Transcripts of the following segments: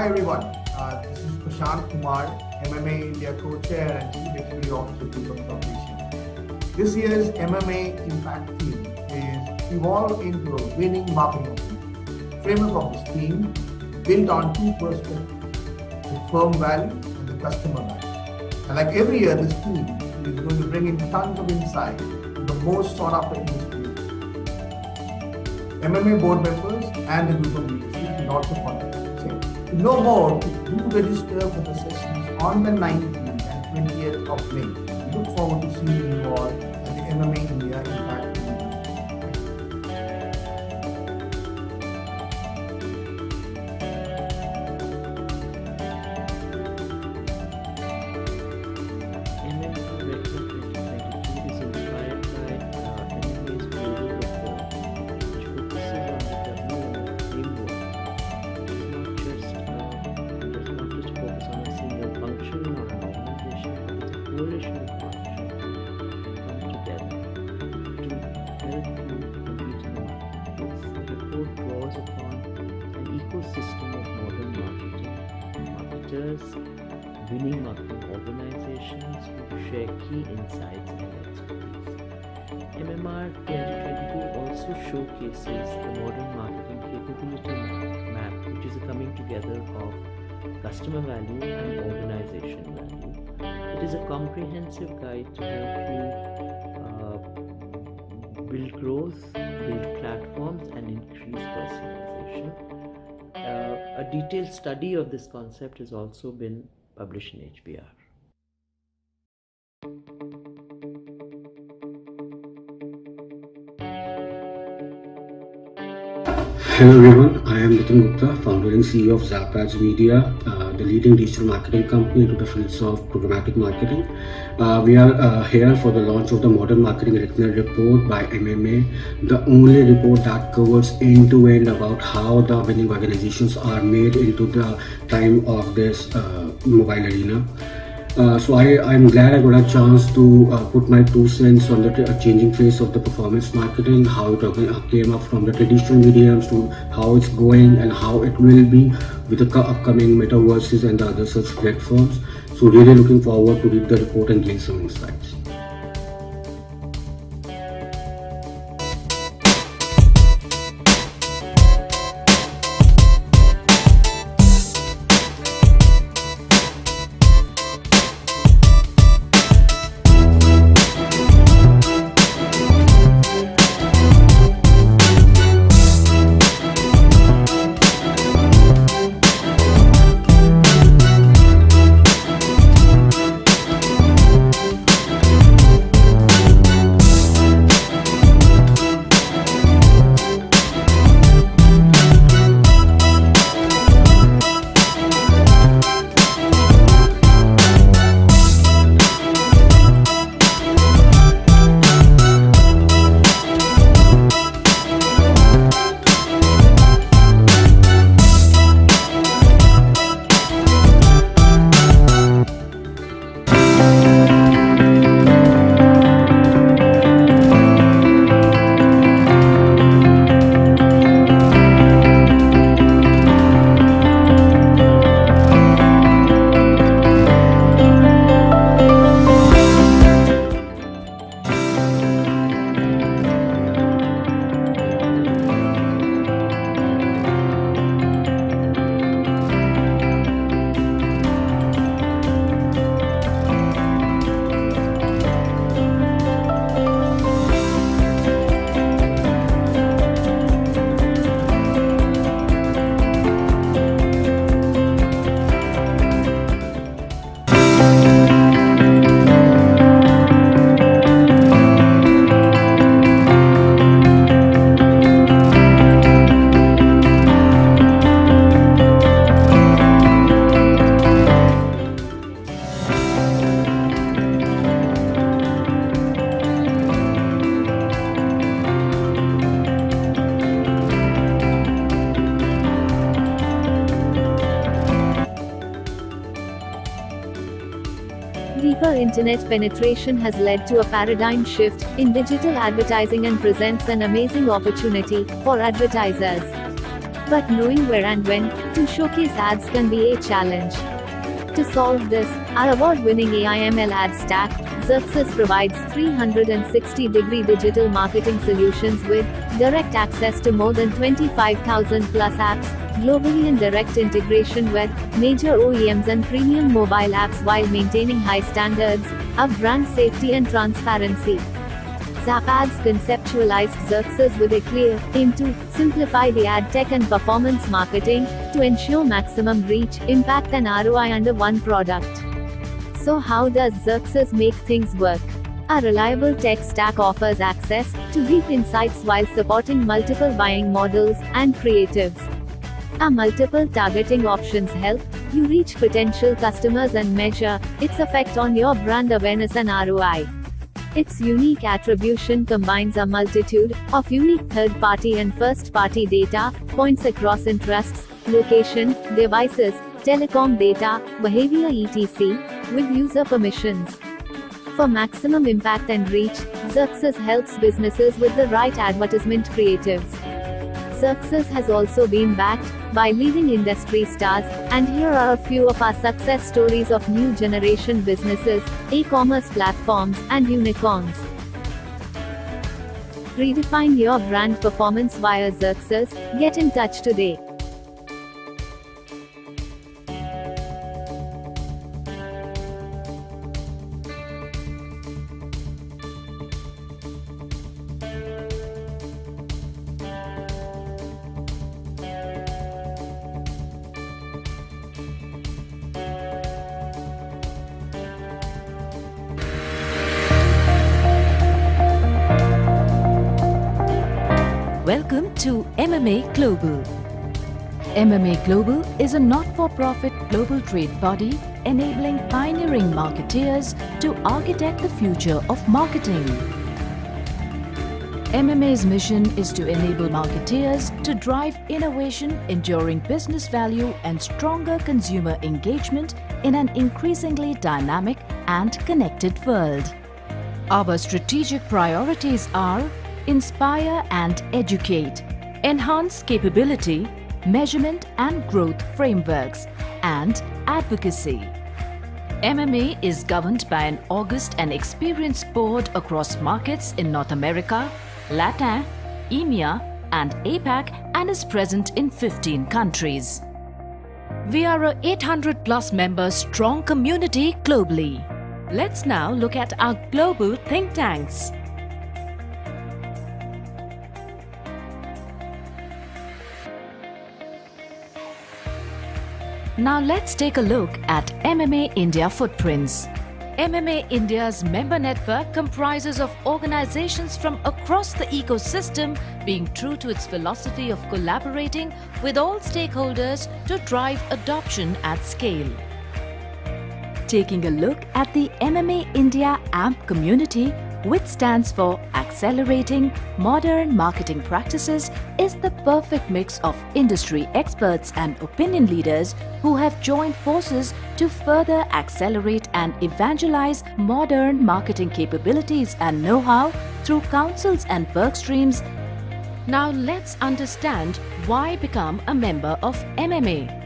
Hi everyone, this is Prashant Kumar, MMA India co-chair and Chief Executive Officer of Keynote Corporation. This year's MMA Impact theme is Evolve into a Winning Marketing framework of this theme built on two perspectives, the firm value and the customer value. And like every year, this theme is going to bring in tons of insight to the most sought after industry. MMA board members and the group of leaders will also follow. To know more, do register for the sessions on the 19th and 20th of May. We look forward to seeing you all at the MMA India Impact Meeting. Winning marketing organizations who share key insights and expertise. MMR 2022 also showcases the modern marketing capability map, which is a coming together of customer value and organization value. It is a comprehensive guide to help you build growth, build platforms, and increase personalization. A detailed study of this concept has also been published in HBR. Hello everyone, I am Nitin Gupta, founder and CEO of Zapads Media, the leading digital marketing company into the fields of programmatic marketing. We are here for the launch of the Modern Marketing Report by MMA, the only report that covers end-to-end about how the winning organizations are made into the time of this mobile arena. So I'm glad I got a chance to put my 2 cents on the changing face of the performance marketing, how it came up from the traditional mediums to how it's going and how it will be with the upcoming Metaverses and the other such platforms. So really looking forward to read the report and gain some insights. Deeper internet penetration has led to a paradigm shift in digital advertising and presents an amazing opportunity for advertisers. But knowing where and when to showcase ads can be a challenge. To solve this, our award-winning AI/ML ad stack, Xerxes provides 360-degree digital marketing solutions with direct access to more than 25,000 plus apps, globally and direct integration with major OEMs and premium mobile apps while maintaining high standards of brand safety and transparency. ZapAds conceptualized Xerxes with a clear aim to simplify the ad tech and performance marketing to ensure maximum reach, impact and ROI under one product. So how does Xerxes make things work? Our reliable tech stack offers access to deep insights while supporting multiple buying models and creatives. Our multiple targeting options help you reach potential customers and measure its effect on your brand awareness and ROI. Its unique attribution combines a multitude of unique third-party and first-party data points across interests, location, devices, telecom data, behavior etc., with user permissions. For maximum impact and reach, Xerxes helps businesses with the right advertisement creatives. Xerxes has also been backed by leading industry stars, and here are a few of our success stories of new generation businesses, e-commerce platforms, and unicorns. Redefine your brand performance via Xerxes. Get in touch today. Welcome to MMA Global. MMA Global is a not-for-profit global trade body enabling pioneering marketeers to architect the future of marketing. MMA's mission is to enable marketeers to drive innovation, enduring business value, and stronger consumer engagement in an increasingly dynamic and connected world. Our strategic priorities are inspire and educate, enhance capability, measurement and growth frameworks, and advocacy. MMA is governed by an august and experienced board across markets in North America, LATAM, EMEA, and APAC, and is present in 15 countries. We are a 800 plus members strong community globally. Let's now look at our global think tanks. Now let's take a look at MMA India footprints. MMA India's member network comprises of organizations from across the ecosystem, being true to its philosophy of collaborating with all stakeholders to drive adoption at scale. Taking a look at the MMA India AMP community, which stands for Accelerating Modern Marketing Practices, is the perfect mix of industry experts and opinion leaders who have joined forces to further accelerate and evangelize modern marketing capabilities and know-how through councils and work streams. Now let's understand why become a member of MMA.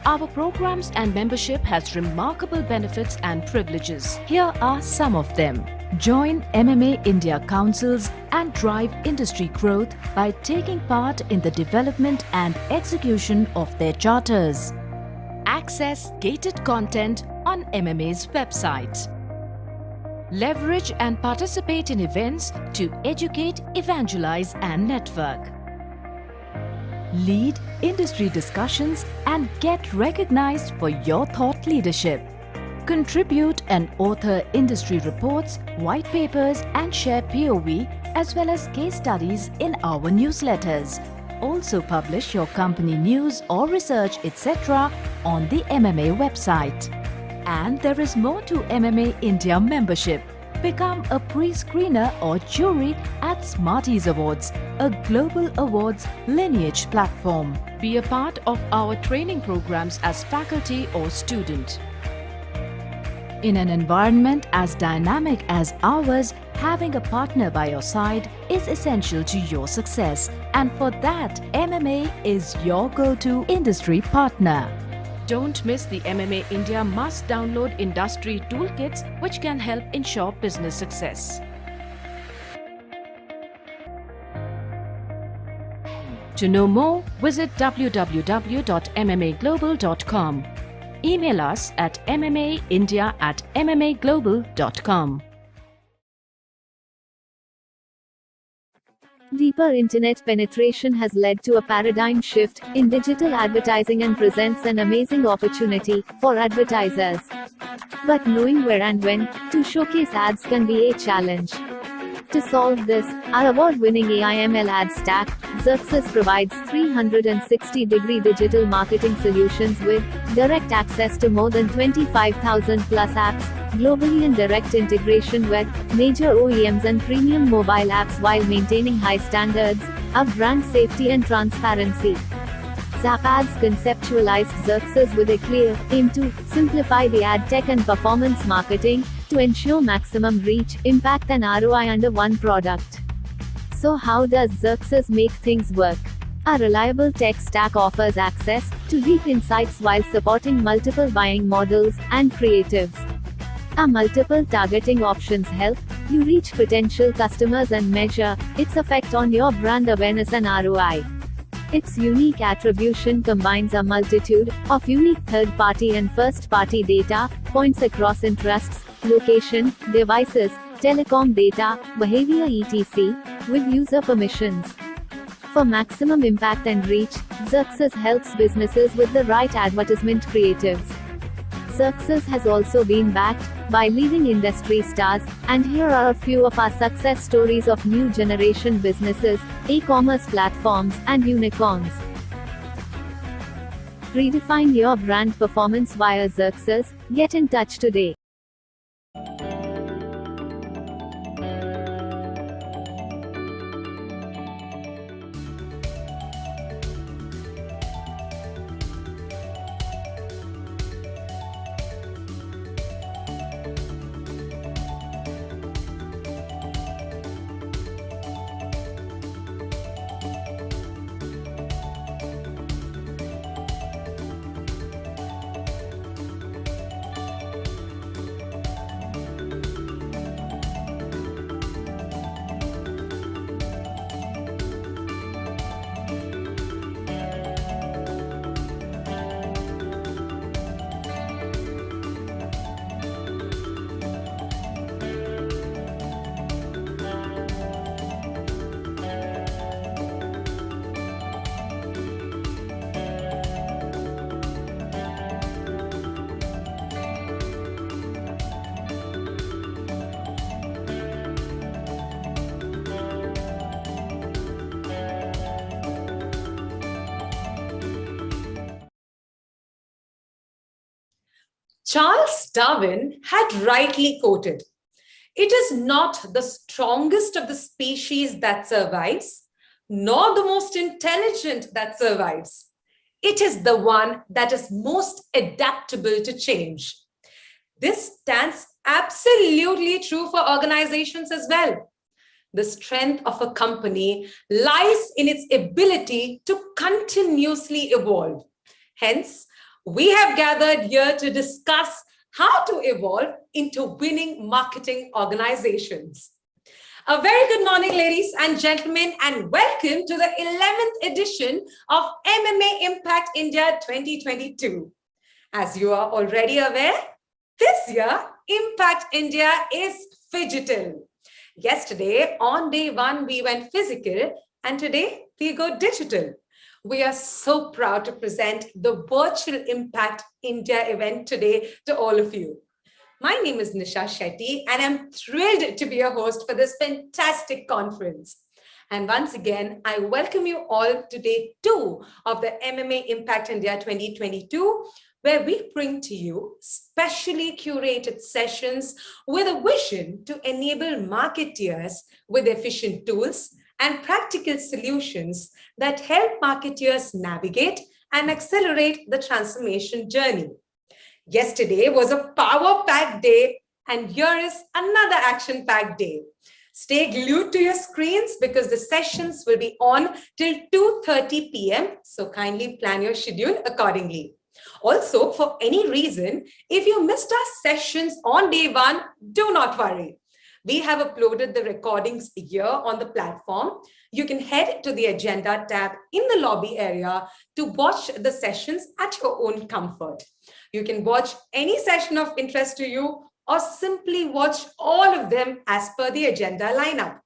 Our programs and membership has remarkable benefits and privileges. Here are some of them. Join MMA India councils and drive industry growth by taking part in the development and execution of their charters. Access gated content on MMA's website. Leverage and participate in events to educate, evangelize, and network. Lead industry discussions and get recognized for your thought leadership. Contribute and author industry reports, white papers, and share POV as well as case studies in our newsletters. Also publish your company news or research, etc. on the MMA website. And there is more to MMA India membership. Become a pre-screener or jury at Smarties Awards, a global awards lineage platform. Be a part of our training programs as faculty or student. In an environment as dynamic as ours, having a partner by your side is essential to your success, And for that, MMA is your go-to industry partner. Don't miss the MMA India must-download industry toolkits which can help ensure business success. To know more, visit www.mmaglobal.com. Email us at mmaindia@mmaglobal.com. Deeper internet penetration has led to a paradigm shift in digital advertising and presents an amazing opportunity for advertisers. But knowing where and when to showcase ads can be a challenge. To solve this, our award-winning AI/ML ad stack, Xerxes provides 360-degree digital marketing solutions with direct access to more than 25,000 plus apps, globally and direct integration with major OEMs and premium mobile apps while maintaining high standards of brand safety and transparency. Zapads conceptualized Xerxes with a clear aim to simplify the ad tech and performance marketing to ensure maximum reach, impact and ROI under one product. So how does Xerxes make things work? Our reliable tech stack offers access to deep insights while supporting multiple buying models and creatives. Our multiple targeting options help you reach potential customers and measure its effect on your brand awareness and ROI. Its unique attribution combines a multitude of unique third-party and first-party data points across interests, location, devices, telecom data, behavior etc., with user permissions. For maximum impact and reach, Xerxes helps businesses with the right advertisement creatives. Xerxes has also been backed by leading industry stars, and here are a few of our success stories of new generation businesses, e-commerce platforms, and unicorns. Redefine your brand performance via Xerxes. Get in touch today. Charles Darwin had rightly quoted, "It is not the strongest of the species that survives, nor the most intelligent that survives. It is the one that is most adaptable to change." This stands absolutely true for organizations as well. The strength of a company lies in its ability to continuously evolve. Hence, we have gathered here to discuss how to evolve into winning marketing organizations. A very good morning, ladies and gentlemen, and welcome to the 11th edition of MMA Impact India 2022. As you are already aware, this year, Impact India is phygital. Yesterday, on day one, we went physical, and today we go digital. We are so proud to present the Virtual Impact India event today to all of you. My name is Nisha Shetty, and I'm thrilled to be a host for this fantastic conference. And once again, I welcome you all to day 2 of the MMA Impact India 2022, where we bring to you specially curated sessions with a vision to enable marketeers with efficient tools and practical solutions that help marketeers navigate and accelerate the transformation journey. Yesterday was a power-packed day, and here is another action-packed day. Stay glued to your screens because the sessions will be on till 2:30 p.m. So kindly plan your schedule accordingly. Also, for any reason, if you missed our sessions on day one, do not worry. We have uploaded the recordings here on the platform. You can head to the agenda tab in the lobby area to watch the sessions at your own comfort. You can watch any session of interest to you or simply watch all of them as per the agenda lineup.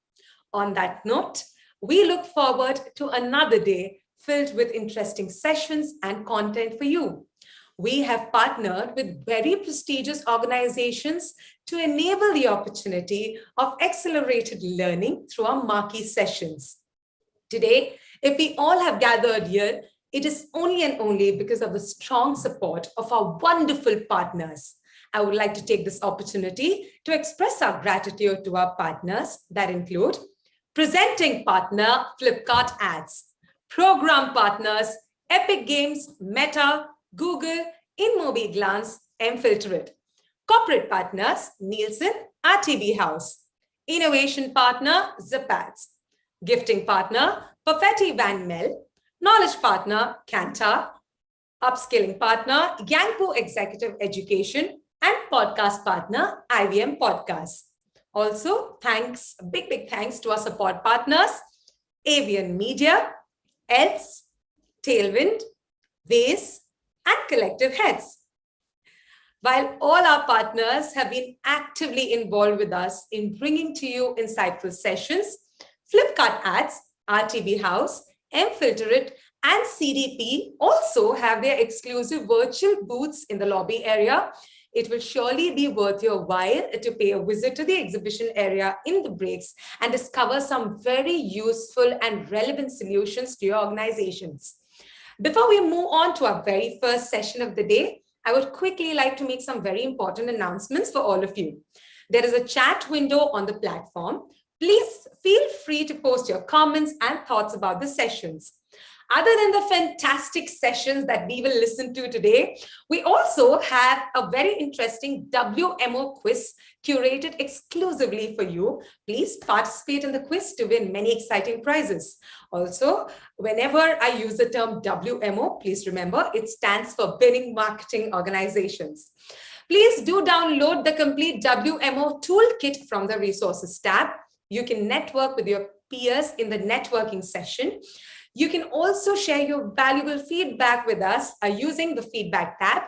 On that note, we look forward to another day filled with interesting sessions and content for you. We have partnered with very prestigious organizations to enable the opportunity of accelerated learning through our marquee sessions. Today, if we all have gathered here, it is only and only because of the strong support of our wonderful partners. I would like to take this opportunity to express our gratitude to our partners that include presenting partner, Flipkart Ads, program partners, Epic Games, Meta, Google, InMobi Glance, mFilterit. Corporate partners, Nielsen, RTB House. Innovation partner, Zapads. Gifting partner, Perfetti Van Mel. Knowledge partner, Kantar. Upskilling partner, Yangpo Executive Education. And podcast partner, IVM Podcasts. Also, thanks, big thanks to our support partners, Avian Media, ELS, Tailwind, Vase, and Collective Heads. While all our partners have been actively involved with us in bringing to you insightful sessions, Flipkart Ads, RTB House, mFilterit, and CDP also have their exclusive virtual booths in the lobby area. It will surely be worth your while to pay a visit to the exhibition area in the breaks and discover some very useful and relevant solutions to your organizations. Before we move on to our very first session of the day, I would quickly like to make some very important announcements for all of you. There is a chat window on the platform. Please feel free to post your comments and thoughts about the sessions. Other than the fantastic sessions that we will listen to today, we also have a very interesting WMO quiz curated exclusively for you. Please participate in the quiz to win many exciting prizes. Also, whenever I use the term WMO, please remember it stands for Winning Marketing Organizations. Please do download the complete WMO toolkit from the resources tab. You can network with your peers in the networking session. You can also share your valuable feedback with us using the feedback tab.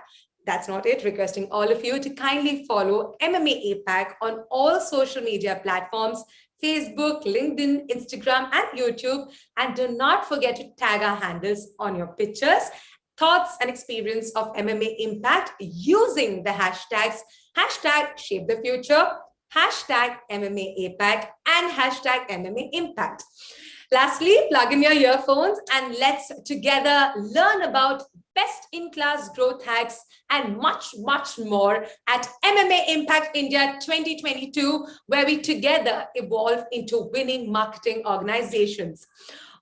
That's not it, requesting all of you to kindly follow MMA APAC on all social media platforms, Facebook, LinkedIn, Instagram, and YouTube. And do not forget to tag our handles on your pictures, thoughts, and experience of MMA Impact using the hashtags #ShapeTheFuture, #MMA APAC, and #MMA Impact. Lastly, plug in your earphones and let's together learn about best-in-class growth hacks and much more at MMA Impact India 2022, where we together evolve into winning marketing organizations.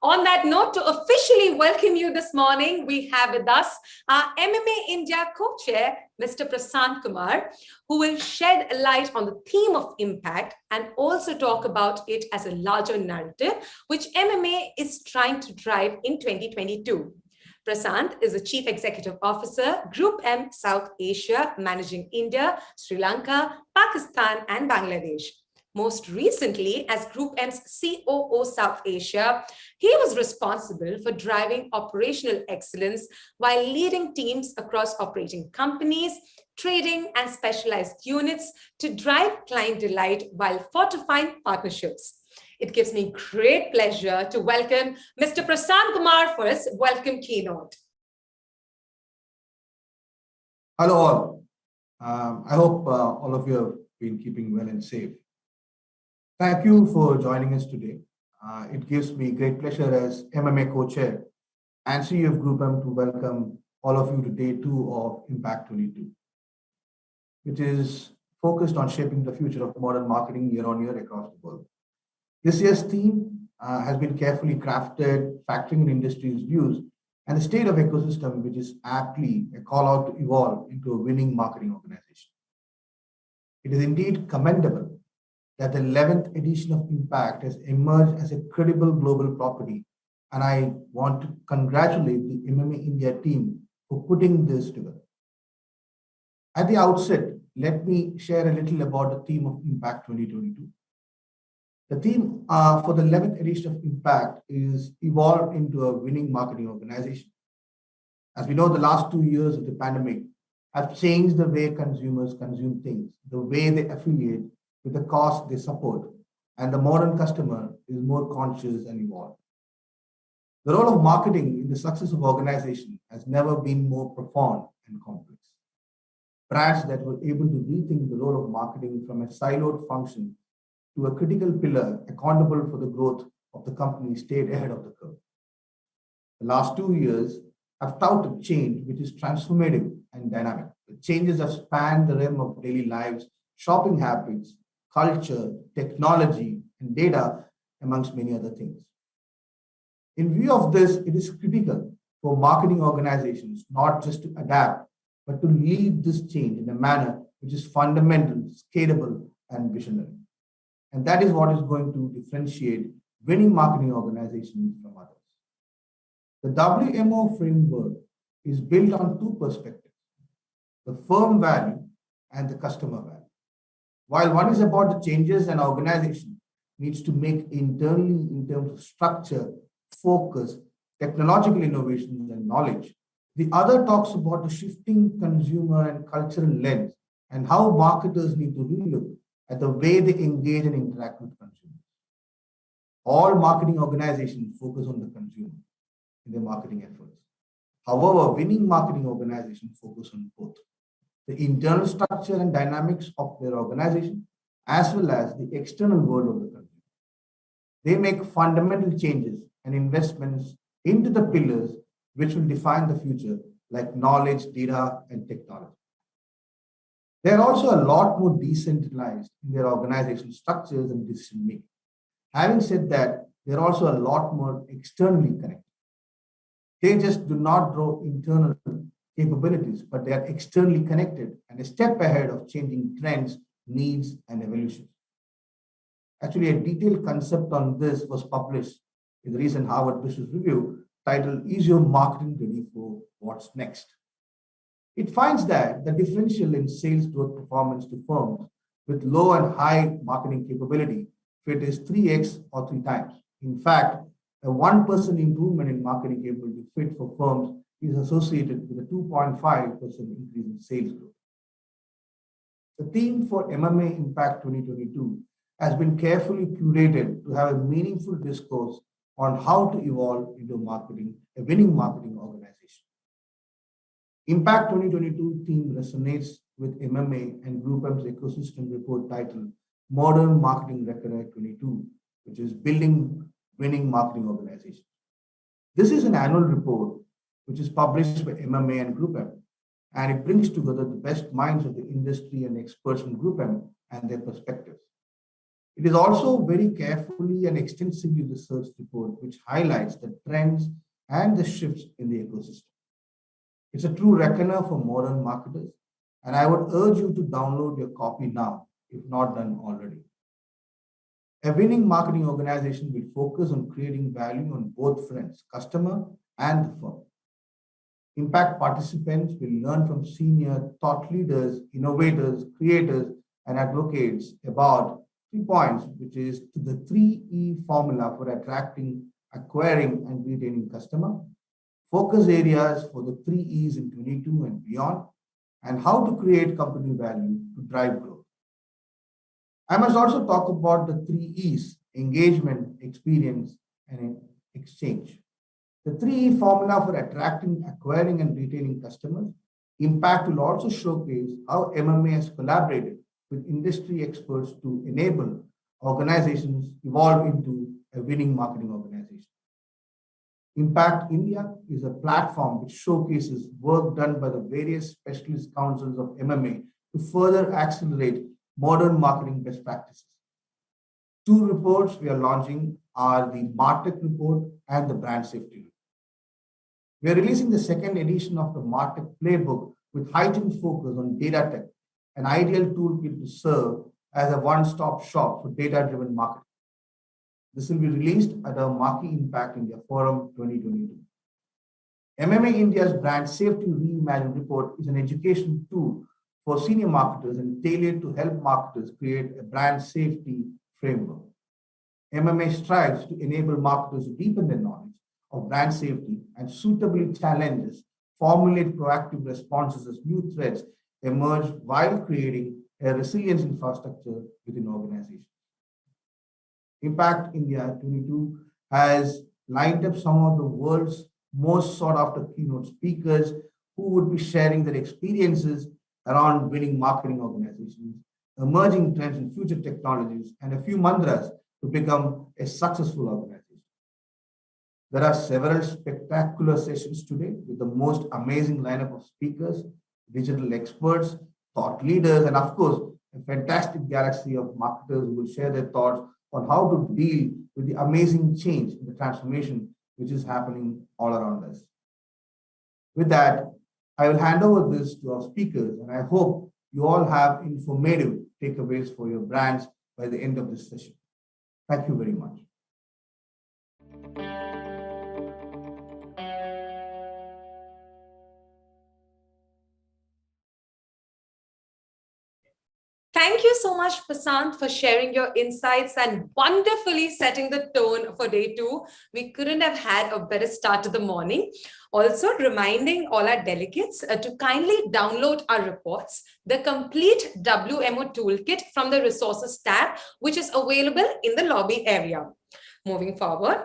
On that note, to officially welcome you this morning, we have with us our MMA India co-chair, Mr. Prasant Kumar, who will shed light on the theme of impact and also talk about it as a larger narrative, which MMA is trying to drive in 2022. Prasant is the Chief Executive Officer, Group M South Asia, managing India, Sri Lanka, Pakistan, and Bangladesh. Most recently, as Group M's COO South Asia, he was responsible for driving operational excellence while leading teams across operating companies, trading, and specialized units to drive client delight while fortifying partnerships. It gives me great pleasure to welcome Mr. Prasant Kumar for his welcome keynote. Hello all. I hope all of you have been keeping well and safe. Thank you for joining us today. It gives me great pleasure as MMA co-chair and CEO of Group M to welcome all of you to day 2 of Impact 22, which is focused on shaping the future of modern marketing year on year across the world. This year's theme has been carefully crafted, factoring in industry's views and the state of ecosystem, which is aptly a call out to evolve into a winning marketing organization. It is indeed commendable that the 11th edition of Impact has emerged as a credible global property, and I want to congratulate the MMA India team for putting this together. At the outset, let me share a little about the theme of Impact 2022. The theme for the 11th edition of Impact is Evolve into a Winning Marketing Organization. As we know, the last 2 years of the pandemic have changed the way consumers consume things, the way they affiliate with the cause they support, and the modern customer is more conscious and evolved. The role of marketing in the success of organization has never been more profound and complex. Brands that were able to rethink the role of marketing from a siloed function to a critical pillar accountable for the growth of the company stayed ahead of the curve. The last 2 years have touted change which is transformative and dynamic. The changes have spanned the realm of daily lives, shopping habits, culture, technology, and data, amongst many other things. In view of this, it is critical for marketing organizations not just to adapt, but to lead this change in a manner which is fundamental, scalable, and visionary. And that is what is going to differentiate winning marketing organizations from others. The WMO framework is built on two perspectives, the firm value and the customer value. While one is about the changes an organization needs to make internally in terms of structure, focus, technological innovations, and knowledge, the other talks about the shifting consumer and cultural lens and how marketers need to relook at the way they engage and interact with consumers. All marketing organizations focus on the consumer in their marketing efforts. However, winning marketing organizations focus on both the internal structure and dynamics of their organization, as well as the external world of the consumer. They make fundamental changes and investments into the pillars which will define the future, like knowledge, data, and technology. They are also a lot more decentralized in their organizational structures and decision making. Having said that, they're also a lot more externally connected. They just do not draw internal capabilities, but they are externally connected and a step ahead of changing trends, needs, and evolution. Actually, a detailed concept on this was published in the recent Harvard Business Review titled, Is Your Marketing Ready for What's Next? It finds that the differential in sales growth performance to firms with low and high marketing capability fit is 3x or 3 times. In fact, a 1% improvement in marketing capability fit for firms is associated with a 2.5% increase in sales growth. The theme for MMA Impact 2022 has been carefully curated to have a meaningful discourse on how to evolve into a winning marketing organization. Impact 2022 theme resonates with MMA and Group M's ecosystem report titled Modern Marketing Record 22, which is Building Winning Marketing Organizations. This is an annual report which is published by MMA and Group M, and it brings together the best minds of the industry and experts from Group M and their perspectives. It is also very carefully and extensively researched report which highlights the trends and the shifts in the ecosystem. It's a true reckoner for modern marketers, and I would urge you to download your copy now, if not done already. A winning marketing organization will focus on creating value on both fronts, customer and the firm. Impact participants will learn from senior thought leaders, innovators, creators, and advocates about 3 points, which is the 3E formula for attracting, acquiring, and retaining customer, focus areas for the 3 E's in 22 and beyond, and how to create company value to drive growth. I must also talk about the 3 E's, engagement, experience, and exchange. The 3E formula for attracting, acquiring, and retaining customers. Impact will also showcase how MMA has collaborated with industry experts to enable organizations evolve into a winning marketing organization. Impact India is a platform which showcases work done by the various specialist councils of MMA to further accelerate modern marketing best practices. 2 reports we are launching are the MarTech report and the brand safety report. We are releasing the 2nd edition of the MarTech playbook with heightened focus on data tech, an ideal toolkit to serve as a one-stop shop for data-driven marketing. This will be released at our Marquee Impact India Forum 2022. MMA India's Brand Safety Reimagined report is an education tool for senior marketers and tailored to help marketers create a brand safety framework. MMA strives to enable marketers to deepen their knowledge of brand safety and suitably challenges, formulate proactive responses as new threats emerge while creating a resilience infrastructure within organizations. Impact India 22 has lined up some of the world's most sought after keynote speakers who would be sharing their experiences around winning marketing organizations, emerging trends in future technologies, and a few mantras to become a successful organization. There are several spectacular sessions today with the most amazing lineup of speakers, digital experts, thought leaders, and of course, a fantastic galaxy of marketers who will share their thoughts on how to deal with the amazing change in the transformation which is happening all around us. With that, I will hand over this to our speakers, and I hope you all have informative takeaways for your brands by the end of this session. Thank you very much. Thank you so much, Prasant, for sharing your insights and wonderfully setting the tone for day 2. We couldn't have had a better start to the morning. Also reminding all our delegates to kindly download our reports, the complete WMO toolkit from the resources tab, which is available in the lobby area. Moving forward,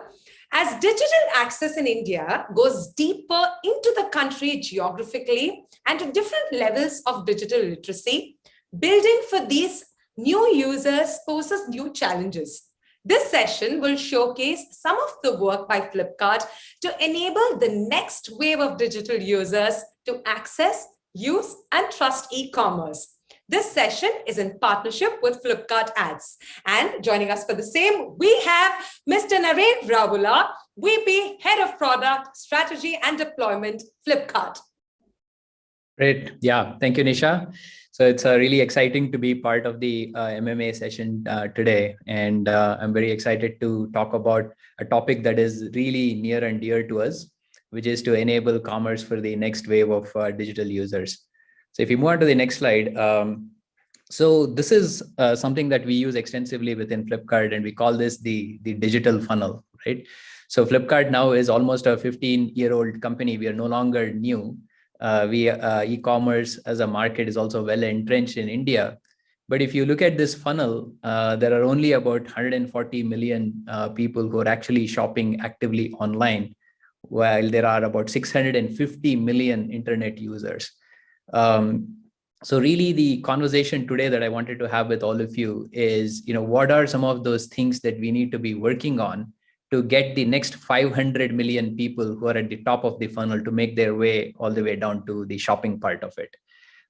as digital access in India goes deeper into the country geographically and to different levels of digital literacy, building for these new users poses new challenges. This session will showcase some of the work by Flipkart to enable the next wave of digital users to access, use, and trust e-commerce. This session is in partnership with Flipkart Ads. And joining us for the same, we have Mr. Naren Ravula, VP, Head of Product, Strategy and Deployment, Flipkart. Great. Yeah. Thank you, Nisha. So it's really exciting to be part of the MMA session today. And I'm very excited to talk about a topic that is really near and dear to us, which is to enable commerce for the next wave of digital users. So if you move on to the next slide, so this is something that we use extensively within Flipkart, and we call this the digital funnel, right? So Flipkart now is almost a 15-year-old company. We are no longer new. E-commerce as a market is also well entrenched in India. But if you look at this funnel, there are only about 140 million people who are actually shopping actively online, while there are about 650 million internet users. So really the conversation today that I wanted to have with all of you is, what are some of those things that we need to be working on to get the next 500 million people who are at the top of the funnel to make their way all the way down to the shopping part of it.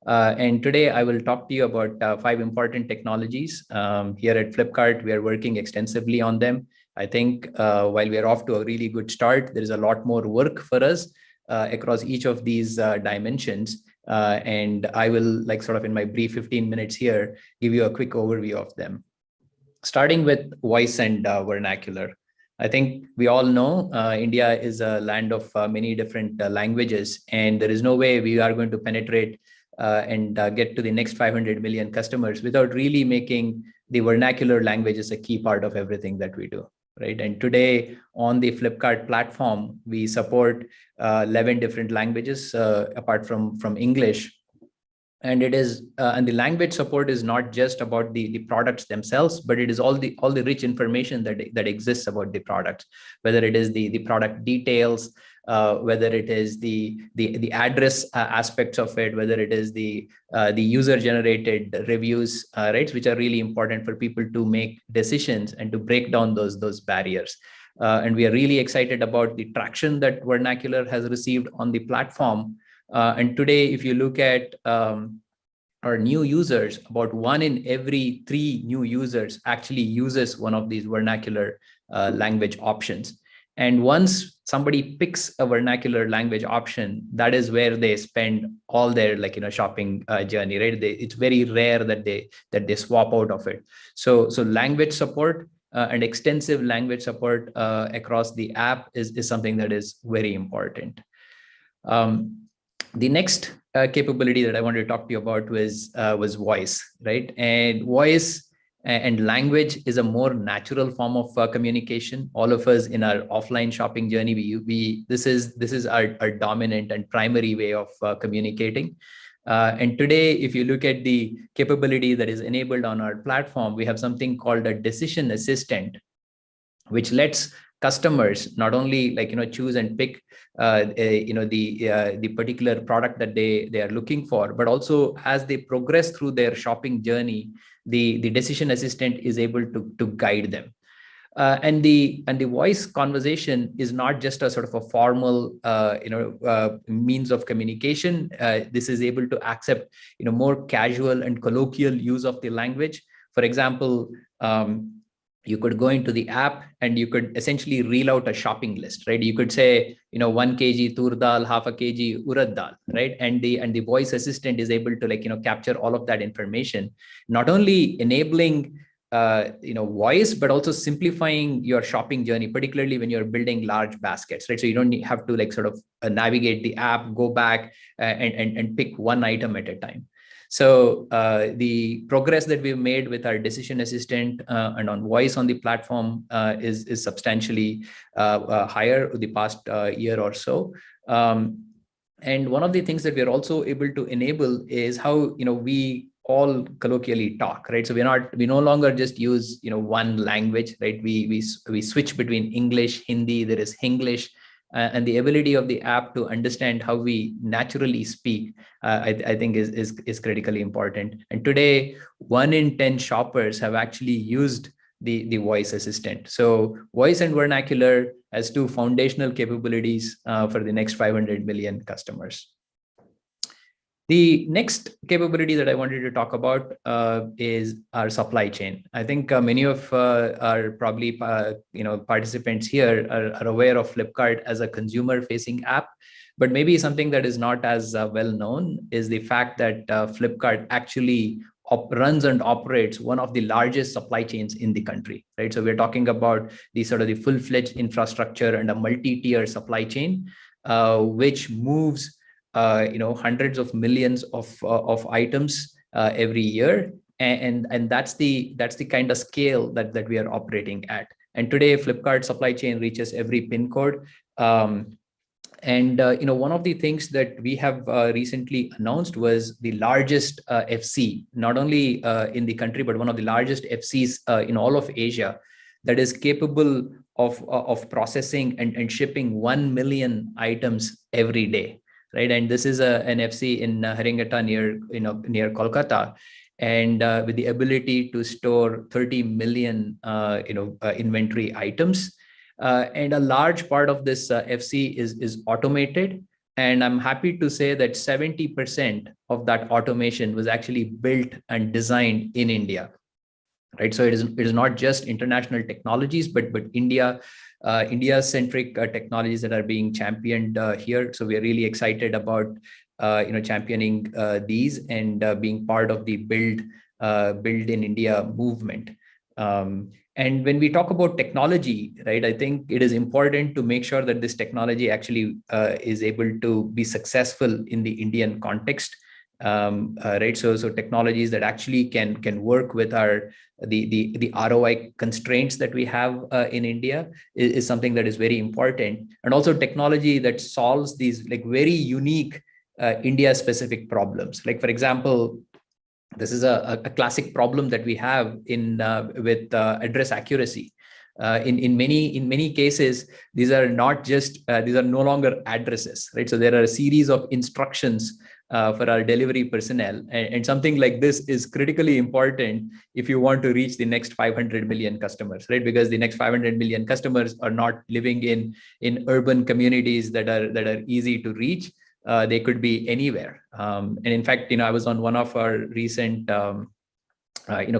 And today I will talk to you about 5 important technologies. Here at Flipkart, we are working extensively on them. I think while we are off to a really good start, there is a lot more work for us across each of these dimensions. And I will, in my brief 15 minutes here, give you a quick overview of them. Starting with voice and vernacular. I think we all know India is a land of many different languages, and there is no way we are going to penetrate and get to the next 500 million customers without really making the vernacular languages a key part of everything that we do, right? And today on the Flipkart platform, we support 11 different languages apart from English. And it is and the language support is not just about the products themselves, but it is all the rich information that exists about the products, whether it is the product details, whether it is the address aspects of it, whether it is the user generated reviews, right, which are really important for people to make decisions and to break down those barriers. And we are really excited about the traction that vernacular has received on the platform. And today, if you look at our new users, about 1 in every 3 new users actually uses one of these vernacular language options. And once somebody picks a vernacular language option, that is where they spend all their shopping journey, right? It's very rare that they swap out of it. So language support and extensive language support across the app is something that is very important. The next capability that I wanted to talk to you about was voice, right? And voice and language is a more natural form of communication. All of us in our offline shopping journey, this is our dominant and primary way of communicating. And today, if you look at the capability that is enabled on our platform, we have something called a decision assistant, which lets customers not only choose and pick the particular product that they are looking for, but also as they progress through their shopping journey, the decision assistant is able to guide them. And the voice conversation is not just a sort of a formal means of communication. This is able to accept more casual and colloquial use of the language. For example, you could go into the app and you could essentially reel out a shopping list, right? You could say, 1 kg tur dal, half a kg urad dal, right? And the voice assistant is able to capture all of that information, not only enabling voice, but also simplifying your shopping journey, particularly when you're building large baskets, right? So you don't have to navigate the app, go back and pick one item at a time. So the progress that we've made with our decision assistant and on voice on the platform is substantially higher the past year or so. And one of the things that we're also able to enable is how we all colloquially talk, right? So we no longer just use one language, right? We switch between English, Hindi, there is Hinglish. And the ability of the app to understand how we naturally speak, I think is critically important. And today, 1 in 10 shoppers have actually used the voice assistant. So voice and vernacular as 2 foundational capabilities for the next 500 million customers. The next capability that I wanted to talk about is our supply chain. I think many of our probably participants here are aware of Flipkart as a consumer-facing app, but maybe something that is not as well known is the fact that Flipkart actually runs and operates one of the largest supply chains in the country, right? So we're talking about the full-fledged infrastructure and a multi-tier supply chain, which moves hundreds of millions of items every year, and that's the kind of scale that we are operating at. And today, Flipkart supply chain reaches every pin code. One of the things that we have recently announced was the largest FC, not only in the country, but one of the largest FCs in all of Asia, that is capable of processing and shipping 1 million items every day. Right, and this is an FC in Haringata near Kolkata, and with the ability to store 30 million inventory items, and a large part of this FC is automated. And I'm happy to say that 70% of that automation was actually built and designed in India. Right, so it is not just international technologies, but India-centric technologies that are being championed here. So we are really excited about championing these and being part of the build in India movement. And when we talk about technology, right, I think it is important to make sure that this technology actually is able to be successful in the Indian context. Right, so technologies that actually can work with the ROI constraints that we have in India is something that is very important, and also technology that solves these very unique India specific problems. Like, for example, this is a classic problem that we have with address accuracy. In many cases, these are no longer addresses, right? So there are a series of instructions for our delivery personnel, and something like this is critically important if you want to reach the next 500 million customers, right? Because the next 500 million customers are not living in urban communities that are easy to reach. They could be anywhere. And in fact, I was on one of our recent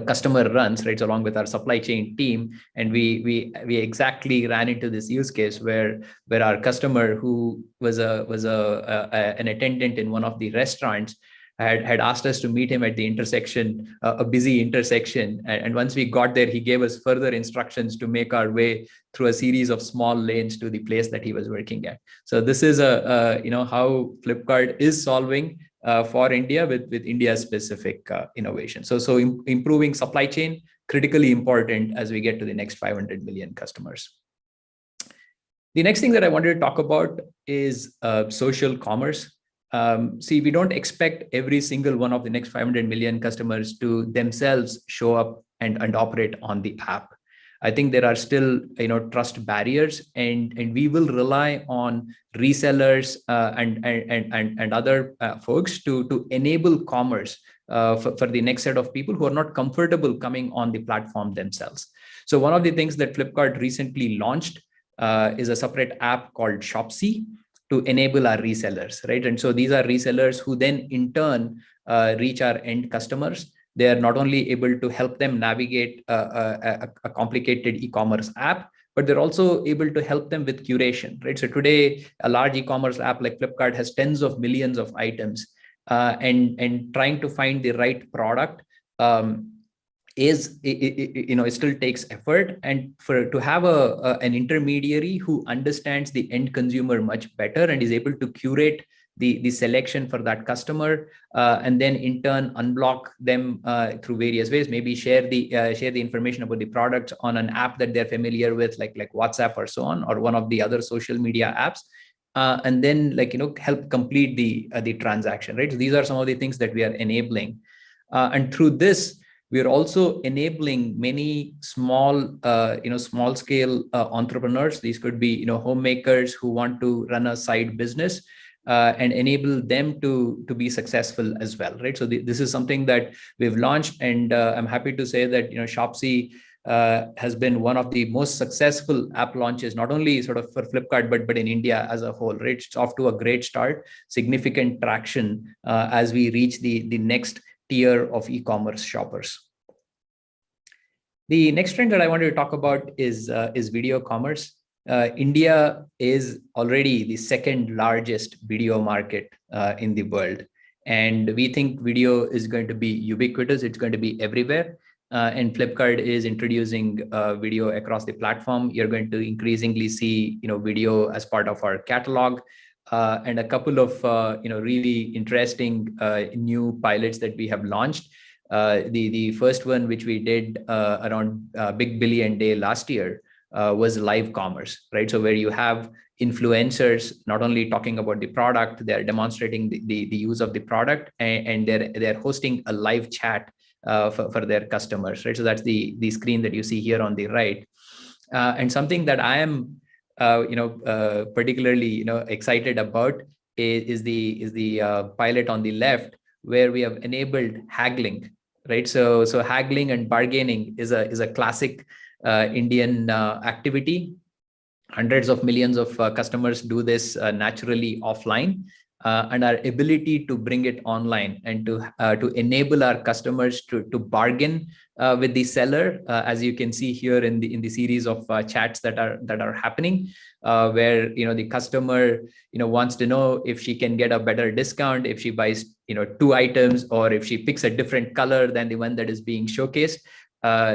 customer runs, right? So along with our supply chain team, and we exactly ran into this use case where our customer, who was an attendant in one of the restaurants, had asked us to meet him at the intersection, a busy intersection. And once we got there, he gave us further instructions to make our way through a series of small lanes to the place that he was working at. So this is how Flipkart is solving for India with India specific innovation. So improving supply chain, critically important as we get to the next 500 million customers. The next thing that I wanted to talk about is social commerce. See, we don't expect every single one of the next 500 million customers to themselves show up and operate on the app. I think there are still trust barriers, and we will rely on resellers and other folks to enable commerce for the next set of people who are not comfortable coming on the platform themselves. So one of the things that Flipkart recently launched is a separate app called Shopsy to enable our resellers, right? And so these are resellers who then in turn reach our end customers. They are not only able to help them navigate a complicated e-commerce app, but they're also able to help them with curation, right? So today, a large e-commerce app like Flipkart has tens of millions of items, and trying to find the right product it still takes effort. And to have an intermediary who understands the end consumer much better and is able to curate the selection for that customer, and then in turn unblock them through various ways, maybe share the information about the product on an app that they're familiar with, like WhatsApp or so on, or one of the other social media apps, and then help complete the transaction, right? So these are some of the things that we are enabling, and through this we are also enabling many small scale entrepreneurs. These could be homemakers who want to run a side business, and enable them to be successful as well, right? So this is something that we've launched, and I'm happy to say that Shopsy has been one of the most successful app launches, not only sort of for Flipkart, but in India as a whole, right? It's off to a great start, significant traction as we reach the next tier of e-commerce shoppers. The next trend that I wanted to talk about is video commerce. India is already the second largest video market in the world. And we think video is going to be ubiquitous. It's going to be everywhere. And Flipkart is introducing video across the platform. You're going to increasingly see video as part of our catalog. And a couple of really interesting new pilots that we have launched. The first one, which we did around Big Billion Day last year, was live commerce, right? So where you have influencers not only talking about the product, they're demonstrating the use of the product, and they're hosting a live chat for their customers, right? So that's the screen that you see here on the right. And something that I am particularly excited about is the pilot on the left, where we have enabled haggling, right? So haggling and bargaining is a classic Indian activity. Hundreds of millions of customers do this naturally offline, and our ability to bring it online and to enable our customers to bargain with the seller, as you can see here in the series of chats that are happening, where the customer wants to know if she can get a better discount if she buys 2 items, or if she picks a different color than the one that is being showcased.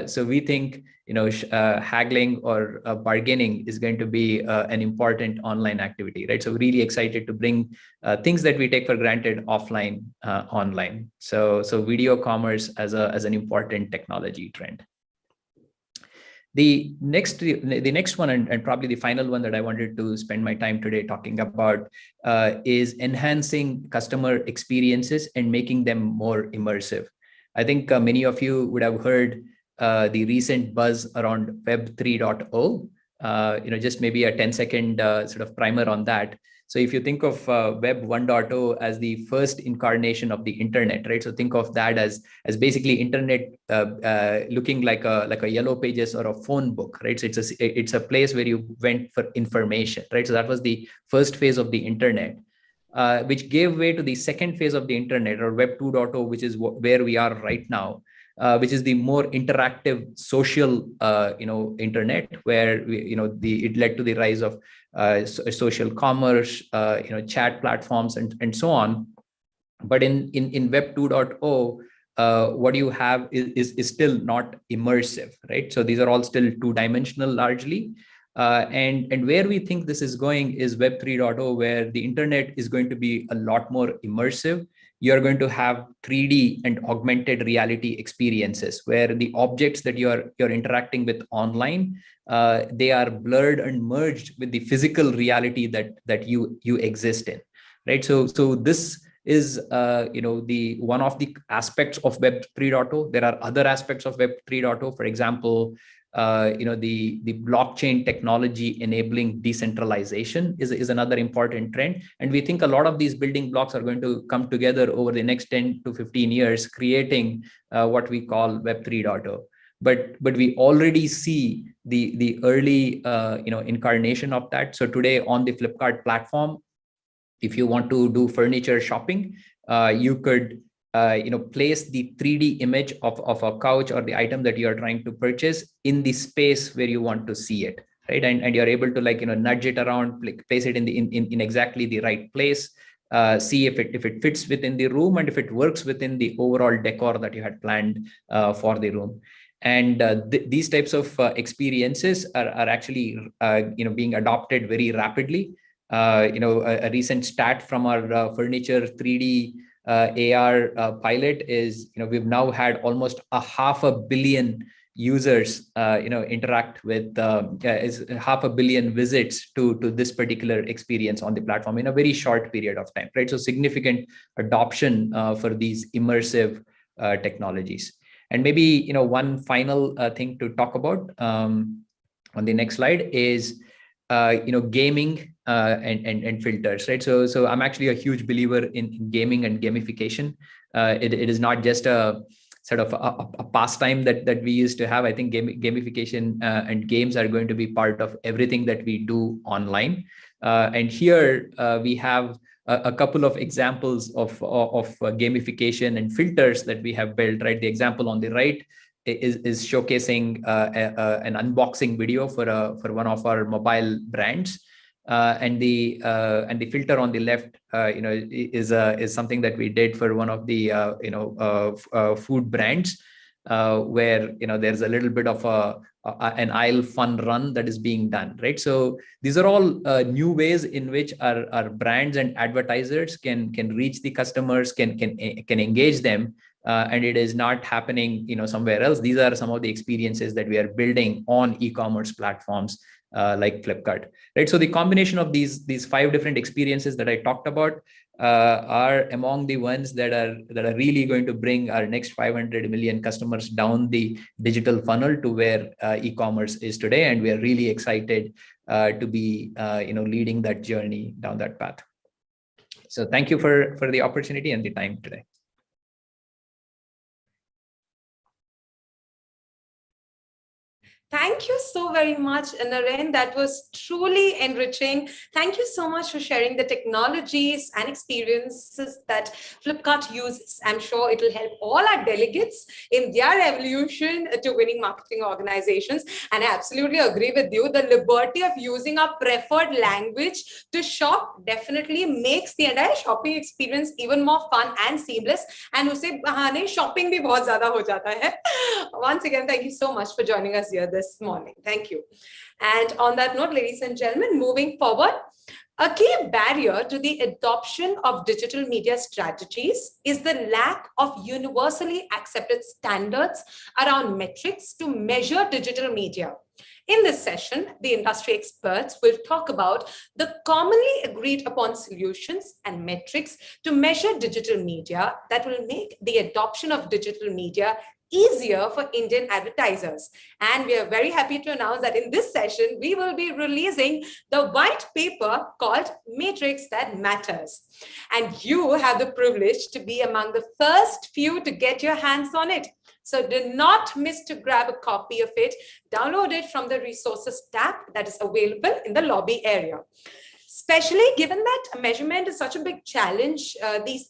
So we think haggling or bargaining is going to be an important online activity, right? So really excited to bring things that we take for granted offline online. So video commerce as an important technology trend. The next one, and probably the final one that I wanted to spend my time today talking about, is enhancing customer experiences and making them more immersive. I think many of you would have heard the recent buzz around Web 3.0. Just maybe a 10-second sort of primer on that. So if you think of Web 1.0 as the first incarnation of the internet, right? So think of that as basically internet looking like a yellow pages or a phone book, right? So it's a place where you went for information, right? So that was the first phase of the internet, which gave way to the second phase of the internet, or Web 2.0, which is where we are right now, which is the more interactive social, internet, where it led to the rise of social commerce, chat platforms, and so on. But in Web 2.0, what you have is still not immersive, right? So these are all still two-dimensional largely. And where we think this is going is Web 3.0, where the internet is going to be a lot more immersive. You're going to have 3D and augmented reality experiences where the objects that you're interacting with online, they are blurred and merged with the physical reality that you exist in, right? So this is the one of the aspects of Web 3.0. There are other aspects of Web 3.0. For example, the blockchain technology enabling decentralization is another important trend. And we think a lot of these building blocks are going to come together over the next 10 to 15 years, creating what we call Web 3.0. But we already see the early incarnation of that. So today on the Flipkart platform, if you want to do furniture shopping, you could place the 3D image of a couch or the item that you are trying to purchase in the space where you want to see it, right? And you're able to nudge it around, place it in exactly the right place, see if it fits within the room and if it works within the overall decor that you had planned for the room. And these types of experiences are actually being adopted very rapidly. A recent stat from our furniture 3D AR pilot is, we've now had almost 500 million users, interact with, is 500 million visits to this particular experience on the platform in a very short period of time, right? So significant adoption for these immersive technologies. And maybe, one final thing to talk about on the next slide is, gaming and filters, right? So I'm actually a huge believer in gaming and gamification. It is not just a sort of a pastime that we used to have. I think gamification and games are going to be part of everything that we do online. And here we have a couple of examples of gamification and filters that we have built, right? The example on the right is showcasing an unboxing video for one of our mobile brands, and the filter on the left, is something that we did for one of the food brands, where there's a little bit of an aisle fun run that is being done, right? So these are all new ways in which our brands and advertisers can reach the customers, can engage them. And it is not happening, somewhere else. These are some of the experiences that we are building on e-commerce platforms like Flipkart, right? So the combination of these 5 different experiences that I talked about are among the ones that are really going to bring our next 500 million customers down the digital funnel to where e-commerce is today, and we are really excited to be leading that journey down that path. So thank you for the opportunity and the time today. Thank you so very much, Naren. That was truly enriching. Thank you so much for sharing the technologies and experiences that Flipkart uses. I'm sure it will help all our delegates in their evolution to winning marketing organizations. And I absolutely agree with you. The liberty of using our preferred language to shop definitely makes the entire shopping experience even more fun and seamless. And usse bahane shopping bhi bahut zyada ho jata hai. Once again, thank you so much for joining us here this morning. Thank you. And on that note, ladies and gentlemen, moving forward, a key barrier to the adoption of digital media strategies is the lack of universally accepted standards around metrics to measure digital media. In this session, the industry experts will talk about the commonly agreed upon solutions and metrics to measure digital media that will make the adoption of digital media easier for Indian advertisers. And we are very happy to announce that in this session, we will be releasing the white paper called Matrix That Matters. And you have the privilege to be among the first few to get your hands on it. So do not miss to grab a copy of it. Download it from the resources tab that is available in the lobby area. Especially given that measurement is such a big challenge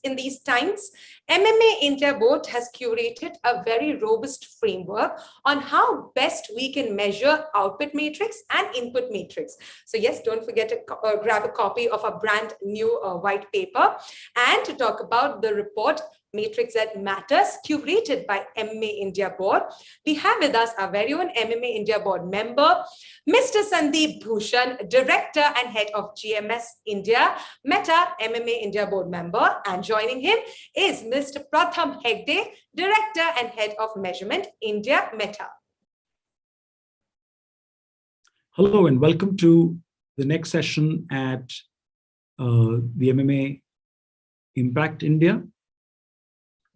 in these times, MMA India Board has curated a very robust framework on how best we can measure output matrix and input matrix. So yes, don't forget to grab a copy of our brand new white paper, and to talk about the report Matrix That Matters, curated by MMA India Board. We have with us our very own MMA India Board member, Mr. Sandeep Bhushan, Director and Head of GMS India, Meta MMA India Board member. And joining him is Mr. Pratham Hegde, Director and Head of Measurement India, Meta. Hello and welcome to the next session at the MMA Impact India,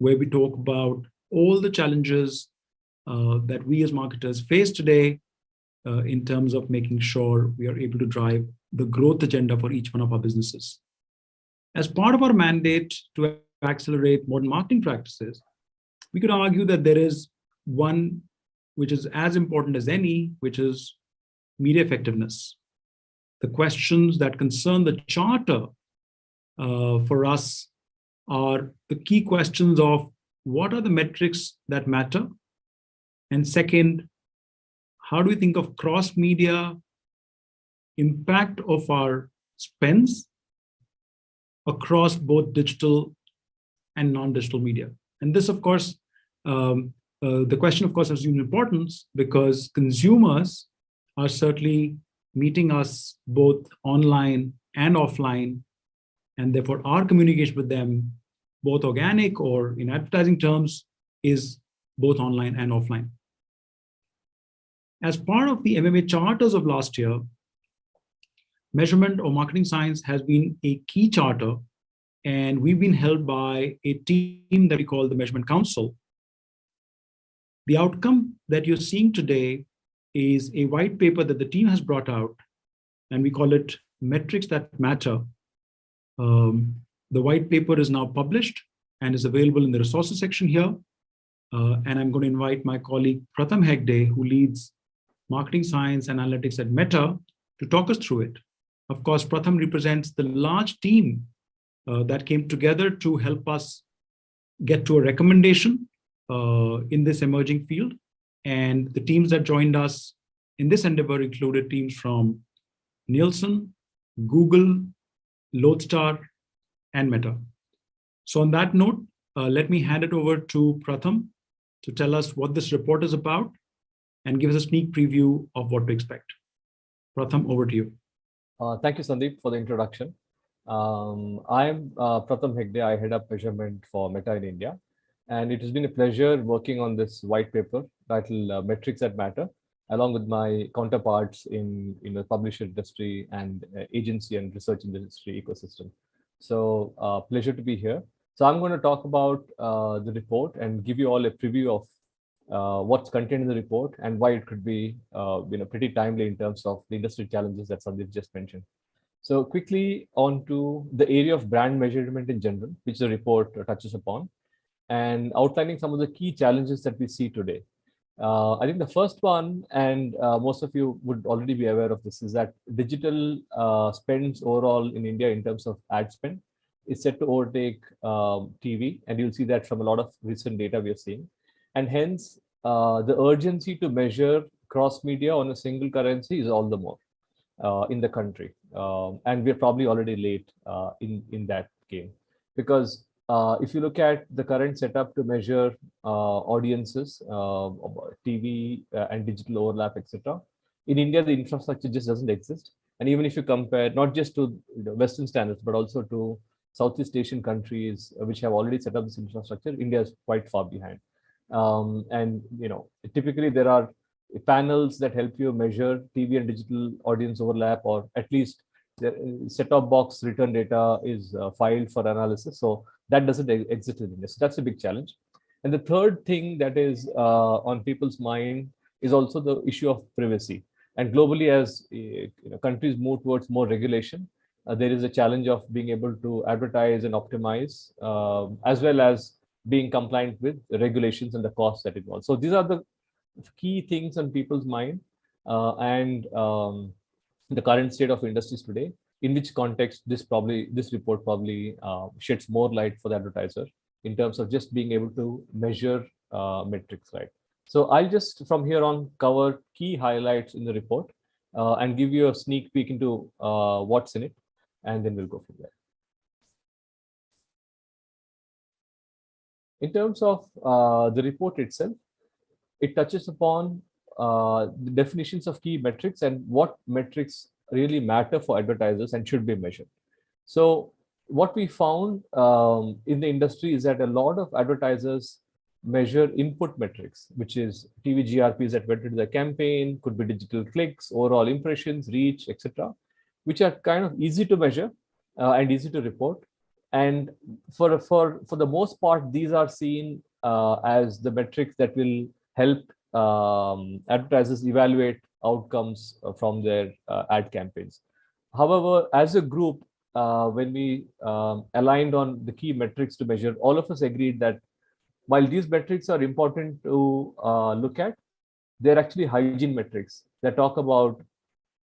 where we talk about all the challenges that we as marketers face today in terms of making sure we are able to drive the growth agenda for each one of our businesses. As part of our mandate to accelerate modern marketing practices, we could argue that there is one which is as important as any, which is media effectiveness. The questions that concern the charter for us are the key questions of what are the metrics that matter? And second, how do we think of cross-media impact of our spends across both digital and non-digital media? And this, of course, the question, of course, has huge importance because consumers are certainly meeting us both online and offline, and therefore our communication with them, both organic or in advertising terms, is both online and offline. As part of the MMA charters of last year, measurement or marketing science has been a key charter, and we've been held by a team that we call the Measurement Council. The outcome that you're seeing today is a white paper that the team has brought out, and we call it Metrics That Matter. The white paper is now published and is available in the resources section here. And I'm going to invite my colleague Pratham Hegde, who leads marketing science and analytics at Meta, to talk us through it. Of course, Pratham represents the large team that came together to help us get to a recommendation in this emerging field. And the teams that joined us in this endeavor included teams from Nielsen, Google, Lodestar, and Meta. So on that note, let me hand it over to Pratham to tell us what this report is about and give us a sneak preview of what to expect. Pratham, over to you. Thank you, Sandeep, for the introduction. I'm Pratham Hegde. I head up measurement for Meta in India. And it has been a pleasure working on this white paper titled Metrics That Matter, along with my counterparts in the publisher industry and agency and research industry ecosystem. So pleasure to be here. So I'm going to talk about the report and give you all a preview of what's contained in the report and why it could be pretty timely in terms of the industry challenges that Sandeep just mentioned. So quickly on to the area of brand measurement in general, which the report touches upon, and outlining some of the key challenges that we see today. I think the first one, and most of you would already be aware of this, is that digital spends overall in India in terms of ad spend is set to overtake TV, and you'll see that from a lot of recent data we are seeing. And hence, the urgency to measure cross-media on a single currency is all the more in the country. And we're probably already late in that game. Because if you look at the current setup to measure audiences, TV and digital overlap, etc., in India, the infrastructure just doesn't exist. And even if you compare not just to Western standards, but also to Southeast Asian countries which have already set up this infrastructure, India is quite far behind. And typically there are panels that help you measure TV and digital audience overlap, or at least the set-top box return data is filed for analysis. So that doesn't exist in India. So that's a big challenge. And the third thing that is on people's mind is also the issue of privacy. And globally, as countries move towards more regulation, there is a challenge of being able to advertise and optimize, as well as being compliant with the regulations and the costs that involve. So these are the key things on people's mind and the current state of industries today. in which context this report probably sheds more light for the advertiser in terms of just being able to measure metrics, right? So I'll just from here on cover key highlights in the report and give you a sneak peek into what's in it, and then we'll go from there. In terms of the report itself, it touches upon the definitions of key metrics and what metrics really matter for advertisers and should be measured. So what we found in the industry is that a lot of advertisers measure input metrics, which is TV GRPs that went into the campaign, could be digital clicks, overall impressions, reach, etc., which are kind of easy to measure and easy to report. And for the most part, these are seen as the metrics that will help advertisers evaluate outcomes from their ad campaigns. However, as a group, when we aligned on the key metrics to measure, all of us agreed that while these metrics are important to look at, they're actually hygiene metrics that talk about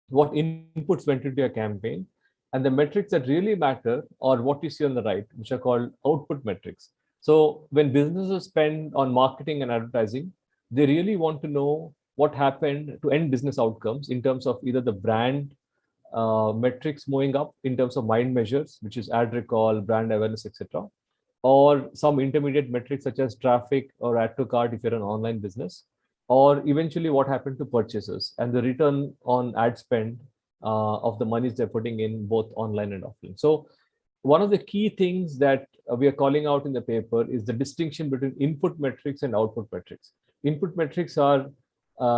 what inputs went into your campaign. And the metrics that really matter are what you see on the right, which are called output metrics. So when businesses spend on marketing and advertising, they really want to know what happened to end business outcomes in terms of either the brand metrics moving up in terms of mind measures, which is ad recall, brand awareness, etc., or some intermediate metrics such as traffic or add to cart if you're an online business, or eventually what happened to purchases and the return on ad spend of the monies they're putting in both online and offline. So one of the key things that we are calling out in the paper is the distinction between input metrics and output metrics. Input metrics are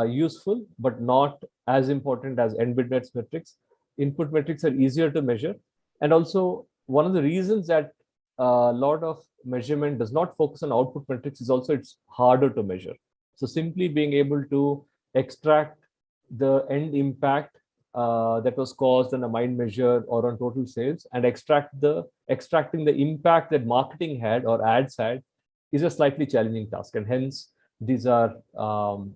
useful, but not as important as end business metrics. Input metrics are easier to measure. And also one of the reasons that a lot of measurement does not focus on output metrics is also it's harder to measure. So simply being able to extract the end impact that was caused on a mind measure or on total sales and extracting the impact that marketing had or ads had is a slightly challenging task, and hence these are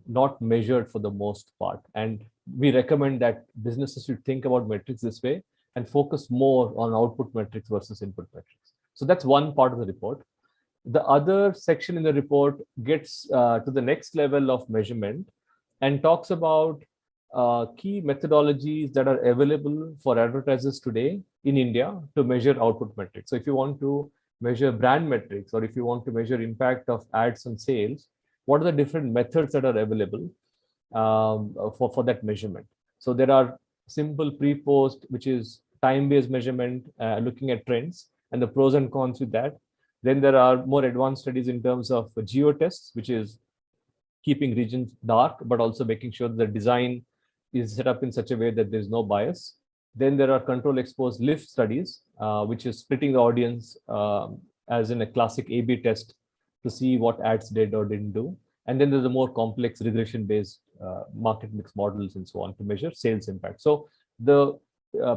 not measured for the most part. And we recommend that businesses should think about metrics this way and focus more on output metrics versus input metrics. So that's one part of the report. The other section in the report gets to the next level of measurement and talks about key methodologies that are available for advertisers today in India to measure output metrics. So if you want to measure brand metrics, or if you want to measure impact of ads on sales, what are the different methods that are available for that measurement? So there are simple pre-post, which is time-based measurement, looking at trends and the pros and cons with that. Then there are more advanced studies in terms of geo tests, which is keeping regions dark, but also making sure the design is set up in such a way that there's no bias. Then there are control exposed lift studies, which is splitting the audience as in a classic A/B test to see what ads did or didn't do. And then there's a more complex regression-based market mix models and so on to measure sales impact. So the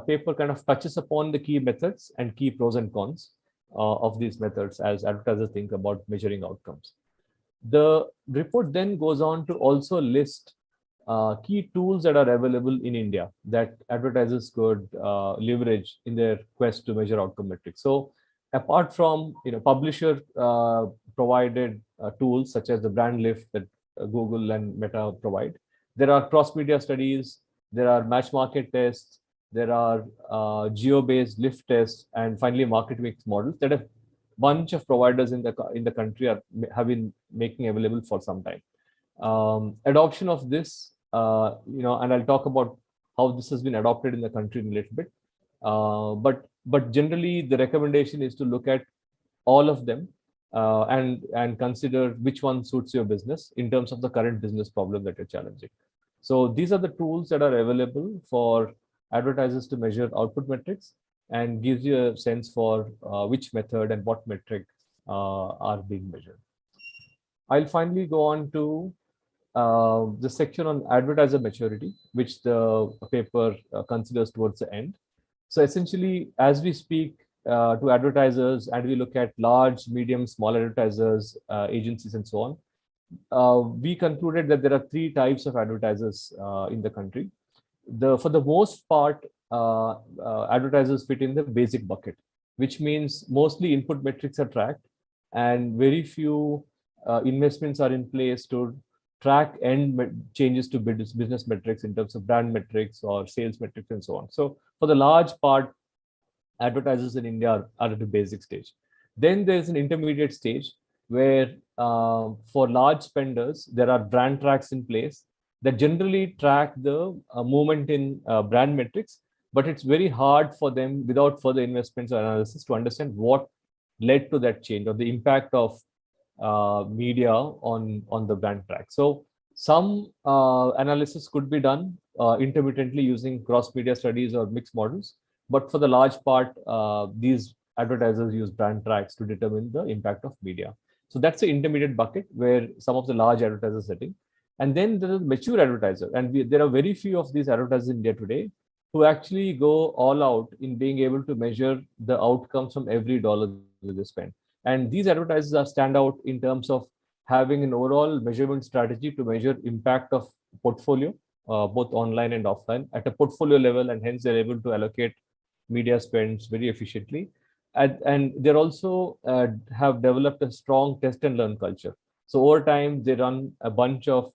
paper kind of touches upon the key methods and key pros and cons of these methods as advertisers think about measuring outcomes. The report then goes on to also list key tools that are available in India that advertisers could leverage in their quest to measure outcome metrics. So apart from publisher provided tools such as the brand lift that Google and Meta provide, there are cross-media studies, there are match market tests, there are geo-based lift tests, and finally market mix models that a bunch of providers in the country have been making available for some time. Adoption of this, and I'll talk about how this has been adopted in the country in a little bit. But generally, the recommendation is to look at all of them and consider which one suits your business in terms of the current business problem that you're challenging. So these are the tools that are available for advertisers to measure output metrics and gives you a sense for which method and what metrics are being measured. I'll finally go on to the section on advertiser maturity, which the paper considers towards the end. So essentially, as we speak to advertisers and we look at large, medium, small advertisers, agencies, and so on, we concluded that there are three types of advertisers in the country. For the most part, advertisers fit in the basic bucket, which means mostly input metrics are tracked and very few investments are in place to track changes to business metrics in terms of brand metrics or sales metrics and so on. So for the large part, advertisers in India are at the basic stage. Then there's an intermediate stage where for large spenders, there are brand tracks in place that generally track the movement in brand metrics, but it's very hard for them without further investments or analysis to understand what led to that change or the impact of media on the brand track. So some analysis could be done intermittently using cross media studies or mixed models, but for the large part, these advertisers use brand tracks to determine the impact of media. So that's the intermediate bucket where some of the large advertisers are sitting. And then there is mature advertiser, and there are very few of these advertisers in India today who actually go all out in being able to measure the outcomes from every dollar that they spend. And these advertisers are stand out in terms of having an overall measurement strategy to measure impact of portfolio, both online and offline at a portfolio level, and hence they're able to allocate media spends very efficiently. And they're also have developed a strong test and learn culture. So over time, they run a bunch of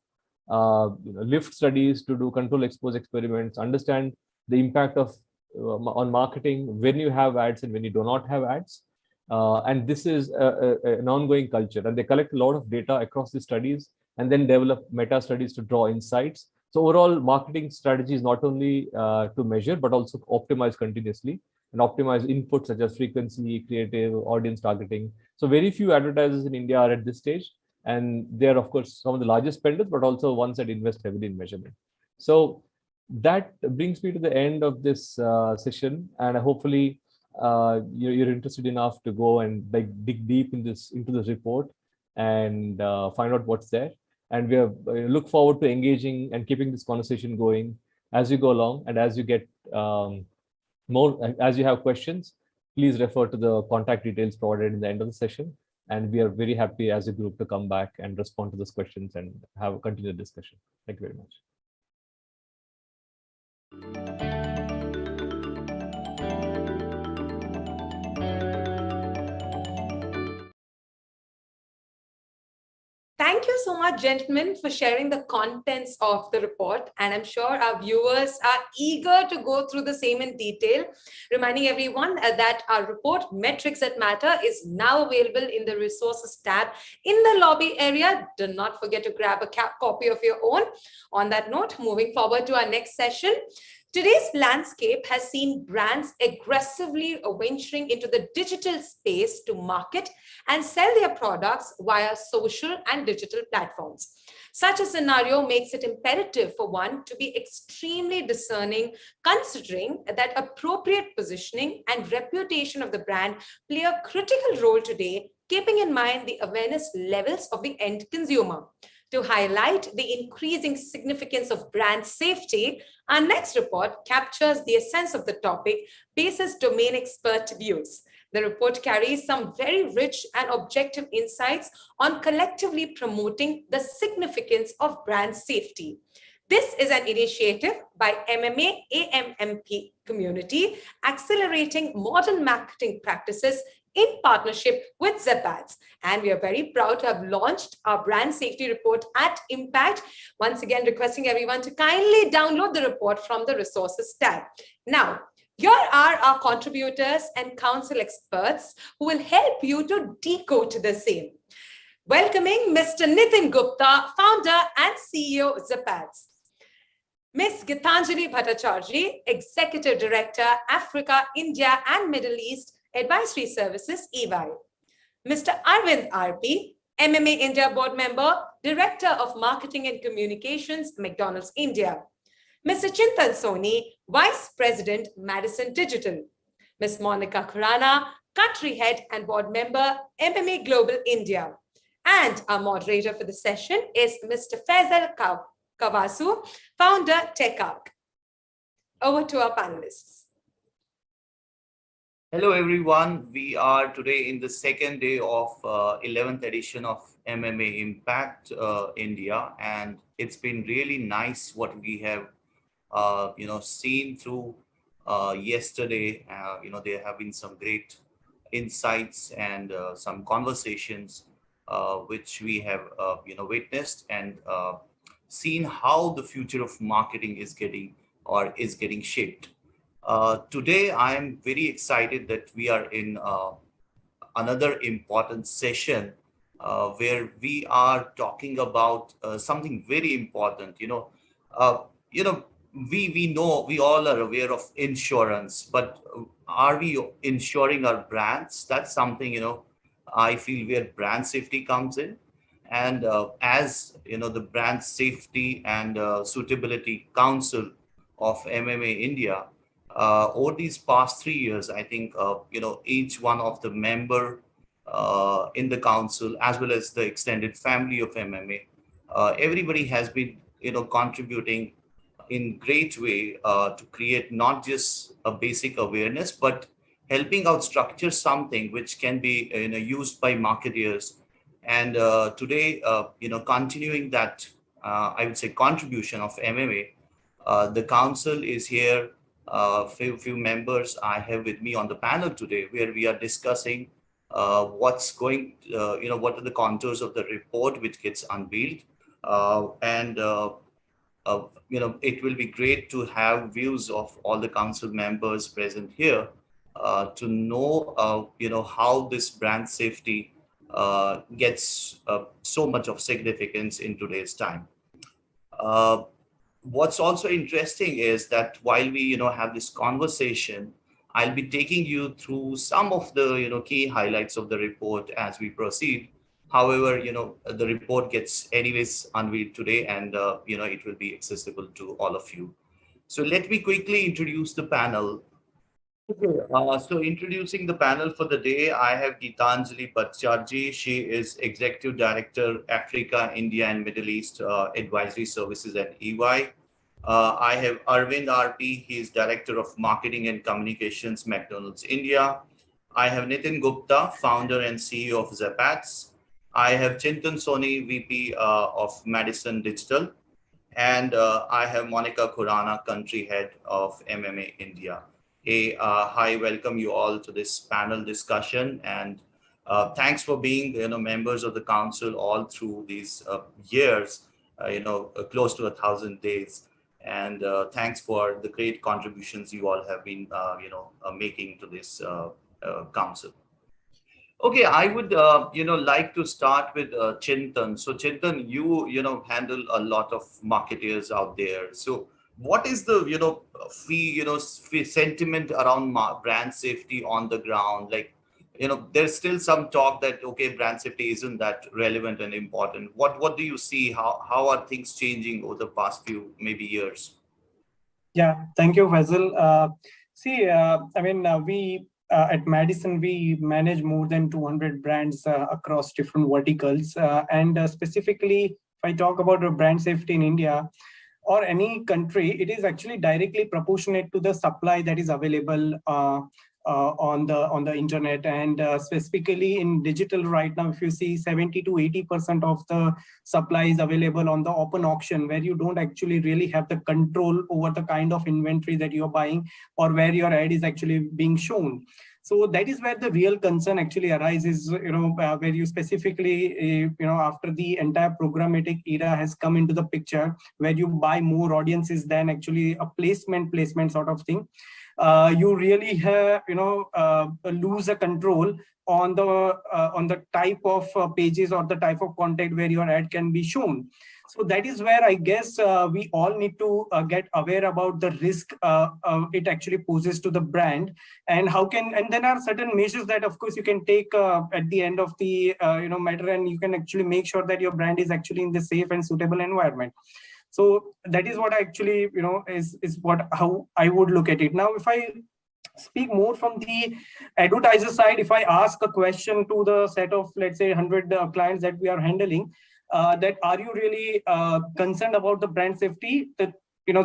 lift studies to do control expose experiments, understand the impact of on marketing when you have ads and when you do not have ads. And this is an ongoing culture, and they collect a lot of data across the studies and then develop meta studies to draw insights. So overall marketing strategy is not only to measure, but also optimize continuously and optimize inputs such as frequency, creative, audience targeting. So very few advertisers in India are at this stage, and they're of course some of the largest spenders, but also ones that invest heavily in measurement. So that brings me to the end of this session, and hopefully you're interested enough to go and like dig deep into this report and find out what's there. And we look forward to engaging and keeping this conversation going as you go along, and as you get as you have questions, please refer to the contact details provided in the end of the session. And we are very happy as a group to come back and respond to those questions and have a continued discussion. Thank you very much. Thank you so much, gentlemen, for sharing the contents of the report. And I'm sure our viewers are eager to go through the same in detail, reminding everyone that our report, Metrics That Matter, is now available in the resources tab in the lobby area. Do not forget to grab a copy of your own. On that note, moving forward to our next session. Today's landscape has seen brands aggressively venturing into the digital space to market and sell their products via social and digital platforms. Such a scenario makes it imperative for one to be extremely discerning, considering that appropriate positioning and reputation of the brand play a critical role today, keeping in mind the awareness levels of the end consumer. To highlight the increasing significance of brand safety, our next report captures the essence of the topic basis domain expert views. The report carries some very rich and objective insights on collectively promoting the significance of brand safety. This is an initiative by MMA AMMP community, accelerating modern marketing practices in partnership with Zappaz. And we are very proud to have launched our brand safety report at Impact. Once again, requesting everyone to kindly download the report from the resources tab. Now, here are our contributors and council experts who will help you to decode the same. Welcoming Mr. Nitin Gupta, founder and CEO of Zappaz. Ms. Gitanjali Bhattacharjee, Executive Director, Africa, India and Middle East, Advisory Services, EY. Mr. Arvind RP, MMA India Board Member, Director of Marketing and Communications, McDonald's India. Mr. Chintan Soni, Vice President, Madison Digital. Ms. Monica Khurana, Country Head and Board Member, MMA Global India. And our moderator for the session is Mr. Faisal Kawasu, Founder, TechArc. Over to our panelists. Hello everyone, we are today in the second day of 11th edition of MMA Impact India, and it's been really nice what we have seen through yesterday. There have been some great insights and some conversations which we have witnessed and seen how the future of marketing is getting shaped. Today, I am very excited that we are in another important session where we are talking about something very important. Uh, you know, we know, we all are aware of insurance, but are we insuring our brands? That's something, I feel where brand safety comes in. And as the Brand Safety and Suitability Council of MMA India, over these past 3 years, I think each one of the member in the council, as well as the extended family of MMA, everybody has been contributing in great way to create not just a basic awareness, but helping out structure something which can be used by marketeers. And today, continuing that, I would say, contribution of MMA, the council is here. Few members I have with me on the panel today, where we are discussing what are the contours of the report which gets unveiled, and it will be great to have views of all the council members present here to know how this brand safety gets so much of significance in today's time. What's also interesting is that while we have this conversation, I'll be taking you through some of the key highlights of the report as we proceed. However, the report gets anyways unveiled today, and it will be accessible to all of you. So let me quickly introduce the panel. Okay, so introducing the panel for the day, I have Geetanjali Bhattacharjee. She is Executive Director, Africa, India and Middle East Advisory Services at EY. I have Arvind RP. He is Director of Marketing and Communications, McDonald's India. I have Nitin Gupta, Founder and CEO of Zapats. I have Chintan Soni, VP of Madison Digital. And I have Monica Khurana, Country Head of MMA India. Hey, hi, welcome you all to this panel discussion, and thanks for being members of the council all through these years, close to 1,000 days, and thanks for the great contributions you all have been making to this council. Okay, I would like to start with Chintan. So Chintan, you handle a lot of marketers out there. So what is the sentiment around brand safety on the ground? Like, there's still some talk that brand safety isn't that relevant and important. What do you see? How are things changing over the past few maybe years? Yeah, thank you, Faisal. We at Madison, we manage more than 200 brands across different verticals, and specifically, if I talk about brand safety in India or any country, it is actually directly proportionate to the supply that is available on the internet, and specifically in digital right now. If you see, 70 to 80% of the supply is available on the open auction, where you don't actually really have the control over the kind of inventory that you're buying or where your ad is actually being shown. So that is where the real concern actually arises, where you specifically, after the entire programmatic era has come into the picture, where you buy more audiences than actually a placement sort of thing. You really have, lose a control on the type of pages or the type of content where your ad can be shown. So that is where I guess we all need to get aware about the risk it actually poses to the brand, and and then are certain measures that of course you can take at the end of the matter, and you can actually make sure that your brand is actually in the safe and suitable environment. So that is what actually is how I would look at it. Now, if I speak more from the advertiser side, if I ask a question to the set of, let's say, 100 clients that we are handling, that are you really concerned about the brand safety? That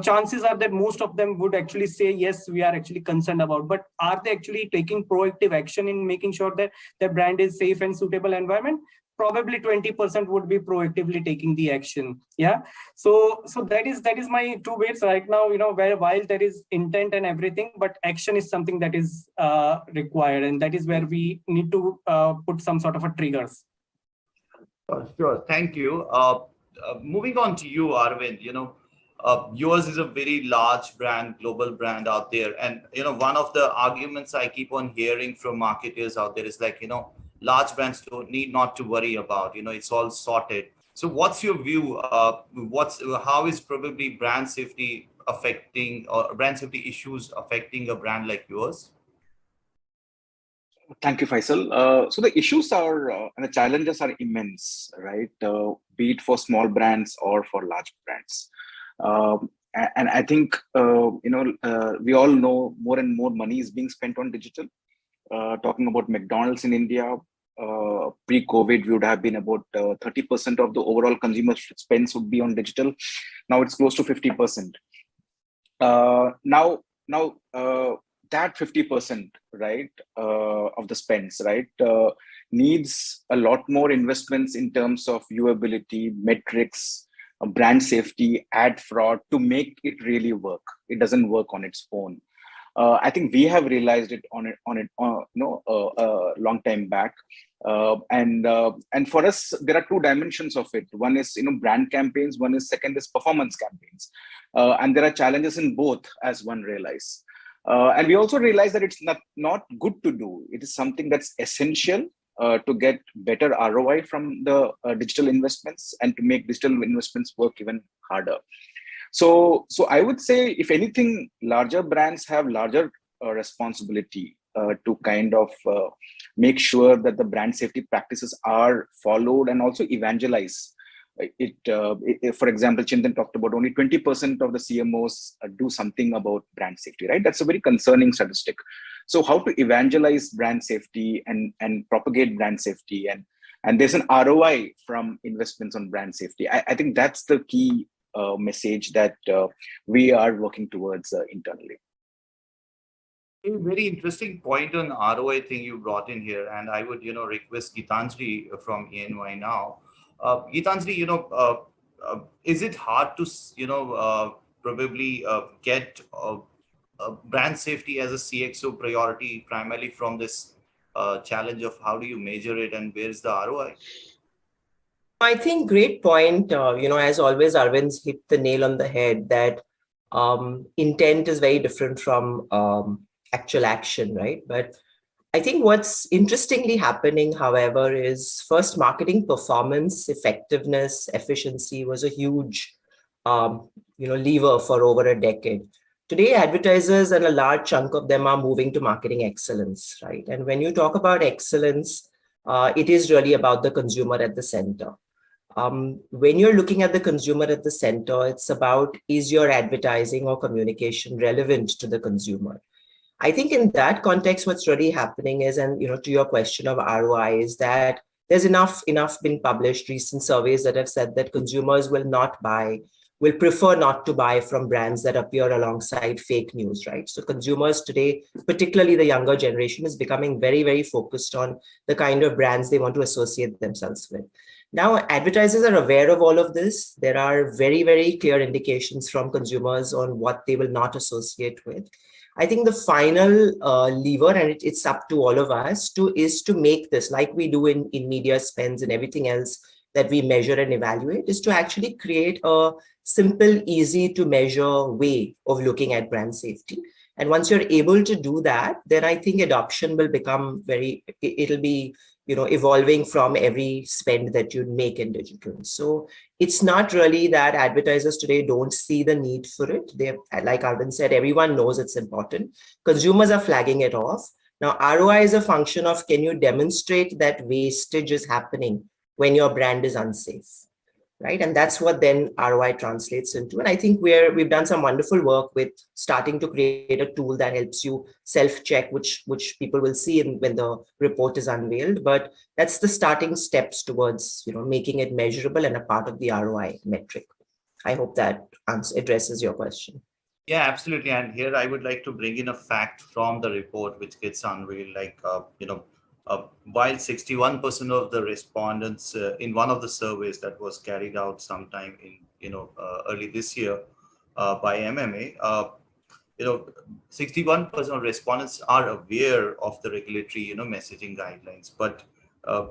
chances are that most of them would actually say yes, we are actually concerned about. But are they actually taking proactive action in making sure that their brand is safe and suitable environment? probably 20% would be proactively taking the action. Yeah. So that is my two bits right now, where while there is intent and everything, but action is something that is required, and that is where we need to put some sort of a triggers. Sure. Thank you. Moving on to you, Arvind, yours is a very large brand, global brand out there. And, one of the arguments I keep on hearing from marketers out there is like, large brands don't need not to worry about, it's all sorted. So what's your view? How is probably brand safety affecting, or brand safety issues affecting a brand like yours? Thank you, Faisal. So the issues are and the challenges are immense, right? Be it for small brands or for large brands. And I think, we all know more and more money is being spent on digital. Talking about McDonald's in India, pre-COVID, we would have been about 30% of the overall consumer spends would be on digital. Now it's close to 50%. Now, that 50%, right, of the spends, right, needs a lot more investments in terms of viewability, metrics, brand safety, ad fraud to make it really work. It doesn't work on its own. I think we have realized it a long time back. And for us, there are two dimensions of it. One is, brand campaigns. Second is performance campaigns. And there are challenges in both, as one realizes. And we also realize that it's not good to do. It is something that's essential to get better ROI from the digital investments and to make digital investments work even harder. So I would say, if anything, larger brands have larger responsibility to kind of make sure that the brand safety practices are followed and also evangelize. For example, Chintan talked about only 20% of the CMOs do something about brand safety, right? That's a very concerning statistic. So how to evangelize brand safety and propagate brand safety, and there's an ROI from investments on brand safety. I think that's the key message that we are working towards internally. A very interesting point on ROI thing you brought in here, and I would request Gitanjali from ENY now. Gitanjali, is it hard to probably get brand safety as a CXO priority, primarily from this challenge of how do you measure it and where's the ROI? I think great point. As always, Arvind's hit the nail on the head that intent is very different from actual action, right? But I think what's interestingly happening, however, is first, marketing performance, effectiveness, efficiency was a huge lever for over a decade. Today, advertisers and a large chunk of them are moving to marketing excellence, right? And when you talk about excellence, it is really about the consumer at the center. When you're looking at the consumer at the center, it's about, is your advertising or communication relevant to the consumer? I think in that context, what's really happening is, and to your question of ROI, is that there's enough been published, recent surveys that have said that consumers will prefer not to buy from brands that appear alongside fake news, right? So consumers today, particularly the younger generation, is becoming very, very focused on the kind of brands they want to associate themselves with. Now, advertisers are aware of all of this. There are very, very clear indications from consumers on what they will not associate with. I think the final lever, and it's up to all of us, is to make this, like we do in media spends and everything else that we measure and evaluate, is to actually create a simple, easy to measure way of looking at brand safety. And once you're able to do that, then I think adoption will become it'll be, evolving from every spend that you make in digital. So it's not really that advertisers today don't see the need for it. They, like Arvind said, everyone knows it's important. Consumers are flagging it off. Now, ROI is a function of, can you demonstrate that wastage is happening when your brand is unsafe, right? And that's what then ROI translates into. And I think we've done some wonderful work with starting to create a tool that helps you self-check, which people will see when the report is unveiled. But that's the starting steps towards making it measurable and a part of the ROI metric. I hope that addresses your question. Yeah, absolutely. And here I would like to bring in a fact from the report which gets unveiled, like while 61% of the respondents in one of the surveys that was carried out sometime in early this year by MMA, 61% of respondents are aware of the regulatory messaging guidelines, but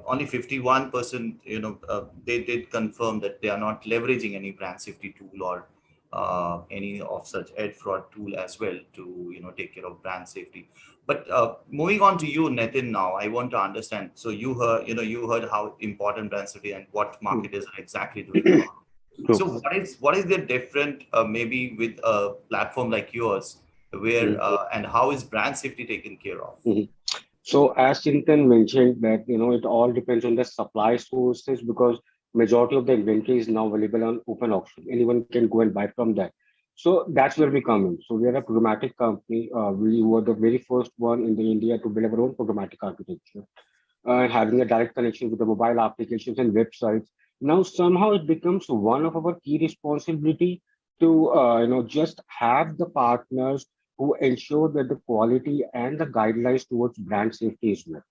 only 51% they did confirm that they are not leveraging any brand safety tool or any of such ad fraud tool as well to take care of brand safety. But moving on to you, Nitin, now I want to understand. So you heard how important brand safety and what marketers are exactly doing. So what is the different maybe with a platform like yours, where and how is brand safety taken care of? So as Chintan mentioned that, it all depends on the supply sources, because majority of the inventory is now available on open auction. Anyone can go and buy from that. So that's where we come in. So we are a programmatic company. We were the very first one in the India to build our own programmatic architecture, having a direct connection with the mobile applications and websites. Now somehow it becomes one of our key responsibility to just have the partners who ensure that the quality and the guidelines towards brand safety is met.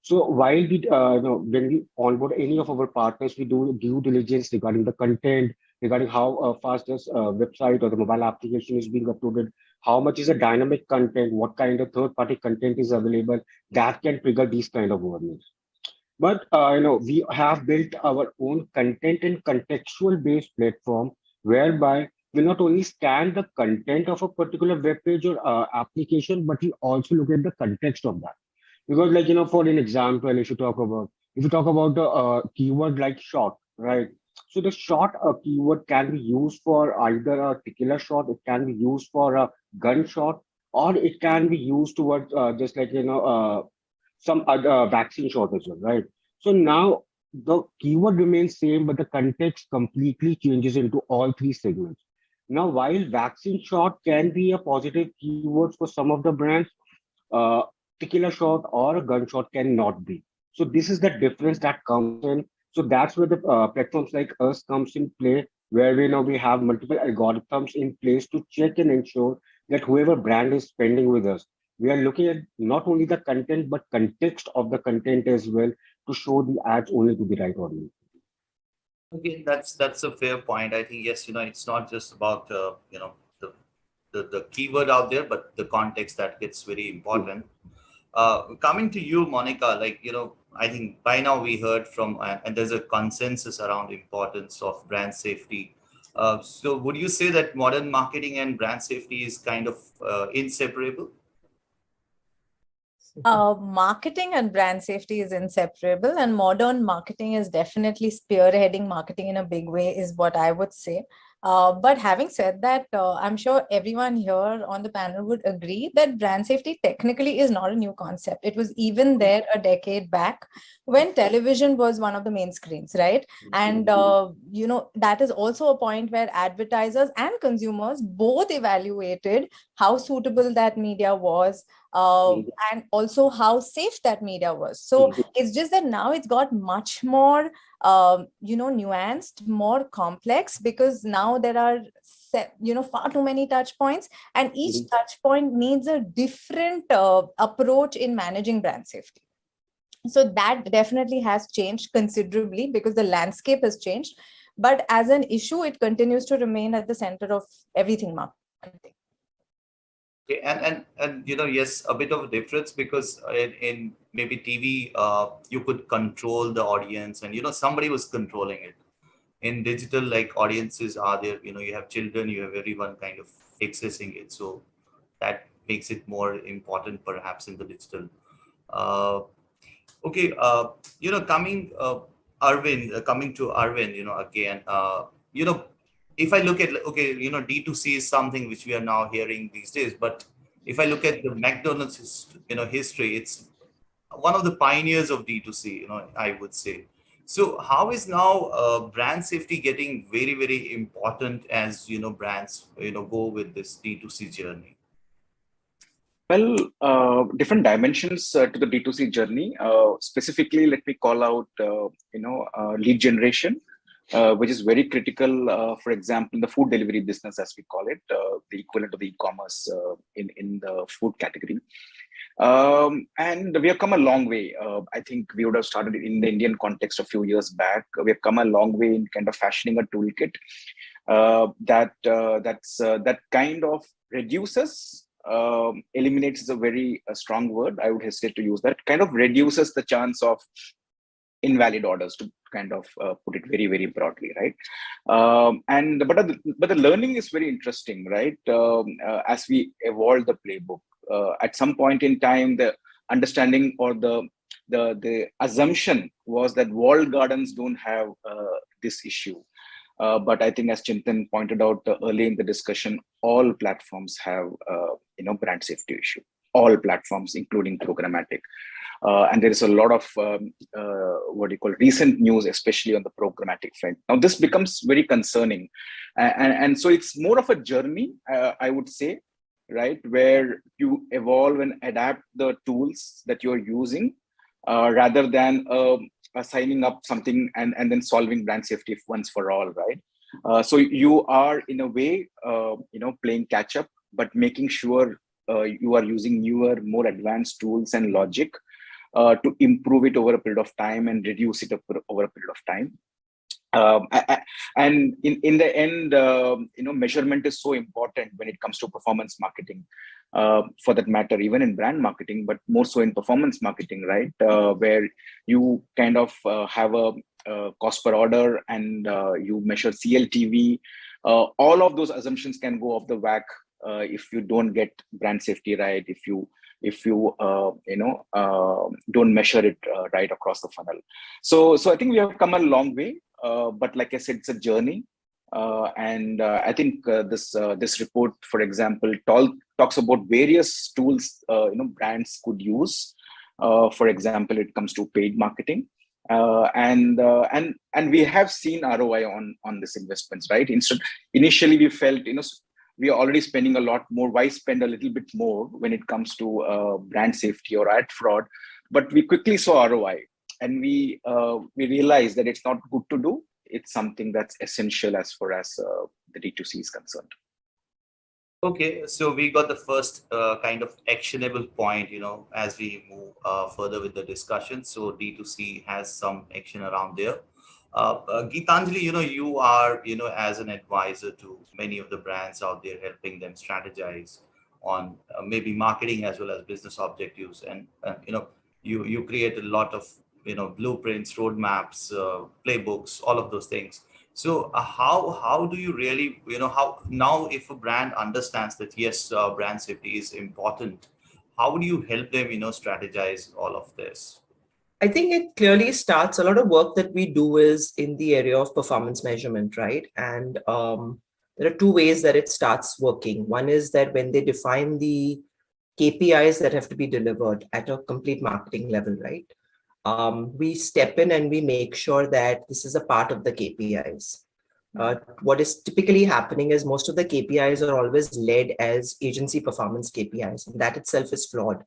So while we, when we onboard any of our partners, we do due diligence regarding the content, regarding how fast this website or the mobile application is being uploaded, how much is a dynamic content, what kind of third-party content is available, that can trigger these kind of warnings. But we have built our own content and contextual-based platform, whereby we not only scan the content of a particular web page or application, but we also look at the context of that. Because, for an example, if you talk about the keyword like shot, right? So the shot keyword can be used for either a tequila shot, it can be used for a gunshot, or it can be used towards just some other vaccine shot as well, right? So now the keyword remains same, but the context completely changes into all three segments. Now, while vaccine shot can be a positive keyword for some of the brands, tequila shot or a gunshot cannot be. So this is the difference that comes in. So that's where the platforms like us comes in play, where we have multiple algorithms in place to check and ensure that whoever brand is spending with us, we are looking at not only the content but context of the content as well, to show the ads only to the right audience. Okay, that's a fair point. I think yes, it's not just about the keyword out there, but the context that gets very important. Coming to you, Monica, I think by now we heard from, and there's a consensus around the importance of brand safety. So would you say that modern marketing and brand safety is kind of inseparable? Marketing and brand safety is inseparable, and modern marketing is definitely spearheading marketing in a big way, is what I would say. But having said that, I'm sure everyone here on the panel would agree that brand safety technically is not a new concept. It was even there a decade back when television was one of the main screens, right? And, that is also a point where advertisers and consumers both evaluated how suitable that media was, and also how safe that media was. So it's just that now it's got much more nuanced, more complex, because now there are far too many touch points, and each touch point needs a different approach in managing brand safety. So that definitely has changed considerably because the landscape has changed, but as an issue it continues to remain at the center of everything marketing. Okay, and yes, a bit of a difference, because in maybe TV, you could control the audience, and somebody was controlling it. In digital, like, audiences are there, you have children, you have everyone kind of accessing it, so that makes it more important perhaps in the digital. Okay, coming to Arvind, again, if I look at, D2C is something which we are now hearing these days, but if I look at the McDonald's, history, it's one of the pioneers of D2C, I would say. So how is now brand safety getting very, very important as, brands, go with this D2C journey? Well, different dimensions to the D2C journey. Specifically, let me call out, lead generation, which is very critical. For example, in the food delivery business, as we call it, the equivalent of the e-commerce in the food category. And we have come a long way. I think we would have started in the Indian context a few years back. We have come a long way in kind of fashioning a toolkit that kind of reduces, eliminates is a very strong word. I would hesitate to use that. Kind of reduces the chance of invalid orders, to kind of put it very, very broadly, right? But the learning is very interesting, right? As we evolve the playbook, at some point in time, the understanding or the assumption was that walled gardens don't have this issue. But I think, as Chintan pointed out early in the discussion, all platforms have brand safety issue. All platforms, including programmatic. And there is a lot of recent news, especially on the programmatic front. Now, this becomes very concerning. And so it's more of a journey, I would say, right, where you evolve and adapt the tools that you're using rather than signing up something and then solving brand safety once for all, right? So you are, in a way, playing catch up, but making sure you are using newer, more advanced tools and logic to improve it over a period of time and reduce it over a period of time. And in the end, measurement is so important when it comes to performance marketing, for that matter, even in brand marketing, but more so in performance marketing, right? Where you kind of have a cost per order and you measure CLTV. All of those assumptions can go off the whack if you don't get brand safety right, if you don't measure it right across the funnel. So I think we have come a long way, but like I said, it's a journey. And I think this report, for example, talks about various tools brands could use. For example, it comes to paid marketing, and we have seen ROI on this investments, right? Initially, we felt we are already spending a lot more. Why spend a little bit more when it comes to brand safety or ad fraud? But we quickly saw ROI, and we realized that it's not good to do. It's something that's essential as far as the D2C is concerned. Okay, so we got the first kind of actionable point, as we move further with the discussion. So D2C has some action around there. Geetanjali, you are, as an advisor to many of the brands out there, helping them strategize on maybe marketing as well as business objectives. And you create a lot of, blueprints, roadmaps, playbooks, all of those things. So how do you really, how now if a brand understands that, yes, brand safety is important, how do you help them, strategize all of this? I think it clearly starts, a lot of work that we do is in the area of performance measurement, right? And there are two ways that it starts working. One is that when they define the KPIs that have to be delivered at a complete marketing level, right? We step in and we make sure that this is a part of the KPIs. What is typically happening is most of the KPIs are always led as agency performance KPIs, and that itself is flawed.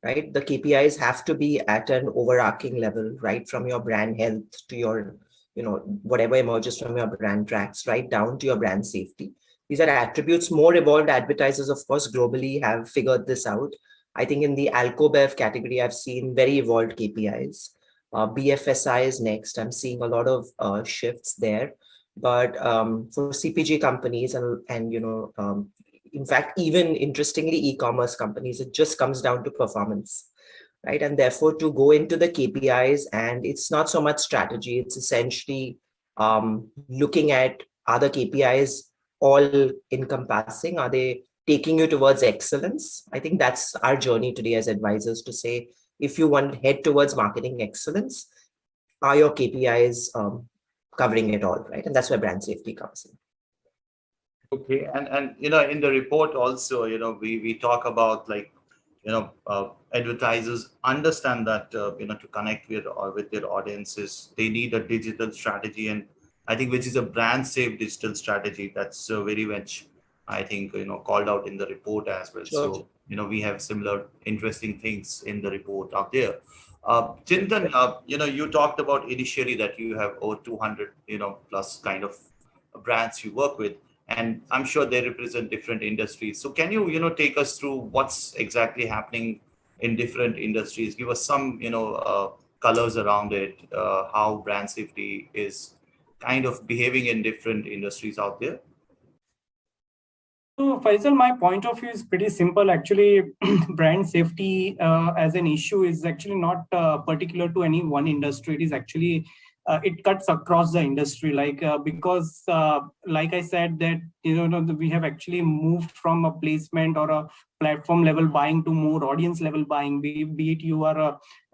Right? The KPIs have to be at an overarching level, right? From your brand health to your, whatever emerges from your brand tracks, right down to your brand safety. These are attributes. More evolved advertisers, of course, globally have figured this out. I think in the Alcobev category, I've seen very evolved KPIs. BFSI is next. I'm seeing a lot of shifts there. But for CPG companies and in fact, even interestingly, e-commerce companies, it just comes down to performance, right? And therefore, to go into the KPIs, and it's not so much strategy, it's essentially looking at, are the KPIs all encompassing? Are they taking you towards excellence? I think that's our journey today as advisors, to say, if you want to head towards marketing excellence, are your KPIs covering it all, right? And that's where brand safety comes in. Okay, and in the report also, we talk about, like, advertisers understand that to connect with their audiences, they need a digital strategy, and I think which is a brand safe digital strategy. That's very much, I think, called out in the report as well. Sure. So we have similar interesting things in the report out there. Chintan, you talked about initially that you have over 200 plus kind of brands you work with. And I'm sure they represent different industries. So can you, take us through what's exactly happening in different industries. Give us some, colors around it, how brand safety is kind of behaving in different industries out there. So, Faisal, my point of view is pretty simple. Actually, brand safety as an issue is actually not particular to any one industry. It is actually it cuts across the industry, because like I said that we have actually moved from a placement or a platform level buying to more audience level buying. Be it you are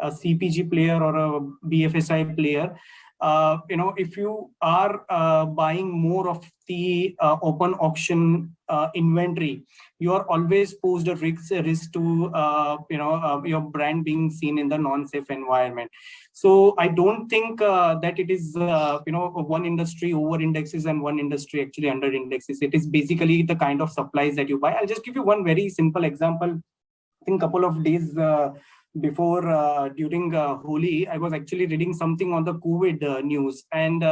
a CPG player or a BFSI player. If you are buying more of the open auction inventory, you are always posed a risk to your brand being seen in the non-safe environment. So I don't think that it is one industry over indexes and one industry actually under indexes. It is basically the kind of supplies that you buy. I'll just give you one very simple example. I think a couple of days before during Holi, I was actually reading something on the COVID news, and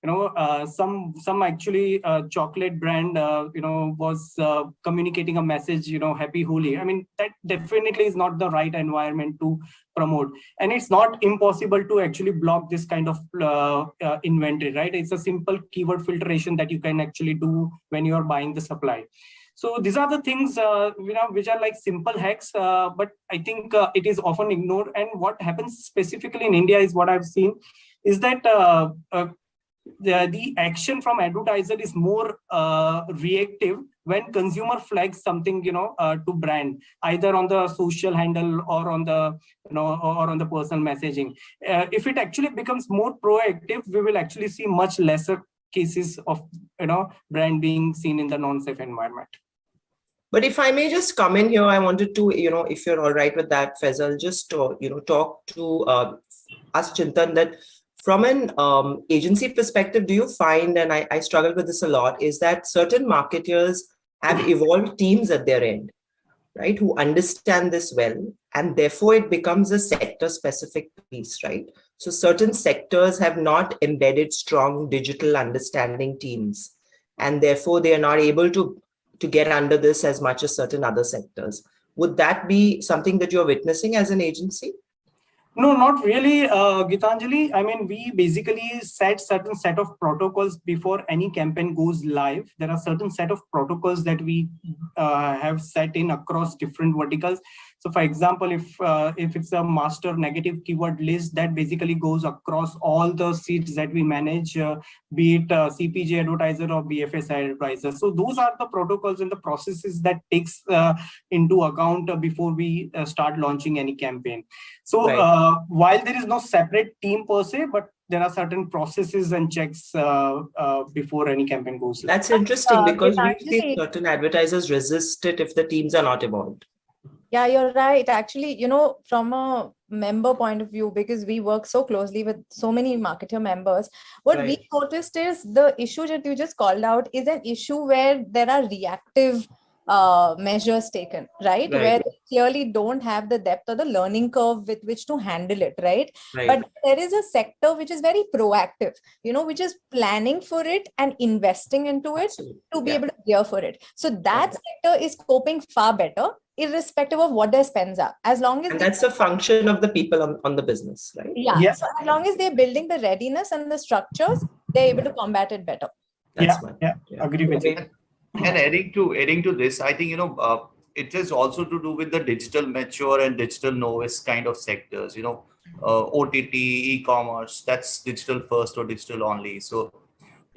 some actually chocolate brand was communicating a message, happy Holi. I mean, that definitely is not the right environment to promote, and it's not impossible to actually block this kind of inventory, right? It's a simple keyword filtration that you can actually do when you are buying the supply. So these are the things which are like simple hacks, but I think it is often ignored. And what happens specifically in India is what I've seen is that the action from advertiser is more reactive when consumer flags something to brand, either on the social handle or on the or on the personal messaging. If it actually becomes more proactive, we will actually see much lesser cases of brand being seen in the non-safe environment. But if I may just come in here, I wanted to, if you're all right with that, Faisal, just talk to us, Chintan, that from an agency perspective, do you find, and I struggle with this a lot, is that certain marketers have evolved teams at their end, right, who understand this well, and therefore it becomes a sector-specific piece, right? So certain sectors have not embedded strong digital understanding teams, and therefore they are not able to get under this as much as certain other sectors. Would that be something that you're witnessing as an agency? No, not really, Gitanjali. I mean, we basically set certain set of protocols before any campaign goes live. There are certain set of protocols that we have set in across different verticals. So, for example, if it's a master negative keyword list, that basically goes across all the seats that we manage, be it CPG advertiser or BFSI advertiser. So those are the protocols and the processes that takes into account before we start launching any campaign. So while there is no separate team per se, but there are certain processes and checks before any campaign goes live. That's interesting because we've seen certain advertisers resist it if the teams are not evolved. Yeah, you're right. Actually, from a member point of view, because we work so closely with so many marketer members, what we noticed is the issue that you just called out is an issue where there are reactive measures taken, right? Where they clearly don't have the depth or the learning curve with which to handle it, right? But there is a sector which is very proactive, which is planning for it and investing into it to be able to gear for it. So that sector is coping far better, irrespective of what their spends are, as long as that's a function of the people on the business, right? Yeah. So as long as they're building the readiness and the structures, they're able to combat it better. Agree with you. And adding to this, I think it is also to do with the digital mature and digital novice kind of sectors. OTT, e-commerce, that's digital first or digital only. So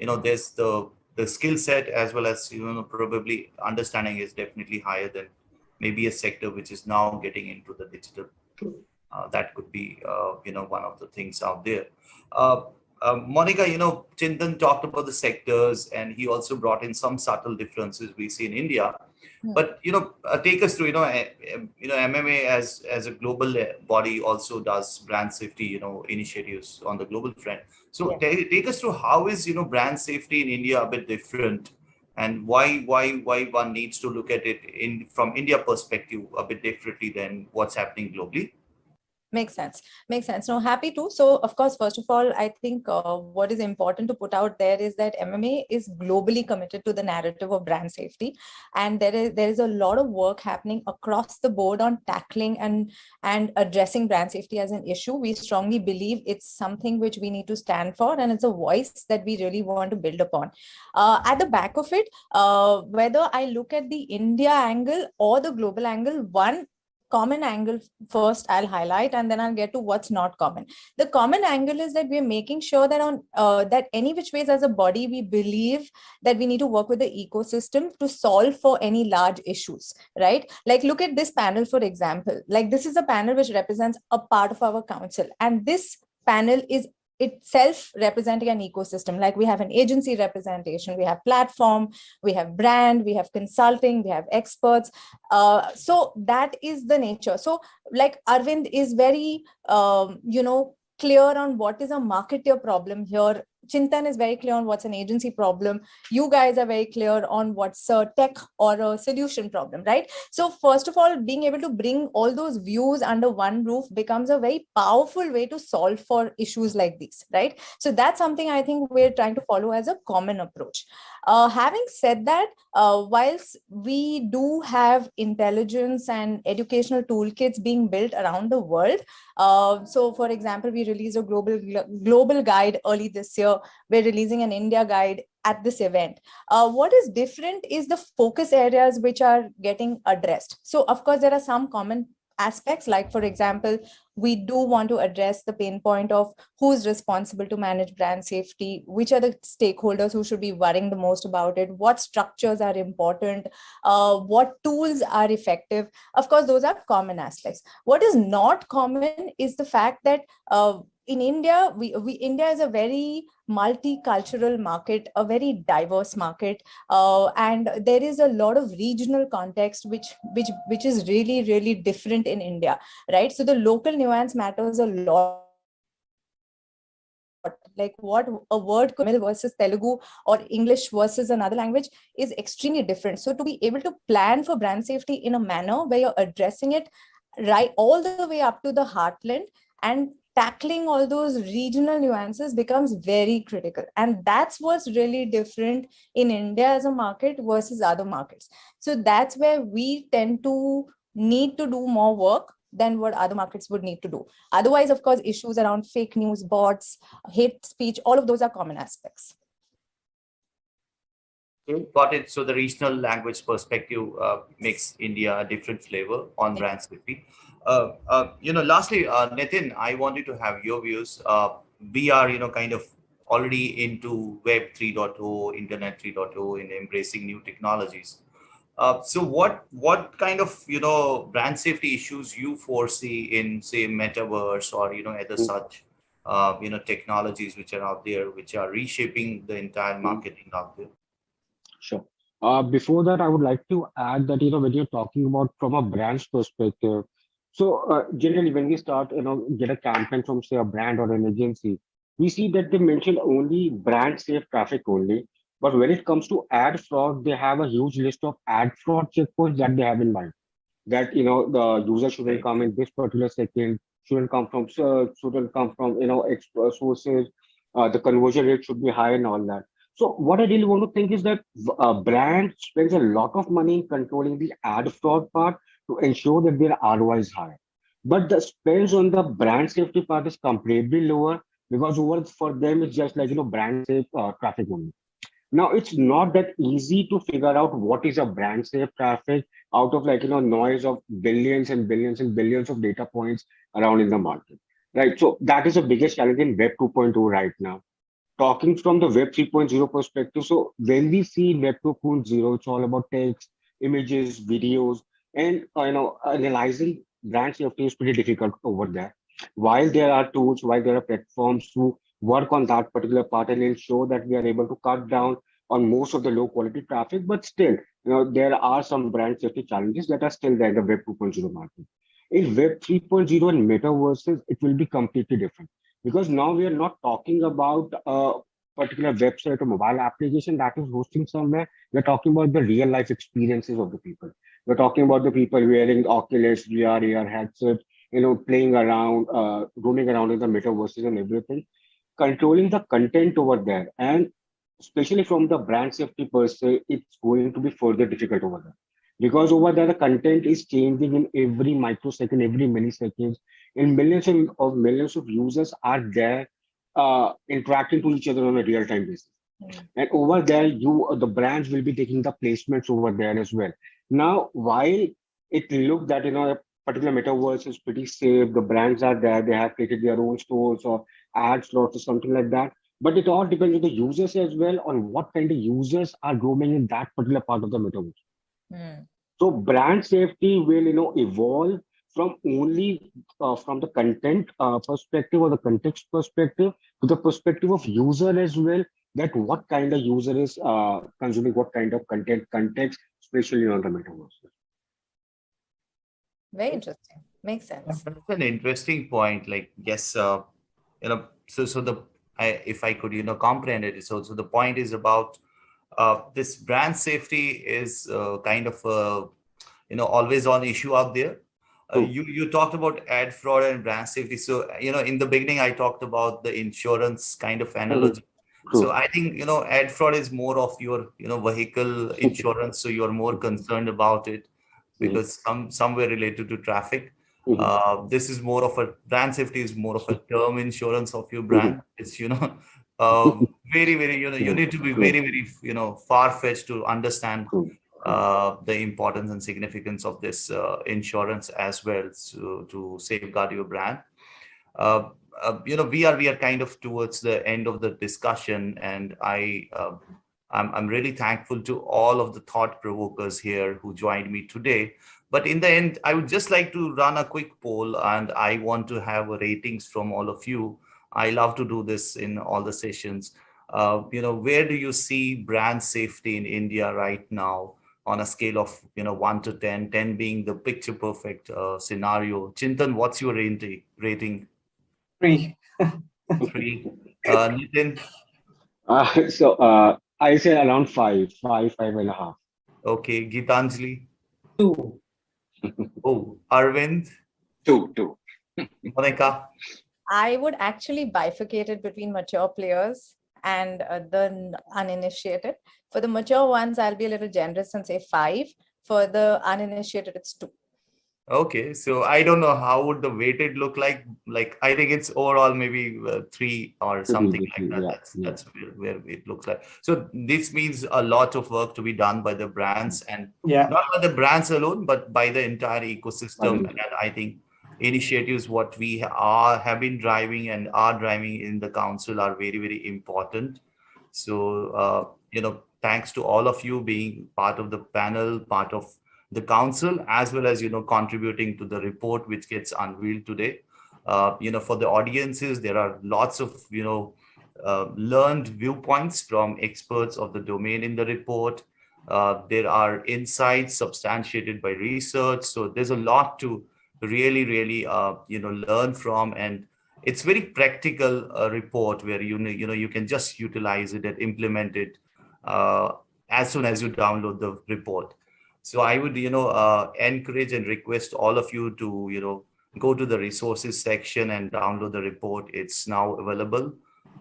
there's the skill set as well as probably understanding is definitely higher than maybe a sector which is now getting into the digital. That could be one of the things out there. Monica, Chintan talked about the sectors and he also brought in some subtle differences we see in India. But take us through, MMA as a global body also does brand safety, initiatives on the global front. So take us through how is brand safety in India a bit different, and why one needs to look at it from India perspective a bit differently than what's happening globally. Makes sense. Makes sense. No, happy to. So, of course, first of all, I think what is important to put out there is that MMA is globally committed to the narrative of brand safety, and there is a lot of work happening across the board on tackling and addressing brand safety as an issue. We strongly believe it's something which we need to stand for, and it's a voice that we really want to build upon. At the back of it, whether I look at the India angle or the global angle, one common angle first I'll highlight, and then I'll get to what's not common. The common angle is that we're making sure that on that any which ways as a body, we believe that we need to work with the ecosystem to solve for any large issues, right? Like look at this panel, for example. Like this is a panel which represents a part of our council, and this panel is itself representing an ecosystem. Like we have an agency representation, we have platform, we have brand, we have consulting, we have experts. So that is the nature. So like Arvind is very, clear on what is a marketer problem here. Chintan is very clear on what's an agency problem. You guys are very clear on what's a tech or a solution problem, right? So first of all, being able to bring all those views under one roof becomes a very powerful way to solve for issues like these, right? So that's something I think we're trying to follow as a common approach. Having said that, whilst we do have intelligence and educational toolkits being built around the world, so for example, we released a global guide early this year. We're releasing an India guide at this event. What is different is the focus areas which are getting addressed. So of course, there are some common aspects, like for example, we do want to address the pain point of who's responsible to manage brand safety, which are the stakeholders who should be worrying the most about it, what structures are important, what tools are effective. Of course, those are common aspects. What is not common is the fact that in India, India is a very multicultural market, a very diverse market, and there is a lot of regional context which is really, really different in India, right? So the local nuance matters a lot. Like what a word Tamil versus Telugu or English versus another language is extremely different. So to be able to plan for brand safety in a manner where you're addressing it right all the way up to the heartland and tackling all those regional nuances becomes very critical. And that's what's really different in India as a market versus other markets. So that's where we tend to need to do more work than what other markets would need to do. Otherwise, of course, issues around fake news, bots, hate speech, all of those are common aspects. Got it. So the regional language perspective makes India a different flavor on brand safety. Lastly, Nitin, I wanted to have your views. We are, kind of already into Web 3.0, Internet 3.0, in embracing new technologies. So what kind of, brand safety issues you foresee in, say, Metaverse or, other such, technologies which are out there, which are reshaping the entire marketing out there? Sure. Before that, I would like to add that, when you're talking about from a brand's perspective, so generally when we start, get a campaign from, say, a brand or an agency, we see that they mention only brand safe traffic only. But when it comes to ad fraud, they have a huge list of ad fraud checkpoints that they have in mind. That, the user shouldn't come in this particular second, shouldn't come from search, shouldn't come from, sources, the conversion rate should be high and all that. So what I really want to think is that brand spends a lot of money in controlling the ad fraud part to ensure that their ROI is high. But the spends on the brand safety part is comparatively lower because for them, it's just like, brand safe traffic only. Now, it's not that easy to figure out what is a brand safe traffic out of noise of billions and billions and billions of data points around in the market, right? So that is the biggest challenge in Web 2.0 right now. Talking from the Web 3.0 perspective, so when we see Web 2.0, it's all about text, images, videos, and analyzing brand safety is pretty difficult over there. While there are tools, while there are platforms to work on that particular part and ensure that we are able to cut down on most of the low quality traffic, but still, there are some brand safety challenges that are still there in the Web 2.0 market. In Web 3.0 and metaverses, it will be completely different. Because now we are not talking about a particular website or mobile application that is hosting somewhere. We're talking about the real life experiences of the people. We're talking about the people wearing Oculus, VR, AR headsets, playing around, roaming around in the metaverses and everything, controlling the content over there, and especially from the brand safety per se, it's going to be further difficult over there. Because over there, the content is changing in every microsecond, every millisecond, and millions of users are there interacting to each other on a real-time basis. And over there, the brands will be taking the placements over there as well. Now, while it looked that a particular metaverse is pretty safe, the brands are there, they have created their own stores or ad slots or something like that. But it all depends on the users as well, on what kind of users are roaming in that particular part of the metaverse. So brand safety will evolve from only from the content perspective or the context perspective to the perspective of user as well, that what kind of user is consuming what kind of context, especially on the metaverse. Very interesting. Makes sense. That's an interesting point. Like, yes, so if I could, comprehend it. So the point is about this brand safety is kind of always on issue out there. You talked about ad fraud and brand safety. So, in the beginning, I talked about the insurance kind of analogy. So I think, ad fraud is more of your, vehicle insurance. So you're more concerned about it because somewhere related to traffic. This is more of a brand safety is more of a term insurance of your brand. It's, very, very, you need to be very, very, far-fetched to understand the importance and significance of this insurance as well, to safeguard your brand. We are kind of towards the end of the discussion, and I'm really thankful to all of the thought provokers here who joined me today. But in the end, I would just like to run a quick poll, and I want to have ratings from all of you. I love to do this in all the sessions. Where do you see brand safety in India right now on a scale of 1 to 10, 10 being the picture perfect scenario? Chintan, what's your rating? 3. 3. Nitin? So I say around 5.5. Okay, Geetanjali? 2. Oh, Arvind? 2. Monica? I would actually bifurcate it between mature players and the uninitiated. For the mature ones, I'll be a little generous and say 5. For the uninitiated, it's 2. Okay, so I don't know how would the weighted look like. Like, I think it's overall maybe 3 or something like that. That's where it looks like. So this means a lot of work to be done by the brands, and not by the brands alone, but by the entire ecosystem. And I think initiatives what we have been driving and are driving in the council are very, very important. So thanks to all of you being part of the panel, part of the council, as well as contributing to the report which gets unveiled today. For the audiences, there are lots of learned viewpoints from experts of the domain in the report. There are insights substantiated by research. So there's a lot to really learn from, and it's very practical report where you can just utilize it and implement it as soon as you download the report. So I would encourage and request all of you to go to the resources section and download the report. It's now available,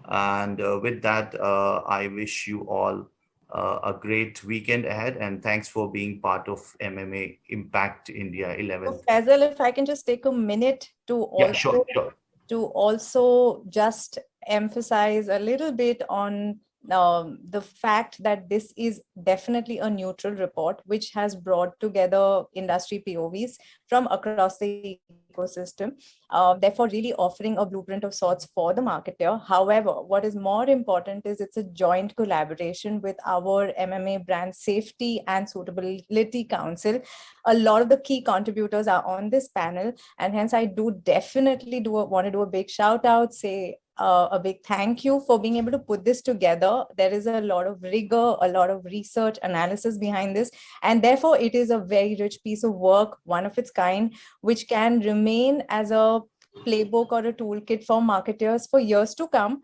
and with that I wish you all a great weekend ahead, and thanks for being part of MMA Impact India 11th. So, Faisal, if I can just take a minute to also just emphasize a little bit on the fact that this is definitely a neutral report which has brought together industry POVs from across the ecosystem, therefore really offering a blueprint of sorts for the marketer. However, what is more important is it's a joint collaboration with our MMA Brand Safety and Suitability Council. A lot of the key contributors are on this panel, and hence I do definitely want to do a big shout out, say a big thank you for being able to put this together. There is a lot of rigor, a lot of research analysis behind this, and therefore it is a very rich piece of work, one of its kind, which can remain as a playbook or a toolkit for marketers for years to come.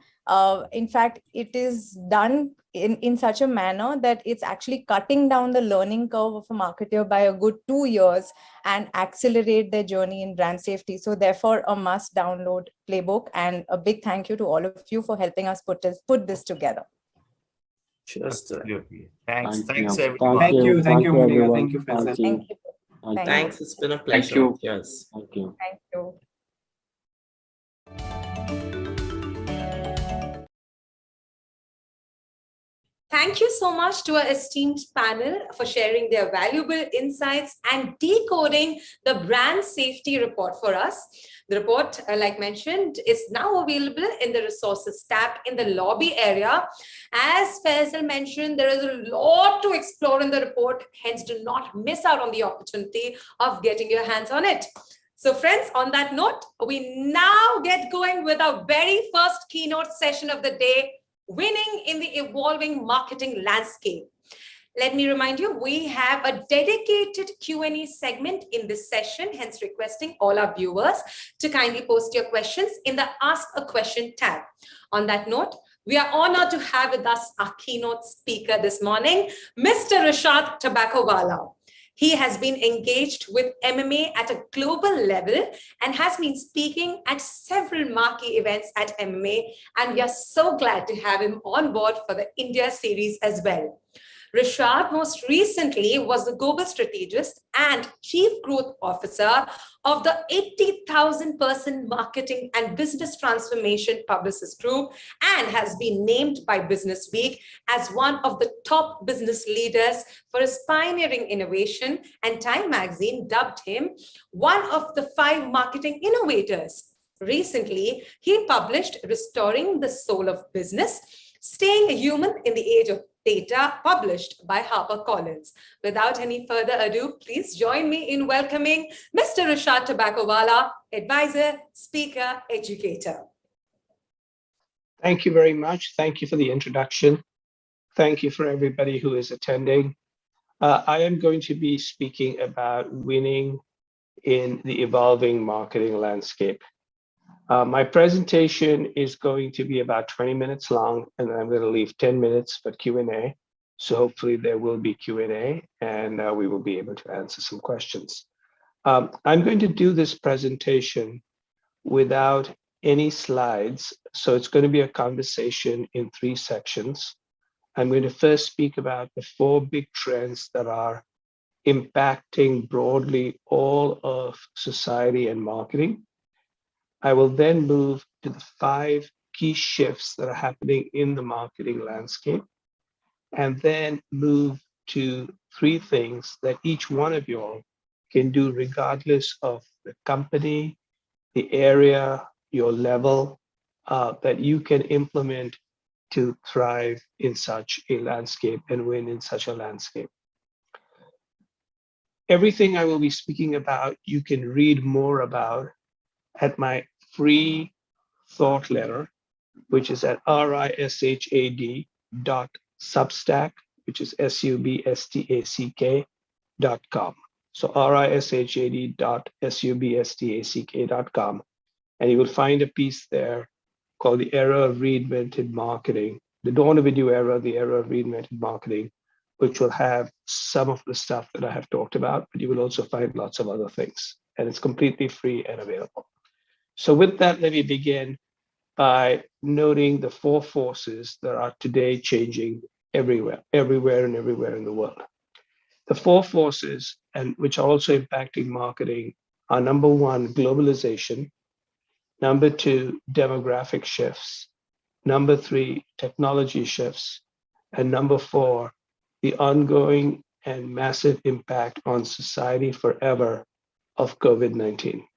In fact, it is done in such a manner that it's actually cutting down the learning curve of a marketer by a good 2 years and accelerate their journey in brand safety. So therefore, a must download playbook, and a big thank you to all of you for helping us put this together. Just Absolutely. Thanks. Thank Thanks, you. everyone. Thank you, Monica. everyone. Thank you, Faisal. Thank you. thanks. It's been a pleasure. you. Cheers. Thank you. Thank you. Thank you so much to our esteemed panel for sharing their valuable insights and decoding the brand safety report for us. The report, like mentioned, is now available in the resources tab in the lobby area. As Faisal mentioned, there is a lot to explore in the report, hence do not miss out on the opportunity of getting your hands on it. So friends, on that note, we now get going with our very first keynote session of the day, winning in the evolving marketing landscape. Let me remind you, we have a dedicated Q&A segment in this session, hence requesting all our viewers to kindly post your questions in the Ask a Question tab. On that note, we are honored to have with us our keynote speaker this morning, Mr. Rishad Tobaccowala. He has been engaged with MMA at a global level and has been speaking at several marquee events at MMA. And we are so glad to have him on board for the India series as well. Rishad most recently was the global strategist and chief growth officer of the 80,000 person marketing and business transformation publicist group, and has been named by Business Week as one of the top business leaders for his pioneering innovation, and Time magazine dubbed him one of the 5 marketing innovators. Recently, he published Restoring the Soul of Business, Staying a Human in the Age of Data, published by HarperCollins. Without any further ado, please join me in welcoming Mr. Rishad Tobaccowala, advisor, speaker, educator. Thank you very much. Thank you for the introduction. Thank you for everybody who is attending. I am going to be speaking about winning in the evolving marketing landscape. My presentation is going to be about 20 minutes long, and I'm going to leave 10 minutes for Q&A. So hopefully there will be Q&A, and we will be able to answer some questions. I'm going to do this presentation without any slides. So it's going to be a conversation in 3 sections. I'm going to first speak about the 4 big trends that are impacting broadly all of society and marketing. I will then move to the 5 key shifts that are happening in the marketing landscape, and then move to 3 things that each one of you all can do regardless of the company, the area, your level, that you can implement to thrive in such a landscape and win in such a landscape. Everything I will be speaking about, you can read more about at my free thought letter, which is at risad.substack, which is substack.com. So risad.substack.com. And you will find a piece there called The Era of Reinvented Marketing, the dawn of a new era, the era of reinvented marketing, which will have some of the stuff that I have talked about, but you will also find lots of other things. And it's completely free and available. So with that, let me begin by noting the 4 forces that are today changing everywhere in the world. The 4 forces, and which are also impacting marketing, are number 1, globalization, number 2, demographic shifts, number 3, technology shifts, and number 4, the ongoing and massive impact on society forever of COVID-19.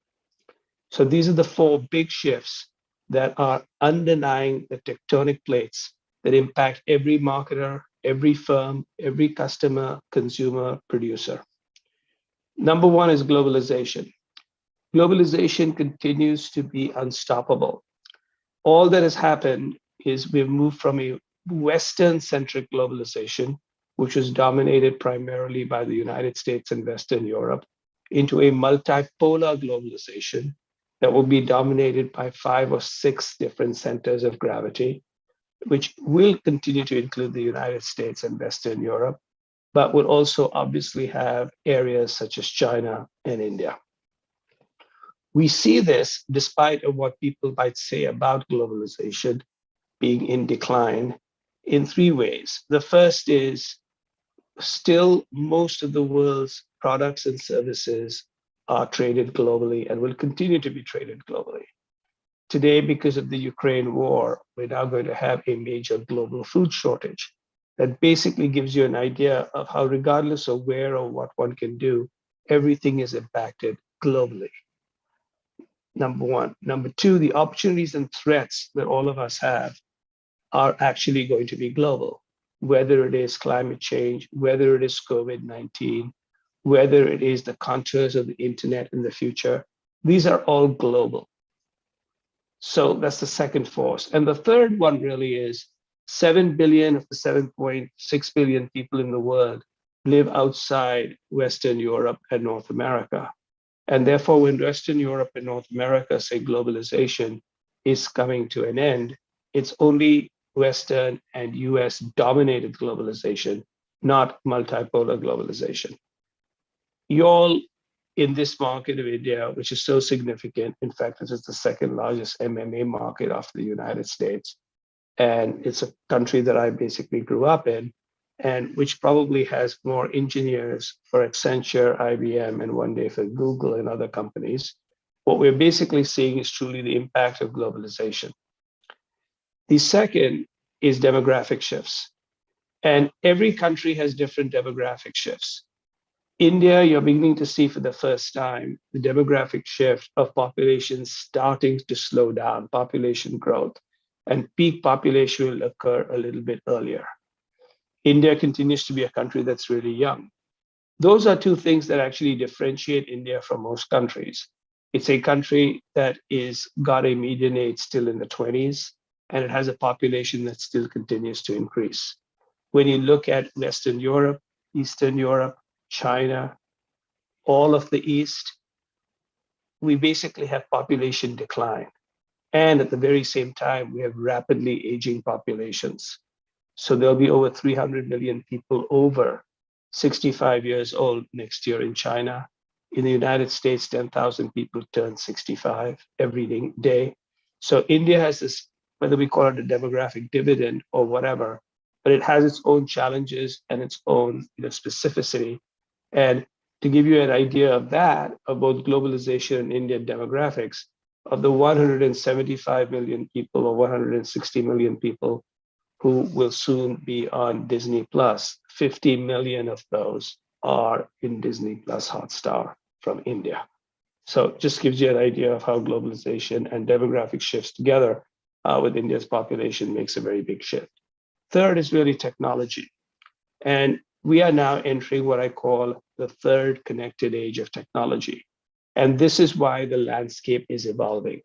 So these are the 4 big shifts that are underlying the tectonic plates that impact every marketer, every firm, every customer, consumer, producer. Number 1 is globalization. Globalization continues to be unstoppable. All that has happened is we've moved from a Western-centric globalization, which was dominated primarily by the United States and Western Europe, into a multipolar globalization that will be dominated by 5 or 6 different centers of gravity. which will continue to include the United States and Western Europe, but will also obviously have areas such as China and India. We see this despite of what people might say about globalization being in decline in three ways. The first is still most of the world's products and services are traded globally and will continue to be traded globally. Today, because of the Ukraine war, we're now going to have a major global food shortage. That basically gives you an idea of how, regardless of where or what one can do, everything is impacted globally. Number one. Number two, the opportunities and threats that all of us have are actually going to be global, whether it is climate change, whether it is COVID-19, whether it is the contours of the internet in the future. These are all global. So that's the second force. And the third one really is 7 billion of the 7.6 billion people in the world live outside Western Europe and North America. And therefore, when Western Europe and North America say globalization is coming to an end, it's only Western and US dominated globalization, not multipolar globalization. You all in this market of India, which is so significant, in fact, this is the second largest MMA market after the United States. And it's a country that I basically grew up in, and which probably has more engineers for Accenture, IBM, and one day for Google and other companies. What we're basically seeing is truly the impact of globalization. The second is demographic shifts. And every country has different demographic shifts. India, you're beginning to see for the first time the demographic shift of population starting to slow down, population growth, and peak population will occur a little bit earlier. India continues to be a country that's really young. Those are two things that actually differentiate India from most countries. It's a country that is got a median age still in the 20s, and it has a population that still continues to increase. When you look at Western Europe, Eastern Europe, China, all of the East, we basically have population decline. And at the very same time, we have rapidly aging populations. So there'll be over 300 million people over 65 years old next year in China. In the United States, 10,000 people turn 65 every day. So India has this, whether we call it a demographic dividend or whatever, but it has its own challenges and its own specificity. And to give you an idea of that, of both globalization and Indian demographics, of the 175 million people or 160 million people who will soon be on Disney Plus, 50 million of those are in Disney Plus Hotstar from India. So just gives you an idea of how globalization and demographic shifts together with India's population makes a very big shift. Third is really technology. And we are now entering what I call the third connected age of technology. And this is why the landscape is evolving.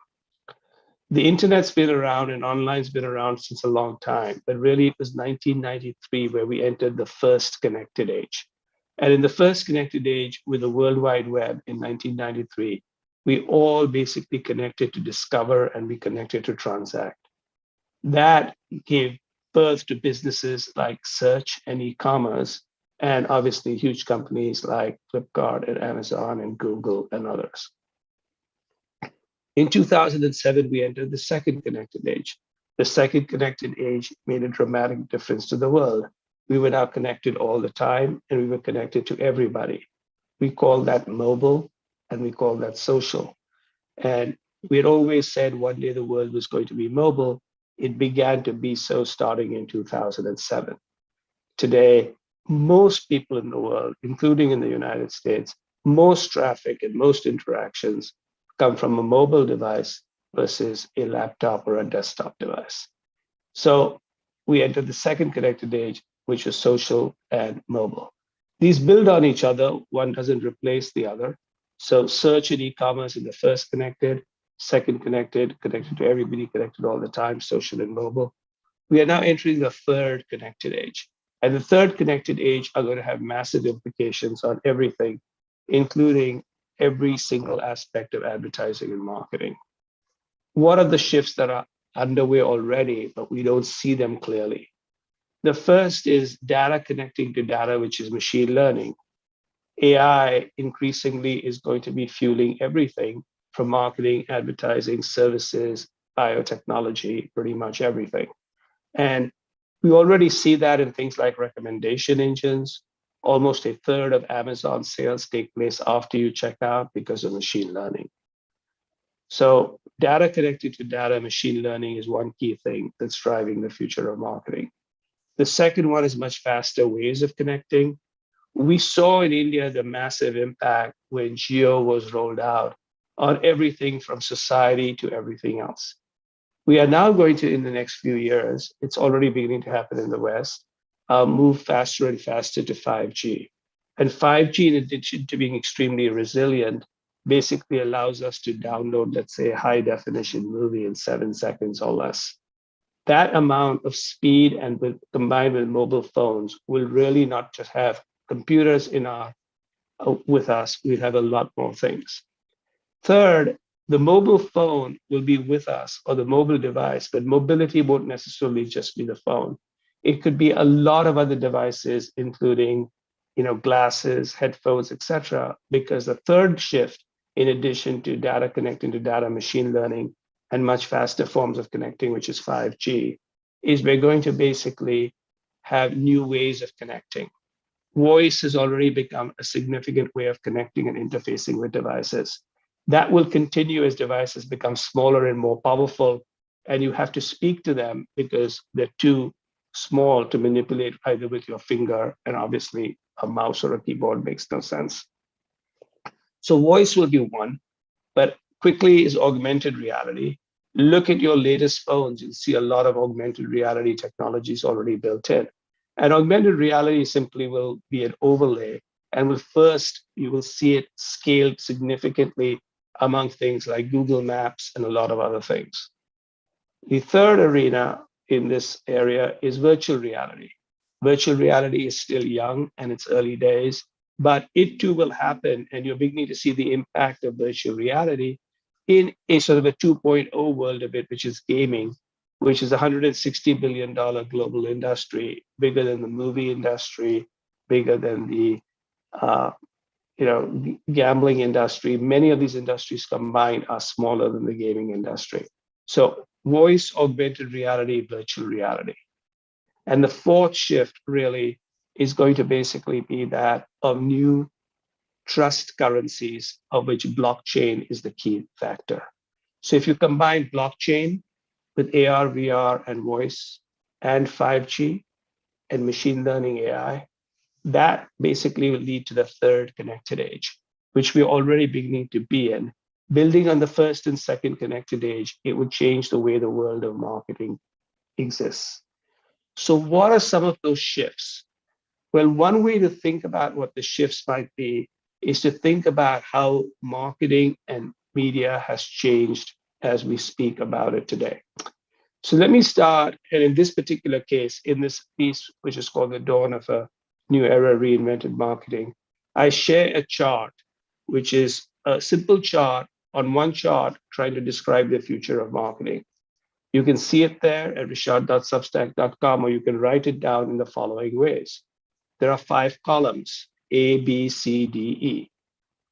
The internet's been around and online's been around since a long time, but really it was 1993 where we entered the first connected age. And in the first connected age with the World Wide Web in 1993, we all basically connected to discover and we connected to transact. That gave birth to businesses like search and e-commerce, and obviously huge companies like Flipkart and Amazon and Google and others. In 2007, we entered the second connected age. The second connected age made a dramatic difference to the world. We were now connected all the time, and we were connected to everybody. We call that mobile, and we call that social. And we had always said one day the world was going to be mobile. It began to be so starting in 2007. Today, most people in the world, including in the United States, most traffic and most interactions come from a mobile device versus a laptop or a desktop device. So we entered the second connected age, which is social and mobile. These build on each other. One doesn't replace the other. So search and e-commerce is the first connected, second connected to everybody, connected all the time, social and mobile. We are now entering the third connected age. And the third connected age are going to have massive implications on everything, including every single aspect of advertising and marketing. What are the shifts that are underway already, but we don't see them clearly. The first is data connecting to data, which is machine learning. AI increasingly is going to be fueling everything from marketing, advertising, services, biotechnology, pretty much everything. And we already see that in things like recommendation engines. Almost a third of Amazon sales take place after you check out because of machine learning. So data connected to data, machine learning is one key thing that's driving the future of marketing. The second one is much faster ways of connecting. We saw in India the massive impact when Geo was rolled out on everything from society to everything else. We are now going to, in the next few years, it's already beginning to happen in the West, move faster and faster to 5G. And 5G, in addition to being extremely resilient, basically allows us to download, let's say, a high definition movie in 7 seconds or less. That amount of speed and combined with mobile phones will really not just have computers in with us, we'll have a lot more things. Third, the mobile phone will be with us, or the mobile device, but mobility won't necessarily just be the phone. It could be a lot of other devices, including, glasses, headphones, etc. Because the third shift, in addition to data connecting to data, machine learning, and much faster forms of connecting, which is 5G, is we're going to basically have new ways of connecting. Voice has already become a significant way of connecting and interfacing with devices. That will continue as devices become smaller and more powerful, and you have to speak to them because they're too small to manipulate either with your finger, and obviously a mouse or a keyboard makes no sense. So voice will be one, but quickly is augmented reality. Look at your latest phones, you'll see a lot of augmented reality technologies already built in. And augmented reality simply will be an overlay, and you will see it scaled significantly among things like Google Maps and a lot of other things. The third arena in this area is virtual reality. Virtual reality is still young and it's early days, but it too will happen, and you're beginning to see the impact of virtual reality in a sort of a 2.0 world of it, which is gaming, which is a $160 billion global industry, bigger than the movie industry, bigger than the gambling industry. Many of these industries combined are smaller than the gaming industry. So voice, augmented reality, virtual reality. And the fourth shift really is going to basically be that of new trust currencies, of which blockchain is the key factor. So if you combine blockchain with AR, VR, and voice, and 5G, and machine learning AI, that basically will lead to the third connected age, which we're already beginning to be in. Building on the first and second connected age, it would change the way the world of marketing exists. So what are some of those shifts? Well, one way to think about what the shifts might be is to think about how marketing and media has changed as we speak about it today. So let me start, and in this particular case, in this piece, which is called The Dawn of a New Era, Reinvented Marketing, I share a chart, which is a simple chart on one chart trying to describe the future of marketing. You can see it there at rishad.substack.com, or you can write it down in the following ways. There are 5 columns, A, B, C, D, E.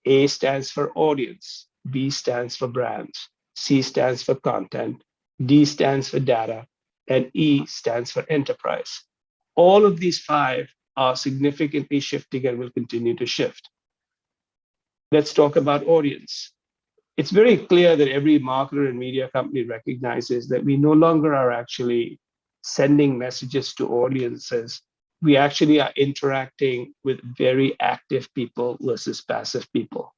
A stands for audience, B stands for brands, C stands for content, D stands for data, and E stands for enterprise. All of these 5 are significantly shifting and will continue to shift. Let's talk about audience. It's very clear that every marketer and media company recognizes that we no longer are actually sending messages to audiences. We actually are interacting with very active people versus passive people.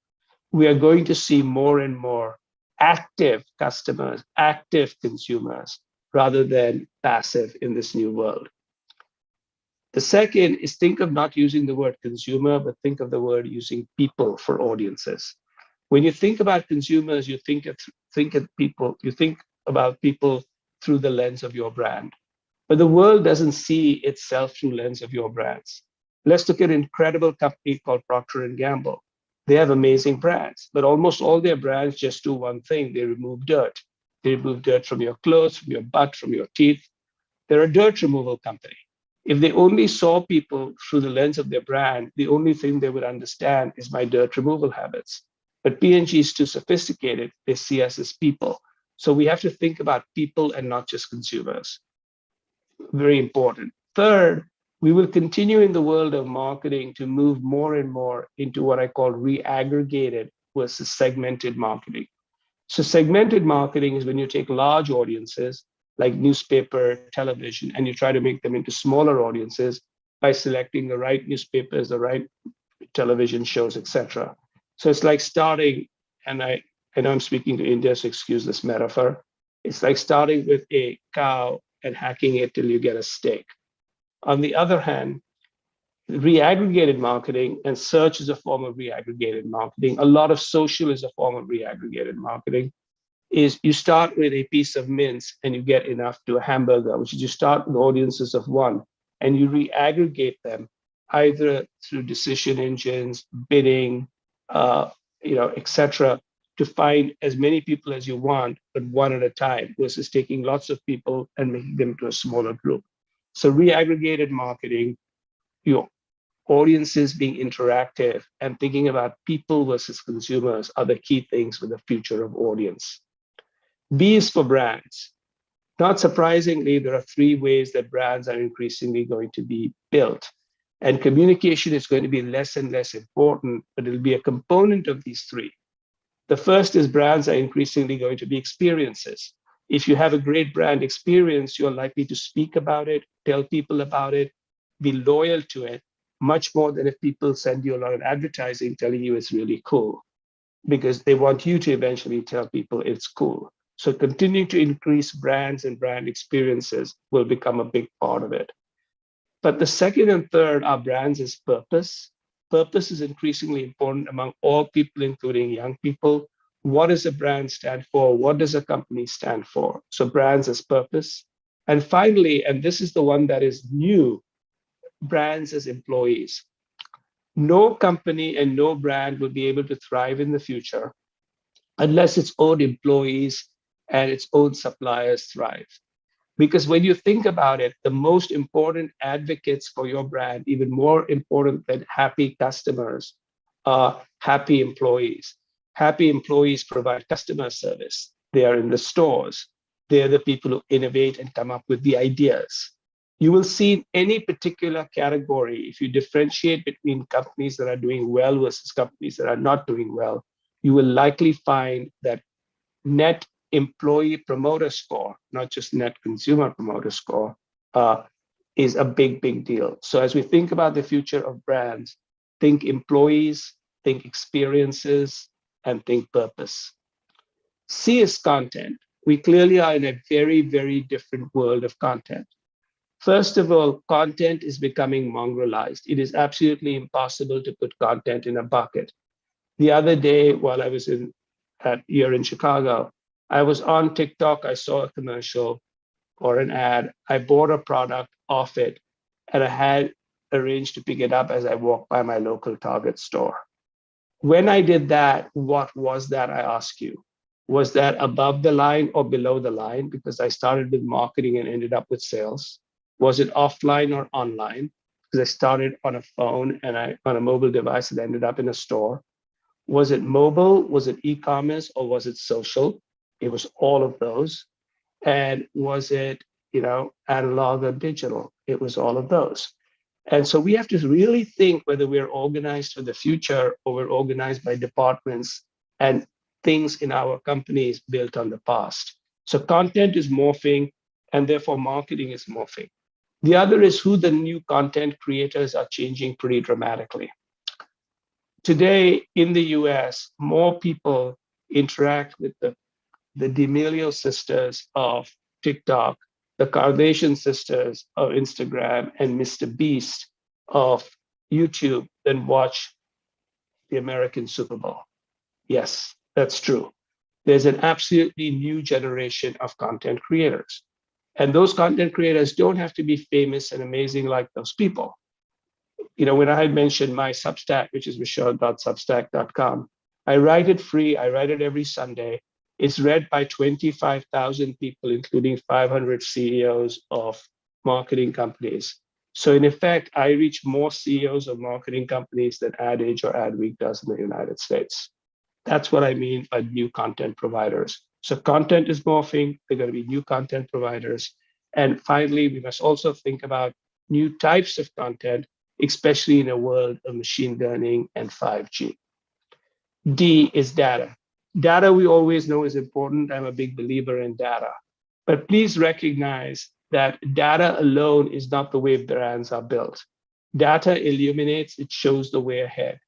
We are going to see more and more active customers, active consumers, rather than passive in this new world. The second is think of not using the word consumer, but think of the word using people for audiences. When you think about consumers, you think about people through the lens of your brand. But the world doesn't see itself through the lens of your brands. Let's look at an incredible company called Procter & Gamble. They have amazing brands, but almost all their brands just do one thing: they remove dirt. They remove dirt from your clothes, from your butt, from your teeth. They're a dirt removal company. If they only saw people through the lens of their brand, the only thing they would understand is my dirt removal habits. But P&G is too sophisticated. They see us as people. So we have to think about people and not just consumers. Very important. Third, we will continue in the world of marketing to move more and more into what I call reaggregated versus segmented marketing. So segmented marketing is when you take large audiences like newspaper, television, and you try to make them into smaller audiences by selecting the right newspapers, the right television shows, etc. So it's like starting, and I know I'm speaking to India, so excuse this metaphor. It's like starting with a cow and hacking it till you get a steak. On the other hand, reaggregated marketing, and search is a form of reaggregated marketing. A lot of social is a form of reaggregated marketing. Is you start with a piece of mince and you get enough to a hamburger, which is you start with audiences of one and you reaggregate them either through decision engines, bidding, etc., to find as many people as you want, but one at a time, versus taking lots of people and making them to a smaller group. So reaggregated marketing, your audiences being interactive and thinking about people versus consumers are the key things for the future of audience. B is for brands. Not surprisingly, there are three ways that brands are increasingly going to be built. And communication is going to be less and less important, but it'll be a component of these three. The first is brands are increasingly going to be experiences. If you have a great brand experience, you're likely to speak about it, tell people about it, be loyal to it, much more than if people send you a lot of advertising telling you it's really cool, because they want you to eventually tell people it's cool. So continuing to increase brands and brand experiences will become a big part of it. But the second and third are brands as purpose. Purpose is increasingly important among all people, including young people. What does a brand stand for? What does a company stand for? So brands as purpose. And finally, and this is the one that is new, brands as employees. No company and no brand will be able to thrive in the future unless its own employees and its own suppliers thrive. Because when you think about it, the most important advocates for your brand, even more important than happy customers, are happy employees. Happy employees provide customer service. They are in the stores. They're the people who innovate and come up with the ideas. You will see in any particular category, if you differentiate between companies that are doing well versus companies that are not doing well, you will likely find that net employee promoter score, not just net consumer promoter score, is a big, big deal. So as we think about the future of brands, think employees, think experiences, and think purpose. C is content. We clearly are in a very, very different world of content. First of all, content is becoming mongrelized. It is absolutely impossible to put content in a bucket. The other day, while I was here in Chicago, I was on TikTok, I saw a commercial or an ad, I bought a product off it, and I had arranged to pick it up as I walked by my local Target store. When I did that, what was that, I ask you? Was that above the line or below the line? Because I started with marketing and ended up with sales. Was it offline or online? Because I started on a phone and on a mobile device and ended up in a store. Was it mobile? Was it e-commerce? Or was it social? It was all of those. And was it, analog or digital? It was all of those. And so we have to really think whether we're organized for the future or we're organized by departments and things in our companies built on the past. So content is morphing, and therefore marketing is morphing. The other is who the new content creators are changing pretty dramatically. Today in the US, more people interact with the D'Amelio sisters of TikTok, the Kardashian sisters of Instagram, and Mr. Beast of YouTube than watch the American Super Bowl. Yes, that's true. There's an absolutely new generation of content creators. And those content creators don't have to be famous and amazing like those people. When I had mentioned my Substack, which is vishal.substack.com, I write it free. I write it every Sunday. It's read by 25,000 people, including 500 CEOs of marketing companies. So in effect, I reach more CEOs of marketing companies than Ad Age or Adweek does in the United States. That's what I mean by new content providers. So content is morphing, they're going to be new content providers. And finally, we must also think about new types of content, especially in a world of machine learning and 5G. D is data. Data we always know is important. I'm a big believer in data. But please recognize that data alone is not the way brands are built. Data illuminates, it shows the way ahead.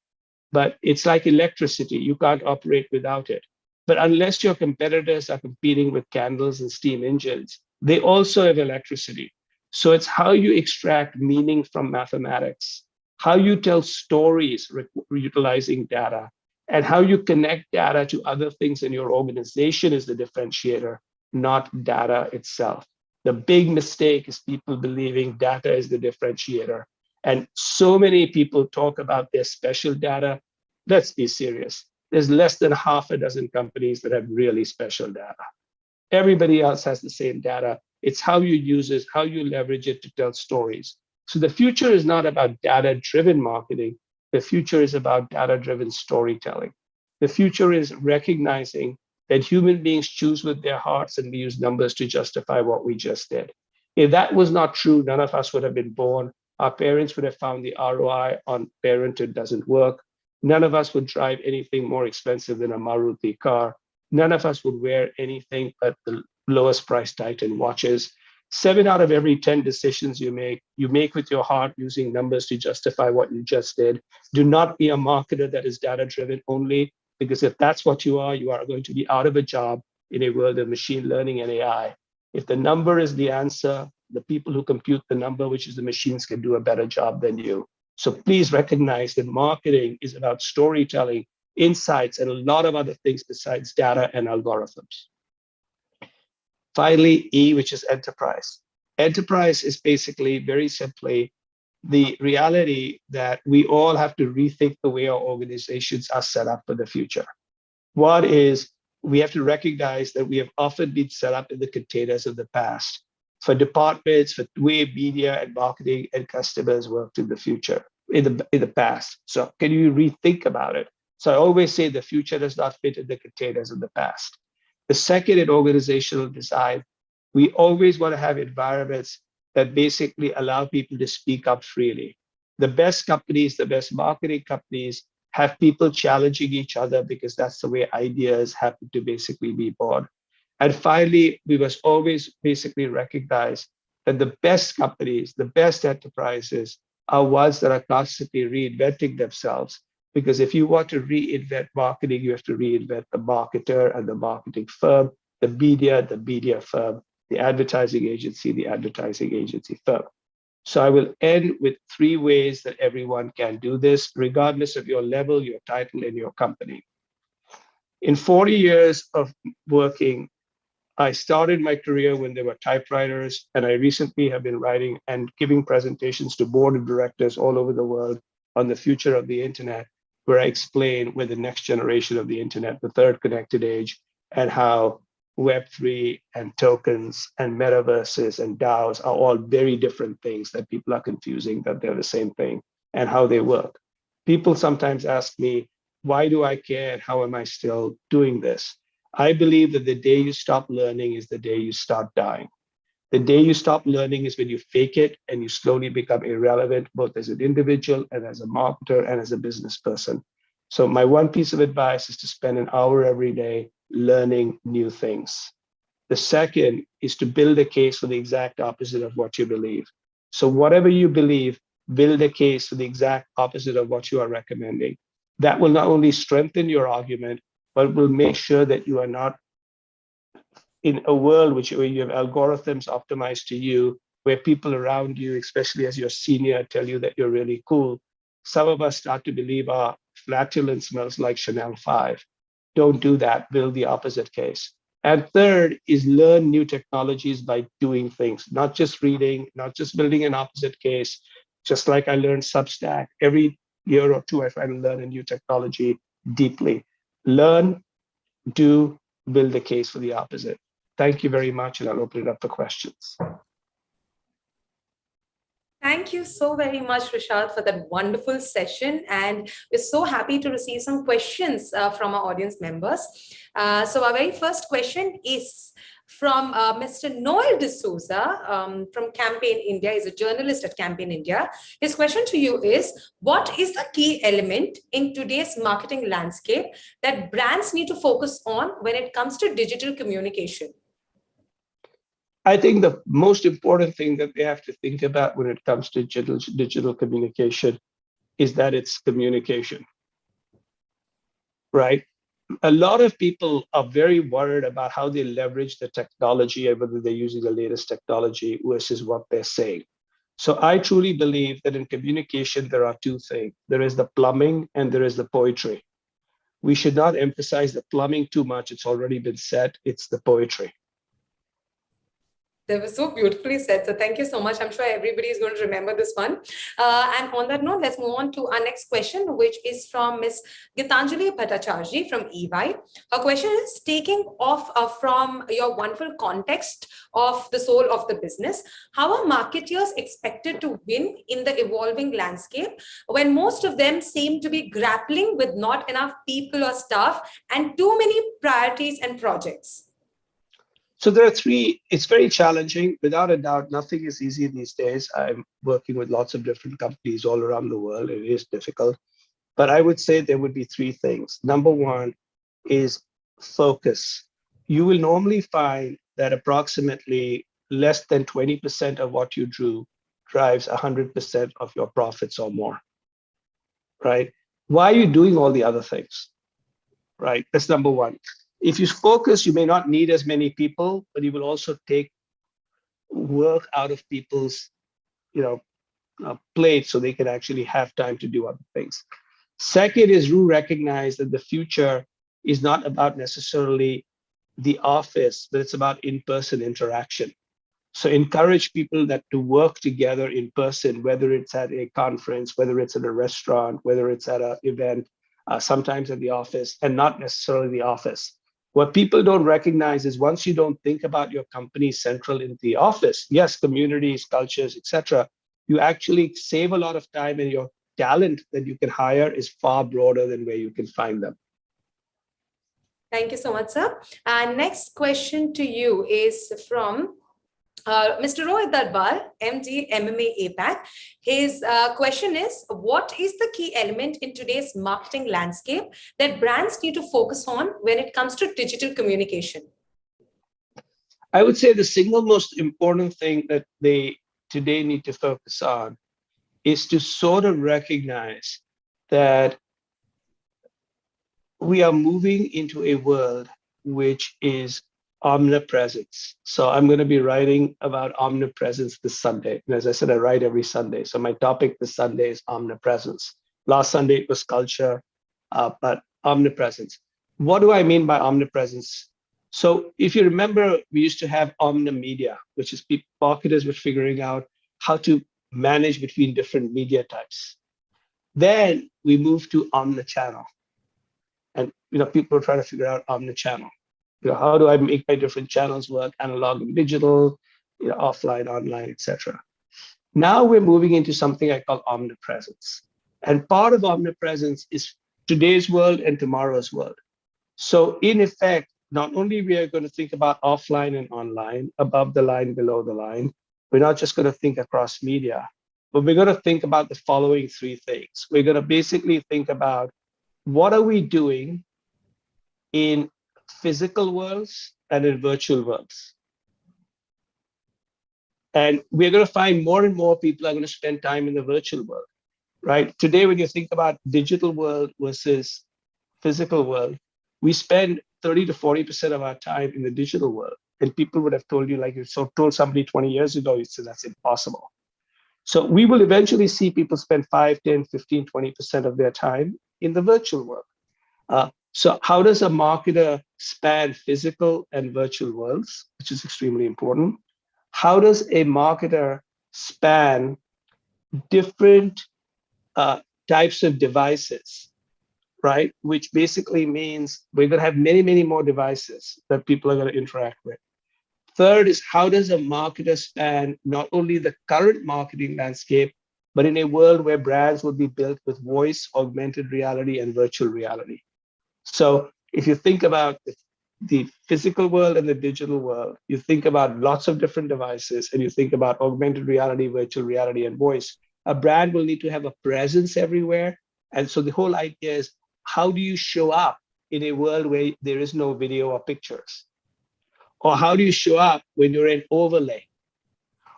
But it's like electricity, you can't operate without it. But unless your competitors are competing with candles and steam engines, they also have electricity. So it's how you extract meaning from mathematics, how you tell stories utilizing data, and how you connect data to other things in your organization is the differentiator, not data itself. The big mistake is people believing data is the differentiator. And so many people talk about their special data. Let's be serious. There's less than half a dozen companies that have really special data. Everybody else has the same data. It's how you use it, how you leverage it to tell stories. So the future is not about data-driven marketing. The future is about data-driven storytelling. The future is recognizing that human beings choose with their hearts and we use numbers to justify what we just did. If that was not true, none of us would have been born. Our parents would have found the ROI on parenthood doesn't work. None of us would drive anything more expensive than a Maruti car. None of us would wear anything but the lowest price Titan watches. 7 out of every 10 decisions you make with your heart using numbers to justify what you just did. Do not be a marketer that is data-driven only, because if that's what you are going to be out of a job in a world of machine learning and AI. If the number is the answer, the people who compute the number, which is the machines, can do a better job than you. So please recognize that marketing is about storytelling, insights, and a lot of other things besides data and algorithms. Finally, E, which is enterprise. Enterprise is basically, very simply, the reality that we all have to rethink the way our organizations are set up for the future. One is we have to recognize that we have often been set up in the containers of the past for departments, for the way media and marketing and customers worked in the future, in the past. So can you rethink about it? So I always say the future does not fit in the containers of the past. The second, in organizational design, we always want to have environments that basically allow people to speak up freely. The best companies, the best marketing companies have people challenging each other because that's the way ideas happen to basically be born. And finally, we must always basically recognize that the best companies, the best enterprises are ones that are constantly reinventing themselves. Because if you want to reinvent marketing, you have to reinvent the marketer and the marketing firm, the media firm, the advertising agency firm. So I will end with 3 ways that everyone can do this, regardless of your level, your title, and your company. In 40 years of working, I started my career when there were typewriters, and I recently have been writing and giving presentations to board of directors all over the world on the future of the internet, where I explain where the next generation of the internet, the third connected age, and how Web3 and tokens and metaverses and DAOs are all very different things that people are confusing, that they're the same thing, and how they work. People sometimes ask me, why do I care and how am I still doing this? I believe that the day you stop learning is the day you start dying. The day you stop learning is when you fake it and you slowly become irrelevant, both as an individual and as a marketer and as a business person. So my one piece of advice is to spend an hour every day learning new things. The second is to build a case for the exact opposite of what you believe. So whatever you believe, build a case for the exact opposite of what you are recommending. That will not only strengthen your argument, but will make sure that you are not in a world where you have algorithms optimized to you, where people around you, especially as your senior, tell you that you're really cool. Some of us start to believe our flatulence smells like Chanel 5. Don't do that, build the opposite case. And third is learn new technologies by doing things, not just reading, not just building an opposite case. Just like I learned Substack, every year or two, I try to learn a new technology deeply. Learn, do, build the case for the opposite. Thank you very much, and I'll open it up for questions. Thank you so very much, Rishad, for that wonderful session. And we're so happy to receive some questions from our audience members. So our very first question is from Mr. Noel D'Souza from Campaign India. He's a journalist at Campaign India. His question to you is, what is the key element in today's marketing landscape that brands need to focus on when it comes to digital communication? I think the most important thing that they have to think about when it comes to digital communication is that it's communication, right? A lot of people are very worried about how they leverage the technology and whether they're using the latest technology versus what they're saying. So I truly believe that in communication, there are two things. There is the plumbing and there is the poetry. We should not emphasize the plumbing too much. It's already been said. It's the poetry. That was so beautifully said. So thank you so much. I'm sure everybody is going to remember this one. And on that note, let's move on to our next question, which is from Ms. Gitanjali Bhattacharjee from EY. Her question is, taking off from your wonderful context of the soul of the business, how are marketers expected to win in the evolving landscape when most of them seem to be grappling with not enough people or staff and too many priorities and projects? So there are three. It's very challenging. Without a doubt, nothing is easy these days. I'm working with lots of different companies all around the world. It is difficult. But I would say there would be three things. Number one is focus. You will normally find that approximately less than 20% of what you do drives 100% of your profits or more, right? Why are you doing all the other things, right? That's number one. If you focus, you may not need as many people, but you will also take work out of people's, plate so they can actually have time to do other things. Second is you recognize that the future is not about necessarily the office, but it's about in-person interaction. So encourage people that to work together in person, whether it's at a conference, whether it's at a restaurant, whether it's at an event, sometimes at the office, and not necessarily the office. What people don't recognize is once you don't think about your company central in the office, yes, communities, cultures, etc., you actually save a lot of time, and your talent that you can hire is far broader than where you can find them. Thank you so much, sir. And next question to you is from Mr. Rohit Darbal, MD, MMA APAC. His question is, what is the key element in today's marketing landscape that brands need to focus on when it comes to digital communication? I would say the single most important thing that they today need to focus on is to sort of recognize that we are moving into a world which is omnipresence. So I'm going to be writing about omnipresence this Sunday. And as I said, I write every Sunday. So my topic this Sunday is omnipresence. Last Sunday it was culture, but omnipresence. What do I mean by omnipresence? So if you remember, we used to have omnimedia, which is marketers were figuring out how to manage between different media types. Then we moved to omnichannel. And people are trying to figure out omnichannel. How do I make my different channels work, analog and digital, offline, online, etc. Now we're moving into something I call omnipresence. And part of omnipresence is today's world and tomorrow's world. So in effect, not only we are going to think about offline and online, above the line, below the line, we're not just going to think across media, but we're going to think about the following three things. We're going to basically think about what are we doing in physical worlds and in virtual worlds. And we're going to find more and more people are going to spend time in the virtual world, right? Today, when you think about digital world versus physical world, we spend 30 to 40% of our time in the digital world. And people would have told you, like you told somebody 20 years ago, you said that's impossible. So we will eventually see people spend 5, 10, 15, 20% of their time in the virtual world. So how does a marketer span physical and virtual worlds, which is extremely important? How does a marketer span different types of devices, right? Which basically means we're going to have many, many more devices that people are going to interact with. Third is how does a marketer span not only the current marketing landscape, but in a world where brands will be built with voice, augmented reality, and virtual reality. So if you think about the physical world and the digital world, you think about lots of different devices, and you think about augmented reality, virtual reality, and voice. A brand will need to have a presence everywhere. And so the whole idea is how do you show up in a world where there is no video or pictures? Or how do you show up when you're in overlay?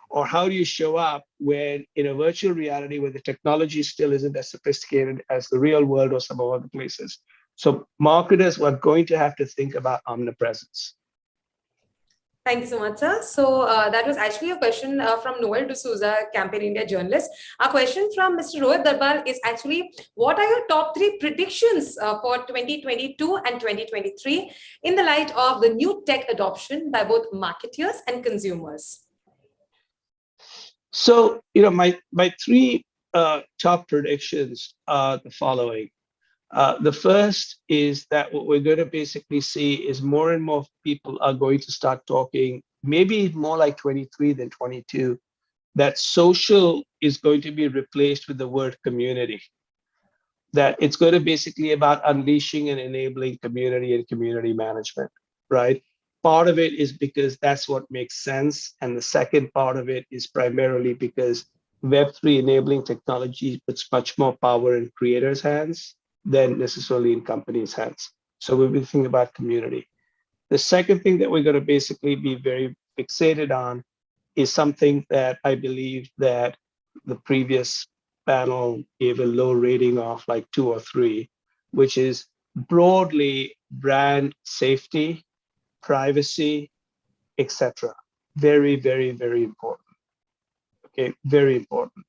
Or how do you show up when in a virtual reality where the technology still isn't as sophisticated as the real world or some other places? So marketers are going to have to think about omnipresence. Thank you so much, sir. So that was actually a question from Noel D'Souza, Campaign India journalist. Our question from Mr. Rohit Darbar is actually, what are your top 3 predictions for 2022 and 2023 in the light of the new tech adoption by both marketers and consumers? So, my 3 top predictions are the following. The first is that what we're going to basically see is more and more people are going to start talking, maybe more like 23 than 22, that social is going to be replaced with the word community. That it's going to basically about unleashing and enabling community and community management, right? Part of it is because that's what makes sense. And the second part of it is primarily because Web3 enabling technology puts much more power in creators' hands than necessarily in companies' hands. So we'll be thinking about community. The second thing that we're going to basically be very fixated on is something that I believe that the previous panel gave a low rating of like 2 or 3, which is broadly brand safety, privacy, etc. Very, very, very important. Okay, very important.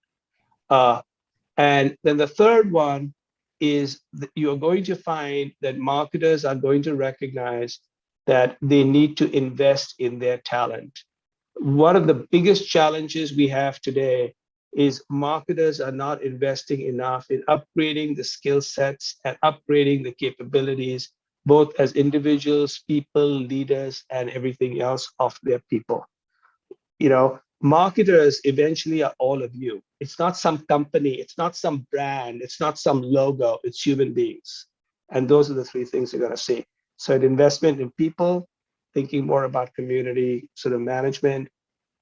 And then the third one is that you're going to find that marketers are going to recognize that they need to invest in their talent. One of the biggest challenges we have today is marketers are not investing enough in upgrading the skill sets and upgrading the capabilities, both as individuals, people, leaders, and everything else of their people. Marketers eventually are all of you. It's not some company, it's not some brand, it's not some logo, it's human beings. And those are the 3 things you're going to see. So an investment in people, thinking more about community, sort of management,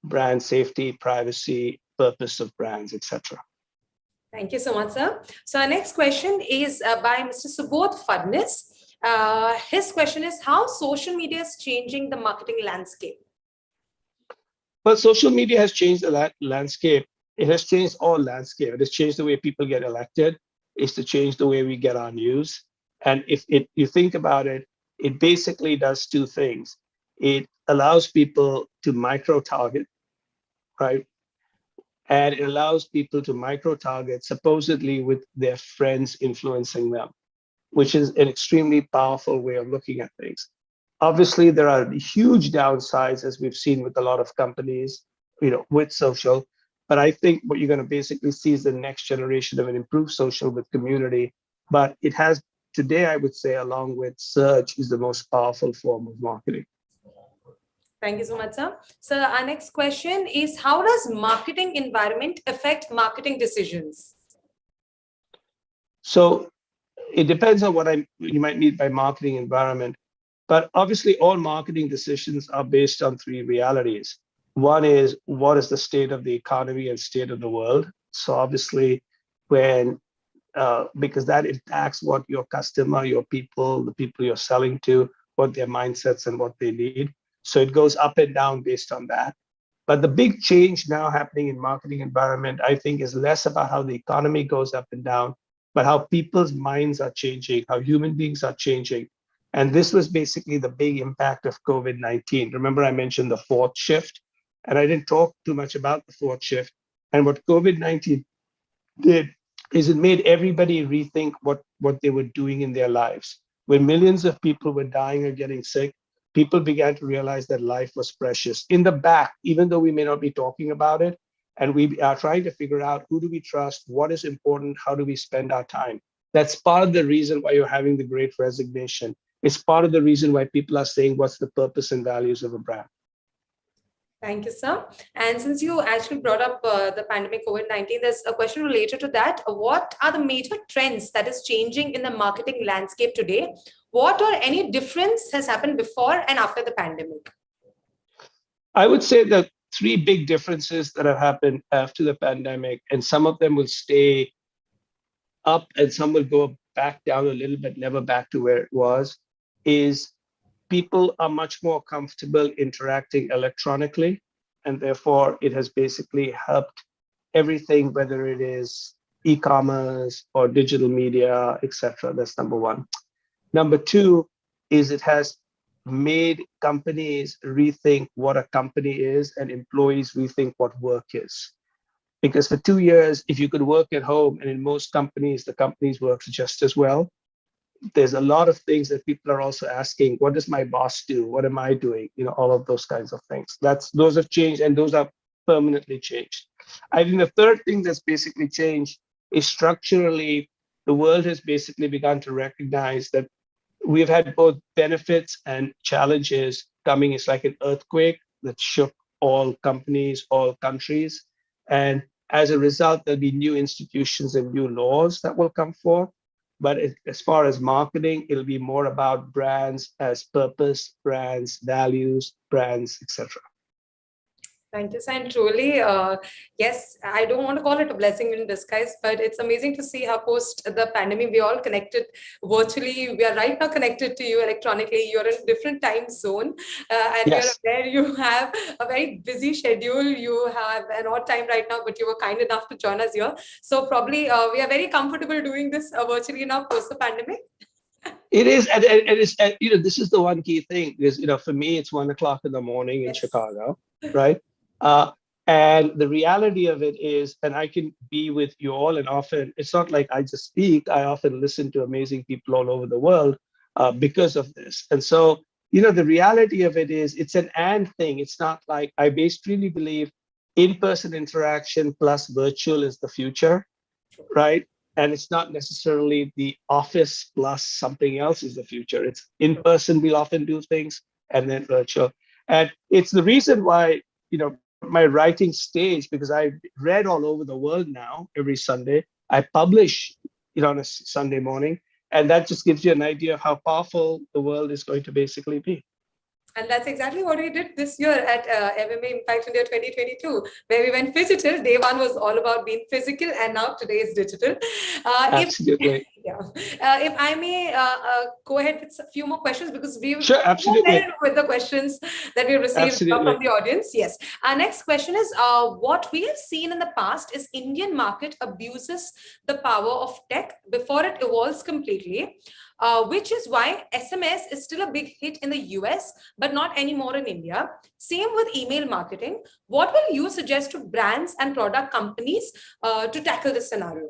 brand safety, privacy, purpose of brands, etc. Thank you so much, sir. So our next question is by Mr. Subodh Fadnis. His question is, how social media is changing the marketing landscape? Well, social media has changed the landscape. It has changed all landscape. It has changed the way people get elected. It's to change the way we get our news. And if you think about it, it basically does 2 things. It allows people to micro-target, right? And it allows people to micro-target supposedly with their friends influencing them, which is an extremely powerful way of looking at things. Obviously, there are huge downsides, as we've seen with a lot of companies, with social. But I think what you're going to basically see is the next generation of an improved social with community. But it has, today, I would say, along with search, is the most powerful form of marketing. Thank you so much, sir. So our next question is, how does marketing environment affect marketing decisions? So it depends on what you might mean by marketing environment. But obviously, all marketing decisions are based on 3 realities. One is, what is the state of the economy and state of the world? So obviously, because that impacts what your customer, your people, the people you're selling to, what their mindsets and what they need. So it goes up and down based on that. But the big change now happening in marketing environment, I think, is less about how the economy goes up and down, but how people's minds are changing, how human beings are changing. And this was basically the big impact of COVID-19. Remember, I mentioned the 4th shift, and I didn't talk too much about the 4th shift. And what COVID-19 did is it made everybody rethink what they were doing in their lives. When millions of people were dying or getting sick, people began to realize that life was precious. In the back, even though we may not be talking about it, and we are trying to figure out who do we trust, what is important, how do we spend our time. That's part of the reason why you're having the great resignation. It's part of the reason why people are saying, what's the purpose and values of a brand? Thank you, sir. And since you actually brought up the pandemic COVID-19, there's a question related to that. What are the major trends that is changing in the marketing landscape today? What or any difference has happened before and after the pandemic? I would say the three big differences that have happened after the pandemic, and some of them will stay up and some will go back down a little bit, never back to where it was, is people are much more comfortable interacting electronically, and therefore it has basically helped everything, whether it is e-commerce or digital media, etc. That's number one. Number two is it has made companies rethink what a company is and employees rethink what work is. Because for 2 years, if you could work at home, and in most companies, the companies work just as well, there's a lot of things that people are also asking, what does my boss do? What am I doing? You know, all of those kinds of things. Those have changed, and those are permanently changed. I think the third thing that's basically changed is structurally, the world has basically begun to recognize that we've had both benefits and challenges coming. It's like an earthquake that shook all companies, all countries. And as a result, there'll be new institutions and new laws that will come forth. But as far as marketing, it'll be more about brands as purpose, brands, values, brands, etc. Thank you, Sam. Truly, yes, I don't want to call it a blessing in disguise, but it's amazing to see how post the pandemic, we all connected virtually. We are right now connected to you electronically. You're in a different time zone, and Yes. you're there. You have a very busy schedule. You have an odd time right now, but you were kind enough to join us here. So probably we are very comfortable doing this virtually now post the pandemic. It is, and it's, and, you know, this is the one key thing is, you know, for me, it's 1 o'clock in the morning in Chicago, right? And the reality of it is, and I can be with you all, and often it's not like I just speak, I often listen to amazing people all over the world because of this. And so, you know, the reality of it is it's an and thing. It's not like, I basically believe in-person interaction plus virtual is the future, right? And it's not necessarily the office plus something else is the future. It's in person, we'll often do things, and then virtual. And it's the reason why, you know, my writing stage, because I read all over the world now every Sunday. I publish, you know, on a Sunday morning, and that just gives you an idea of how powerful the world is going to basically be. And that's exactly what we did this year at MMA Impact India 2022, where we went physical. Day one was all about being physical, and now today is digital. Absolutely. If I may go ahead with a few more questions, because we've sure, absolutely. with the questions that we received from the audience. Yes. Our next question is, what we have seen in the past is Indian market abuses the power of tech before it evolves completely. Which is why SMS is still a big hit in the US, but not anymore in India. Same with email marketing. What will you suggest to brands and product companies to tackle this scenario?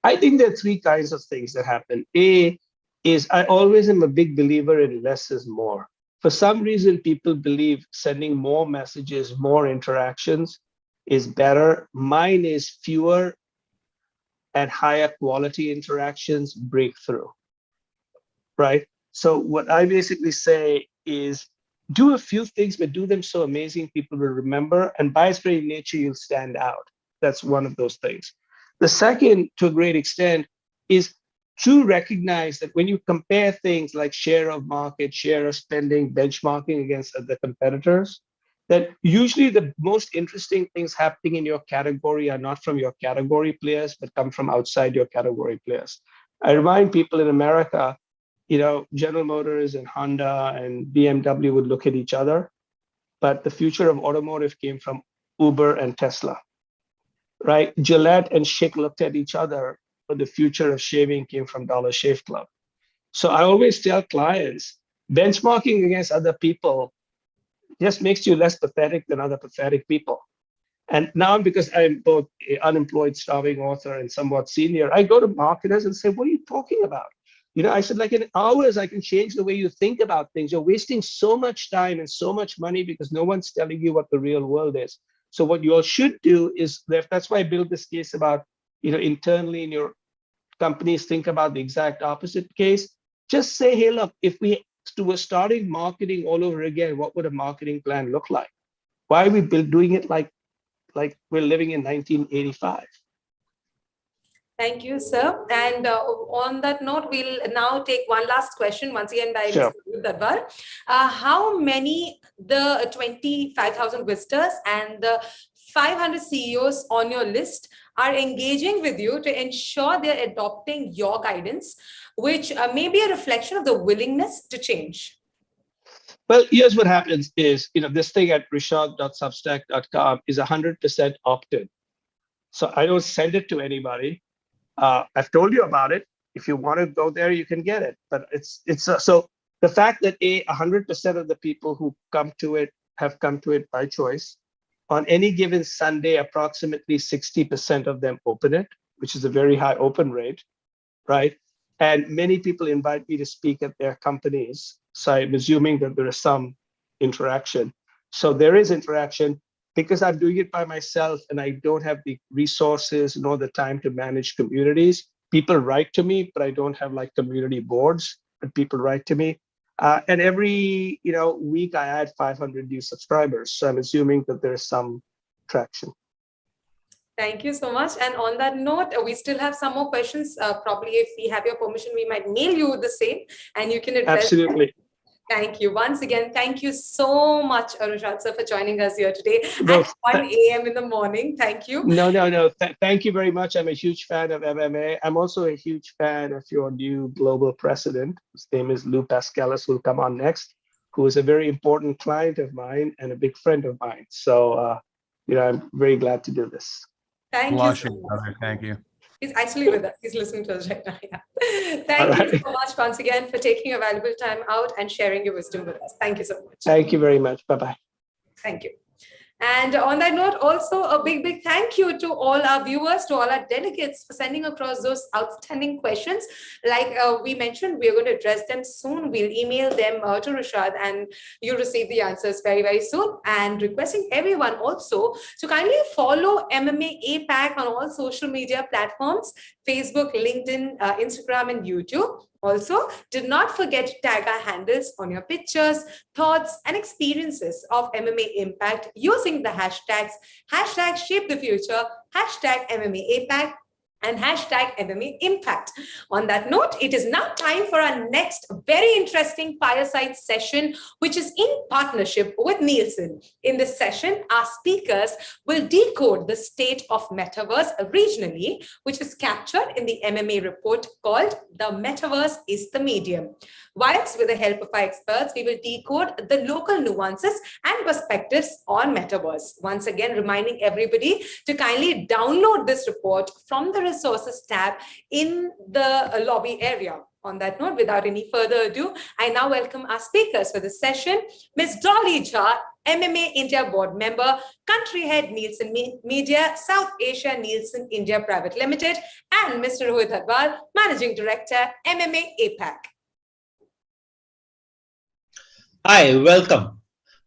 I think there are three kinds of things that happen. A is, I always am a big believer in less is more. For some reason, people believe sending more messages, more interactions is better. Mine is fewer and higher quality interactions break through, right? So what I basically say is do a few things, but do them so amazing people will remember, and by its very nature, you'll stand out. That's one of those things. The second, to a great extent, is to recognize that when you compare things like share of market, share of spending, benchmarking against other competitors, that usually the most interesting things happening in your category are not from your category players, but come from outside your category players. I remind people in America, you know, General Motors and Honda and BMW would look at each other, but the future of automotive came from Uber and Tesla, right? Gillette and Schick looked at each other, but the future of shaving came from Dollar Shave Club. So I always tell clients, benchmarking against other people just makes you less pathetic than other pathetic people. And now, because I'm both an unemployed, starving author and somewhat senior, I go to marketers and say, what are you talking about? You know, I said, like in hours, I can change the way you think about things. You're wasting so much time and so much money because no one's telling you what the real world is. So what you all should do is, that's why I built this case about, you know, internally in your companies think about the exact opposite case. Just say, hey, look, if we were starting marketing all over again, what would a marketing plan look like? Why are we doing it like we're living in 1985? Thank you, sir. And on that note, we'll now take one last question, once again by Sure. Mr. Dadwar. How many, the 25,000 visitors and the 500 CEOs on your list are engaging with you to ensure they're adopting your guidance, which may be a reflection of the willingness to change? Well, here's what happens is, this thing at rishad.substack.com is 100% opt-in. So I don't send it to anybody. I've told you about it. If you want to go there, you can get it. But so the fact that 100% of the people who come to it have come to it by choice. On any given Sunday, approximately 60% of them open it, which is a very high open rate, right? And many people invite me to speak at their companies. So I'm assuming that there is some interaction. So there is interaction. Because I'm doing it by myself and I don't have the resources nor the time to manage communities, people write to me, but I don't have like community boards, but people write to me. And every week I add 500 new subscribers. So I'm assuming that there's some traction. Thank you so much. And on that note, we still have some more questions. Probably if we have your permission, we might mail you the same and you can address. Absolutely. Thank you. Once again, thank you so much, Rishad sir, for joining us here today No, at 1 a.m. in the morning. Thank you. No. Thank you very much. I'm a huge fan of MMA. I'm also a huge fan of your new global president. His name is Lou Pascalis, who'll come on next, who is a very important client of mine and a big friend of mine. So, I'm very glad to do this. Thank you so much. Thank you. He's actually with us. He's listening to us right now. Yeah. Thank you so much once again for taking your valuable time out and sharing your wisdom with us. Thank you so much. Thank you very much. Bye-bye. Thank you. And on that note, also a big thank you to all our viewers, to all our delegates for sending across those outstanding questions. Like we mentioned, we're going to address them soon. We'll email them to Rishad and you'll receive the answers very soon. And requesting everyone also to kindly follow MMA APAC on all social media platforms, Facebook, LinkedIn, Instagram, and YouTube. Also, do not forget to tag our handles on your pictures, thoughts, and experiences of MMA Impact using the hashtags #ShapeTheFuture, #MMA APAC, and #MMA Impact. On that note, it is now time for our next very interesting fireside session, which is in partnership with Nielsen. In this session, our speakers will decode the state of Metaverse regionally, which is captured in the MMA report called The Metaverse is the Medium. Whilst with the help of our experts, we will decode the local nuances and perspectives on Metaverse. Once again, reminding everybody to kindly download this report from the resources tab in the lobby area. On that note, without any further ado, I now welcome our speakers for this session, Ms. Dolly Jha, MMA India board member, country head Nielsen Media, South Asia Nielsen India Private Limited, and Mr. Rohit Adwal, Managing Director, MMA APAC. Hi, welcome.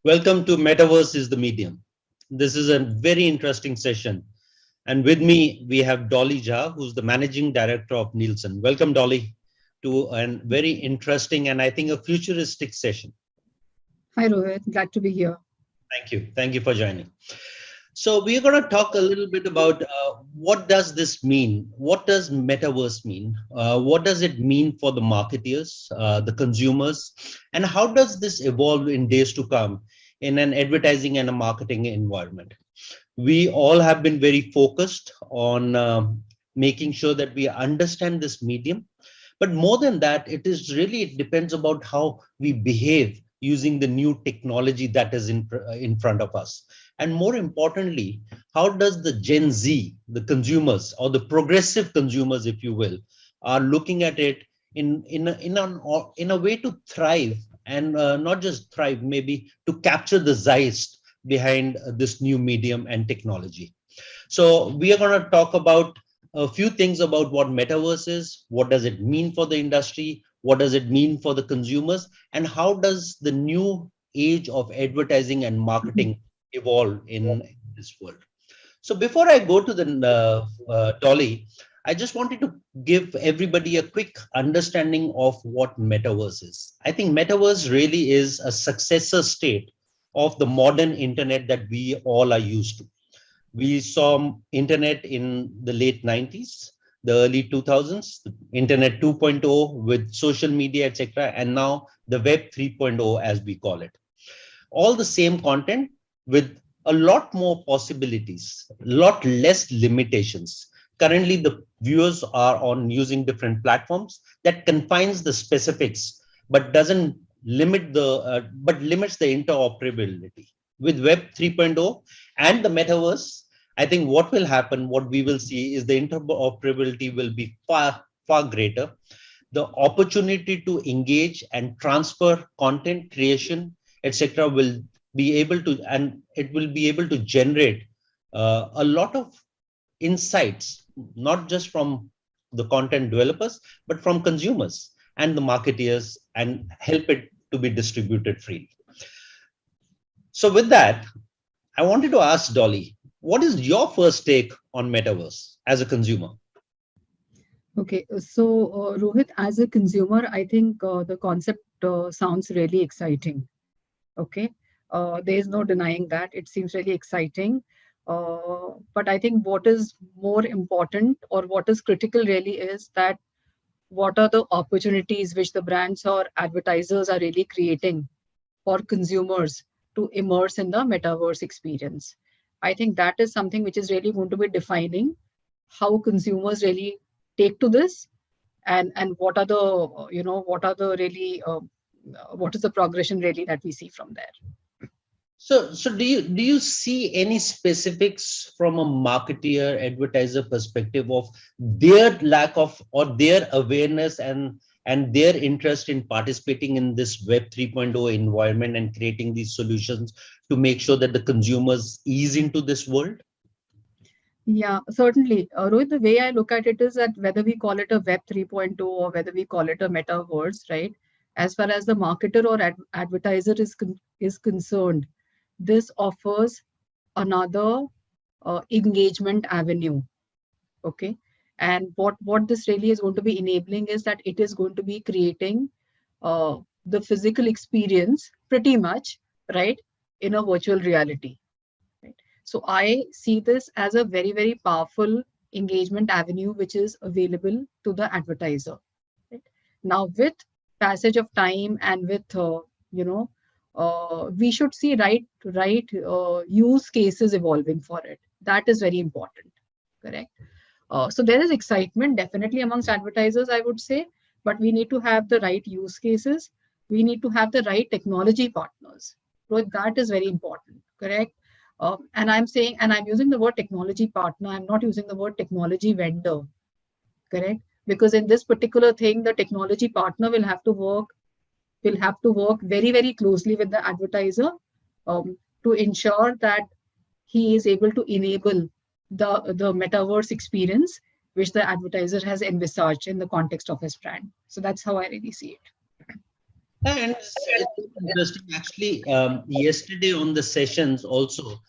Welcome to Metaverse is the Medium. This is a very interesting session. And with me, we have Dolly Jha, who's the Managing Director of Nielsen. Welcome, Dolly, to a very interesting and I think a futuristic session. Hi, Rohit. Glad to be here. Thank you. Thank you for joining. So we're going to talk a little bit about what does this mean? What does Metaverse mean? What does it mean for the marketeers, the consumers? And how does this evolve in days to come in an advertising and a marketing environment? We all have been very focused on making sure that we understand this medium. But more than that, it depends about how we behave using the new technology that is in front of us. And more importantly, how does the Gen Z, the consumers or the progressive consumers, if you will, are looking at it in a way to thrive and not just thrive, maybe to capture the zeitgeist behind this new medium and technology. So we are going to talk about a few things about what Metaverse is, what does it mean for the industry, what does it mean for the consumers, and how does the new age of advertising and marketing evolve in this world. So before I go to the Dolly, I just wanted to give everybody a quick understanding of what Metaverse is. I think Metaverse really is a successor state of the modern internet that we all are used to. We saw internet in the late 90s, the early 2000s, internet 2.0 with social media, etc. And now the web 3.0, as we call it. All the same content with a lot more possibilities, a lot less limitations. Currently, the viewers are on using different platforms that confines the specifics, but doesn't limit but limits the interoperability. With Web 3.0 and the metaverse, I think what will happen, what we will see is the interoperability will be far, far greater. The opportunity to engage and transfer content creation, etc., will be able to, and it will be able to generate a lot of insights, not just from the content developers, but from consumers and the marketeers, and help it to be distributed freely. So with that, I wanted to ask Dolly, what is your first take on Metaverse as a consumer? Okay, so Rohit, as a consumer, I think the concept sounds really exciting. Okay, there is no denying that. It seems really exciting. But I think what is more important, or what is critical really, is that what are the opportunities which the brands or advertisers are really creating for consumers to immerse in the metaverse experience. I think that is something which is really going to be defining how consumers really take to this, and what are the what are the really what is the progression really that we see from there. So do you see any specifics from a marketeer advertiser perspective of their lack of, or their awareness and their interest in participating in this Web 3.0 environment and creating these solutions to make sure that the consumers ease into this world? Yeah, certainly. Rohit, the way I look at it is that whether we call it a Web 3.0 or whether we call it a metaverse, right? As far as the marketer or advertiser is concerned, this offers another engagement avenue. Okay. And what this really is going to be enabling is that it is going to be creating the physical experience pretty much, right, in a virtual reality. So I see this as a very, very powerful engagement avenue which is available to the advertiser. Right? Now, with passage of time and with we should see right use cases evolving for it. That is very important. Correct. So there is excitement definitely amongst advertisers, I would say, but we need to have the right use cases. We need to have the right technology partners. So that is very important. Correct. And I'm using the word technology partner. I'm not using the word technology vendor. Correct. Because in this particular thing, the technology partner will have to work very, very closely with the advertiser to ensure that he is able to enable the metaverse experience which the advertiser has envisaged in the context of his brand. So that's how I really see it. And it's interesting, actually, yesterday on the sessions also,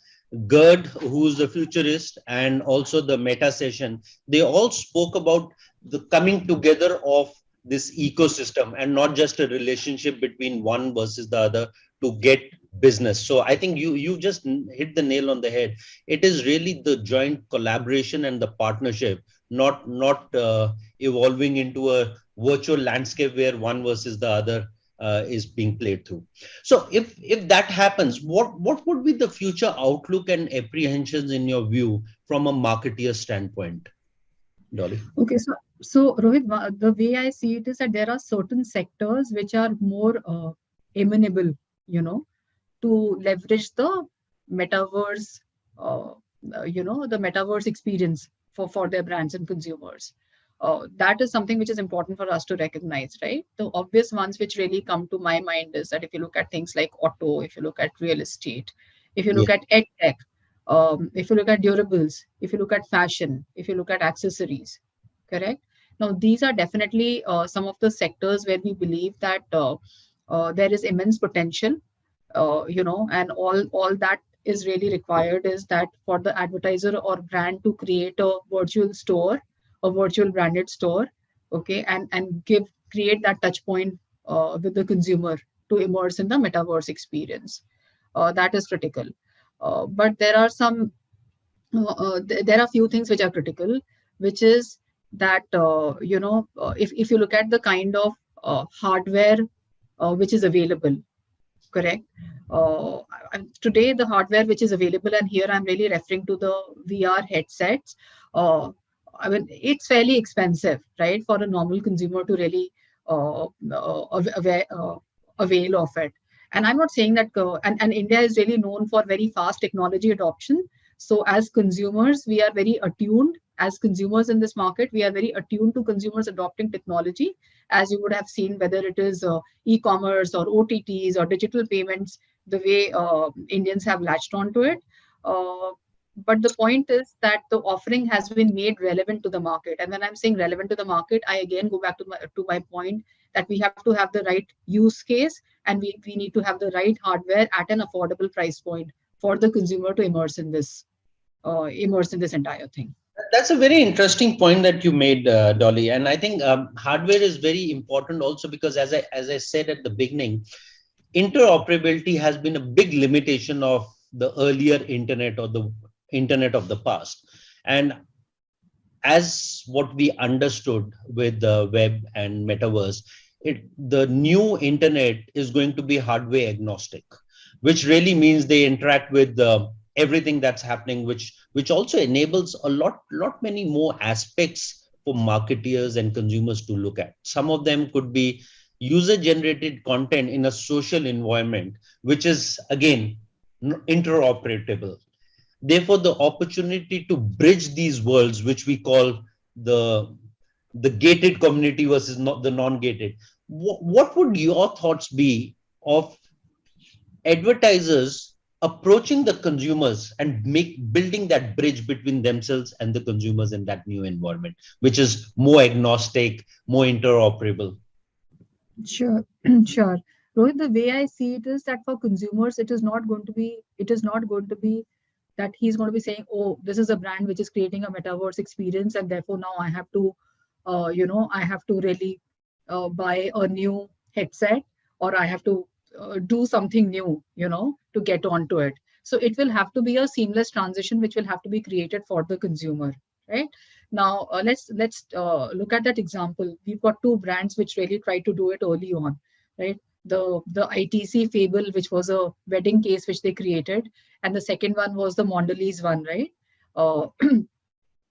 Gerd, who's the futurist, and also the meta session, they all spoke about the coming together of this ecosystem and not just a relationship between one versus the other to get business. So I think you just hit the nail on the head. It is really the joint collaboration and the partnership, not evolving into a virtual landscape where one versus the other is being played through. So if that happens, what would be the future outlook and apprehensions in your view from a marketeer standpoint, Dolly? Okay, so Rohit, the way I see it is that there are certain sectors which are more amenable, to leverage the metaverse, the metaverse experience for their brands and consumers. That is something which is important for us to recognize, right? The obvious ones which really come to my mind is that if you look at things like auto, if you look at real estate, if you look at ed tech, if you look at durables, if you look at fashion, if you look at accessories, correct? Now, these are definitely some of the sectors where we believe that there is immense potential, and all that is really required is that for the advertiser or brand to create a virtual store a virtual branded store, okay, and create that touch point with the consumer to immerse in the metaverse experience. That is critical. But there are there are few things which are critical, which is that if you look at the kind of hardware which is available, correct. Today the hardware which is available, and here I'm really referring to the VR headsets. I mean, it's fairly expensive, right, for a normal consumer to really avail of it. And I'm not saying that, and India is really known for very fast technology adoption. So as consumers, we are very attuned. As consumers in this market, we are very attuned to consumers adopting technology, as you would have seen, whether it is e-commerce or OTTs or digital payments, the way Indians have latched onto it. But the point is that the offering has been made relevant to the market. And when I'm saying relevant to the market, I again go back to my point that we have to have the right use case, and we need to have the right hardware at an affordable price point for the consumer to immerse in this entire thing. That's a very interesting point that you made, Dolly. And I think hardware is very important also because, as I said at the beginning, interoperability has been a big limitation of the earlier internet or the internet of the past. And as what we understood with the web and metaverse, the new internet is going to be hardware agnostic, which really means they interact with everything that's happening, which also enables a lot many more aspects for marketeers and consumers to look at. Some of them could be user-generated content in a social environment, which is again interoperable. Therefore, the opportunity to bridge these worlds, which we call the gated community versus not the non-gated. What would your thoughts be of advertisers approaching the consumers and building that bridge between themselves and the consumers in that new environment, which is more agnostic, more interoperable? Sure. Sure. Rohit, the way I see it is that for consumers, it is not going to be that he's going to be saying, oh, this is a brand which is creating a metaverse experience, and therefore now I have to really buy a new headset, or I have to do something new, to get onto it. So it will have to be a seamless transition, which will have to be created for the consumer, right? Now, let's look at that example. We've got two brands which really tried to do it early on, right? The ITC Fable, which was a wedding case which they created, and the second one was the Mondelez one, right?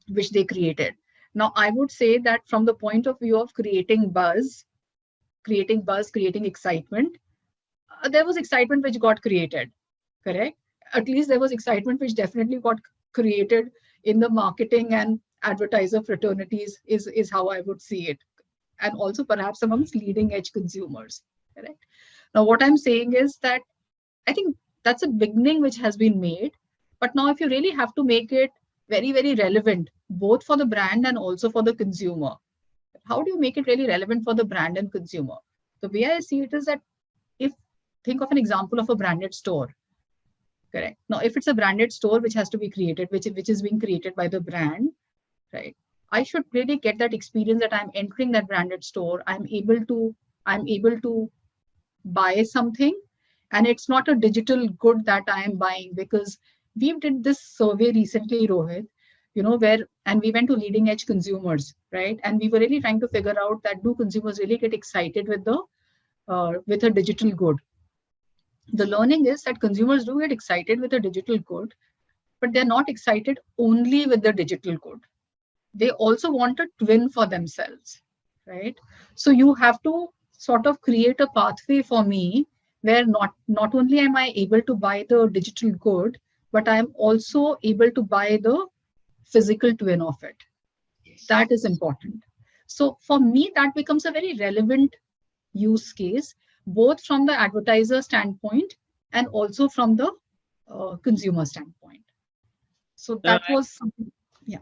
Which they created. Now, I would say that from the point of view of creating excitement, there was excitement which got created, correct? At least there was excitement which definitely got created in the marketing and advertiser fraternities is how I would see it. And also perhaps amongst leading edge consumers, correct? Now, what I'm saying is that I think that's a beginning which has been made. But now if you really have to make it very, very relevant, both for the brand and also for the consumer, how do you make it really relevant for the brand and consumer? The way I see it is that think of an example of a branded store, correct? Now, if it's a branded store which has to be created, which is being created by the brand, right? I should really get that experience that I'm entering that branded store. I'm able to buy something, and it's not a digital good that I am buying, because we did this survey recently, Rohit, and we went to leading edge consumers, right? And we were really trying to figure out that do consumers really get excited with a digital good? The learning is that consumers do get excited with a digital good, but they're not excited only with the digital good. They also want a twin for themselves, right? So you have to sort of create a pathway for me where not only am I able to buy the digital good, but I'm also able to buy the physical twin of it. That is important. So for me, that becomes a very relevant use case, both from the advertiser standpoint and also from the consumer standpoint. So that was something, yeah.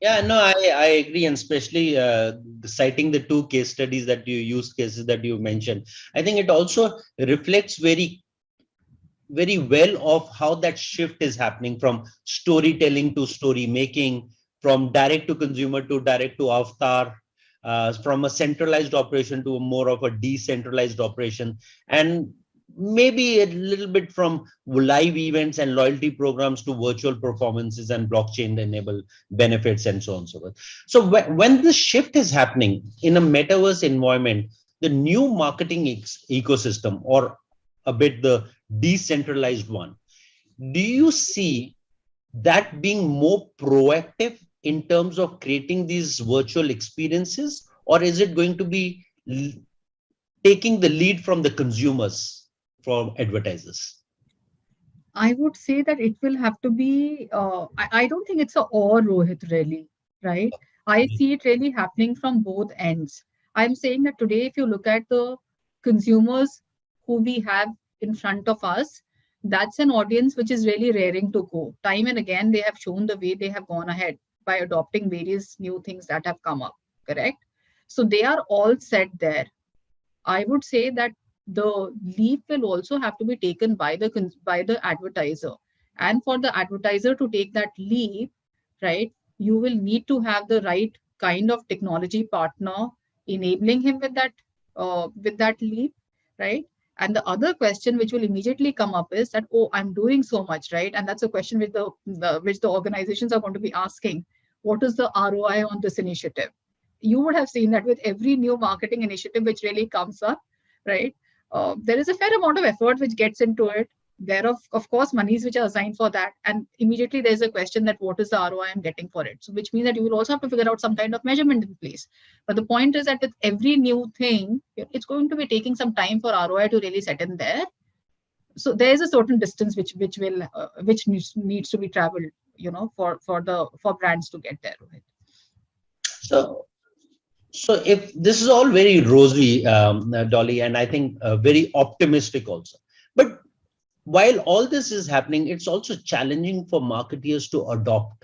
Yeah, no, I agree. And especially citing the two case studies use cases that you mentioned, I think it also reflects very, very well of how that shift is happening from storytelling to story making, from direct to consumer to direct to avatar, from a centralized operation to more of a decentralized operation, and maybe a little bit from live events and loyalty programs to virtual performances and blockchain enabled benefits and so on and so forth. So when this shift is happening in a metaverse environment, the new marketing ecosystem, or a bit the decentralized one, do you see that being more proactive in terms of creating these virtual experiences, or is it going to be taking the lead from the consumers, from advertisers? I would say that it will have to be, I don't think it's a or, Rohit, really, right? I see it really happening from both ends. I'm saying that today, if you look at the consumers who we have in front of us, that's an audience which is really raring to go. Time and again, they have shown the way they have gone ahead by adopting various new things that have come up, correct? So they are all set there. I would say that the leap will also have to be taken by the advertiser, and for the advertiser to take that leap, right, you will need to have the right kind of technology partner enabling him with that leap, right? And the other question which will immediately come up is that, oh, I'm doing so much, right? And that's a question which the organizations are going to be asking: what is the ROI on this initiative? You would have seen that with every new marketing initiative which really comes up, right? There is a fair amount of effort which gets into it. There are, of course, monies which are assigned for that. And immediately there's a question that what is the ROI I'm getting for it? So which means that you will also have to figure out some kind of measurement in place. But the point is that with every new thing, it's going to be taking some time for ROI to really set in there. So there is a certain distance which needs to be traveled, for brands to get there. Right? So if this is all very rosy, Dolly, and I think very optimistic also, but while all this is happening, it's also challenging for marketeers to adopt,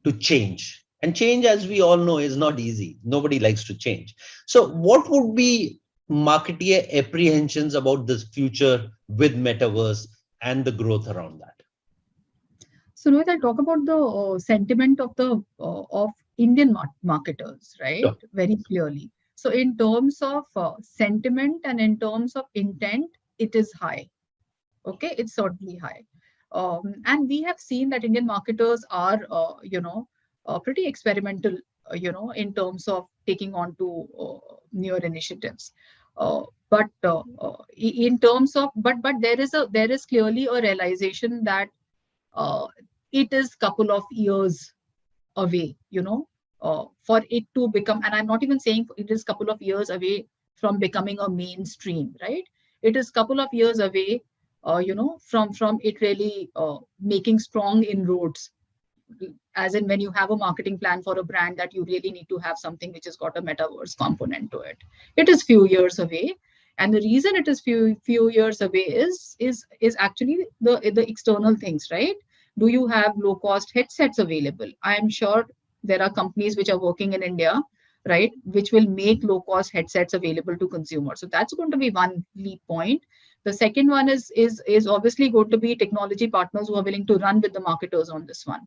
to change. And change, as we all know, is not easy. Nobody likes to change. So what would be marketeer apprehensions about this future with Metaverse and the growth around that? So Rohit, I'll talk about the sentiment of Indian marketers, right? Sure. Very clearly. So in terms of sentiment and in terms of intent, it is high. Okay, it's certainly high. And we have seen that Indian marketers are, pretty experimental, in terms of taking on to newer initiatives. But in terms of, but there is clearly a realization that it is couple of years away, for it to become, and I'm not even saying it is couple of years away from becoming a mainstream, right? It is couple of years away, from it really making strong inroads. As in when you have a marketing plan for a brand that you really need to have something which has got a metaverse component to it. It is few years away. And the reason it is few years away is actually the external things, right? Do you have low cost headsets available? I am sure there are companies which are working in India, right, which will make low cost headsets available to consumers. So that's going to be one leap point. The second one is obviously going to be technology partners who are willing to run with the marketers on this one.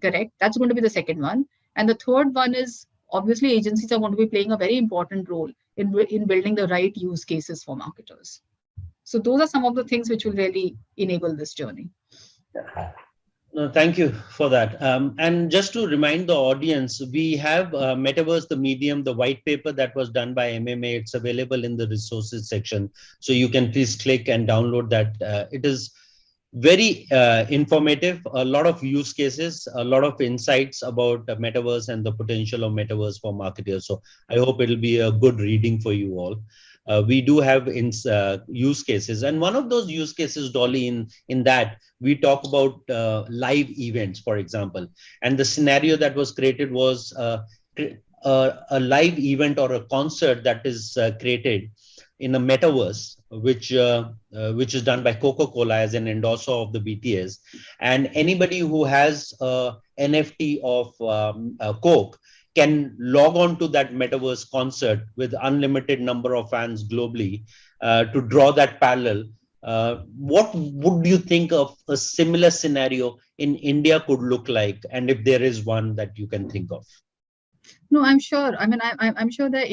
Correct. That's going to be the second one. And the third one is obviously agencies are going to be playing a very important role in building the right use cases for marketers. So those are some of the things which will really enable this journey. No, thank you for that. And just to remind the audience, we have Metaverse, the medium, the white paper that was done by MMA. It's available in the resources section. So you can please click and download that. It is very informative, a lot of use cases, a lot of insights about Metaverse and the potential of Metaverse for marketers. So I hope it'll be a good reading for you all. We do have use cases, and one of those use cases, Dolly, in that we talk about live events, for example, and the scenario that was created was a live event or a concert that is created in a metaverse, which is done by Coca-Cola as an endorser of the BTS, and anybody who has a NFT of Coke can log on to that metaverse concert with unlimited number of fans globally to draw that parallel what would you think of a similar scenario in India could look like, and if there is one that you can think of? No, I'm sure. I mean, I'm sure there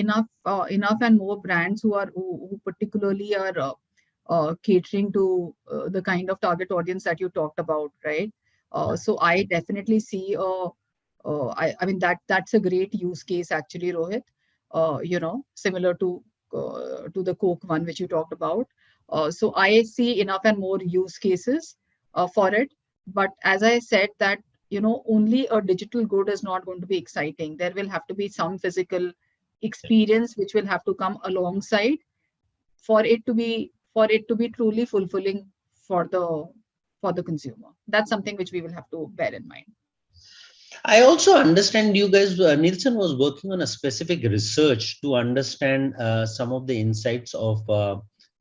are enough and more brands who particularly are catering to the kind of target audience that you talked about, right? So I definitely see I mean that's a great use case actually, Rohit. Similar to the Coke one which you talked about. So I see enough and more use cases for it. But as I said that only a digital good is not going to be exciting. There will have to be some physical experience which will have to come alongside for it to be truly fulfilling for the consumer. That's something which we will have to bear in mind. I also understand you guys, Nielsen was working on a specific research to understand some of the insights of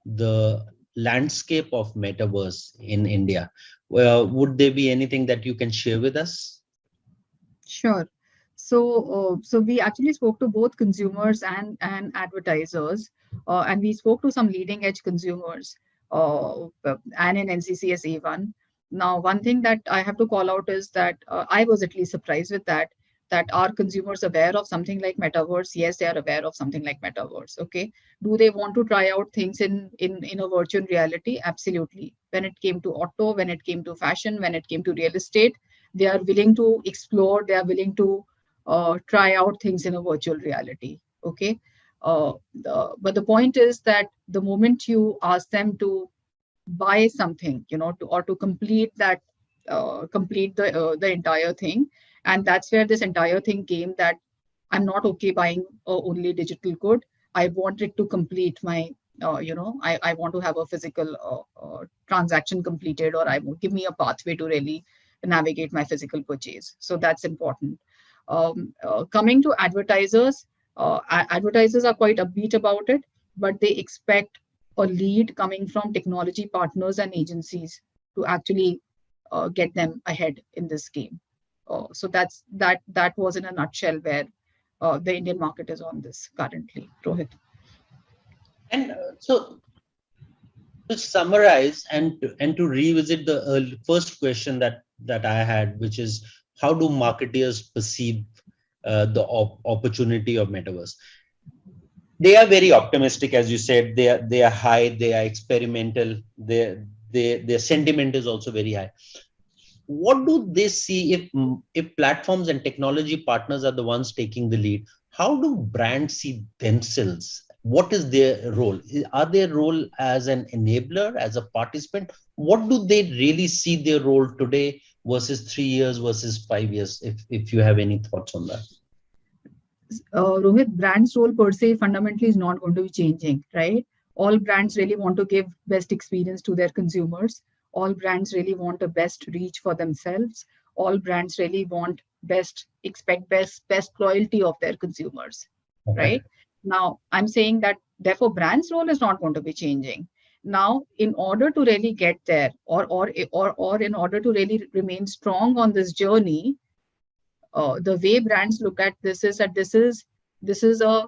the landscape of metaverse in India. Would there be anything that you can share with us? Sure. So we actually spoke to both consumers and advertisers, and we spoke to some leading edge consumers, and in NCCS even. Now, one thing that I have to call out is that I was at least surprised with that are consumers aware of something like metaverse? Yes, they are aware of something like metaverse. Okay. Do they want to try out things in a virtual reality? Absolutely. When it came to auto, when it came to fashion, when it came to real estate, they are willing to explore, they are willing to try out things in a virtual reality. Okay. But the point is that the moment you ask them to buy something, to complete that, complete the entire thing, and that's where this entire thing came, that I'm not okay buying only digital good. I want it to complete my, I want to have a physical transaction completed, or I will give me a pathway to really navigate my physical purchase. So that's important. Coming to advertisers, advertisers are quite upbeat about it, but they expect a lead coming from technology partners and agencies to actually get them ahead in this game. So that was in a nutshell where the Indian market is on this currently, Rohit. And so to summarize and to revisit the first question that I had, which is how do marketers perceive the opportunity of metaverse? They are very optimistic, as you said. They are high. They are experimental. Their sentiment is also very high. What do they see if platforms and technology partners are the ones taking the lead? How do brands see themselves? What is their role? Are their role as an enabler, as a participant? What do they really see their role today versus 3 years versus 5 years? If you have any thoughts on that. Rohit, brand's role per se fundamentally is not going to be changing, right? All brands really want to give best experience to their consumers. All brands really want a best reach for themselves. All brands really want expect best loyalty of their consumers, okay, right? Now, I'm saying that therefore brand's role is not going to be changing. Now, in order to really get there, or in order to really remain strong on this journey, the way brands look at this is that this is a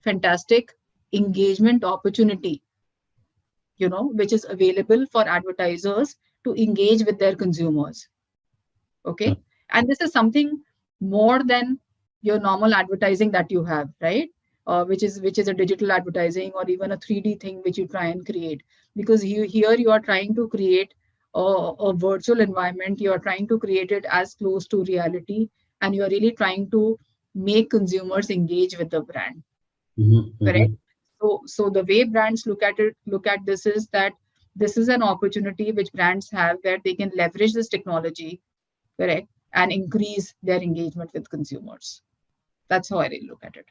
fantastic engagement opportunity, which is available for advertisers to engage with their consumers. Okay. And this is something more than your normal advertising that you have, right? Which is a digital advertising or even a 3D thing which you try and create. Because here you are trying to create a virtual environment. You are trying to create it as close to reality, and you are really trying to make consumers engage with the brand. Mm-hmm. Correct? So the way brands look at this is that this is an opportunity which brands have where they can leverage this technology, correct, and increase their engagement with consumers. That's how I really look at it.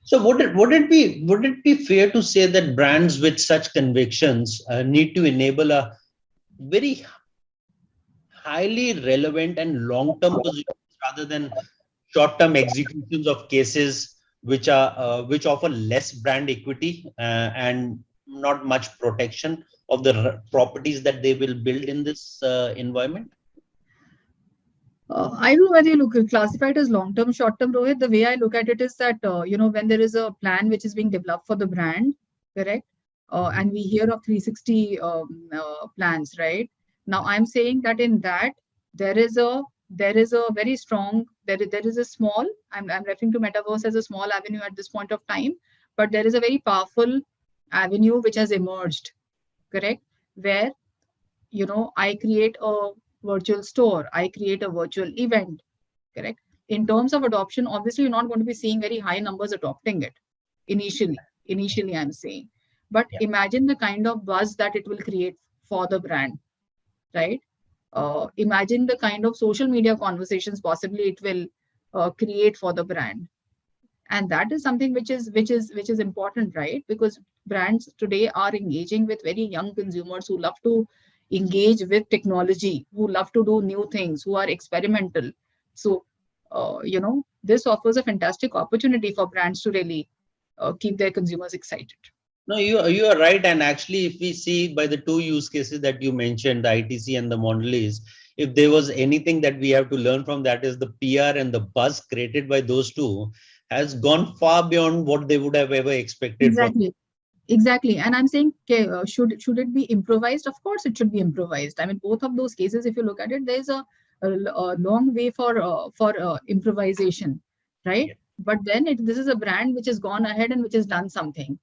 So would it be fair to say that brands with such convictions need to enable a very highly relevant and long-term positions rather than short-term executions of cases which offer less brand equity and not much protection of the properties that they will build in this environment? I don't know whether you classify it as long-term, short-term, Rohit. The way I look at it is that, when there is a plan which is being developed for the brand, correct? and we hear of 360 plans, right? Now I'm saying that in that there is a very strong, there is a small, I'm referring to metaverse as a small avenue at this point of time, but there is a very powerful avenue which has emerged, correct? Where, you know, I create a virtual store, I create a virtual event, correct? In terms of adoption, obviously you're not going to be seeing very high numbers adopting it initially I'm saying, but imagine the kind of buzz that it will create for the brand, right? Imagine the kind of social media conversations possibly it will create for the brand, and that is something which is important, right? Because brands today are engaging with very young consumers who love to engage with technology, who love to do new things, who are experimental. So you know, this offers a fantastic opportunity for brands to really keep their consumers excited. No, you are right. And actually, if we see by the two use cases that you mentioned, the ITC and the Mondelez, if there was anything that we have to learn from that, is the PR and the buzz created by those two has gone far beyond what they would have ever expected. Exactly. And I'm saying, okay, should it be improvised? Of course, it should be improvised. I mean, both of those cases, if you look at it, there's a long way for improvisation, right? Yeah. But then this is a brand which has gone ahead and which has done something,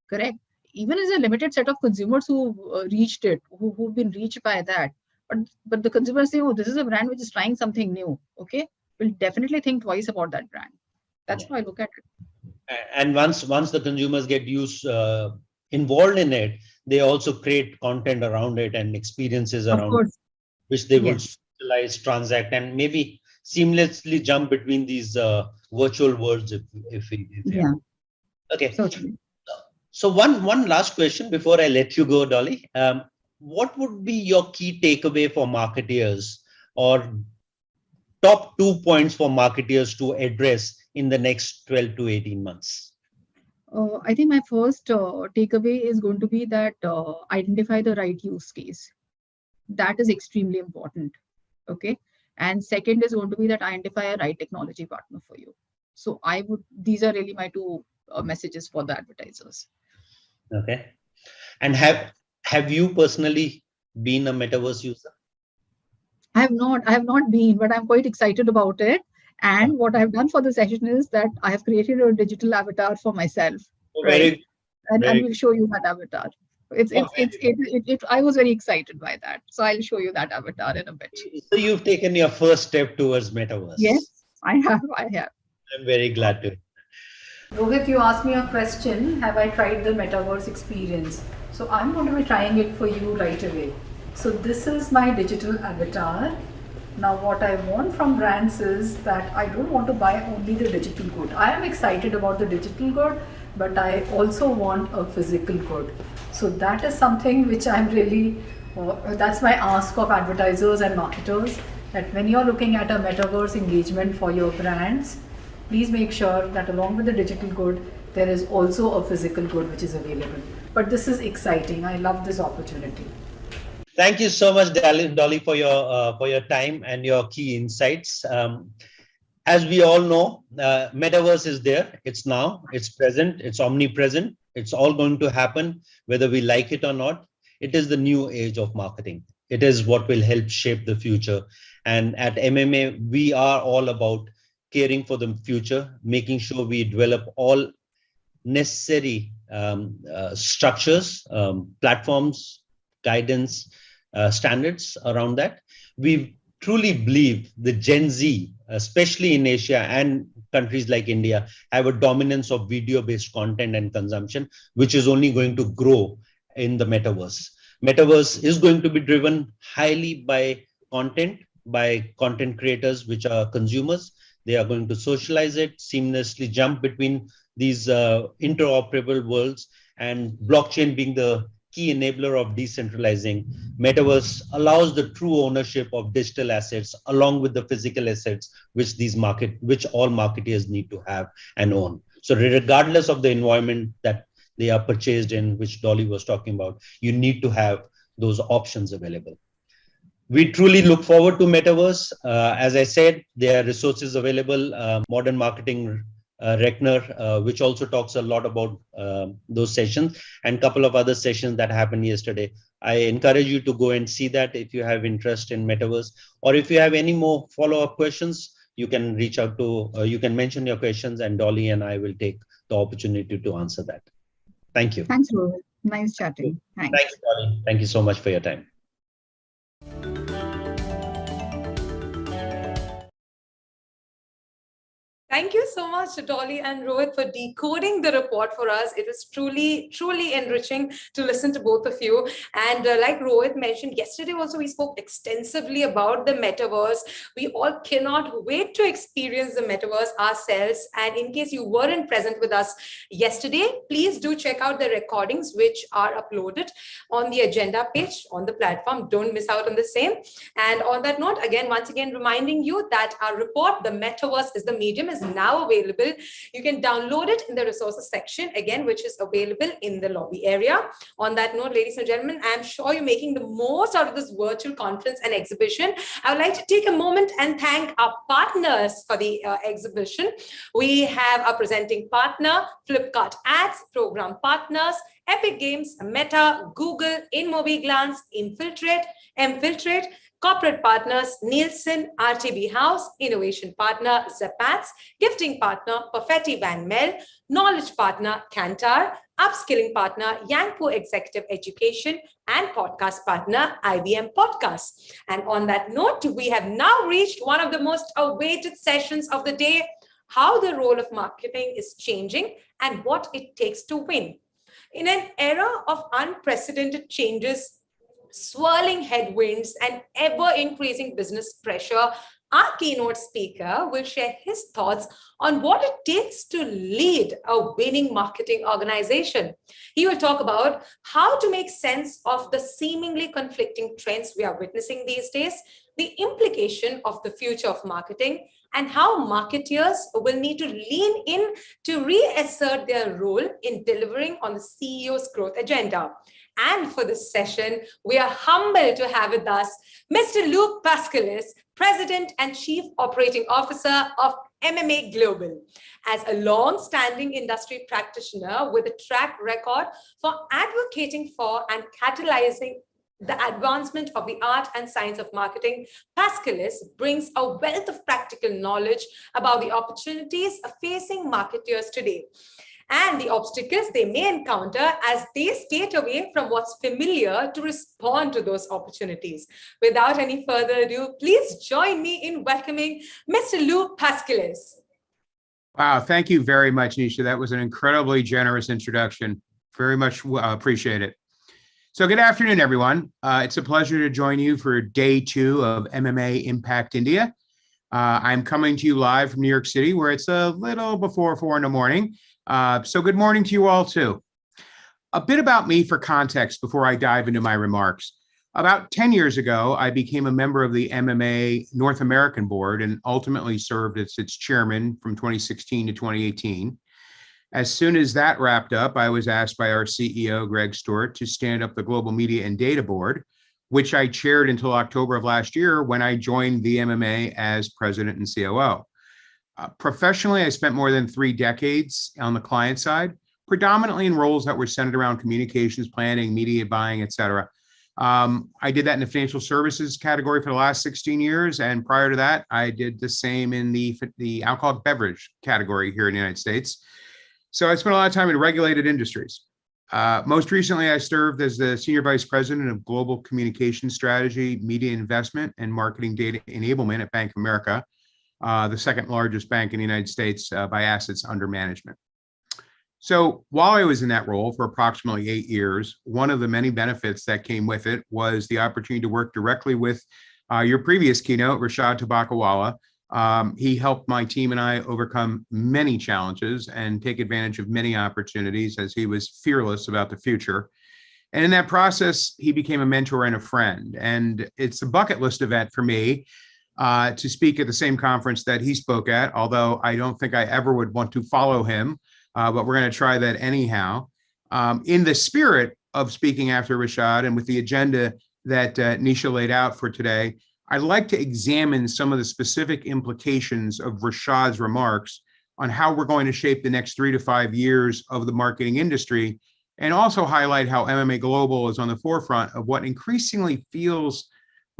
correct? Even as a limited set of consumers who reached it, who've been reached by that. But the consumers say, oh, this is a brand which is trying something new. Okay, we'll definitely think twice about that brand. That's how I look at it. And once the consumers get involved in it, they also create content around it and experiences around it, which they would utilize, transact, and maybe seamlessly jump between these virtual worlds if yeah. Okay. So one last question before I let you go, Dolly. What would be your key takeaway for marketeers, or top 2 points for marketeers to address in the next 12 to 18 months? I think my first takeaway is going to be that identify the right use case. That is extremely important. Okay. And second is going to be that identify a right technology partner for you. So these are really my two messages for the advertisers. Okay. And have you personally been a metaverse user? I have not been, but I'm quite excited about it. And what I've done for the session is that I have created a digital avatar for myself, right? And we'll show you that avatar. I was very excited by that. So I'll show you that avatar in a bit. So you've taken your first step towards metaverse. Yes, I have. I'm very glad to. Rohit, you asked me a question, have I tried the metaverse experience? So I'm going to be trying it for you right away. So this is my digital avatar. Now what I want from brands is that I don't want to buy only the digital good. I am excited about the digital good, but I also want a physical good. So that is something which I'm really, that's my ask of advertisers and marketers, that when you're looking at a metaverse engagement for your brands, please make sure that along with the digital good, there is also a physical good which is available. But this is exciting. I love this opportunity. Thank you so much, Dolly, for your time and your key insights. As we all know, metaverse is there. It's now. It's present. It's omnipresent. It's all going to happen, whether we like it or not. It is the new age of marketing. It is what will help shape the future. And at MMA, we are all about caring for the future, making sure we develop all necessary structures, platforms, guidance, standards around that. We truly believe the Gen Z, especially in Asia and countries like India, have a dominance of video-based content and consumption, which is only going to grow in the metaverse. Metaverse is going to be driven highly by content creators, which are consumers. They are going to socialize it, seamlessly jump between these interoperable worlds, and blockchain being the key enabler of decentralizing. Metaverse allows the true ownership of digital assets along with the physical assets, which all marketers need to have and own. So regardless of the environment that they are purchased in, which Dolly was talking about, you need to have those options available. We truly look forward to Metaverse. As I said, there are resources available. Modern Marketing Reckner, which also talks a lot about those sessions, and a couple of other sessions that happened yesterday. I encourage you to go and see that if you have interest in Metaverse, or if you have any more follow-up questions, you can reach out to, you can mention your questions, and Dolly and I will take the opportunity to answer that. Thank you. Thanks, Rohit. Nice chatting. Thanks. Thank you, Dolly. Thank you so much for your time. Thank you so much, Dolly and Rohit, for decoding the report for us. It was truly, truly enriching to listen to both of you. And like Rohit mentioned, yesterday also we spoke extensively about the Metaverse. We all cannot wait to experience the Metaverse ourselves. And in case you weren't present with us yesterday, please do check out the recordings which are uploaded on the agenda page on the platform. Don't miss out on the same. And on that note, again, once again, reminding you that our report, The Metaverse is the Medium, is now available. You can download it in the resources section, again, which is available in the lobby area. On that note, ladies and gentlemen, I'm sure you're making the most out of this virtual conference and exhibition. I would like to take a moment and thank our partners for the exhibition. We have our presenting partner, Flipkart Ads, program partners, Epic Games, Meta, Google, InMobiGlance, Infiltrate, corporate partners, Nielsen, RTB House, innovation partner, Zapats, gifting partner, Perfetti Van Mel, knowledge partner, Kantar, upskilling partner, Yangpo Executive Education, and podcast partner, IBM Podcasts. And on that note, we have now reached one of the most awaited sessions of the day, how the role of marketing is changing and what it takes to win. In an era of unprecedented changes, swirling headwinds, and ever-increasing business pressure, our keynote speaker will share his thoughts on what it takes to lead a winning marketing organization. He will talk about how to make sense of the seemingly conflicting trends we are witnessing these days, the implication of the future of marketing, and how marketeers will need to lean in to reassert their role in delivering on the CEO's growth agenda. And for this session, we are humbled to have with us Mr. Luke Pascalis, President and Chief Operating Officer of MMA Global. As a long-standing industry practitioner with a track record for advocating for and catalyzing the advancement of the art and science of marketing, Pascalis brings a wealth of practical knowledge about the opportunities facing marketers today and the obstacles they may encounter as they skate away from what's familiar to respond to those opportunities. Without any further ado, please join me in welcoming Mr. Luke Pascalis. Wow, thank you very much, Nisha. That was an incredibly generous introduction. Very much appreciate it. So good afternoon, everyone. It's a pleasure to join you for day 2 of MMA Impact India. I'm coming to you live from New York City, where it's a little before 4 in the morning. So good morning to you all too. A bit about me for context before I dive into my remarks. About 10 years ago, I became a member of the MMA North American board and ultimately served as its chairman from 2016 to 2018. As soon as that wrapped up, I was asked by our CEO, Greg Stewart, to stand up the Global Media and Data Board, which I chaired until October of last year when I joined the MMA as president and COO. Professionally, I spent more than 3 decades on the client side, predominantly in roles that were centered around communications, planning, media buying, et cetera. I did that in the financial services category for the last 16 years. And prior to that, I did the same in the alcoholic beverage category here in the United States. So I spent a lot of time in regulated industries. Most recently, I served as the Senior Vice President of Global Communication Strategy, Media Investment, and Marketing Data Enablement at Bank of America, the second largest bank in the United States by assets under management. So while I was in that role for approximately 8 years, one of the many benefits that came with it was the opportunity to work directly with your previous keynote, Rashad Tabakawala. He helped my team and I overcome many challenges and take advantage of many opportunities as he was fearless about the future. And in that process, he became a mentor and a friend. And it's a bucket list event for me to speak at the same conference that he spoke at, although I don't think I ever would want to follow him, but we're going to try that anyhow. In the spirit of speaking after Rashad and with the agenda that Nisha laid out for today, I'd like to examine some of the specific implications of Rashad's remarks on how we're going to shape the next 3 to 5 years of the marketing industry, and also highlight how MMA Global is on the forefront of what increasingly feels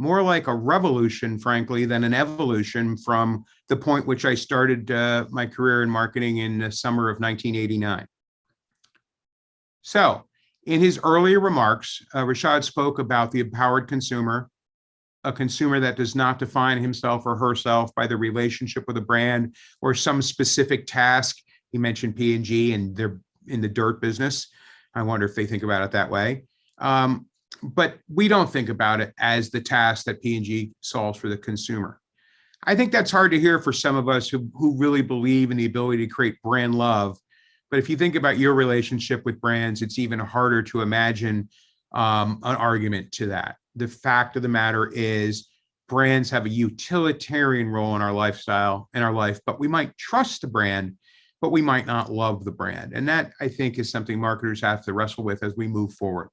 more like a revolution, frankly, than an evolution from the point which I started my career in marketing in the summer of 1989. So in his earlier remarks, Rashad spoke about the empowered consumer, a consumer that does not define himself or herself by the relationship with a brand or some specific task. He mentioned P&G and they're in the dirt business. I wonder if they think about it that way. But we don't think about it as the task that P&G solves for the consumer. I think that's hard to hear for some of us who really believe in the ability to create brand love. But if you think about your relationship with brands, it's even harder to imagine an argument to that. The fact of the matter is brands have a utilitarian role in our lifestyle, in our life, but we might trust the brand, but we might not love the brand. And that, I think, is something marketers have to wrestle with as we move forward.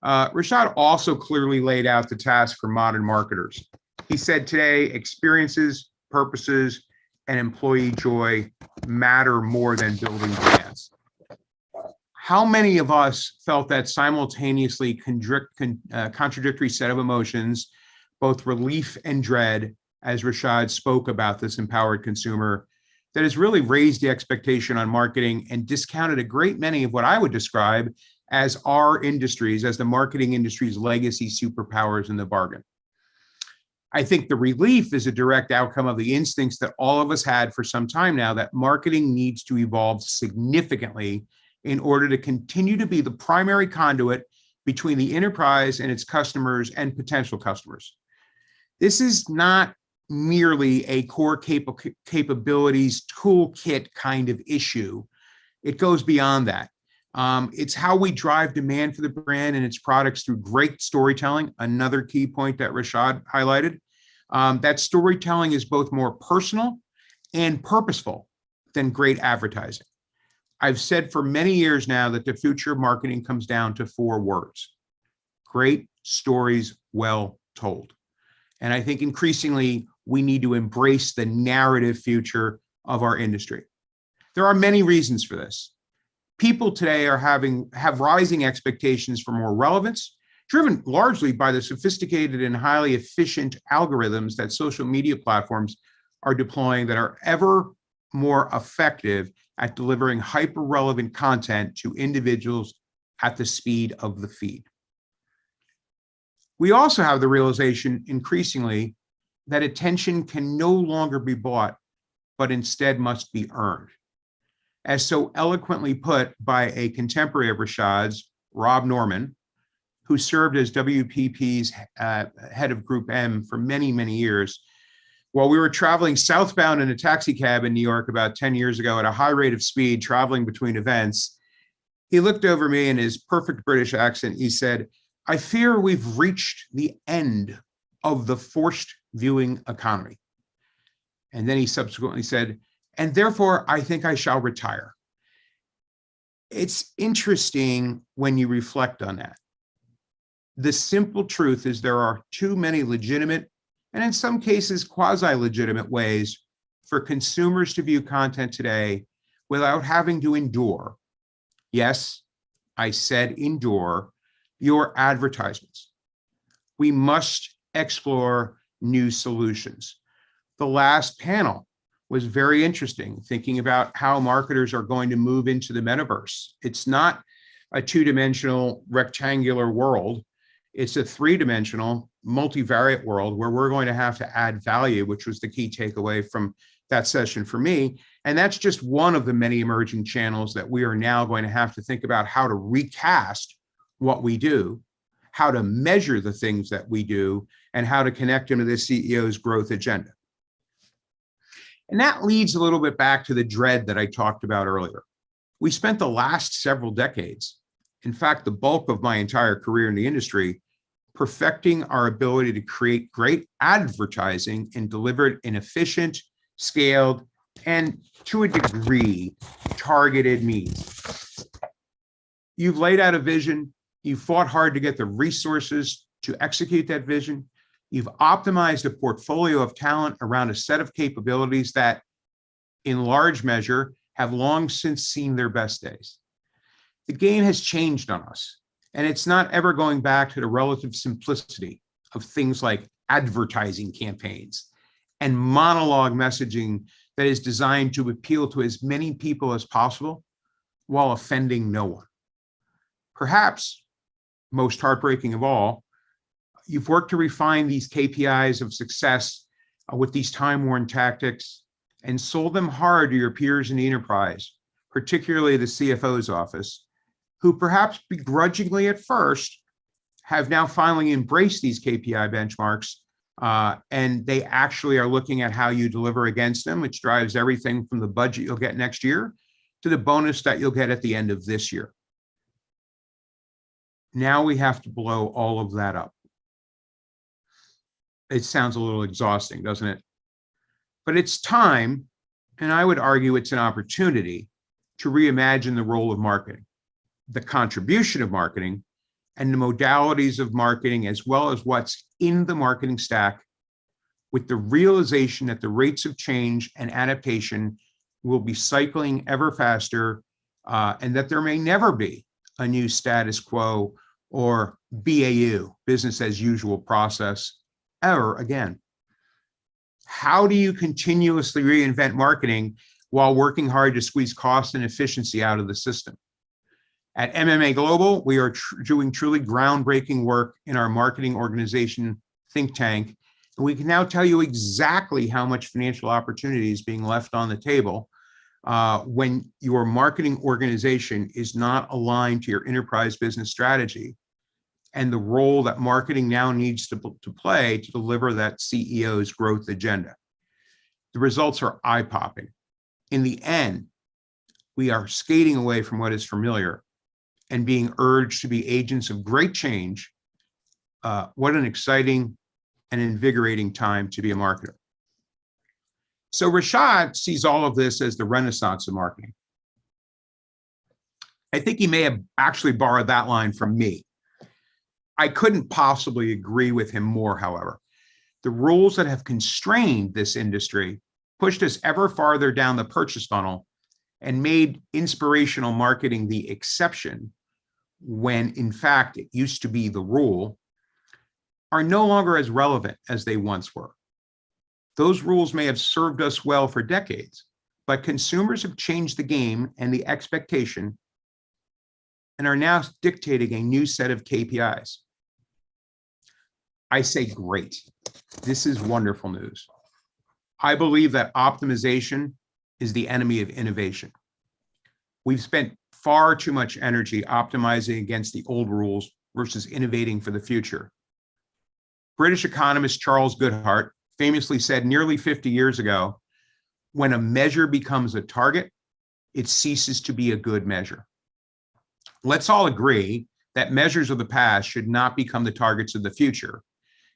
Rashad also clearly laid out the task for modern marketers. He said today, experiences, purposes, and employee joy matter more than building brands. How many of us felt that simultaneously contradictory set of emotions, both relief and dread, as Rashad spoke about this empowered consumer, that has really raised the expectation on marketing and discounted a great many of what I would describe as our industries, as the marketing industry's legacy superpowers in the bargain? I think the relief is a direct outcome of the instincts that all of us had for some time now, that marketing needs to evolve significantly in order to continue to be the primary conduit between the enterprise and its customers and potential customers. This is not merely a core capabilities toolkit kind of issue. It goes beyond that. It's how we drive demand for the brand and its products through great storytelling, another key point that Rashad highlighted. That storytelling is both more personal and purposeful than great advertising. I've said for many years now that the future of marketing comes down to 4 words: great stories well told. And I think increasingly we need to embrace the narrative future of our industry. There are many reasons for this. People today have rising expectations for more relevance, driven largely by the sophisticated and highly efficient algorithms that social media platforms are deploying that are ever more effective at delivering hyper-relevant content to individuals at the speed of the feed. We also have the realization increasingly that attention can no longer be bought, but instead must be earned. As so eloquently put by a contemporary of Rashad's, Rob Norman, who served as WPP's head of Group M for many, many years. While we were traveling southbound in a taxi cab in New York about 10 years ago at a high rate of speed, traveling between events, he looked over me in his perfect British accent. He said, "I fear we've reached the end of the forced viewing economy." And then he subsequently said, "And therefore, I think I shall retire." It's interesting when you reflect on that. The simple truth is there are too many legitimate, and in some cases, quasi-legitimate ways for consumers to view content today without having to endure, yes, I said endure, your advertisements. We must explore new solutions. The last panel was very interesting, thinking about how marketers are going to move into the metaverse. It's not a 2-dimensional rectangular world. It's a 3-dimensional multivariate world where we're going to have to add value, which was the key takeaway from that session for me. And that's just one of the many emerging channels that we are now going to have to think about how to recast what we do, how to measure the things that we do, and how to connect them to the CEO's growth agenda. And that leads a little bit back to the dread that I talked about earlier. We spent the last several decades, in fact, the bulk of my entire career in the industry, perfecting our ability to create great advertising and deliver it in efficient, scaled, and to a degree, targeted means. You've laid out a vision, you've fought hard to get the resources to execute that vision. You've optimized a portfolio of talent around a set of capabilities that in large measure, have long since seen their best days. The game has changed on us, and it's not ever going back to the relative simplicity of things like advertising campaigns and monologue messaging that is designed to appeal to as many people as possible while offending no one. Perhaps most heartbreaking of all, you've worked to refine these KPIs of success with these time-worn tactics and sold them hard to your peers in the enterprise, particularly the CFO's office, who perhaps begrudgingly at first have now finally embraced these KPI benchmarks, and they actually are looking at how you deliver against them, which drives everything from the budget you'll get next year to the bonus that you'll get at the end of this year. Now we have to blow all of that up. It sounds a little exhausting, doesn't it? But it's time, and I would argue it's an opportunity, to reimagine the role of marketing, the contribution of marketing, and the modalities of marketing, as well as what's in the marketing stack, with the realization that the rates of change and adaptation will be cycling ever faster, and that there may never be a new status quo or BAU, business as usual process, ever again. How do you continuously reinvent marketing while working hard to squeeze cost and efficiency out of the system? At MMA Global, we are doing truly groundbreaking work in our marketing organization think tank, and we can now tell you exactly how much financial opportunity is being left on the table when your marketing organization is not aligned to your enterprise business strategy and the role that marketing now needs to play to deliver that CEO's growth agenda. The results are eye-popping. In the end, we are skating away from what is familiar and being urged to be agents of great change. What an exciting and invigorating time to be a marketer. So Rashad sees all of this as the renaissance of marketing. I think he may have actually borrowed that line from me. I couldn't possibly agree with him more, however. The rules that have constrained this industry pushed us ever farther down the purchase funnel and made inspirational marketing the exception, when in fact it used to be the rule, are no longer as relevant as they once were. Those rules may have served us well for decades, but consumers have changed the game and the expectation and are now dictating a new set of KPIs. I say great. This is wonderful news. I believe that optimization is the enemy of innovation. We've spent far too much energy optimizing against the old rules versus innovating for the future. British economist Charles Goodhart famously said nearly 50 years ago, when a measure becomes a target, it ceases to be a good measure. Let's all agree that measures of the past should not become the targets of the future,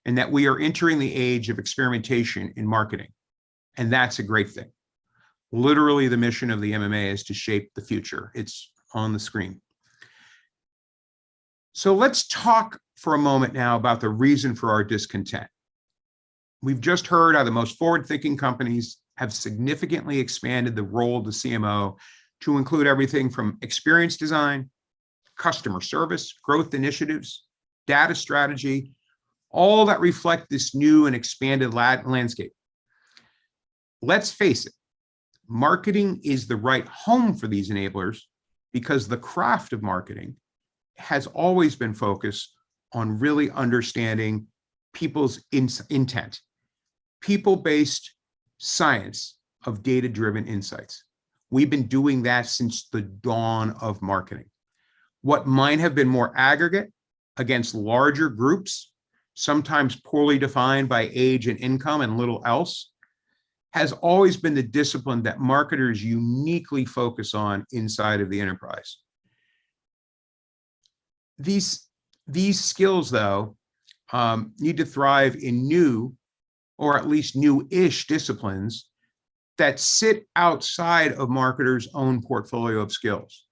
and that we are entering the age of experimentation in marketing. And that's a great thing. Literally, the mission of the MMA is to shape the future. It's on the screen. So let's talk for a moment now about the reason for our discontent. We've just heard how the most forward-thinking companies have significantly expanded the role of the CMO to include everything from experience design, customer service, growth initiatives, data strategy, all that reflect this new and expanded landscape. Let's face it, marketing is the right home for these enablers because the craft of marketing has always been focused on really understanding people's intent, people-based science of data-driven insights. We've been doing that since the dawn of marketing. What might have been more aggregate against larger groups, sometimes poorly defined by age and income and little else, has always been the discipline that marketers uniquely focus on inside of the enterprise. These skills, though, need to thrive in new, or at least new-ish disciplines that sit outside of marketers' own portfolio of skills.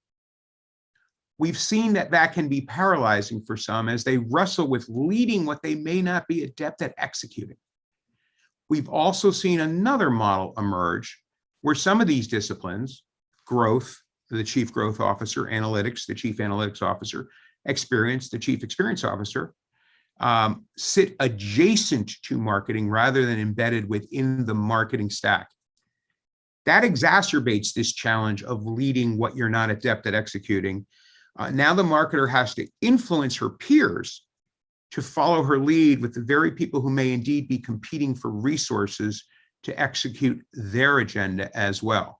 We've seen that that can be paralyzing for some as they wrestle with leading what they may not be adept at executing. We've also seen another model emerge where some of these disciplines, growth, the chief growth officer, analytics, the chief analytics officer, experience, the chief experience officer, sit adjacent to marketing rather than embedded within the marketing stack. That exacerbates this challenge of leading what you're not adept at executing. Now the marketer has to influence her peers to follow her lead with the very people who may indeed be competing for resources to execute their agenda as well.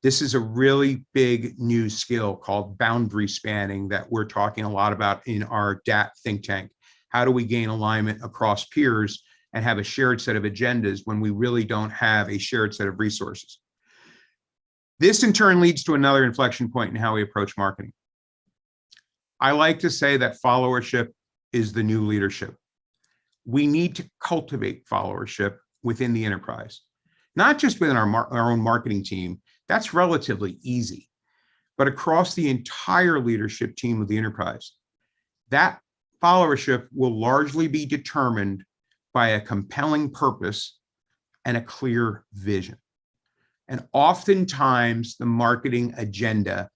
This is a really big new skill called boundary spanning that we're talking a lot about in our DAT think tank. How do we gain alignment across peers and have a shared set of agendas when we really don't have a shared set of resources? This in turn leads to another inflection point in how we approach marketing. I like to say that followership is the new leadership. We need to cultivate followership within the enterprise, not just within our own marketing team. That's relatively easy, but across the entire leadership team of the enterprise. That followership will largely be determined by a compelling purpose and a clear vision. And oftentimes the marketing agenda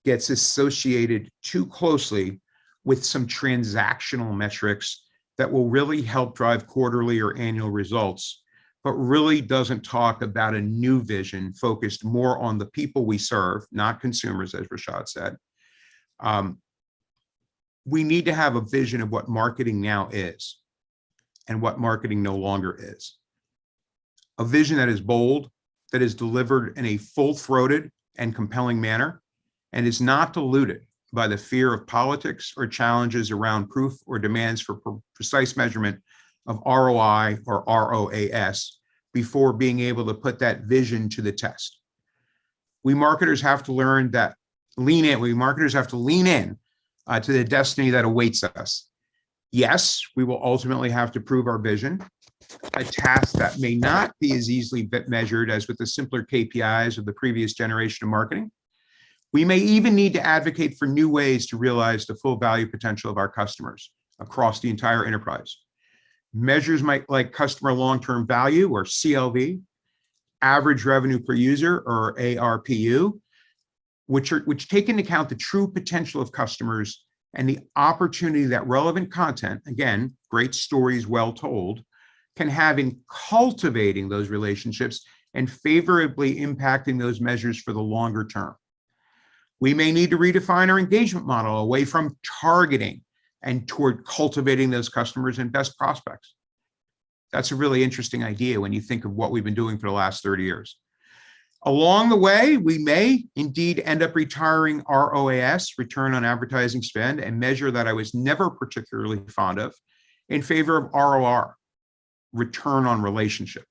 gets associated too closely with some transactional metrics that will really help drive quarterly or annual results, but really doesn't talk about a new vision focused more on the people we serve, not consumers, as Rashad said. We need to have a vision of what marketing now is and what marketing no longer is. A vision that is bold, that is delivered in a full-throated and compelling manner, and is not diluted by the fear of politics or challenges around proof or demands for precise measurement of ROI or ROAS before being able to put that vision to the test. We marketers have to learn that lean in to the destiny that awaits us. Yes, we will ultimately have to prove our vision, a task that may not be as easily measured as with the simpler KPIs of the previous generation of marketing. We may even need to advocate for new ways to realize the full value potential of our customers across the entire enterprise. Measures like customer long-term value, or CLV, average revenue per user, or ARPU, which take into account the true potential of customers and the opportunity that relevant content, again, great stories well told, can have in cultivating those relationships and favorably impacting those measures for the longer term. We may need to redefine our engagement model away from targeting and toward cultivating those customers and best prospects. That's a really interesting idea when you think of what we've been doing for the last 30 years. Along the way, we may indeed end up retiring ROAS, return on advertising spend, a measure that I was never particularly fond of, in favor of ROR, return on relationship,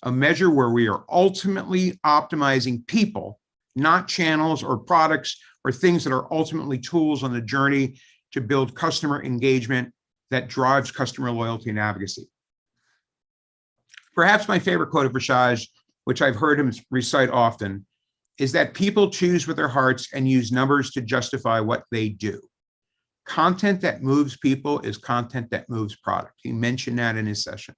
a measure where we are ultimately optimizing people, not channels or products or things that are ultimately tools on the journey to build customer engagement that drives customer loyalty and advocacy. Perhaps my favorite quote of Rashad, which I've heard him recite often, is that people choose with their hearts and use numbers to justify what they do. Content that moves people is content that moves product. He mentioned that in his session.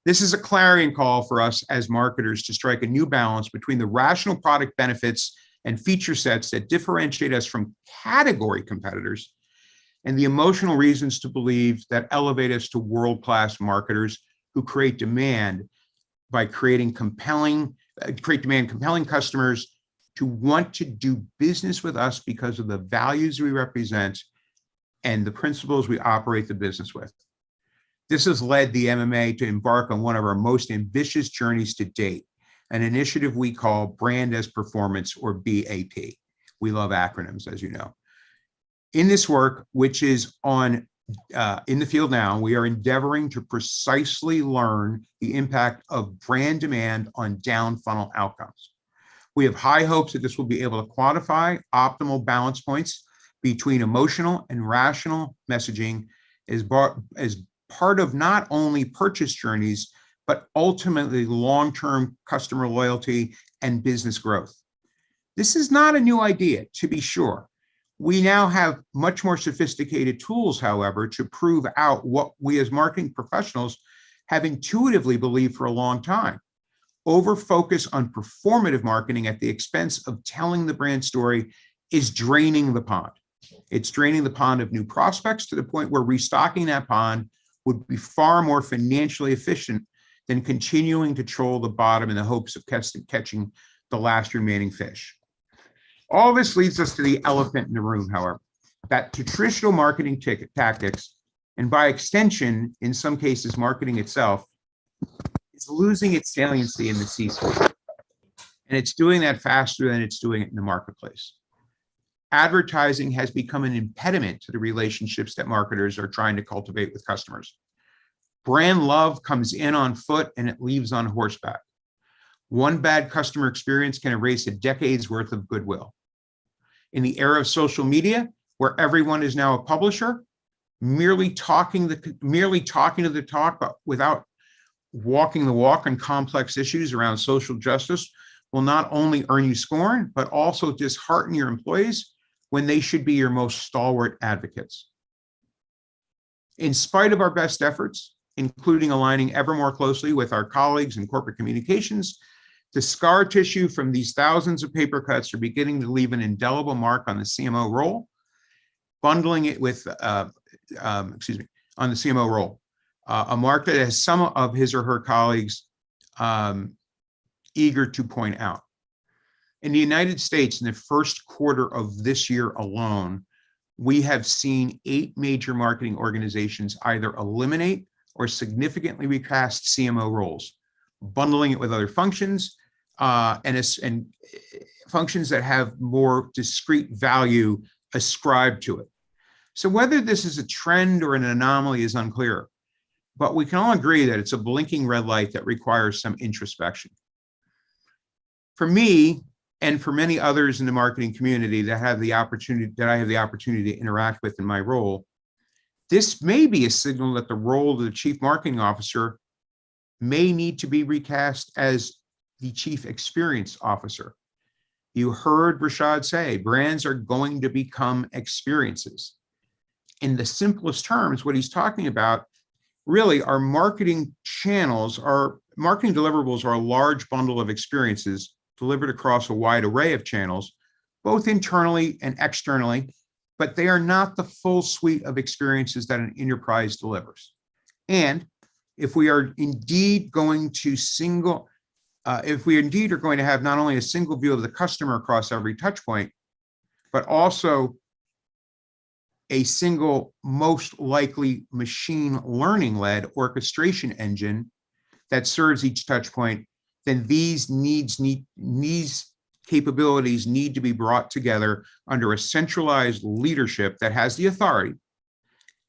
This is a clarion call for us as marketers to strike a new balance between the rational product benefits and feature sets that differentiate us from category competitors and the emotional reasons to believe that elevate us to world-class marketers who create demand by creating compelling customers to want to do business with us because of the values we represent and the principles we operate the business with. This has led the MMA to embark on one of our most ambitious journeys to date, an initiative we call Brand as Performance, or BAP. We love acronyms, as you know. In this work, which is on in the field now, we are endeavoring to precisely learn the impact of brand demand on down funnel outcomes. We have high hopes that this will be able to quantify optimal balance points between emotional and rational messaging as part of not only purchase journeys, but ultimately long-term customer loyalty and business growth. This is not a new idea, to be sure. We now have much more sophisticated tools, however, to prove out what we as marketing professionals have intuitively believed for a long time. over-focus on performative marketing at the expense of telling the brand story is draining the pond. It's draining the pond of new prospects to the point where restocking that pond would be far more financially efficient than continuing to troll the bottom in the hopes of catching the last remaining fish. All this leads us to the elephant in the room, however, that traditional marketing tactics, and by extension, in some cases, marketing itself, is losing its saliency in the C-suite. And it's doing that faster than it's doing it in the marketplace. Advertising has become an impediment to the relationships that marketers are trying to cultivate with customers. Brand love comes in on foot and it leaves on horseback. One bad customer experience can erase a decade's worth of goodwill. In the era of social media, where everyone is now a publisher, merely talking to the talk, but without walking the walk on complex issues around social justice will not only earn you scorn, but also dishearten your employees when they should be your most stalwart advocates. In spite of our best efforts, including aligning ever more closely with our colleagues in corporate communications, the scar tissue from these thousands of paper cuts are beginning to leave an indelible mark on the CMO role, bundling it with, on the CMO role, a mark that has some of his or her colleagues eager to point out. In the United States, in the first quarter of this year alone, we have seen 8 major marketing organizations either eliminate or significantly recast CMO roles, bundling it with other functions and functions that have more discrete value ascribed to it. So whether this is a trend or an anomaly is unclear, but we can all agree that it's a blinking red light that requires some introspection. For me, and for many others in the marketing community that I have the opportunity to interact with in my role, this may be a signal that the role of the chief marketing officer may need to be recast as the chief experience officer. You heard Rashad say, brands are going to become experiences. In the simplest terms, what he's talking about really are marketing channels, our marketing deliverables are a large bundle of experiences delivered across a wide array of channels, both internally and externally, but they are not the full suite of experiences that an enterprise delivers. And if we are indeed going to have not only a single view of the customer across every touch point, but also a single, most likely machine learning-led orchestration engine that serves each touch point, then these capabilities need to be brought together under a centralized leadership that has the authority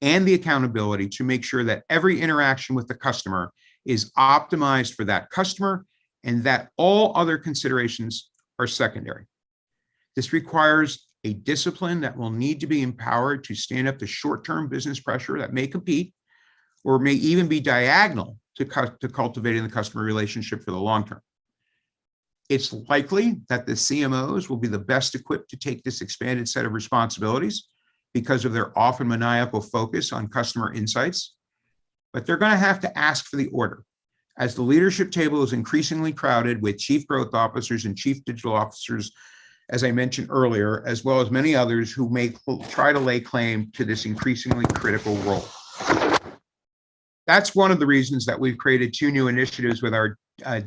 and the accountability to make sure that every interaction with the customer is optimized for that customer and that all other considerations are secondary. This requires a discipline that will need to be empowered to stand up to short-term business pressure that may compete or may even be diagonal to cultivating the customer relationship for the long term. It's likely that the CMOs will be the best equipped to take this expanded set of responsibilities because of their often maniacal focus on customer insights, but they're going to have to ask for the order. As the leadership table is increasingly crowded with chief growth officers and chief digital officers, as I mentioned earlier, as well as many others who may try to lay claim to this increasingly critical role. That's one of the reasons that we've created 2 new initiatives with our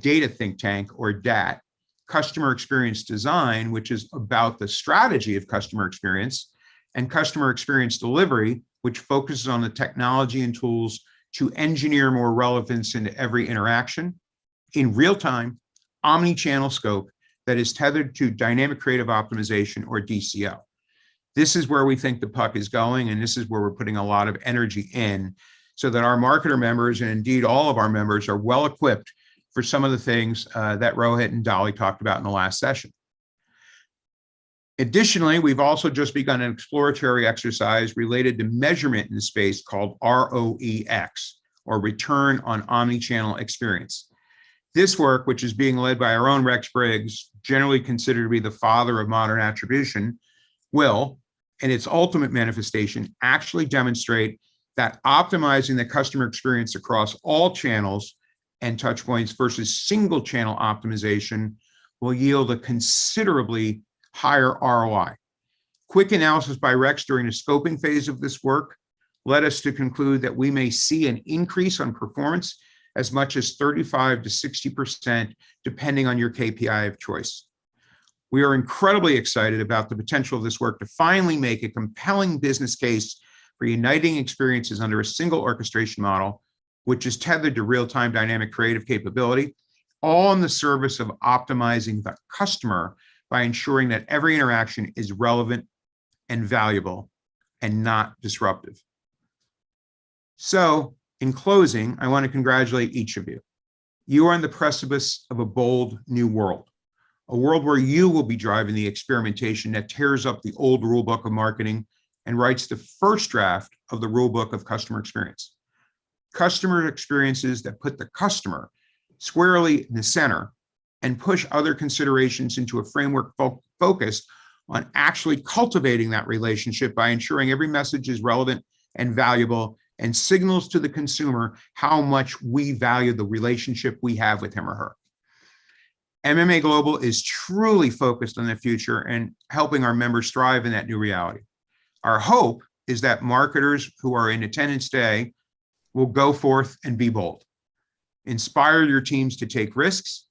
data think tank, or DAT, Customer Experience Design, which is about the strategy of customer experience, and Customer Experience Delivery, which focuses on the technology and tools to engineer more relevance into every interaction in real-time, omni-channel scope that is tethered to dynamic creative optimization, or DCO. This is where we think the puck is going, and this is where we're putting a lot of energy in so that our marketer members, and indeed all of our members, are well equipped for some of the things that Rohit and Dolly talked about in the last session. Additionally, we've also just begun an exploratory exercise related to measurement in the space called ROEX, or Return on Omnichannel Experience. This work, which is being led by our own Rex Briggs, generally considered to be the father of modern attribution, will, in its ultimate manifestation, actually demonstrate that optimizing the customer experience across all channels and touch points versus single channel optimization will yield a considerably higher ROI. Quick analysis by Rex during the scoping phase of this work led us to conclude that we may see an increase on performance as much as 35 to 60%, depending on your KPI of choice. We are incredibly excited about the potential of this work to finally make a compelling business case for uniting experiences under a single orchestration model, which is tethered to real-time dynamic creative capability, all in the service of optimizing the customer by ensuring that every interaction is relevant and valuable and not disruptive. So, in closing, I want to congratulate each of you. You are on the precipice of a bold new world, a world where you will be driving the experimentation that tears up the old rulebook of marketing and writes the first draft of the rulebook of customer experience. Customer experiences that put the customer squarely in the center and push other considerations into a framework focused on actually cultivating that relationship by ensuring every message is relevant and valuable and signals to the consumer how much we value the relationship we have with him or her. MMA Global is truly focused on the future and helping our members thrive in that new reality. Our hope is that marketers who are in attendance today will go forth and be bold. Inspire your teams to take risks,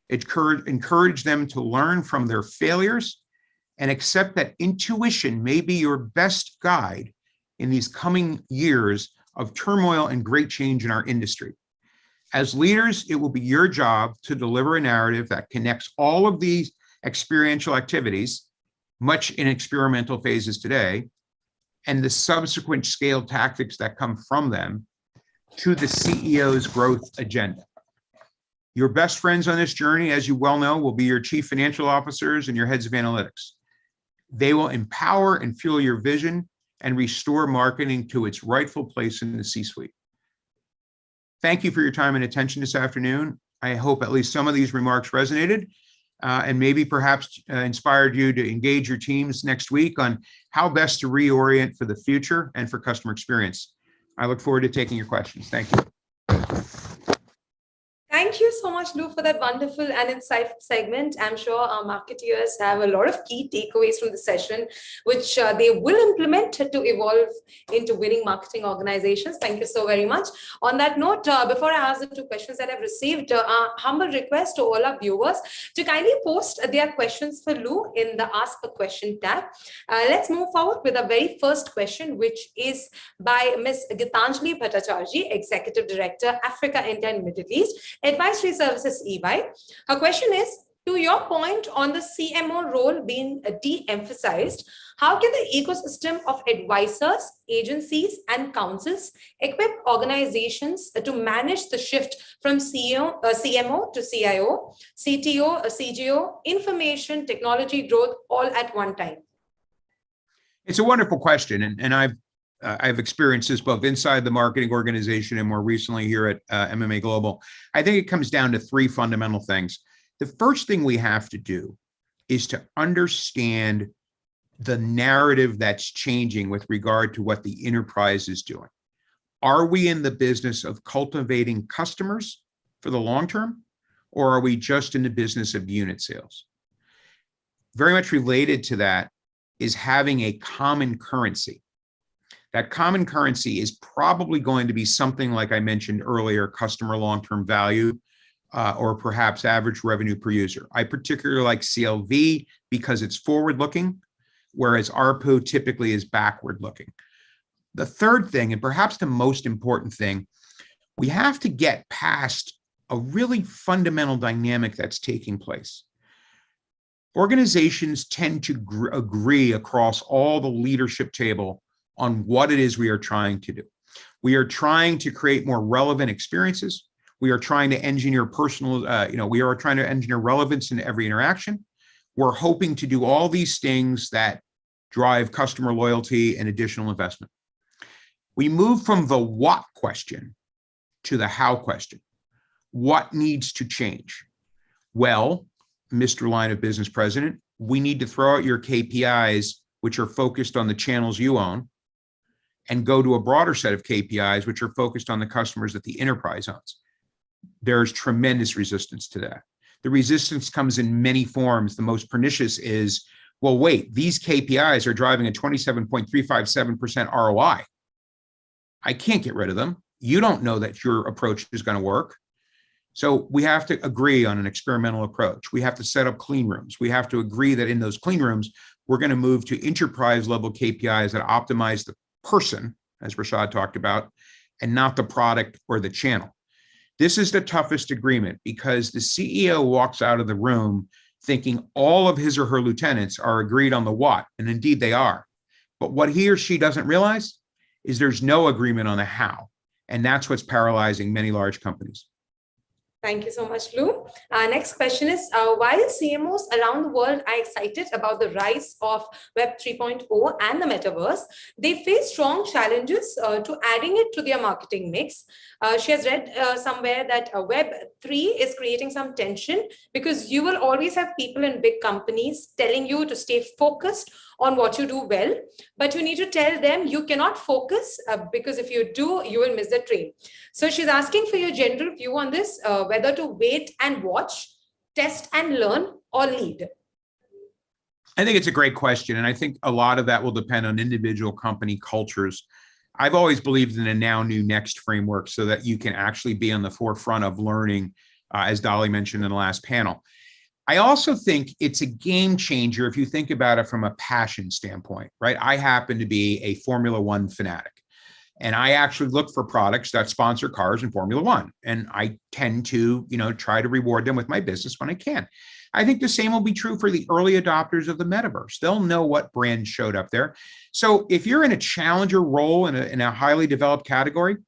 encourage them to learn from their failures, and accept that intuition may be your best guide in these coming years of turmoil and great change in our industry. As leaders, it will be your job to deliver a narrative that connects all of these experiential activities, much in experimental phases today, and the subsequent scaled tactics that come from them to the CEO's growth agenda. Your best friends on this journey, as you well know, will be your chief financial officers and your heads of analytics. They will empower and fuel your vision and restore marketing to its rightful place in the C-suite. Thank you for your time and attention this afternoon. I hope at least some of these remarks resonated and maybe perhaps inspired you to engage your teams next week on how best to reorient for the future and for customer experience. I look forward to taking your questions. Thank you. Thank you so much, Lou, for that wonderful and insightful segment. I'm sure our marketeers have a lot of key takeaways from the session, which they will implement to evolve into winning marketing organizations. Thank you so very much. On that note, before I ask the two questions that I've received, a humble request to all our viewers to kindly post their questions for Lou in the Ask a Question tab. Let's move forward with the very first question, which is by Ms. Gitanjali Bhattacharjee, Executive Director, Africa, India, and Middle East, Advisory Services EY. Her question is, to your point on the CMO role being de-emphasized, how can the ecosystem of advisors, agencies, and councils equip organizations to manage the shift from CMO to CIO, CTO, CGO, information technology growth all at one time? It's a wonderful question, and I've experienced this both inside the marketing organization and more recently here at MMA Global. I think it comes down to three fundamental things. The first thing we have to do is to understand the narrative that's changing with regard to what the enterprise is doing. Are we in the business of cultivating customers for the long term, or are we just in the business of unit sales? Very much related to that is having a common currency. That common currency is probably going to be something like I mentioned earlier, customer long-term value, or perhaps average revenue per user. I particularly like CLV because it's forward-looking, whereas ARPU typically is backward-looking. The third thing, and perhaps the most important thing, we have to get past a really fundamental dynamic that's taking place. Organizations tend to agree across all the leadership table on what it is we are trying to do. We are trying to create more relevant experiences. We are trying to engineer we are trying to engineer relevance in every interaction. We're hoping to do all these things that drive customer loyalty and additional investment. We move from the what question to the how question. What needs to change? Well, Mr. Line of Business President, we need to throw out your KPIs, which are focused on the channels you own, and go to a broader set of KPIs, which are focused on the customers that the enterprise owns. there's tremendous resistance to that. The resistance comes in many forms. The most pernicious is, well, wait, these KPIs are driving a 27.357% ROI. I can't get rid of them. You don't know that your approach is going to work. So we have to agree on an experimental approach. We have to set up clean rooms. We have to agree that in those clean rooms, we're going to move to enterprise level KPIs that optimize the person, as Rashad talked about, and not the product or the channel. This is the toughest agreement because the CEO walks out of the room thinking all of his or her lieutenants are agreed on the what, and indeed they are. But what he or she doesn't realize is there's no agreement on the how. And that's what's paralyzing many large companies. Thank you so much, Lou. Next question is, while CMOs around the world are excited about the rise of Web 3.0 and the Metaverse, they face strong challenges to adding it to their marketing mix. She has read somewhere that Web 3 is creating some tension because you will always have people in big companies telling you to stay focused on what you do well, but you need to tell them you cannot focus because if you do, you will miss the train. So she's asking for your general view on this, whether to wait and watch, test and learn, or lead. I think it's a great question. And I think a lot of that will depend on individual company cultures. I've always believed in a now, new, next framework so that you can actually be on the forefront of learning, as Dolly mentioned in the last panel. I also think it's a game changer if you think about it from a passion standpoint, right? I happen to be a Formula One fanatic, and I actually look for products that sponsor cars in Formula One, and I tend to, try to reward them with my business when I can. I think the same will be true for the early adopters of the metaverse. They'll know what brands showed up there. So if you're in a challenger role in a highly developed category,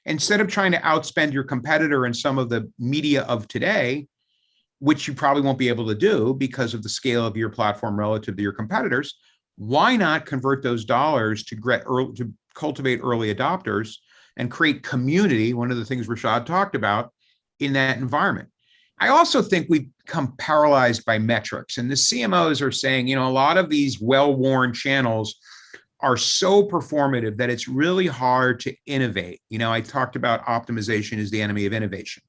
instead of trying to outspend your competitor in some of the media of today, which you probably won't be able to do because of the scale of your platform relative to your competitors, why not convert those dollars to cultivate early adopters and create community, one of the things Rashad talked about, in that environment? I also think we've become paralyzed by metrics, and the CMOs are saying, a lot of these well-worn channels are so performative that it's really hard to innovate. I talked about optimization is the enemy of innovation.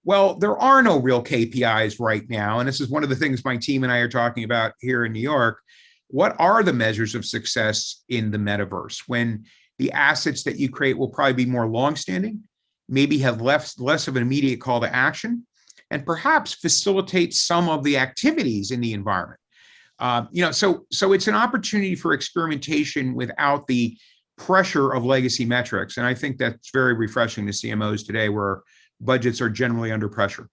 Well, there are no real KPIs right now. And this is one of the things my team and I are talking about here in New York. What are the measures of success in the metaverse when the assets that you create will probably be more longstanding, maybe have less of an immediate call to action, and perhaps facilitate some of the activities in the environment? So it's an opportunity for experimentation without the pressure of legacy metrics. And I think that's very refreshing to CMOs today, where budgets are generally under pressure.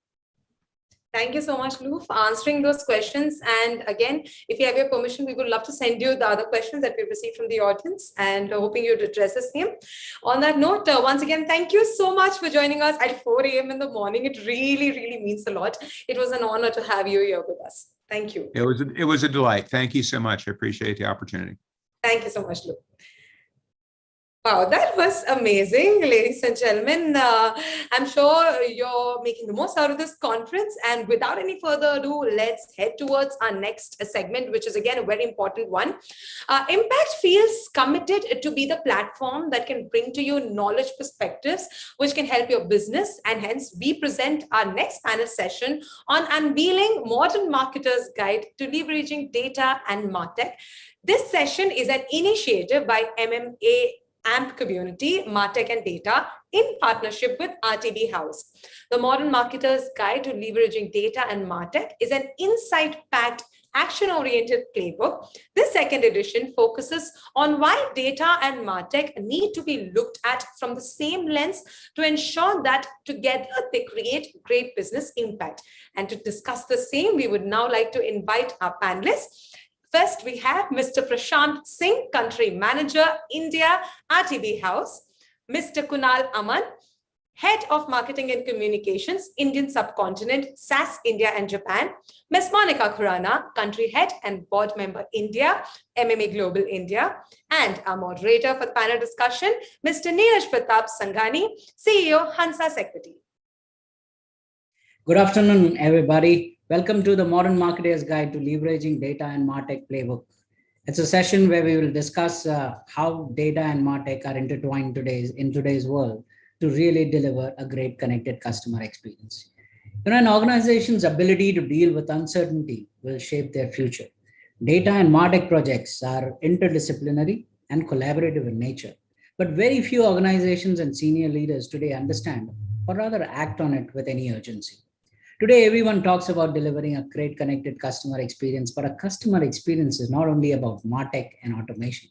Thank you so much, Lou, for answering those questions. And again, if you have your permission, we would love to send you the other questions that we've received from the audience, and hoping you'd address the same. On that note, once again, thank you so much for joining us at 4 a.m. in the morning. It really, really means a lot. It was an honor to have you here with us. Thank you. It was a delight. Thank you so much. I appreciate the opportunity. Thank you so much, Lou. Wow, that was amazing, ladies and gentlemen. I'm sure you're making the most out of this conference. And without any further ado, let's head towards our next segment, which is again a very important one. Impact feels committed to be the platform that can bring to you knowledge perspectives, which can help your business. And hence, we present our next panel session on Unveiling Modern Marketers' Guide to Leveraging Data and MarTech. This session is an initiative by MMA AMP community, MarTech and Data, in partnership with RTB House. The Modern Marketer's Guide to Leveraging Data and MarTech is an insight-packed, action-oriented playbook. This second edition focuses on why data and MarTech need to be looked at from the same lens to ensure that together they create great business impact. And to discuss the same, we would now like to invite our panelists. First, we have Mr. Prashant Singh, Country Manager, India, RTB House. Mr. Kunal Aman, Head of Marketing and Communications, Indian Subcontinent, SAS India and Japan. Ms. Monica Khurana, Country Head and Board Member, India, MMA Global India. And our moderator for the panel discussion, Mr. Neeraj Pratap Sanghani, CEO, Hansa Equity. Good afternoon, everybody. Welcome to the Modern Marketer's Guide to Leveraging Data and MarTech Playbook. It's a session where we will discuss how data and MarTech are intertwined in today's world. to really deliver a great connected customer experience. An organization's ability to deal with uncertainty will shape their future. Data and MarTech projects are interdisciplinary and collaborative in nature, but very few organizations and senior leaders today understand or rather act on it with any urgency. Today, everyone talks about delivering a great connected customer experience, but a customer experience is not only about MarTech and automation.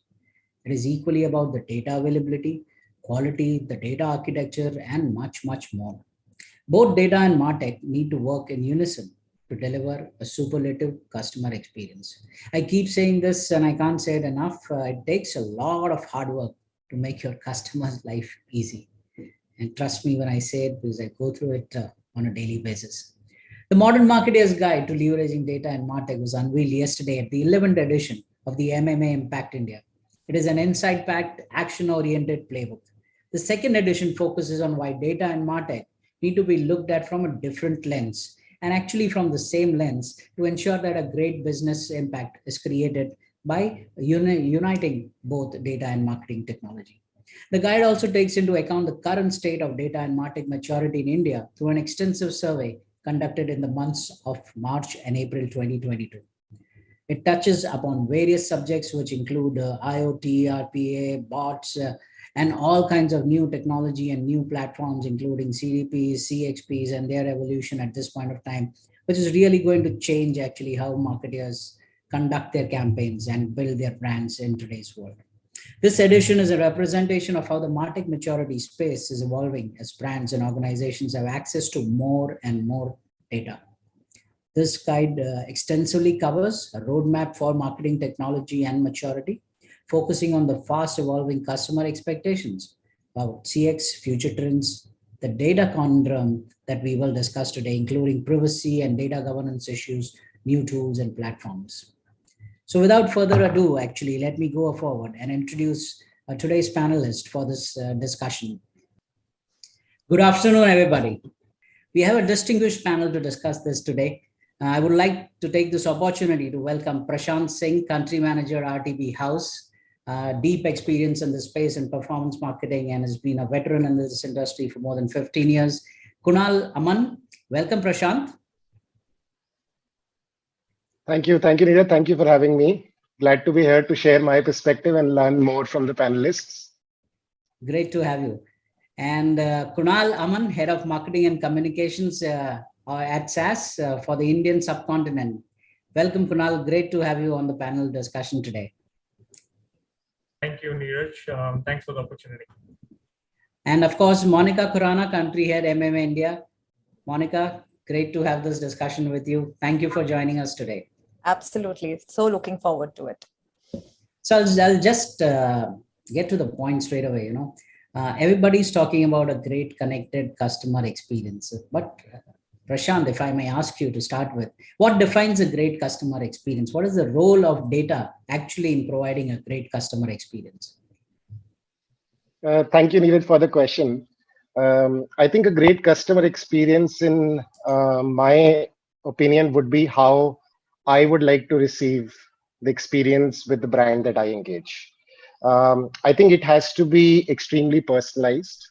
It is equally about the data availability, quality, the data architecture, and much, much more. Both data and MarTech need to work in unison to deliver a superlative customer experience. I keep saying this and I can't say it enough. It takes a lot of hard work to make your customer's life easy. And trust me when I say it, because I go through it on a daily basis. The Modern Marketer's Guide to Leveraging Data and MarTech was unveiled yesterday at the 11th edition of the MMA Impact India. It is an insight-packed, action-oriented playbook. The second edition focuses on why data and MarTech need to be looked at from a different lens, and actually from the same lens, to ensure that a great business impact is created by uniting both data and marketing technology. The guide also takes into account the current state of data and MarTech maturity in India through an extensive survey conducted in the months of March and April 2022. It touches upon various subjects which include IoT, RPA, bots, and all kinds of new technology and new platforms, including CDPs, CXPs, and their evolution at this point of time, which is really going to change actually how marketers conduct their campaigns and build their brands in today's world. This edition is a representation of how the MarTech maturity space is evolving as brands and organizations have access to more and more data. This guide extensively covers a roadmap for marketing technology and maturity, focusing on the fast evolving customer expectations about CX, future trends, the data conundrum that we will discuss today, including privacy and data governance issues, new tools and platforms. So without further ado, actually, let me go forward and introduce today's panelist for this discussion. Good afternoon, everybody. We have a distinguished panel to discuss this today. I would like to take this opportunity to welcome Prashant Singh, Country Manager, RTB House, deep experience in the space and performance marketing, and has been a veteran in this industry for more than 15 years. Kunal Aman, welcome Prashant. Thank you, Neeraj. Thank you for having me. Glad to be here to share my perspective and learn more from the panelists. Great to have you. And Kunal Aman, Head of Marketing and Communications at SAS for the Indian subcontinent. Welcome, Kunal. Great to have you on the panel discussion today. Thank you, Neeraj. Thanks for the opportunity. And of course, Monica Khurana, Country Head, MMA India. Monica, great to have this discussion with you. Thank you for joining us today. Absolutely. So looking forward to it. So I'll just get to the point straight away. Everybody's talking about a great connected customer experience. But Prashant, if I may ask you to start with, what defines a great customer experience? What is the role of data actually in providing a great customer experience? Thank you, Neeraj, for the question. I think a great customer experience, in my opinion, would be how I would like to receive the experience with the brand that I engage. I think it has to be extremely personalized.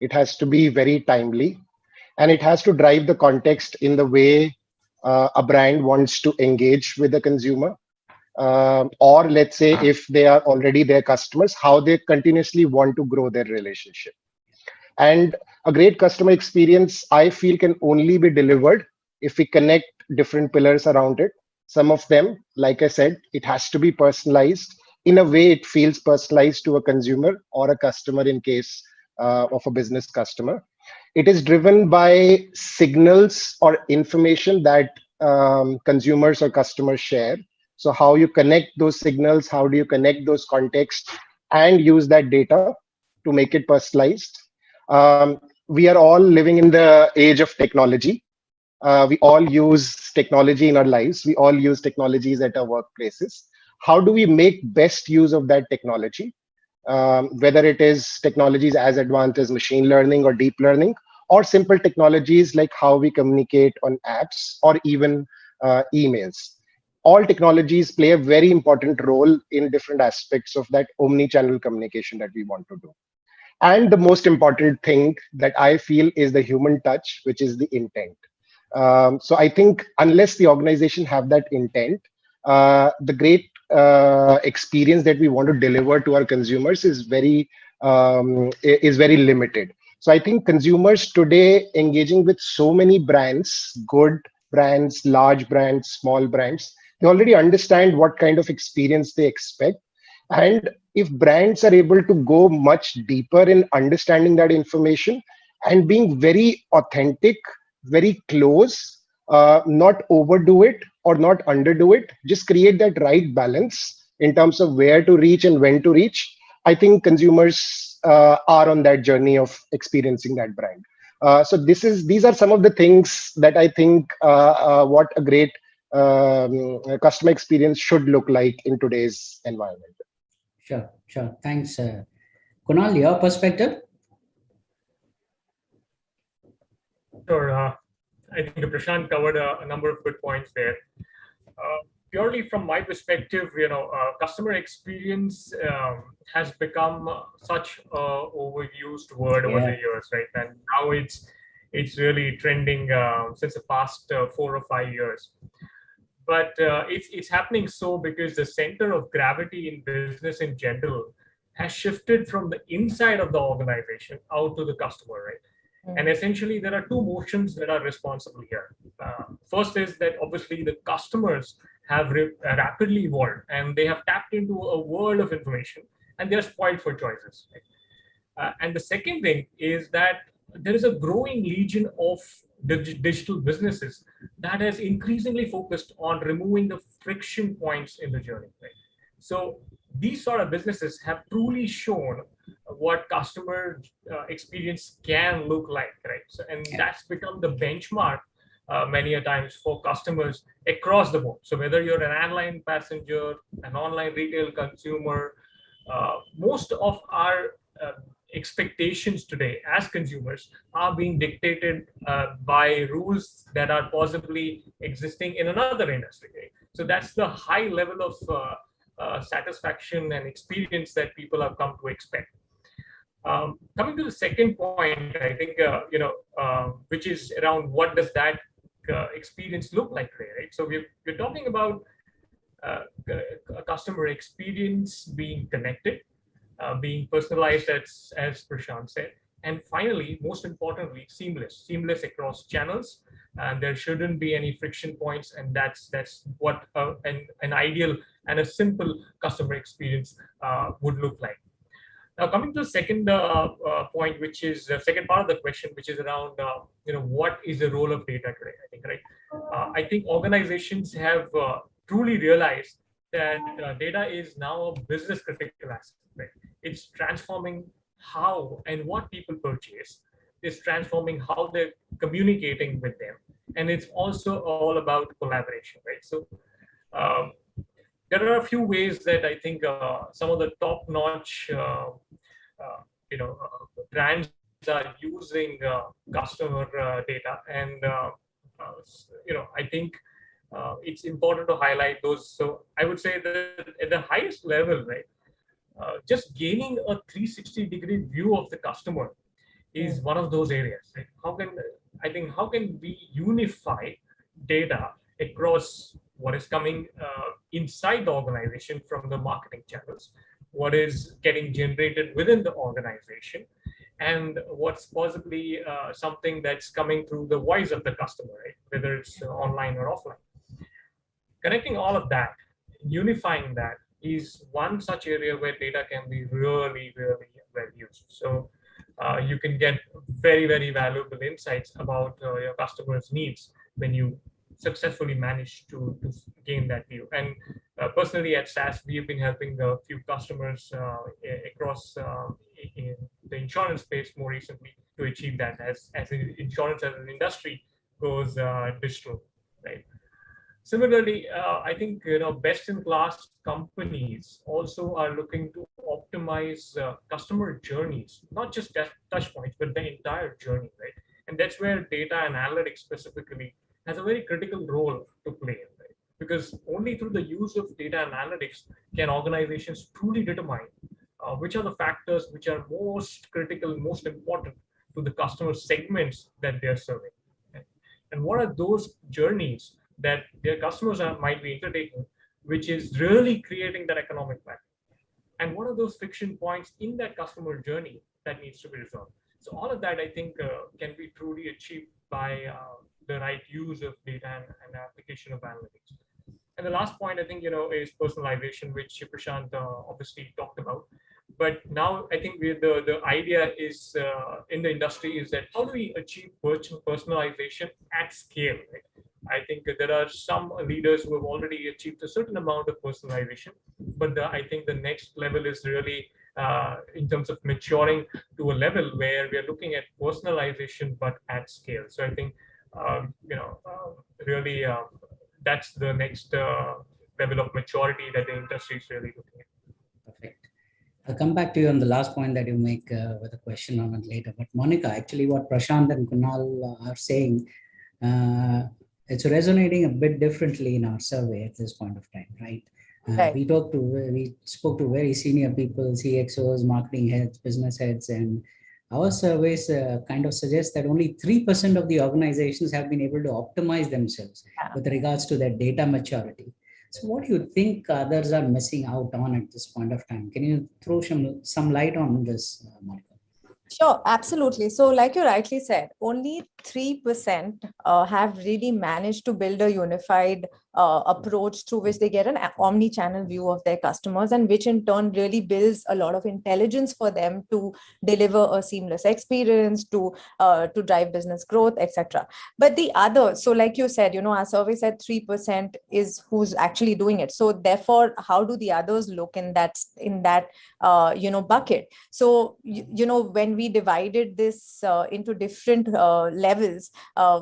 It has to be very timely, and it has to drive the context in the way a brand wants to engage with the consumer. Or let's say if they are already their customers, how they continuously want to grow their relationship. And a great customer experience, I feel, can only be delivered if we connect different pillars around it. Some of them, like I said, it has to be personalized in a way it feels personalized to a consumer or a customer in case of a business customer. It is driven by signals or information that consumers or customers share. So how you connect those signals, how do you connect those contexts and use that data to make it personalized. We are all living in the age of technology. We all use technology in our lives. We all use technologies at our workplaces. How do we make best use of that technology? Whether it is technologies as advanced as machine learning or deep learning, or simple technologies like how we communicate on apps or even emails. All technologies play a very important role in different aspects of that omni-channel communication that we want to do. And the most important thing that I feel is the human touch, which is the intent. So I think unless the organization have that intent, the great experience that we want to deliver to our consumers is very limited. So I think consumers today engaging with so many brands, good brands, large brands, small brands, they already understand what kind of experience they expect. And if brands are able to go much deeper in understanding that information and being very authentic, very close, not overdo it or not underdo it, just create that right balance in terms of where to reach and when to reach. I think consumers are on that journey of experiencing that brand. So these are some of the things that I think what a great customer experience should look like in today's environment. Sure, sure. Thanks. Kunal, your perspective? Sure. I think Prashant covered a number of good points there. Purely from my perspective, customer experience has become such an overused word over the years, right? And now it's really trending since the past 4 or 5 years. But it's happening so because the center of gravity in business in general has shifted from the inside of the organization out to the customer, right? And essentially, there are two motions that are responsible here. First is that obviously the customers have rapidly evolved and they have tapped into a world of information and they're spoiled for choices. Right? And the second thing is that there is a growing legion of digital businesses that has increasingly focused on removing the friction points in the journey. Right? So these sort of businesses have truly shown what customer experience can look like, right? So, and that's become the benchmark many a times for customers across the board. So whether you're an airline passenger, an online retail consumer, most of our expectations today as consumers are being dictated by rules that are possibly existing in another industry. Right? So that's the high level of satisfaction and experience that people have come to expect. Coming to the second point, I think, which is around what does that experience look like today, right? So we're talking about a customer experience being connected, being personalized, as Prashant said, and finally, most importantly, seamless across channels. And there shouldn't be any friction points, and that's what an ideal and a simple customer experience would look like. Now, coming to the second point, which is the second part of the question, which is around what is the role of data today? I think, right? I think organizations have truly realized that data is now a business critical asset. Right? It's transforming how and what people purchase. It's transforming how they're communicating with them, and it's also all about collaboration, right? So. There are a few ways that I think some of the top-notch, brands are using customer data, and I think it's important to highlight those. So I would say that at the highest level, right, just gaining a 360-degree view of the customer is one of those areas. Right? How can we unify data across what is coming inside the organization from the marketing channels, what is getting generated within the organization, and what's possibly something that's coming through the voice of the customer, right? Whether it's online or offline. Connecting all of that, unifying that is one such area where data can be really, really well used. So you can get very, very valuable insights about your customers' needs when you successfully managed to gain that view. And personally at SAS, we've been helping a few customers across in the insurance space more recently to achieve that as insurance as an industry goes digital, right? Similarly, I think best-in-class companies also are looking to optimize customer journeys, not just touch points, but the entire journey, right? And that's where data and analytics specifically has a very critical role to play, right? Because only through the use of data and analytics can organizations truly determine which are the factors which are most critical, most important to the customer segments that they're serving. And what are those journeys that their customers might be undertaking, which is really creating that economic value? And what are those friction points in that customer journey that needs to be resolved? So all of that, I think, can be truly achieved by the right use of data and application of analytics. And the last point, I think, is personalization, which Prashant obviously talked about. But now I think the idea is in the industry is that how do we achieve personalization at scale? Right? I think there are some leaders who have already achieved a certain amount of personalization, but I think the next level is really in terms of maturing to a level where we are looking at personalization, but at scale. So I think, really that's the next level of maturity that the industry is really looking at. Perfect. I'll come back to you on the last point that you make with a question on it later. But Monica, actually what Prashant and Kunal are saying, it's resonating a bit differently in our survey at this point of time, right? Right. We spoke to very senior people, CXOs, marketing heads, business heads, and our surveys kind of suggest that only 3% of the organizations have been able to optimize themselves with regards to their data maturity. So what do you think others are missing out on at this point of time? Can you throw some light on this, Monica? Sure, absolutely. So like you rightly said, only 3% have really managed to build a unified approach through which they get an omni-channel view of their customers, and which in turn really builds a lot of intelligence for them to deliver a seamless experience, to drive business growth, etc. But the other, so like you said, our survey said 3% is who's actually doing it. So therefore, how do the others look in that bucket? So when we divided this into different levels,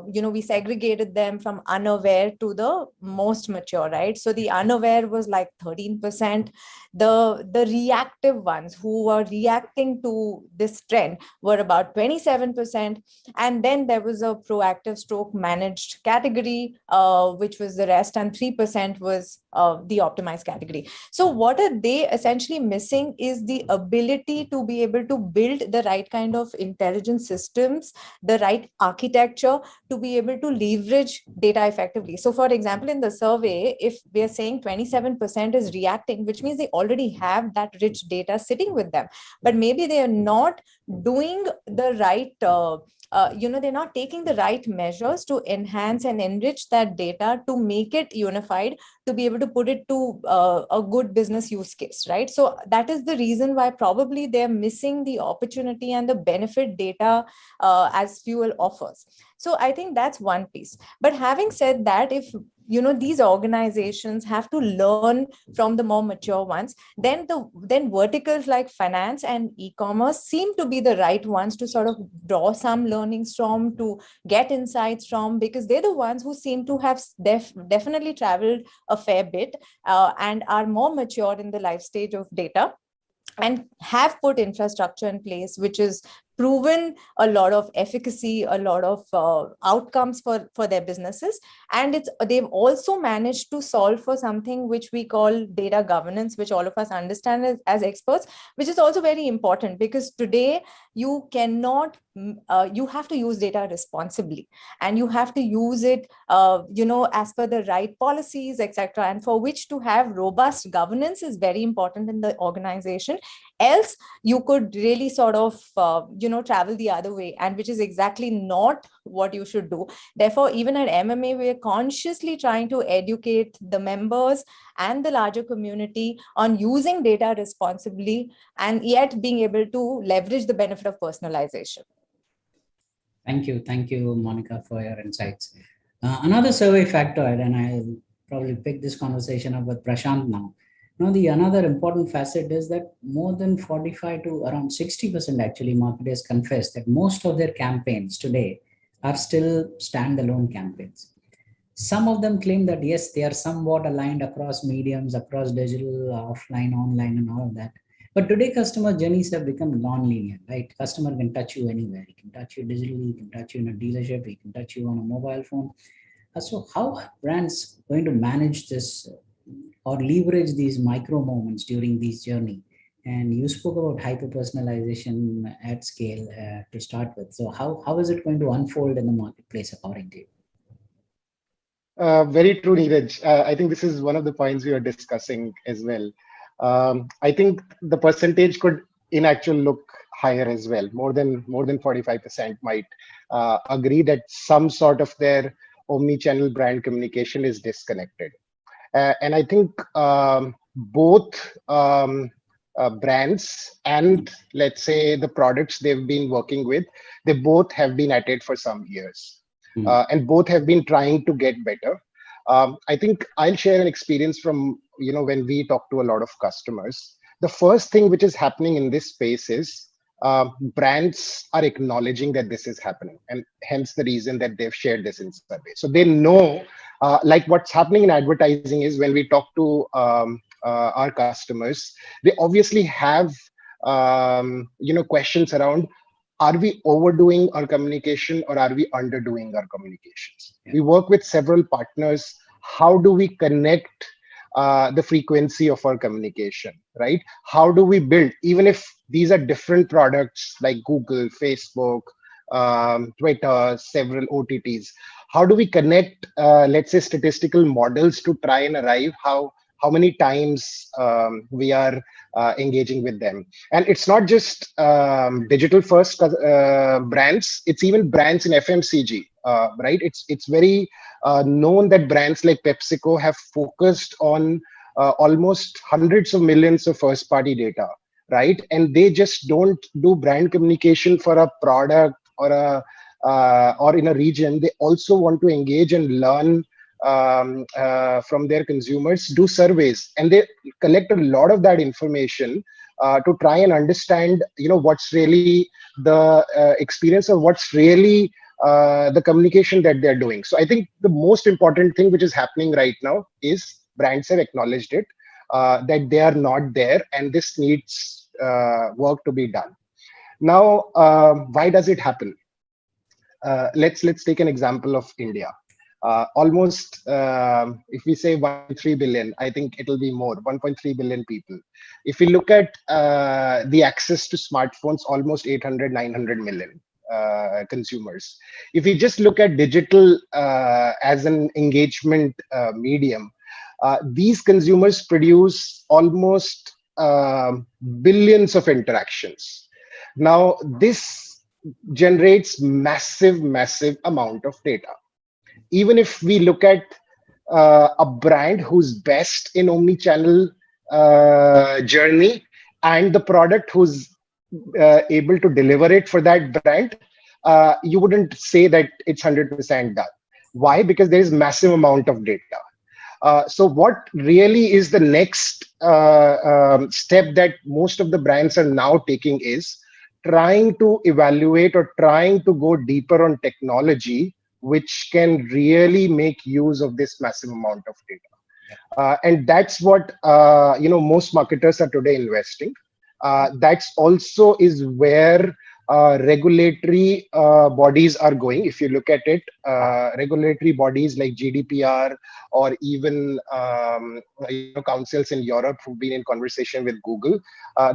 we segregated them from unaware to the most mature, right? So the unaware was like 13%. The reactive ones who were reacting to this trend were about 27%. And then there was a proactive stroke managed category, which was the rest, and 3% was the optimized category. So what are they essentially missing is the ability to be able to build the right kind of intelligence systems, the right architecture to be able to leverage data effectively. So for example, in the survey, if we are saying 27% is reacting, which means they already have that rich data sitting with them, but maybe they are not doing the right they're not taking the right measures to enhance and enrich that data to make it unified, to be able to put it to a good business use case, right? So that is the reason why probably they're missing the opportunity and the benefit data as fuel offers. So I think that's one piece. But having said that, if these organizations have to learn from the more mature ones, then verticals like finance and e-commerce seem to be the right ones to sort of draw some learnings from, to get insights from, because they're the ones who seem to have definitely traveled a fair bit and are more mature in the life stage of data, and have put infrastructure in place, which is proven a lot of efficacy, a lot of outcomes for their businesses. And they've also managed to solve for something which we call data governance, which all of us understand as experts, which is also very important, because today you cannot, you have to use data responsibly, and you have to use it, as per the right policies, etc. And for which to have robust governance is very important in the organization. Else you could really sort of, travel the other way, and which is exactly not what you should do. Therefore, even at MMA, we are consciously trying to educate the members and the larger community on using data responsibly, and yet being able to leverage the benefit of personalization. Thank you, Monica, for your insights. Another survey factor, and I'll probably pick this conversation up with Prashant now. Another important facet is that more than 45 to around 60% actually marketers confess that most of their campaigns today are still standalone campaigns. Some of them claim that yes, they are somewhat aligned across mediums, across digital, offline, online, and all of that. But today customer journeys have become non-linear, right? Customer can touch you anywhere. He can touch you digitally, he can touch you in a dealership, he can touch you on a mobile phone. So how are brands going to manage this or leverage these micro moments during this journey And you spoke about hyper-personalization at scale to start with. So how is it going to unfold in the marketplace according to you? Very true, Neeraj. I think this is one of the points we were discussing as well. I think the percentage could in actual look higher as well. More than 45% might agree that some sort of their omni-channel brand communication is disconnected. And I think both brands and, let's say, the products they've been working with, they both have been at it for some years. And both have been trying to get better. I think I'll share an experience from, when we talk to a lot of customers. The first thing which is happening in this space is brands are acknowledging that this is happening, and hence the reason that they've shared this in survey. So they know, like what's happening in advertising is when we talk to our customers, they obviously have questions around, are we overdoing our communication or are we underdoing our communications? We work with several partners. How do we connect the frequency of our communication, right? How do we build, even if these are different products like Google, Facebook, Twitter, several OTTs, how do we connect, let's say, statistical models to try and arrive how many times we are engaging with them? And it's not just digital first brands, it's even brands in FMCG, right? It's very known that brands like PepsiCo have focused on almost hundreds of millions of first party data, right? And they just don't do brand communication for a product or or in a region. They also want to engage and learn from their consumers, do surveys, and they collect a lot of that information to try and understand, what's really the experience, or what's really the communication that they're doing. So I think the most important thing which is happening right now is brands have acknowledged it, that they are not there, and this needs work to be done. Now, why does it happen? Let's take an example of India. Almost, if we say 1.3 billion, I think it'll be more, 1.3 billion people. If we look at the access to smartphones, almost 800-900 million consumers. If we just look at digital as an engagement medium, these consumers produce almost billions of interactions. Now, this generates massive amount of data. Even if we look at a brand who's best in omni-channel journey, and the product who's able to deliver it for that brand, you wouldn't say that it's 100% done. Why? Because there is massive amount of data. So what really is the next step that most of the brands are now taking is trying to evaluate or trying to go deeper on technology, which can really make use of this massive amount of data. And that's what most marketers are today investing. That's also is where regulatory bodies are going. If you look at it, regulatory bodies like GDPR, or even councils in Europe who've been in conversation with Google,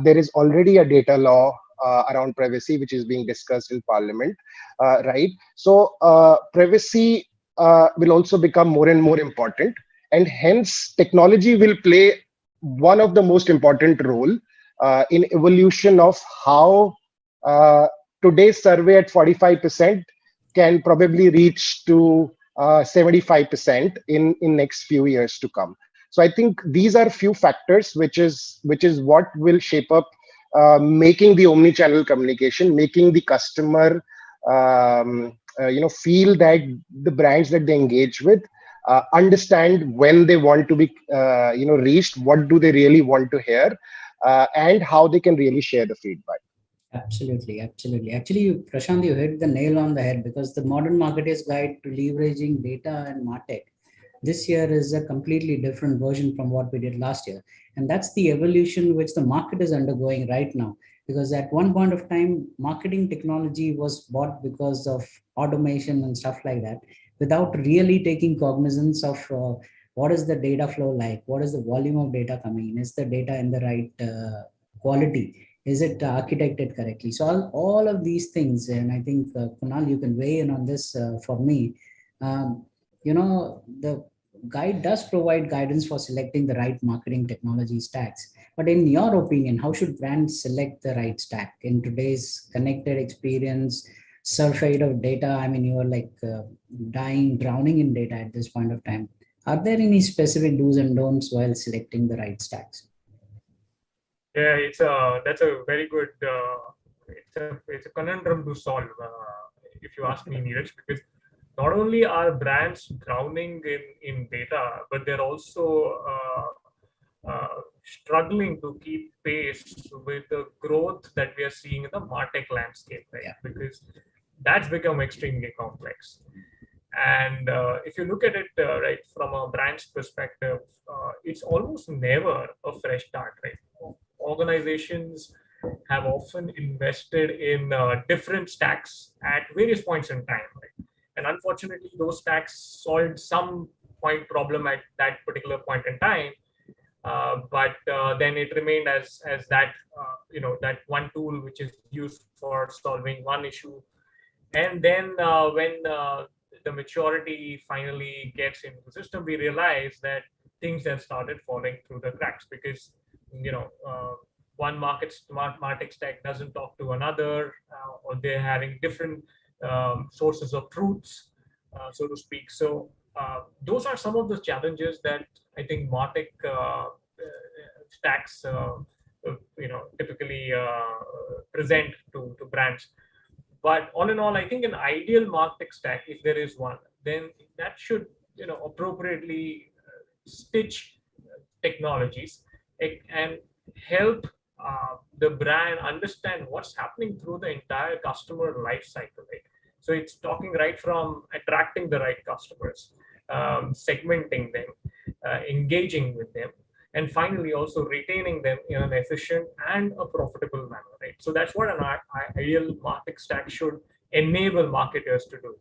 there is already a data law around privacy, which is being discussed in Parliament, right? So privacy will also become more and more important, and hence technology will play one of the most important role in evolution of how today's survey at 45% can probably reach to 75% in next few years to come. So I think these are few factors which is what will shape up making the omni-channel communication, making the customer feel that the brands that they engage with understand when they want to be reached, what do they really want to hear, and how they can really share the feedback. Absolutely. Actually, Prashant, you hit the nail on the head, because the Modern Marketer's Guide to Leveraging Data and MarTech this year is a completely different version from what we did last year. And that's the evolution which the market is undergoing right now. Because at one point of time, marketing technology was bought because of automation and stuff like that, without really taking cognizance of what is the data flow like, what is the volume of data coming in, is the data in the right quality? Is it architected correctly? So all of these things, and I think Kunal, you can weigh in on this for me. The guide does provide guidance for selecting the right marketing technology stacks. But in your opinion, how should brands select the right stack in today's connected experience, surfeit of data? I mean, you are like drowning in data at this point of time. Are there any specific do's and don'ts while selecting the right stacks? Yeah, that's a very good. It's a conundrum to solve, if you ask me, Neeraj, because not only are brands drowning in data, but they're also struggling to keep pace with the growth that we are seeing in the MarTech landscape, right? Yeah. Because that's become extremely complex. And if you look at it right from a brand's perspective, it's almost never a fresh start, right? Organizations have often invested in different stacks at various points in time, right? And unfortunately, those stacks solved some point problem at that particular point in time, but then it remained as that that one tool which is used for solving one issue. And then when the maturity finally gets into the system, we realize that things have started falling through the cracks because one MarTech stack doesn't talk to another, or they're having different sources of truths, so to speak. So those are some of the challenges that I think MarTech stacks typically present to brands. But all in all, I think an ideal MarTech stack, if there is one, then that should appropriately stitch technologies and help the brand understand what's happening through the entire customer life cycle, right? So it's talking right from attracting the right customers, segmenting them, engaging with them, and finally also retaining them in an efficient and a profitable manner, right? So that's what an ideal MarTech stack should enable marketers to do.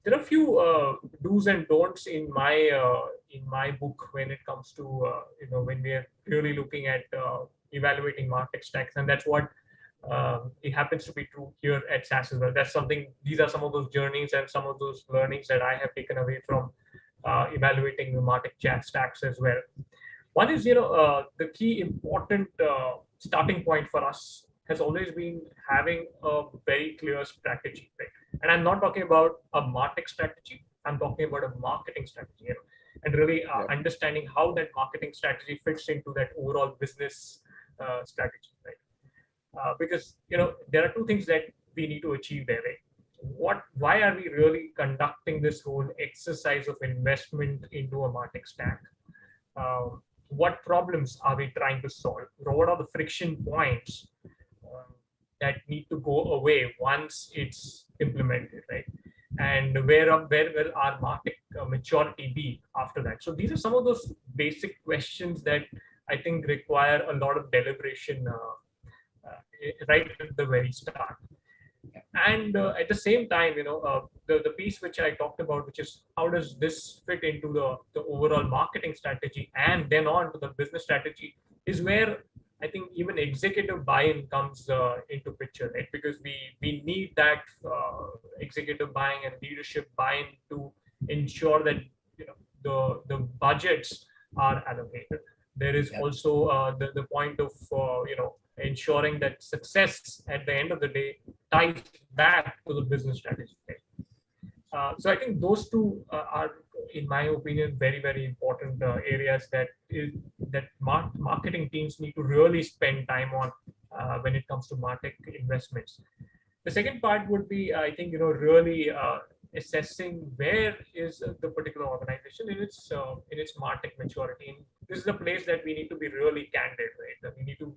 There are a few do's and don'ts in my book when it comes to when we are really looking at evaluating MarTech stacks, and that's what it happens to be true here at SaaS as well. That's something. These are some of those journeys and some of those learnings that I have taken away from evaluating the MarTech stacks as well. One is the key important starting point for us has always been having a very clear strategy, right? And I'm not talking about a MarTech strategy. I'm talking about a marketing strategy, and really understanding how that marketing strategy fits into that overall business strategy, right? Because there are two things that we need to achieve there, right? Why are we really conducting this whole exercise of investment into a MarTech stack? What problems are we trying to solve? What are the friction points that need to go away once it's implemented, right? And where will our MarTech maturity be after that? So these are some of those basic questions that I think require a lot of deliberation right at the very start. And at the same time, the piece which I talked about, which is how does this fit into the overall marketing strategy and then on to the business strategy, is where I think even executive buy-in comes into picture, right? Because we need that executive buying and leadership buy-in to ensure that the budgets are allocated. There is also the point of ensuring that success at the end of the day ties back to the business strategy. So I think those two are, in my opinion, very, very important areas that marketing teams need to really spend time on when it comes to MarTech investments. The second part would be, I think, really assessing where is the particular organization in its MarTech maturity. And this is a place that we need to be really candid, right? That we need to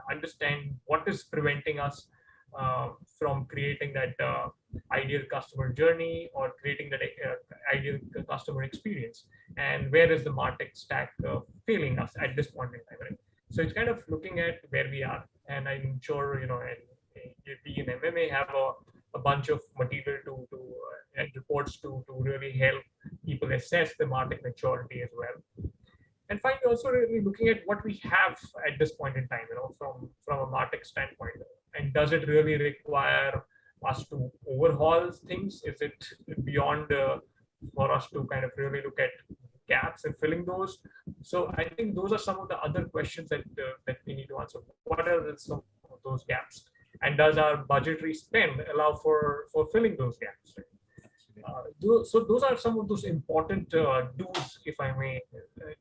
understand what is preventing us from creating that ideal customer journey or creating that ideal customer experience, and where is the MarTech stack failing us at this point in time, right? So it's kind of looking at where we are, and I'm sure and we in MMA have a bunch of material and reports to really help people assess the MarTech maturity as well. And finally, also really looking at what we have at this point in time, from a MarTech standpoint, and does it really require us to overhaul things? Is it beyond for us to kind of really look at gaps and filling those? So I think those are some of the other questions that we need to answer. What are some of those gaps, and does our budgetary spend allow for filling those gaps? So those are some of those important do's, if I may,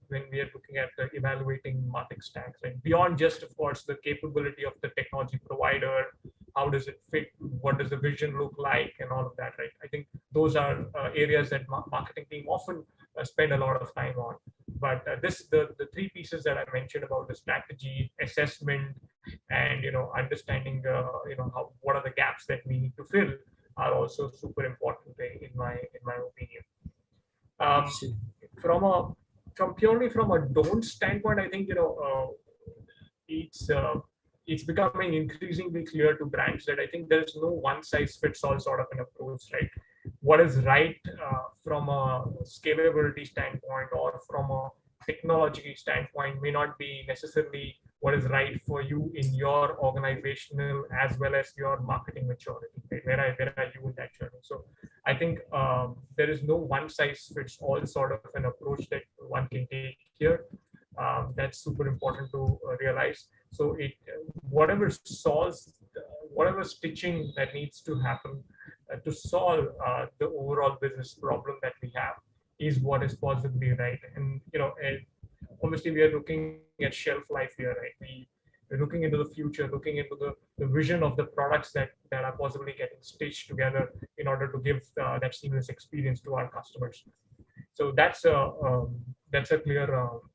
when we are looking at evaluating MarTech stacks, right? Beyond just, of course, the capability of the technology provider, how does it fit, what does the vision look like, and all of that, right? I think those are areas that marketing team often spend a lot of time on. But the three pieces that I mentioned about the strategy, assessment, and understanding what are the gaps that we need to fill are also super important in my opinion. Purely from a don't standpoint, I think it's becoming increasingly clear to brands that I think there's no one size fits all sort of an approach, right? What is right from a scalability standpoint or from a technology standpoint may not be necessarily what is right for you in your organizational as well as your marketing maturity, right? Where are you in that journey? So I think there is no one size fits all sort of an approach that one can take here. That's super important to realize. So whatever stitching that needs to happen to solve the overall business problem that we have is what is possibly right. And obviously we are looking at shelf life here, right? We're looking into the future, looking into the vision of the products that are possibly getting stitched together in order to give that seamless experience to our customers. So that's a clear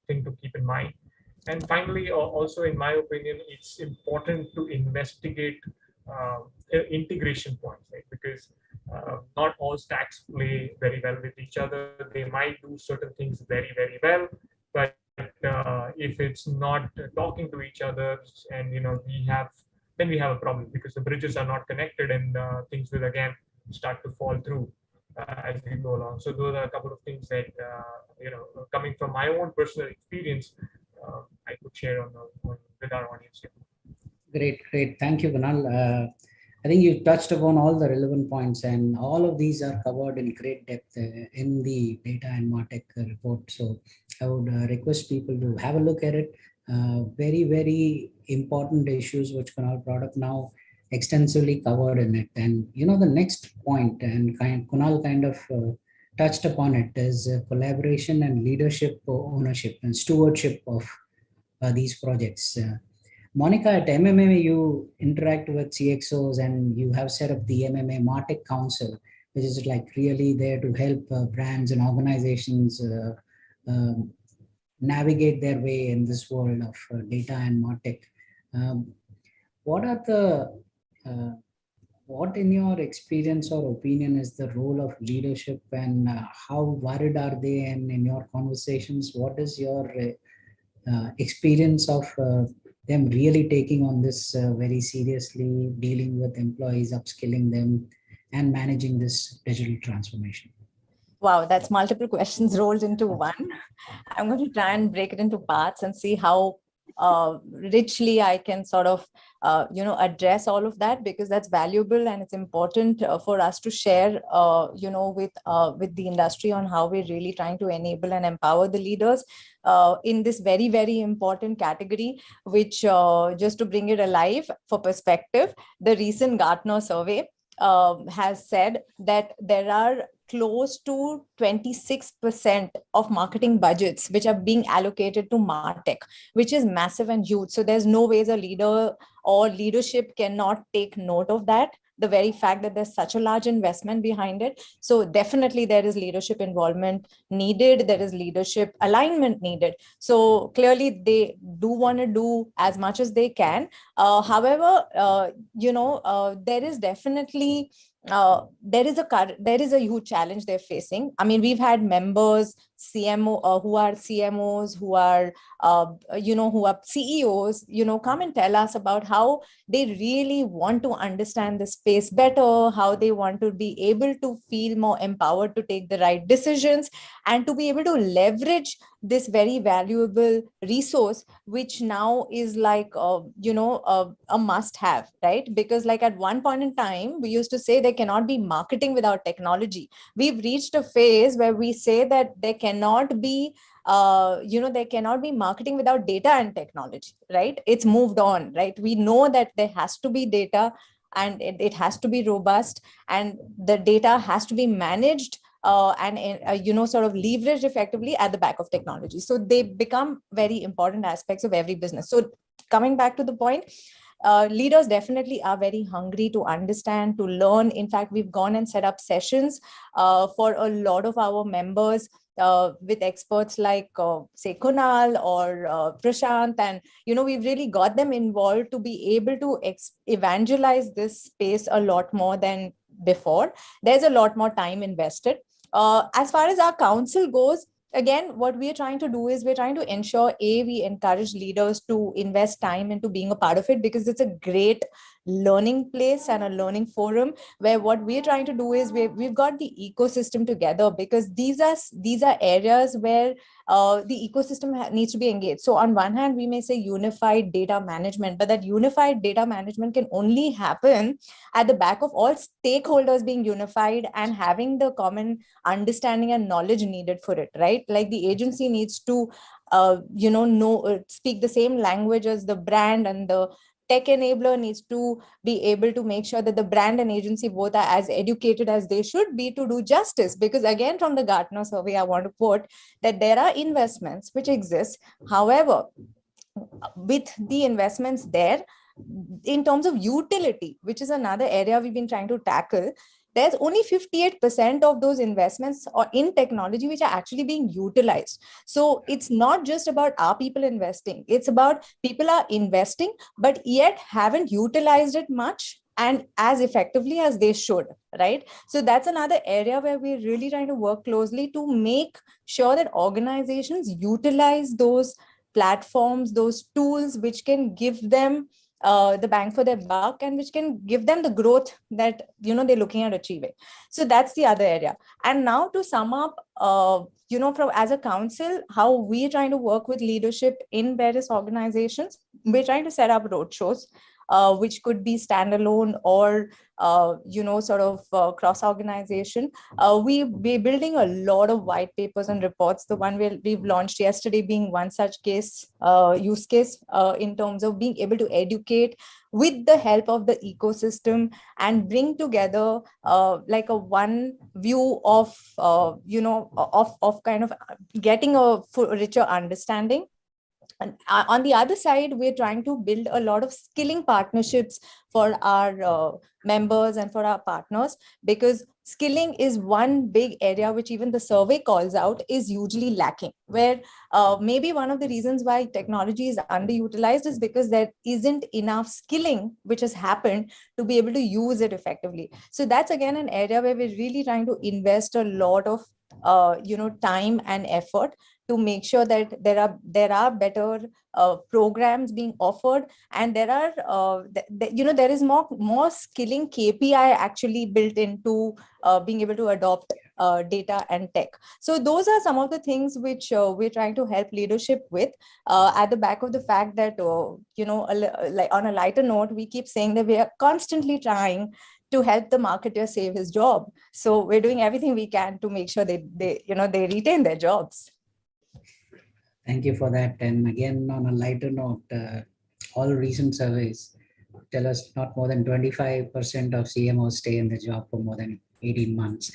thing to keep in mind. And finally, also in my opinion, it's important to investigate integration points, right? Because not all stacks play very well with each other. They might do certain things very, very well, but if it's not talking to each other, and we have a problem because the bridges are not connected, and things will again start to fall through as we go along. So those are a couple of things that coming from my own personal experience, I could share with our audience here. Great. Thank you, Kunal. I think you touched upon all the relevant points, and all of these are covered in great depth in the data and MarTech report. So I would request people to have a look at it. Very, very important issues which Kunal brought up now, extensively covered in it. And the next point, and Kunal kind of touched upon it, is collaboration and leadership, ownership and stewardship of these projects. Monica, at MMA, you interact with CXOs and you have set up the MMA MarTech Council, which is like really there to help brands and organizations navigate their way in this world of data and MarTech. What in your experience or opinion is the role of leadership, and how worried are they? And in your conversations, what is your experience of them really taking on this very seriously, dealing with employees, upskilling them, and managing this digital transformation? Wow, that's multiple questions rolled into one. I'm going to try and break it into parts and see how richly I can sort of address all of that, because that's valuable and it's important for us to share with the industry on how we're really trying to enable and empower the leaders in this very, very important category, which just to bring it alive for perspective, the recent Gartner survey has said that there are close to 26% of marketing budgets which are being allocated to MarTech, which is massive and huge. So there's no ways a leader or leadership cannot take note of that, the very fact that there's such a large investment behind it. So definitely there is leadership involvement needed, there is leadership alignment needed. So clearly they do want to do as much as they can. However, there is definitely there is a huge challenge they're facing. I mean, we've had members, CMO who are CMOs, who are who are CEOs, come and tell us about how they really want to understand the space better, how they want to be able to feel more empowered to take the right decisions, and to be able to leverage this very valuable resource, which now is like, a must have, right? Because like at one point in time, we used to say there cannot be marketing without technology. We've reached a phase where we say that there cannot be there cannot be marketing without data and technology, right? It's moved on, right? We know that there has to be data, and it has to be robust, and the data has to be managed and sort of leveraged effectively at the back of technology. So they become very important aspects of every business. So coming back to the point, leaders definitely are very hungry to understand, to learn. In fact, we've gone and set up sessions for a lot of our members with experts like, say, Kunal or Prashant. And, we've really got them involved to be able to evangelize this space a lot more than before. There's a lot more time invested. As far as our council goes, again, what we are trying to do is we're trying to ensure, we encourage leaders to invest time into being a part of it, because it's a great learning place and a learning forum, where what we're trying to do is we've got the ecosystem together, because these are areas where the ecosystem needs to be engaged. So on one hand, we may say unified data management, but that unified data management can only happen at the back of all stakeholders being unified and having the common understanding and knowledge needed for it, right? Like the agency needs to speak the same language as the brand, and the tech enabler needs to be able to make sure that the brand and agency both are as educated as they should be to do justice. Because again, from the Gartner survey, I want to quote that there are investments which exist. However, with the investments there, in terms of utility, which is another area we've been trying to tackle, there's only 58% of those investments or in technology which are actually being utilized. So it's not just about our people investing, it's about people are investing, but yet haven't utilized it much and as effectively as they should, right? So that's another area where we're really trying to work closely to make sure that organizations utilize those platforms, those tools, which can give them the bang for their buck, and which can give them the growth that they're looking at achieving. So that's the other area. And now to sum up, from as a council, how we're trying to work with leadership in various organizations, we're trying to set up roadshows, which could be standalone or cross-organization. We're building a lot of white papers and reports. The one we've launched yesterday being one such case, use case, in terms of being able to educate with the help of the ecosystem and bring together like a one view of, of kind of getting a richer understanding. And on the other side, we're trying to build a lot of skilling partnerships for our members and for our partners, because skilling is one big area which even the survey calls out is hugely lacking, where maybe one of the reasons why technology is underutilized is because there isn't enough skilling which has happened to be able to use it effectively. So that's again an area where we're really trying to invest a lot of time and effort to make sure that there are better programs being offered, and there are there is more skilling KPI actually built into being able to adopt data and tech. So those are some of the things which we're trying to help leadership with, at the back of the fact that like on a lighter note, we keep saying that we are constantly trying to help the marketer save his job. So we're doing everything we can to make sure they retain their jobs. Thank you for that. And again, on a lighter note, all recent surveys tell us not more than 25% of CMOs stay in the job for more than 18 months.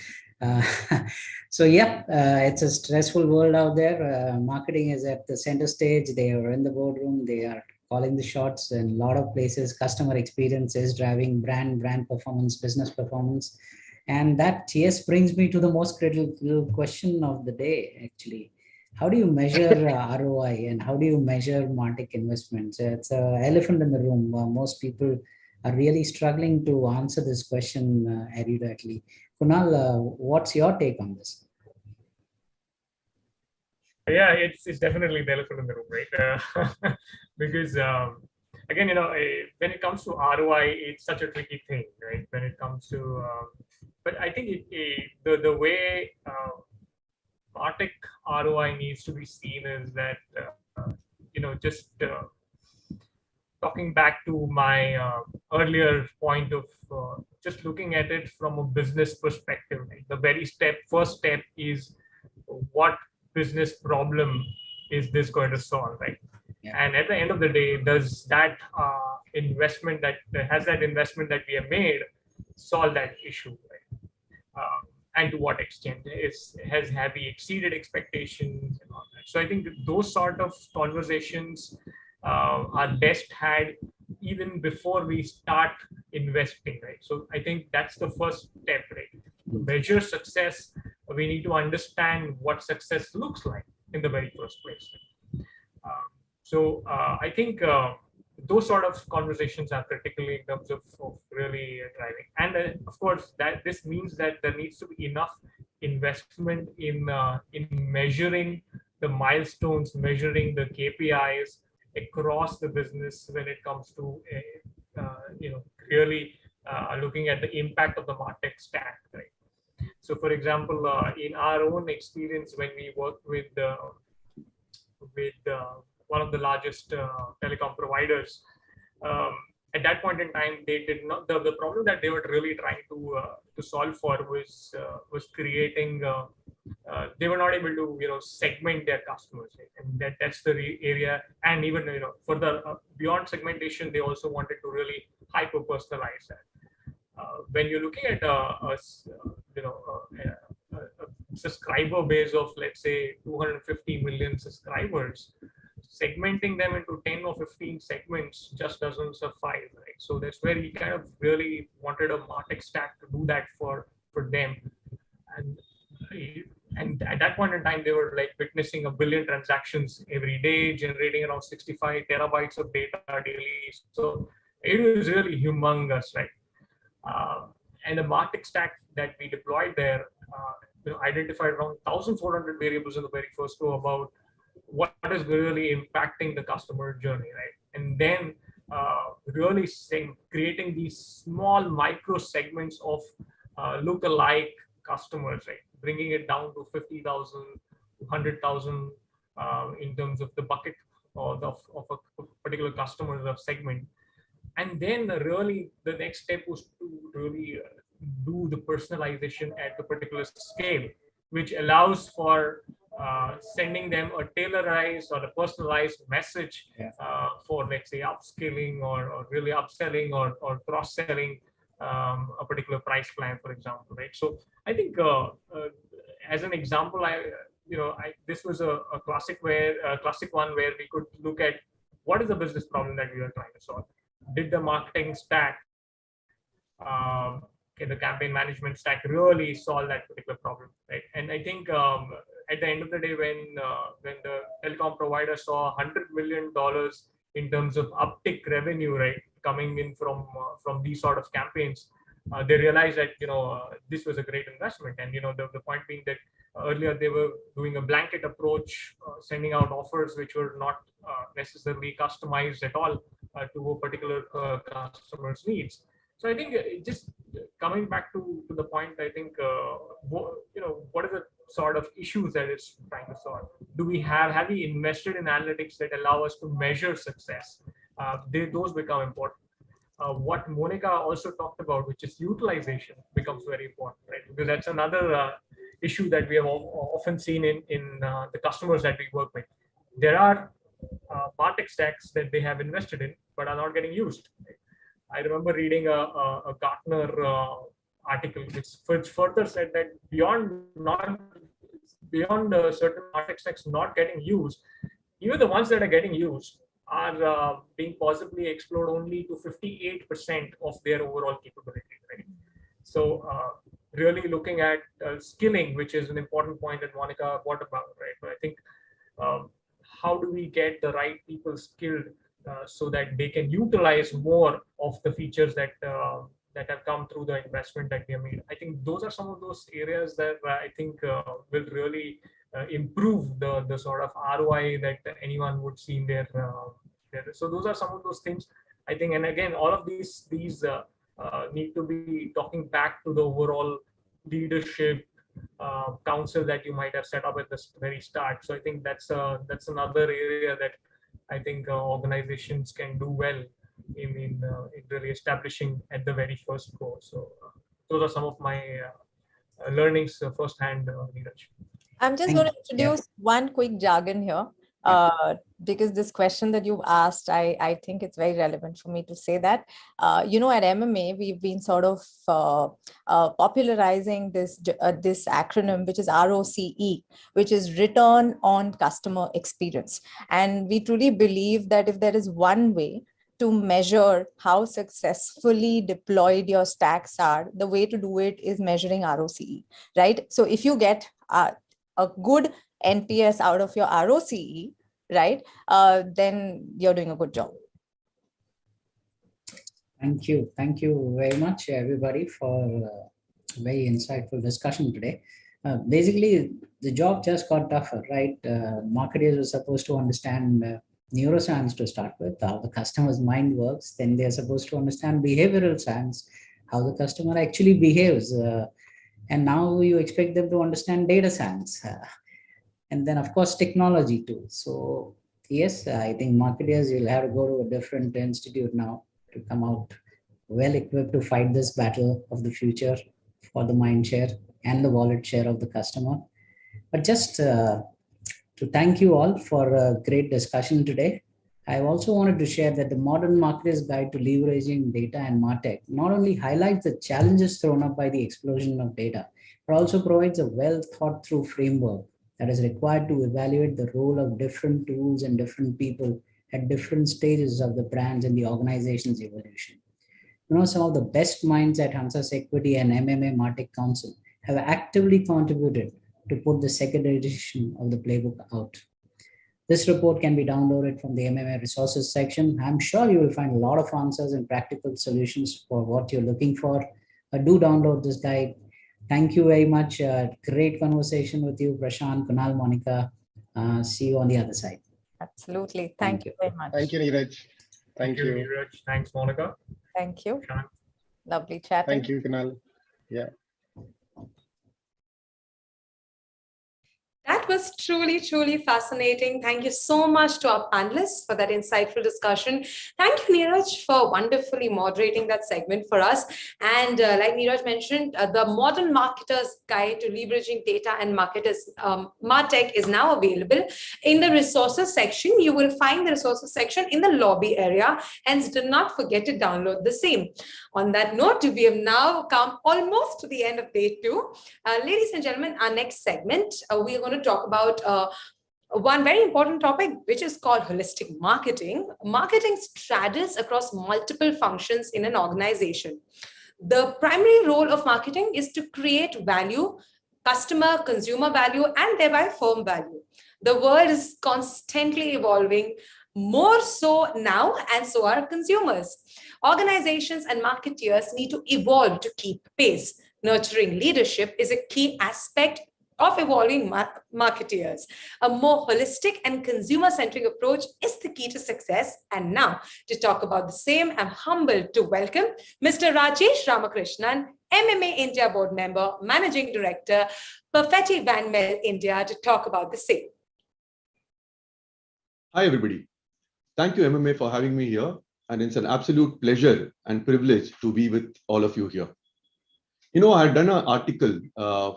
So yeah, it's a stressful world out there. Marketing is at the center stage. They are in the boardroom. They are calling the shots in a lot of places. Customer experience is driving brand performance, business performance. And that, yes, brings me to the most critical question of the day, actually. How do you measure ROI and how do you measure MarTech investments? It's an elephant in the room. Most people are really struggling to answer this question eruditely. Kunal, what's your take on this? Yeah, it's definitely the elephant in the room, right? Because again, when it comes to ROI, it's such a tricky thing, right? When it comes to, but I think the way MarTech ROI needs to be seen as that, just talking back to my earlier point of just looking at it from a business perspective, right? The very first step is what business problem is this going to solve, right? Yeah. And at the end of the day, does that investment that we have made solve that issue, right? And to what extent have we exceeded expectations and all that? So I think those sort of conversations are best had even before we start investing, right? So I think that's the first step, right? To measure success, we need to understand what success looks like in the very first place. I think those sort of conversations are critically in terms of really driving. And of course, that this means that there needs to be enough investment in measuring the milestones, measuring the KPIs across the business when it comes to really looking at the impact of the MarTech stack, right? So, for example, in our own experience, when we worked with one of the largest telecom providers, at that point in time, they did not. The problem that they were really trying to solve for was creating. They were not able to segment their customers, right? And that's the area. And even further beyond segmentation, they also wanted to really hyper personalize that. When you're looking at a subscriber base of, let's say, 250 million subscribers, segmenting them into 10 or 15 segments just doesn't suffice, right? So that's where we kind of really wanted a MarTech stack to do that for them. And at that point in time, they were like witnessing 1 billion transactions every day, generating around 65 terabytes of data daily. So it was really humongous, right? And the MarTech stack that we deployed there identified around 1,400 variables in the very first row about what is really impacting the customer journey, right? And then really creating these small micro segments of look-alike customers, right? Bringing it down to 50,000, 100,000 in terms of the bucket of a particular customer segment. And then really the next step was to really do the personalization at the particular scale, which allows for sending them a tailorized or a personalized message for, let's say, upskilling or really upselling or cross-selling a particular price plan, for example, right? So I think as an example, this was a classic one where we could look at what is the business problem that we are trying to solve. Did the marketing stack, the campaign management stack really solve that particular problem, right? And I think at the end of the day, when the telecom provider saw $100 million in terms of uptick revenue, right, coming in from these sort of campaigns, they realized that this was a great investment. And the point being that earlier they were doing a blanket approach, sending out offers which were not necessarily customized at all to a particular customer's needs. So I think just coming back to the point, I think what are the sort of issues that it's trying to solve? Do we have we invested in analytics that allow us to measure success? Those become important. What Monica also talked about, which is utilization, becomes very important, right? Because that's another issue that we have often seen in the customers that we work with. There are MarTech stacks that they have invested in but are not getting used. Right? I remember reading a Gartner article which further said that beyond certain MarTech stacks not getting used, even the ones that are getting used are being possibly explored only to 58% of their overall capability. Right? So really looking at skilling, which is an important point that Monica brought about, right? But I think how do we get the right people skilled so that they can utilize more of the features that have come through the investment that we have made? I think those are some of those areas that I think will really improve the sort of ROI that anyone would see in their. So those are some of those things, I think. And again, all of these need to be talking back to the overall leadership, council that you might have set up at the very start. So I think that's another area that I think organizations can do well in really establishing at the very first go. So those are some of my learnings firsthand, Neeraj. I'm just going to introduce one quick jargon here. Because this question that you've asked, I think it's very relevant for me to say that, at MMA, we've been sort of popularizing this acronym, which is ROCE, which is Return on Customer Experience. And we truly believe that if there is one way to measure how successfully deployed your stacks are, the way to do it is measuring ROCE, right? So if you get a good NPS out of your ROCE, right, then you're doing a good job. Thank you. Thank you very much, everybody, for a very insightful discussion today. Basically, the job just got tougher, right? Marketers were supposed to understand neuroscience to start with, how the customer's mind works. Then they're supposed to understand behavioral science, how the customer actually behaves. And now you expect them to understand data science. And then, of course, technology too. So yes, I think marketers will have to go to a different institute now to come out well equipped to fight this battle of the future for the mind share and the wallet share of the customer. But just to thank you all for a great discussion today. I also wanted to share that the Modern Marketer's Guide to Leveraging Data and MarTech not only highlights the challenges thrown up by the explosion of data, but also provides a well thought through framework that is required to evaluate the role of different tools and different people at different stages of the brand's and the organization's evolution. Some of the best minds at Hansas Equity and MMA MarTech Council have actively contributed to put the second edition of the playbook out. This report can be downloaded from the MMA resources section. I'm sure you will find a lot of answers and practical solutions for what you're looking for. Do download this guide. Thank you very much. Great conversation with you, Prashant, Kunal, Monica. See you on the other side. Absolutely. Thank you very much. Thank you, Neeraj. Thank you, Neeraj. Thanks, Monica. Thank you. Prashant. Lovely chatting. Thank you, Kunal. Yeah. That was truly, truly fascinating. Thank you so much to our panelists for that insightful discussion. Thank you, Neeraj, for wonderfully moderating that segment for us. And like Neeraj mentioned, the Modern Marketer's Guide to Leveraging Data and MarTech is now available in the resources section. You will find the resources section in the lobby area. Hence, do not forget to download the same. On that note, we have now come almost to the end of day 2. Ladies and gentlemen, our next segment, we are going to talk about one very important topic, which is called holistic marketing. Marketing straddles across multiple functions in an organization. The primary role of marketing is to create value, customer, consumer value, and thereby firm value. The world is constantly evolving, more so now, and so are consumers. Organizations and marketeers need to evolve to keep pace. Nurturing leadership is a key aspect of evolving marketeers. A more holistic and consumer-centric approach is the key to success. And now, to talk about the same, I'm humbled to welcome Mr. Rajesh Ramakrishnan, MMA India Board Member, Managing Director, Perfetti Van Mel India, to talk about the same. Hi, everybody. Thank you, MMA, for having me here. And it's an absolute pleasure and privilege to be with all of you here. I had done an article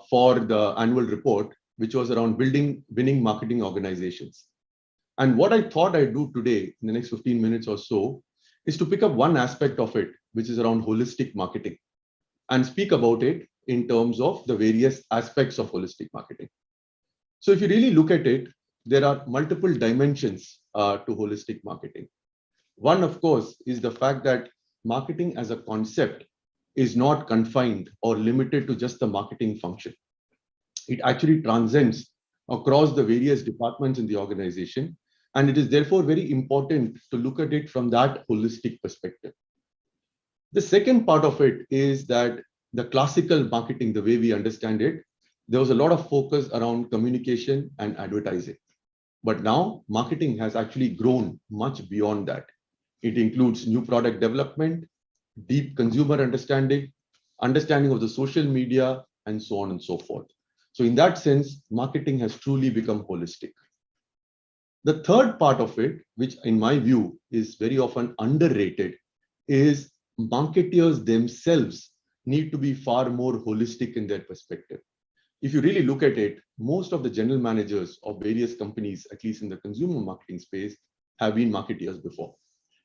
for the annual report, which was around building winning marketing organizations. And what I thought I'd do today in the next 15 minutes or so is to pick up one aspect of it, which is around holistic marketing, and speak about it in terms of the various aspects of holistic marketing. So if you really look at it, there are multiple dimensions to holistic marketing. One, of course, is the fact that marketing as a concept is not confined or limited to just the marketing function. It actually transcends across the various departments in the organization, and it is therefore very important to look at it from that holistic perspective. The second part of it is that the classical marketing, the way we understand it, there was a lot of focus around communication and advertising. But now marketing has actually grown much beyond that. It includes new product development, deep consumer understanding of the social media, and so on and so forth. So in that sense, marketing has truly become holistic. The third part of it, which in my view is very often underrated, is marketers themselves need to be far more holistic in their perspective. If you really look at it, most of the general managers of various companies, at least in the consumer marketing space, have been marketers before.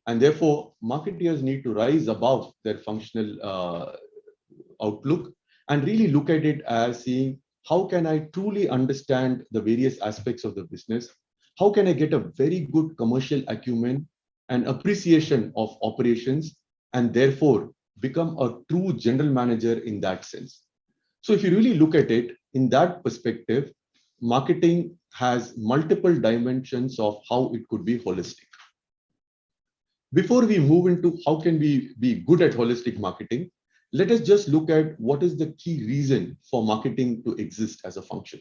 And therefore, marketers need to rise above their functional outlook and really look at it as seeing, how can I truly understand the various aspects of the business? How can I get a very good commercial acumen and appreciation of operations, and therefore become a true general manager in that sense? So if you really look at it in that perspective, marketing has multiple dimensions of how it could be holistic. Before we move into how can we be good at holistic marketing, let us just look at what is the key reason for marketing to exist as a function.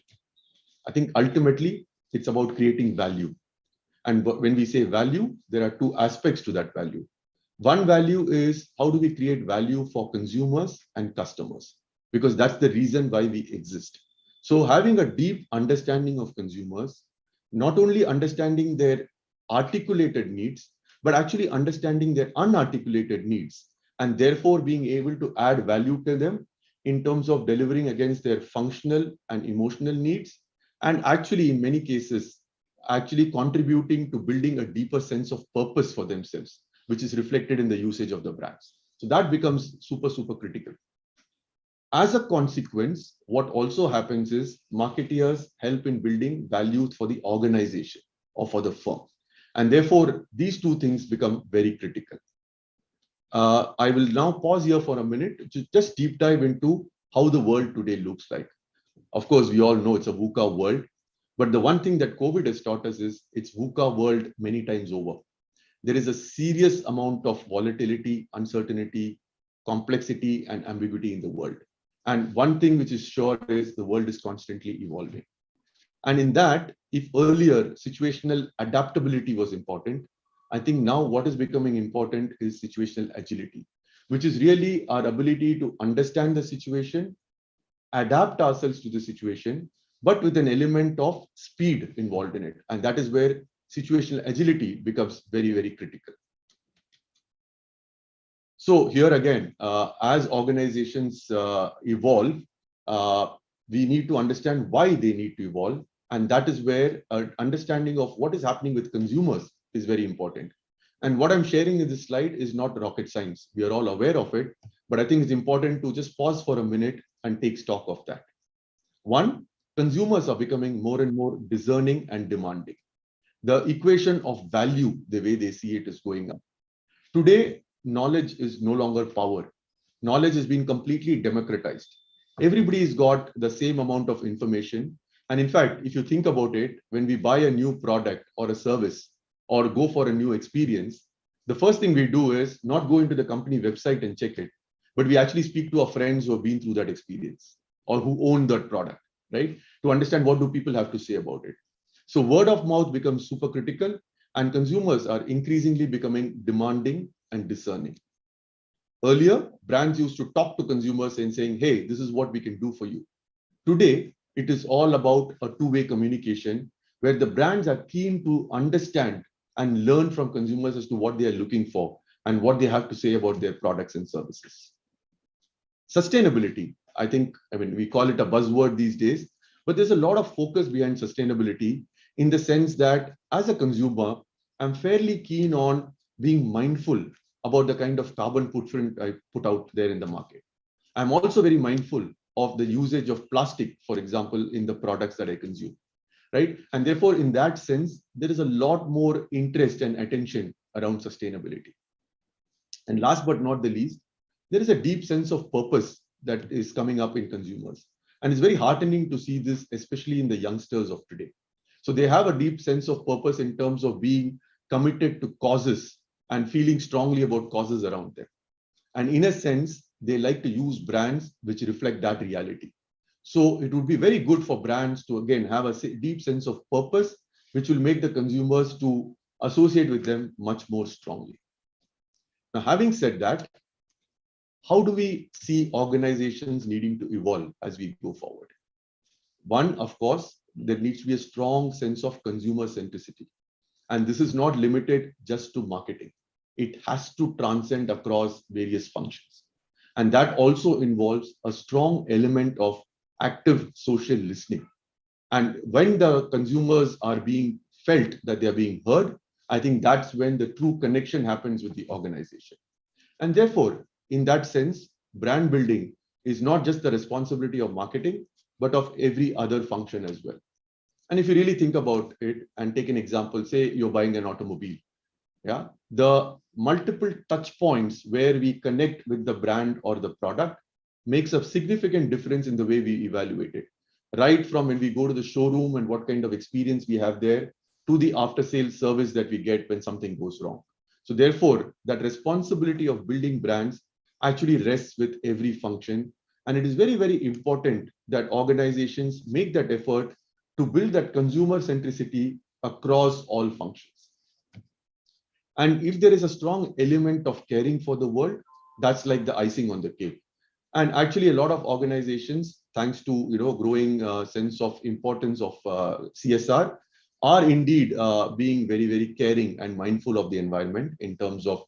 I think ultimately it's about creating value. And when we say value, there are two aspects to that value. One value is how do we create value for consumers and customers, because that's the reason why we exist. So having a deep understanding of consumers, not only understanding their articulated needs, but actually understanding their unarticulated needs, and therefore being able to add value to them in terms of delivering against their functional and emotional needs, and actually in many cases, actually contributing to building a deeper sense of purpose for themselves, which is reflected in the usage of the brands. So that becomes super, super critical. As a consequence, what also happens is marketeers help in building value for the organization or for the firm. And therefore, these two things become very critical. I will now pause here for a minute to just deep dive into how the world today looks like. Of course, we all know it's a VUCA world, but the one thing that COVID has taught us is it's VUCA world many times over. There is a serious amount of volatility, uncertainty, complexity, and ambiguity in the world. And one thing which is sure is the world is constantly evolving. And in that, if earlier situational adaptability was important, I think now what is becoming important is situational agility, which is really our ability to understand the situation, adapt ourselves to the situation, but with an element of speed involved in it. And that is where situational agility becomes very, very critical. So here again, as organizations evolve, we need to understand why they need to evolve. And that is where an understanding of what is happening with consumers is very important. And what I'm sharing in this slide is not rocket science. We are all aware of it, but I think it's important to just pause for a minute and take stock of that. One, consumers are becoming more and more discerning and demanding. The equation of value, the way they see it, is going up. Today, knowledge is no longer power. Knowledge has been completely democratized. Everybody's got the same amount of information. And in fact, if you think about it, when we buy a new product or a service or go for a new experience, the first thing we do is not go into the company website and check it, but we actually speak to our friends who have been through that experience or who own that product, right? To understand what do people have to say about it. So word of mouth becomes super critical, and consumers are increasingly becoming demanding and discerning. Earlier, brands used to talk to consumers and saying, hey, this is what we can do for you. Today, it is all about a two-way communication where the brands are keen to understand and learn from consumers as to what they are looking for and what they have to say about their products and services. Sustainability, I think, we call it a buzzword these days, but there's a lot of focus behind sustainability in the sense that as a consumer, I'm fairly keen on being mindful about the kind of carbon footprint I put out there in the market. I'm also very mindful of the usage of plastic, for example, in the products that I consume, right? And therefore, in that sense, there is a lot more interest and attention around sustainability. And last but not the least, there is a deep sense of purpose that is coming up in consumers. And it's very heartening to see this, especially in the youngsters of today. So they have a deep sense of purpose in terms of being committed to causes and feeling strongly about causes around them. And in a sense, they like to use brands which reflect that reality. So it would be very good for brands to, again, have a deep sense of purpose, which will make the consumers to associate with them much more strongly. Now, having said that, how do we see organizations needing to evolve as we go forward? One, of course, there needs to be a strong sense of consumer centricity. And this is not limited just to marketing. It has to transcend across various functions. And that also involves a strong element of active social listening. And when the consumers are being felt that they are being heard, I think that's when the true connection happens with the organization. And therefore, in that sense, brand building is not just the responsibility of marketing, but of every other function as well. And if you really think about it and take an example, say you're buying an automobile, yeah, the multiple touch points where we connect with the brand or the product makes a significant difference in the way we evaluate it. Right from when we go to the showroom and what kind of experience we have there, to the after-sales service that we get when something goes wrong. So therefore, that responsibility of building brands actually rests with every function. And it is very, very important that organizations make that effort to build that consumer centricity across all functions. And if there is a strong element of caring for the world, that's like the icing on the cake. And actually, a lot of organizations, thanks to growing sense of importance of CSR, are indeed being very, very caring and mindful of the environment in terms of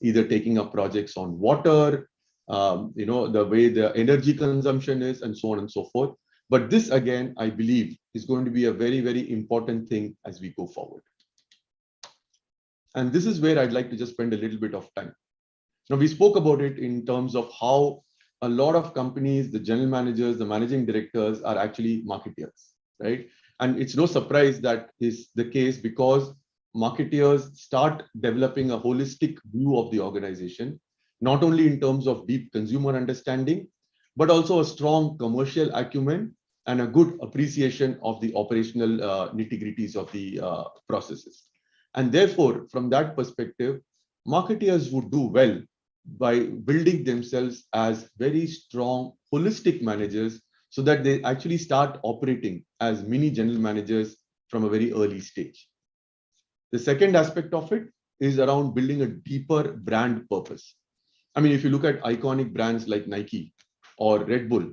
either taking up projects on water, the way the energy consumption is, and so on and so forth. But this, again, I believe, is going to be a very, very important thing as we go forward. And this is where I'd like to just spend a little bit of time. Now, we spoke about it in terms of how a lot of companies, the general managers, the managing directors are actually marketeers, right? And it's no surprise that is the case because marketeers start developing a holistic view of the organization, not only in terms of deep consumer understanding, but also a strong commercial acumen and a good appreciation of the operational nitty-gritties of the processes. And therefore, from that perspective, marketeers would do well by building themselves as very strong, holistic managers so that they actually start operating as mini general managers from a very early stage. The second aspect of it is around building a deeper brand purpose. I mean, if you look at iconic brands like Nike or Red Bull,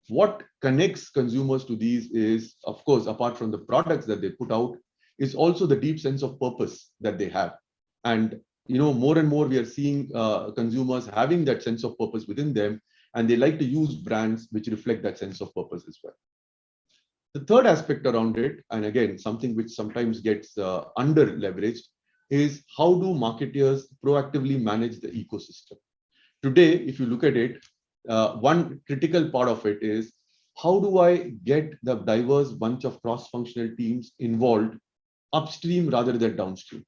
what connects consumers to these is, of course, apart from the products that they put out, is also the deep sense of purpose that they have. And more and more we are seeing consumers having that sense of purpose within them, and they like to use brands which reflect that sense of purpose as well. The third aspect around it, and again, something which sometimes gets under leveraged, is how do marketers proactively manage the ecosystem? Today, if you look at it, one critical part of it is how do I get the diverse bunch of cross-functional teams involved upstream rather than downstream?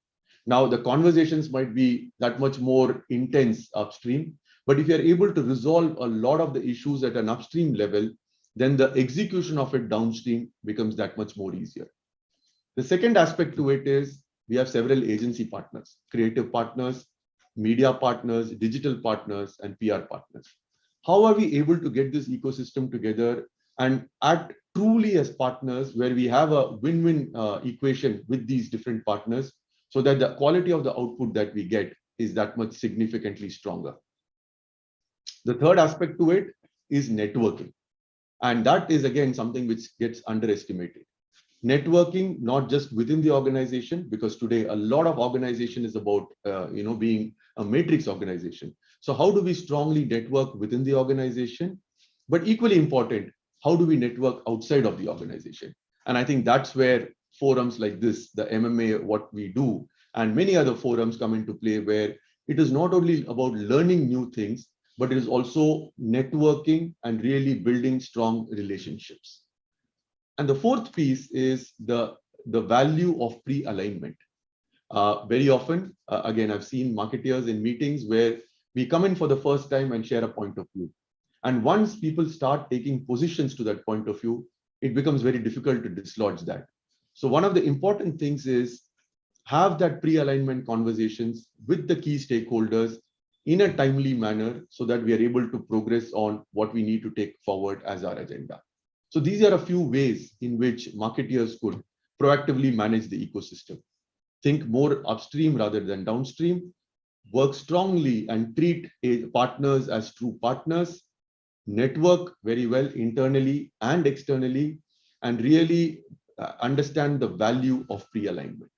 Now, the conversations might be that much more intense upstream, but if you're able to resolve a lot of the issues at an upstream level, then the execution of it downstream becomes that much more easier. The second aspect to it is we have several agency partners, creative partners, media partners, digital partners, and PR partners. How are we able to get this ecosystem together and act truly as partners where we have a win-win equation with these different partners so that the quality of the output that we get is that much significantly stronger? The third aspect to it is networking. And that is, again, something which gets underestimated. Networking, not just within the organization, because today a lot of organization is about being a matrix organization. So how do we strongly network within the organization? But equally important, how do we network outside of the organization? And I think that's where forums like this, the MMA, what we do, and many other forums come into play, where it is not only about learning new things, but it is also networking and really building strong relationships. And the fourth piece is the value of pre-alignment. Very often, again, I've seen marketeers in meetings where we come in for the first time and share a point of view. And once people start taking positions to that point of view, it becomes very difficult to dislodge that. So one of the important things is have that pre-alignment conversations with the key stakeholders in a timely manner so that we are able to progress on what we need to take forward as our agenda. So these are a few ways in which marketeers could proactively manage the ecosystem. Think more upstream rather than downstream, work strongly and treat partners as true partners, network very well internally and externally, and really understand the value of pre-alignment.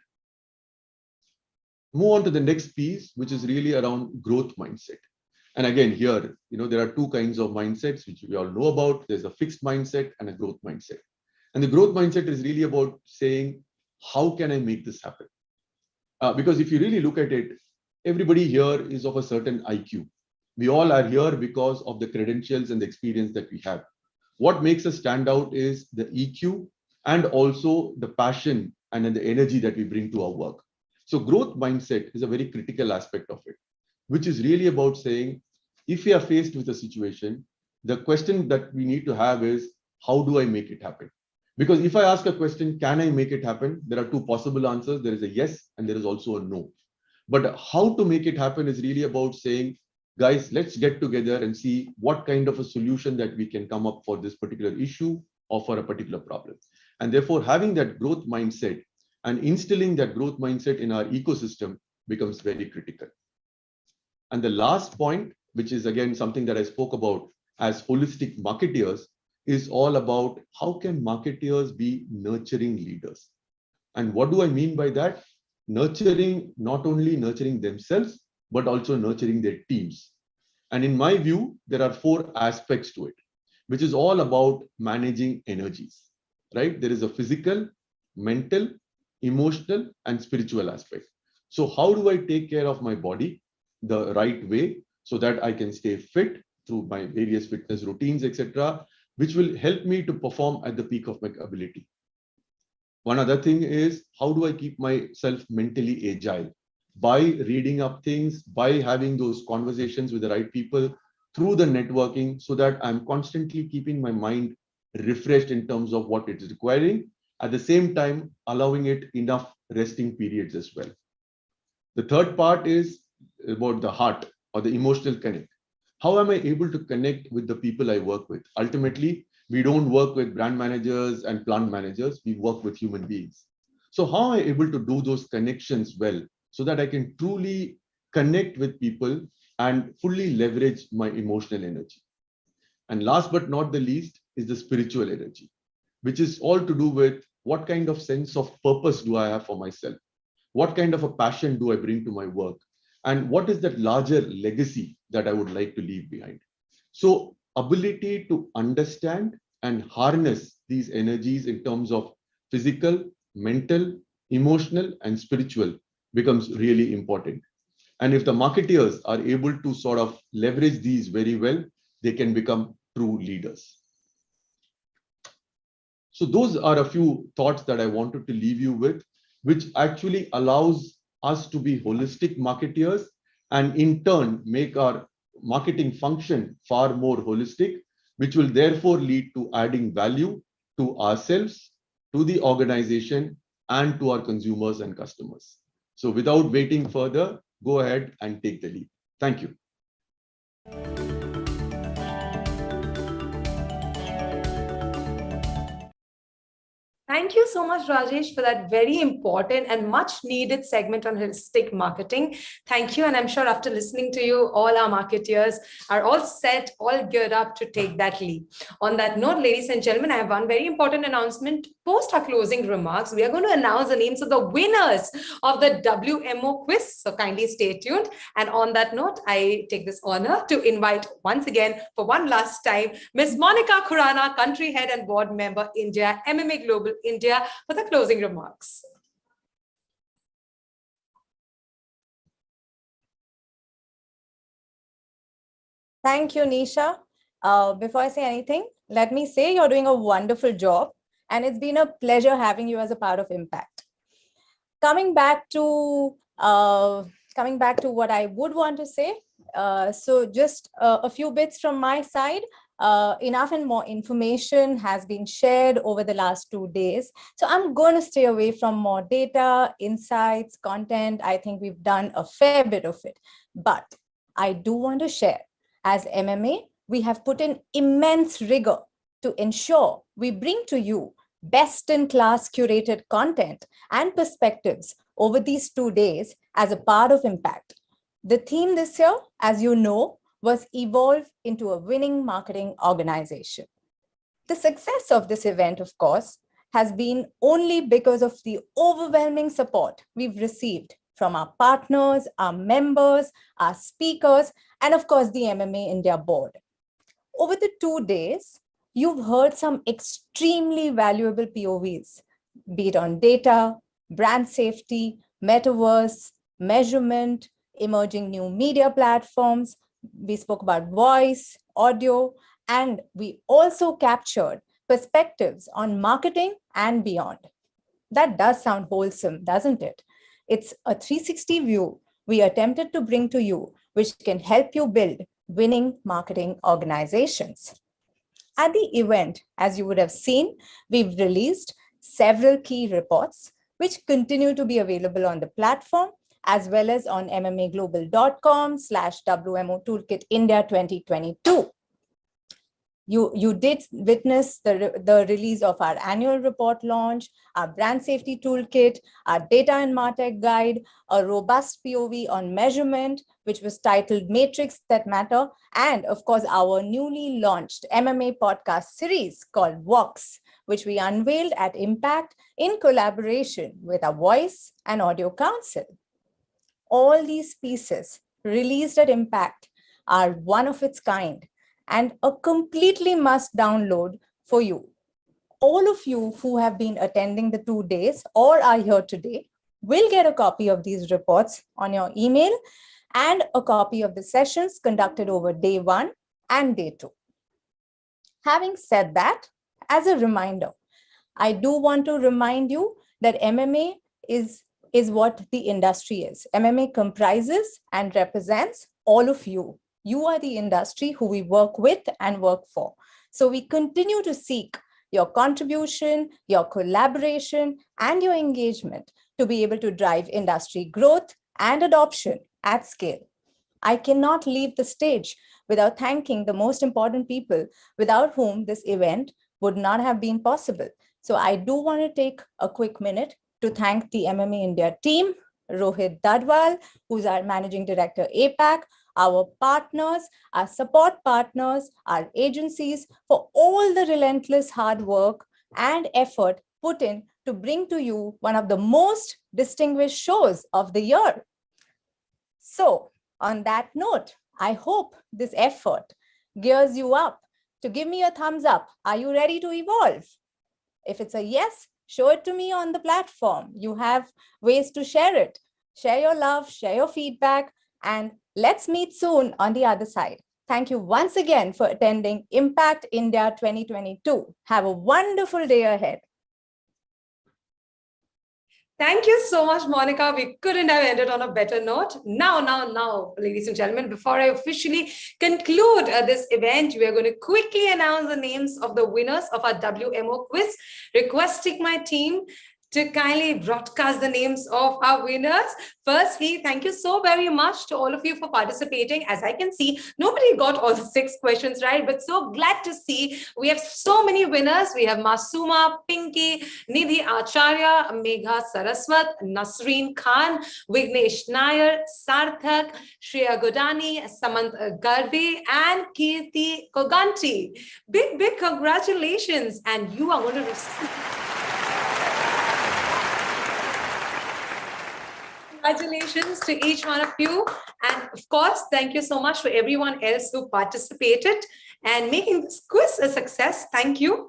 Move on to the next piece, which is really around growth mindset. And again, here, there are two kinds of mindsets, which we all know about. There's a fixed mindset and a growth mindset. And the growth mindset is really about saying, how can I make this happen? Because if you really look at it, everybody here is of a certain IQ. We all are here because of the credentials and the experience that we have. What makes us stand out is the EQ and also the passion and the energy that we bring to our work. So growth mindset is a very critical aspect of it, which is really about saying, if we are faced with a situation, the question that we need to have is, how do I make it happen? Because if I ask a question, can I make it happen? There are two possible answers. There is a yes, and there is also a no. But how to make it happen is really about saying, guys, let's get together and see what kind of a solution that we can come up for this particular issue or for a particular problem. And therefore, having that growth mindset and instilling that growth mindset in our ecosystem becomes very critical. And the last point, which is again something that I spoke about as holistic marketeers, is all about how can marketeers be nurturing leaders. And what do I mean by that? Nurturing, not only nurturing themselves, but also nurturing their teams. And in my view, there are 4 aspects to it, which is all about managing energies, right? There is a physical, mental, emotional, and spiritual aspect. So how do I take care of my body the right way so that I can stay fit through my various fitness routines, etc., which will help me to perform at the peak of my ability. One other thing is, how do I keep myself mentally agile? By reading up things, by having those conversations with the right people, through the networking, so that I'm constantly keeping my mind refreshed in terms of what it is requiring, at the same time allowing it enough resting periods as well. The third part is about the heart or the emotional connect. How am I able to connect with the people I work with? Ultimately, we don't work with brand managers and plant managers, we work with human beings. So how am I able to do those connections well so that I can truly connect with people and fully leverage my emotional energy? And last but not the least is the spiritual energy, which is all to do with what kind of sense of purpose do I have for myself? What kind of a passion do I bring to my work? And what is that larger legacy that I would like to leave behind? So ability to understand and harness these energies in terms of physical, mental, emotional, and spiritual becomes really important. And if the marketeers are able to sort of leverage these very well, they can become true leaders. So those are a few thoughts that I wanted to leave you with, which actually allows us to be holistic marketeers and in turn make our marketing function far more holistic, which will therefore lead to adding value to ourselves, to the organization, and to our consumers and customers. So without waiting further, go ahead and take the lead. Thank you. Thank you so much, Rajesh, for that very important and much needed segment on holistic marketing. Thank you. And I'm sure after listening to you, all our marketeers are all set, all geared up to take that lead. On that note, ladies and gentlemen, I have one very important announcement. Post our closing remarks, we are going to announce the names of the winners of the WMO quiz. So kindly stay tuned. And on that note, I take this honor to invite once again, for one last time, Ms. Monica Khurana, Country Head and Board Member, India, MMA Global India, for the closing remarks. Thank you, Nisha. Before I say anything, let me say you're doing a wonderful job, and it's been a pleasure having you as a part of Impact. Coming back to what I would want to say, so just a few bits from my side. Enough and more information has been shared over the last 2 days. So I'm going to stay away from more data, insights, content. I think we've done a fair bit of it. But I do want to share, as MMA, we have put in immense rigor to ensure we bring to you best-in-class curated content and perspectives over these 2 days as a part of Impact. The theme this year, as you know, was evolve into a winning marketing organization. The success of this event, of course, has been only because of the overwhelming support we've received from our partners, our members, our speakers, and of course, the MMA India board. Over the 2 days, you've heard some extremely valuable POVs, be it on data, brand safety, metaverse, measurement, emerging new media platforms. We spoke about voice, audio, and we also captured perspectives on marketing and beyond. That does sound wholesome, doesn't it? It's a 360 view we attempted to bring to you, which can help you build winning marketing organizations. At the event, as you would have seen, we've released several key reports, which continue to be available on the platform, as well as on mmaglobal.com/WMO Toolkit India 2022. You did witness the release of our annual report launch, our brand safety toolkit, our data and MarTech guide, a robust POV on measurement, which was titled Matrix That Matter, and of course, our newly launched MMA podcast series called Walks, which we unveiled at Impact in collaboration with our Voice and Audio Council. All these pieces released at Impact are one of its kind and a completely must download for you. All of you who have been attending the 2 days or are here today will get a copy of these reports on your email and a copy of the sessions conducted over day 1 and day 2. Having said that, as a reminder, I do want to remind you that MMA is what the industry is. MMA comprises and represents all of you. You are the industry who we work with and work for. So we continue to seek your contribution, your collaboration, and your engagement to be able to drive industry growth and adoption at scale. I cannot leave the stage without thanking the most important people without whom this event would not have been possible. So I do want to take a quick minute to thank the MMA India team, Rohit Dadwal, who's our Managing Director, APAC, our partners, our support partners, our agencies, for all the relentless hard work and effort put in to bring to you one of the most distinguished shows of the year. So on that note, I hope this effort gears you up to give me a thumbs up. Are you ready to evolve? If it's a yes, show it to me on the platform. You have ways to share it. Share your love, share your feedback, and let's meet soon on the other side. Thank you once again for attending Impact India 2022. Have a wonderful day ahead. Thank you so much, Monica. We couldn't have ended on a better note. Now, ladies and gentlemen, before I officially conclude this event, we are going to quickly announce the names of the winners of our WMO quiz, requesting my team to kindly broadcast the names of our winners. Firstly, thank you so very much to all of you for participating. As I can see, nobody got all the 6 questions right, but so glad to see we have so many winners. We have Masuma, Pinky, Nidhi Acharya, Megha Saraswat, Nasreen Khan, Vignesh Nair, Sarthak, Shreya Godani, Samant Garbe, and Kirti Koganti. Big congratulations. And you are going to receive... Congratulations to each one of you. And of course, thank you so much for everyone else who participated and making this quiz a success. Thank you.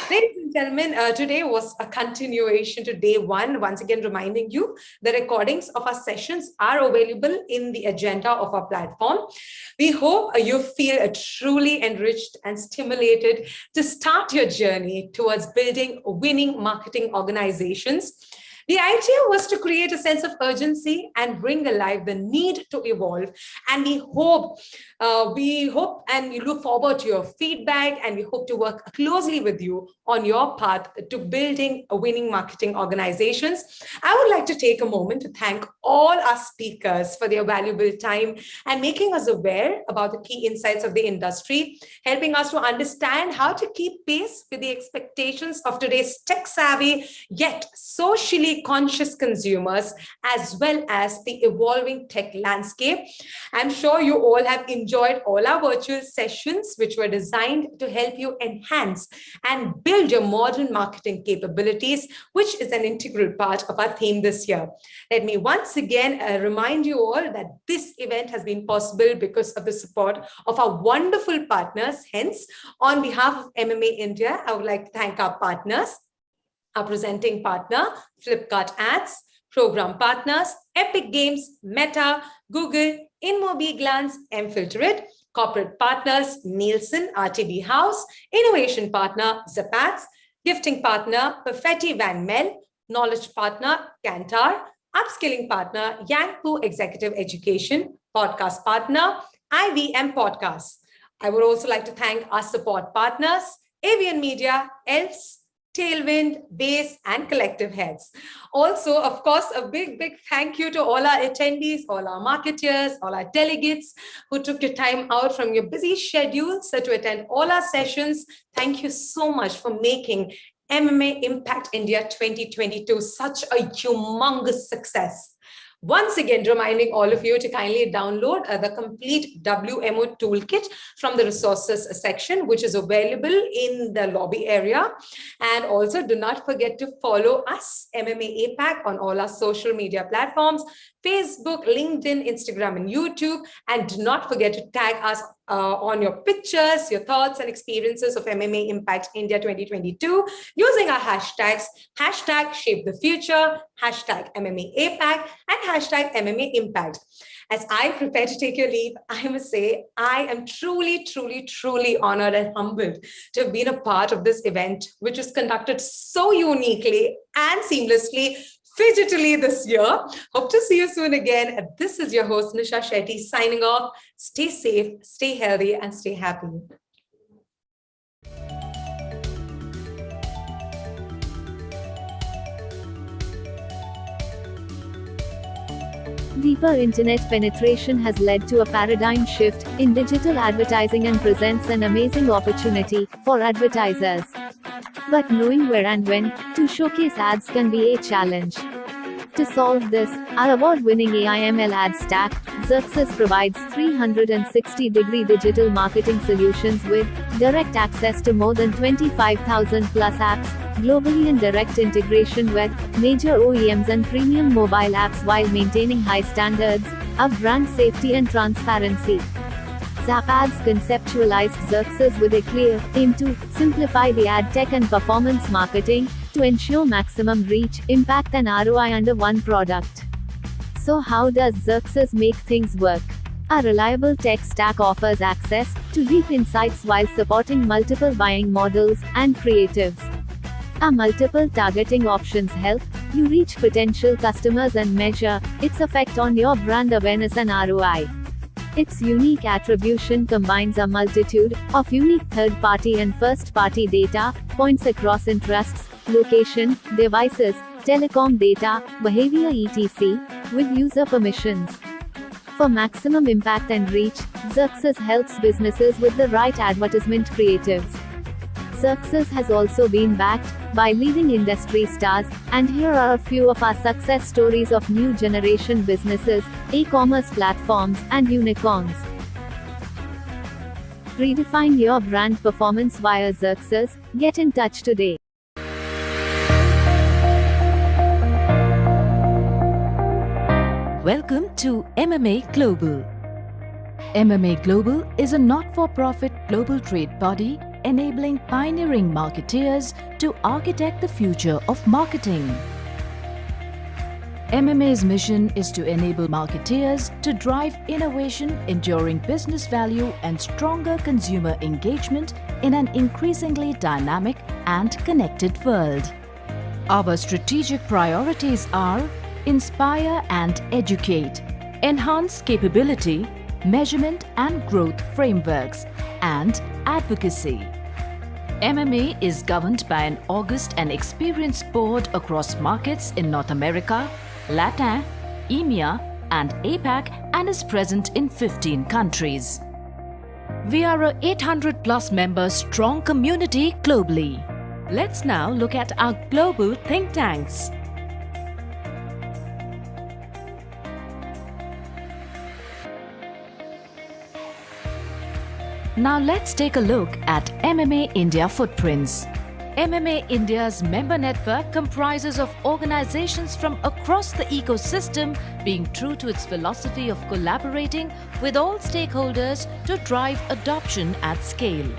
Ladies and gentlemen, today was a continuation to day 1. Once again, reminding you the recordings of our sessions are available in the agenda of our platform. We hope you feel truly enriched and stimulated to start your journey towards building winning marketing organizations. The idea was to create a sense of urgency and bring alive the need to evolve. And we hope and we look forward to your feedback, and we hope to work closely with you on your path to building a winning marketing organizations. I would like to take a moment to thank all our speakers for their valuable time and making us aware about the key insights of the industry, helping us to understand how to keep pace with the expectations of today's tech-savvy yet socially digitally conscious consumers, as well as the evolving tech landscape. I'm sure you all have enjoyed all our virtual sessions, which were designed to help you enhance and build your modern marketing capabilities, which is an integral part of our theme this year. Let me once again remind you all that this event has been possible because of the support of our wonderful partners. Hence, on behalf of MMA India, I would like to thank our partners, our presenting partner, Flipkart Ads, program partners, Epic Games, Meta, Google, InmoBeGlance, mFilterit, corporate partners, Nielsen, RTB House, innovation partner, Zappats, gifting partner, Perfetti Van Mel, knowledge partner, Kantar, upskilling partner, Yangpu Executive Education, podcast partner, IVM Podcasts. I would also like to thank our support partners, Avian Media, Elves, Tailwind, Base, and Collective Heads. Also, of course, a big thank you to all our attendees, all our marketeers, all our delegates who took your time out from your busy schedules to attend all our sessions. Thank you so much for making MMA Impact India 2022 such a humongous success. Once again, reminding all of you to kindly download the complete WMO toolkit from the resources section, which is available in the lobby area. And also do not forget to follow us, MMA APAC, on all our social media platforms, Facebook, LinkedIn, Instagram, and YouTube. And do not forget to tag us on your pictures, your thoughts and experiences of MMA Impact India 2022 using our hashtags, hashtag Shape the Future, hashtag MMA APAC, and hashtag MMA Impact. As I prepare to take your leave, I must say, I am truly honored and humbled to have been a part of this event, which was conducted so uniquely and seamlessly, digitally this year. Hope to see you soon again. This is your host, Nisha Shetty, signing off. Stay safe, stay healthy, and stay happy. Deeper internet penetration has led to a paradigm shift in digital advertising and presents an amazing opportunity for advertisers. But knowing where and when to showcase ads can be a challenge. To solve this, our award-winning AI/ML ad stack, Xerxes, provides 360-degree digital marketing solutions with direct access to more than 25,000 plus apps globally and direct integration with major OEMs and premium mobile apps while maintaining high standards of brand safety and transparency. Zappats conceptualized Xerxes with a clear aim to simplify the ad tech and performance marketing to ensure maximum reach, impact, and ROI under one product. So how does Xerxes make things work? Our reliable tech stack offers access to deep insights while supporting multiple buying models and creatives. Our multiple targeting options help you reach potential customers and measure its effect on your brand awareness and ROI. Its unique attribution combines a multitude of unique third-party and first-party data points across interests, location, devices, telecom data, behavior etc. with user permissions. For maximum impact and reach, Xerxes helps businesses with the right advertisement creatives. Xerxes has also been backed by leading industry stars, and here are a few of our success stories of new generation businesses, e-commerce platforms, and unicorns. Redefine your brand performance via Xerxes. Get in touch today. Welcome to MMA Global. MMA Global is a not-for-profit global trade body enabling pioneering marketeers to architect the future of marketing. MMA's mission is to enable marketeers to drive innovation, enduring business value, and stronger consumer engagement in an increasingly dynamic and connected world. Our strategic priorities are inspire and educate, enhance capability, measurement and growth frameworks, and advocacy. MMA is governed by an august and experienced board across markets in North America, LATAM, EMEA, and APAC, and is present in 15 countries. We are a 800+ members strong community globally. Let's now look at our global think tanks. Now let's take a look at MMA India footprints. MMA India's member network comprises of organizations from across the ecosystem, being true to its philosophy of collaborating with all stakeholders to drive adoption at scale.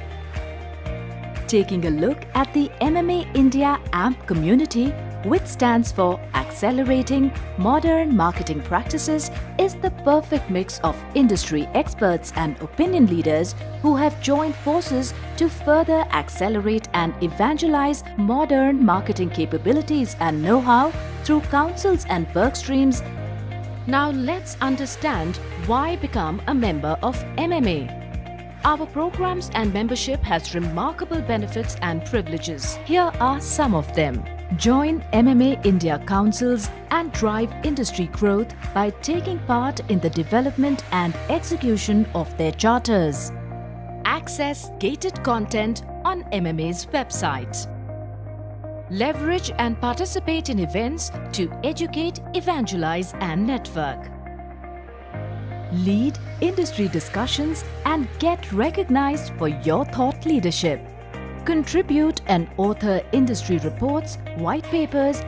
Taking a look at the MMA India AMP community, which stands for Accelerating Modern Marketing Practices, is the perfect mix of industry experts and opinion leaders who have joined forces to further accelerate and evangelize modern marketing capabilities and know-how through councils and work streams. Now let's understand why become a member of MMA. Our programs and membership has remarkable benefits and privileges. Here are some of them. Join MMA India councils and drive industry growth by taking part in the development and execution of their charters. Access gated content on MMA's website. Leverage and participate in events to educate, evangelize, and network. Lead industry discussions and get recognized for your thought leadership. Contribute and author industry reports, white papers,